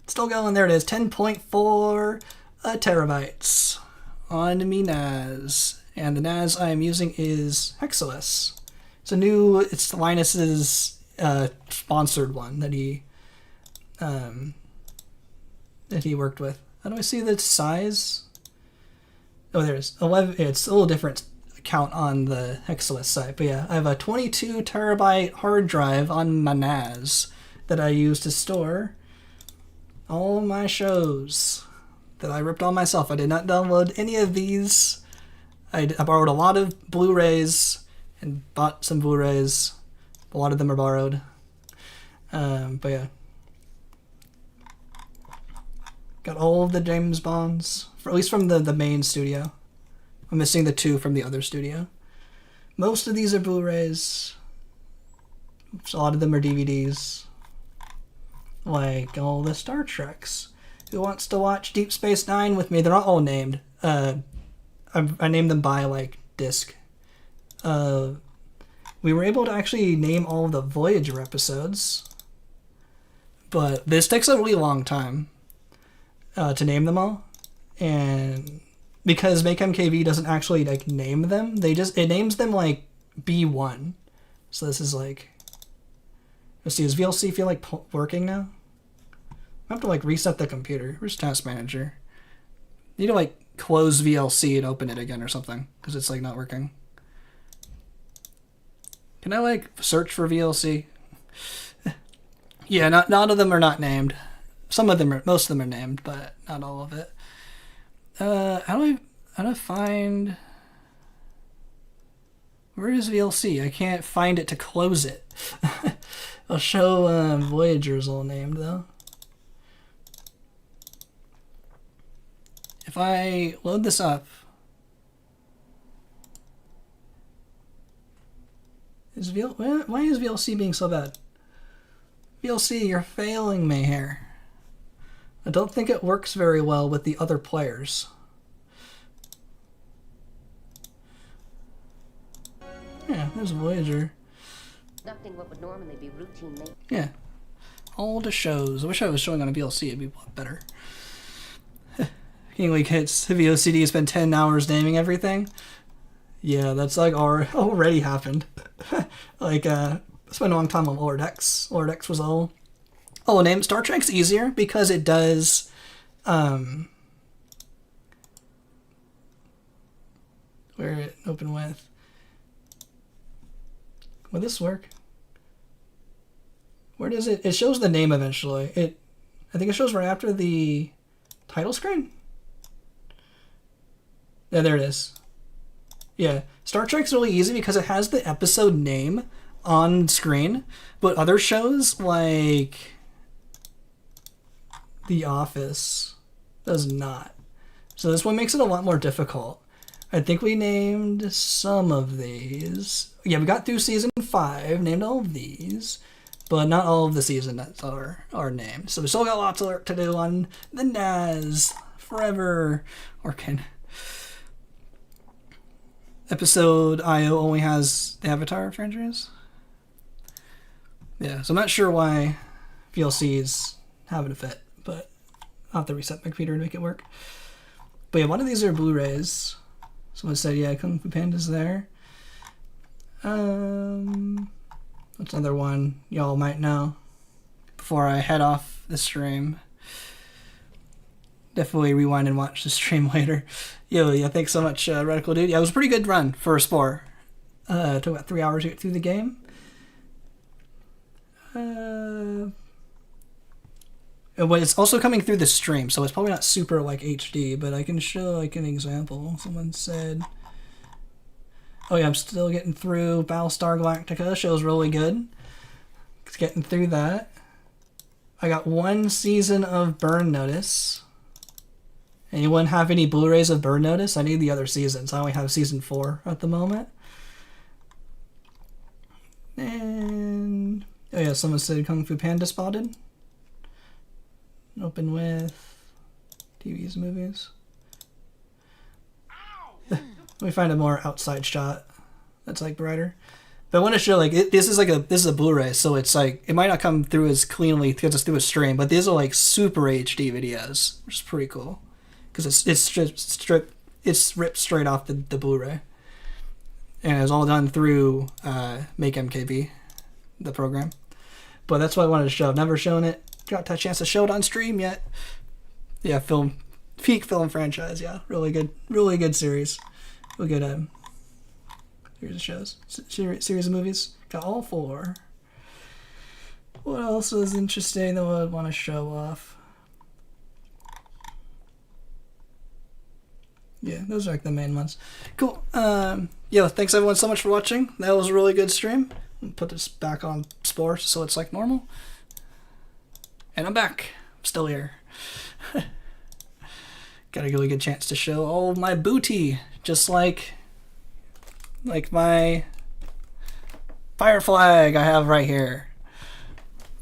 Still going. There it is. 10.4 terabytes on me NAS. And the NAS I am using is HexOS. It's Linus's sponsored one that he worked with. How do I see the size? Oh, there it is. 11. It's a little different count on the Hexalist site, but yeah, I have a 22 terabyte hard drive on my NAS that I use to store all my shows that I ripped on myself. I did not download any of these. I borrowed a lot of Blu-rays and bought some Blu-rays. A lot of them are borrowed. But yeah. Got all of the James Bonds, at least from the main studio. I'm missing the 2 from the other studio. Most of these are Blu-rays. A lot of them are DVDs. Like all the Star Treks. Who wants to watch Deep Space Nine with me? They're not all named. I named them by like disc. We were able to actually name all of the Voyager episodes, but this takes a really long time to name them all, and because MakeMKV doesn't actually like name them, it names them like B1. So this is like, let's see, does VLC feel like working now? I have to like reset the computer. Where's Task Manager? Need to like close VLC and open it again or something because it's like not working. Can I like search for VLC? Yeah, none of them are not named. Some of them are, most of them are named, but not all of it. How do I find? Where is VLC? I can't find it to close it. I'll show Voyager's all named though. If I load this up, why is VLC being so bad? VLC, you're failing me here. I don't think it works very well with the other players. Yeah, there's Voyager. Nothing what would normally be routine. Yeah. All the shows. I wish I was showing on a VLC, it'd be a lot better. King League hits. VOCD has spent 10 hours naming everything. Yeah, that's like already happened. Like, spent a long time on Lower Decks. Lower Decks was all named. Star Trek's easier because it does, where it open with. Will this work? Where does it? It shows the name eventually. I think it shows right after the title screen. Yeah, there it is. Yeah, Star Trek's really easy because it has the episode name on screen, but other shows like The Office does not. So this one makes it a lot more difficult. I think we named some of these. Yeah, we got through season 5, named all of these, but not all of the season that's our name. So we still got lots to do on the NAS forever. Working. Episode IO only has the Avatar franchise. Yeah, so I'm not sure why VLC is having a fit, but I'll have to reset my computer to make it work. But yeah, one of these are Blu-rays. Someone said, yeah, Kung Fu Panda's there. What's another one y'all might know before I head off the stream? Definitely rewind and watch the stream later. Yo, yeah, thanks so much, Radical Dude. Yeah, it was a pretty good run for a Spore. Took about 3 hours to get through the game. But it's also coming through the stream, so it's probably not super like HD, but I can show like an example. Someone said, oh yeah, I'm still getting through Battlestar Galactica. Show's really good. It's getting through that. I got 1 season of Burn Notice. Anyone have any Blu-rays of Burn Notice? I need the other seasons. I only have season 4 at the moment. And oh yeah, someone said Kung Fu Panda spotted. Open with TV's movies. Let me find a more outside shot that's like brighter. But I want to show like this is a Blu-ray, so it's like it might not come through as cleanly because it's through a stream, but these are like super HD videos, which is pretty cool because it's ripped straight off the Blu-ray, and was all done through Make MKB, the program. But that's what I wanted to show. I've never shown it. Got a chance to show it on stream yet. Yeah, peak film franchise. Yeah, really good series. Really good series of shows, series of movies. Got all 4. What else is interesting that I would want to show off? Yeah, those are like the main ones. Cool. Yeah, thanks everyone so much for watching. That was a really good stream. I'll put this back on Spore so it's like normal. And I'm back. I'm still here. Got a really good chance to show all of my booty, just like my fire flag I have right here.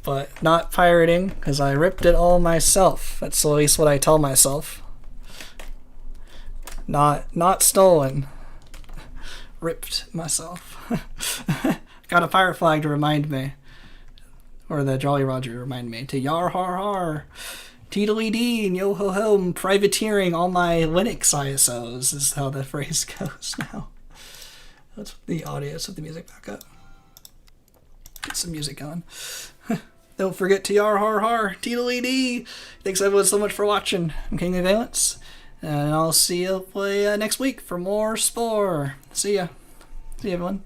But not pirating, because I ripped it all myself. That's at least what I tell myself. Not stolen. Ripped myself. Got a pirate flag to remind me. Or the Jolly Roger to remind me. To yar har har. Teedly dee and yo ho ho. I'm privateering all my Linux ISOs is how the phrase goes now. That's the audio, so the music back up. Get some music going. Don't forget to yar har har. Teedly dee. Thanks everyone so much for watching. I'm King of Valence. And I'll see you next week for more Spore. See ya. See you everyone.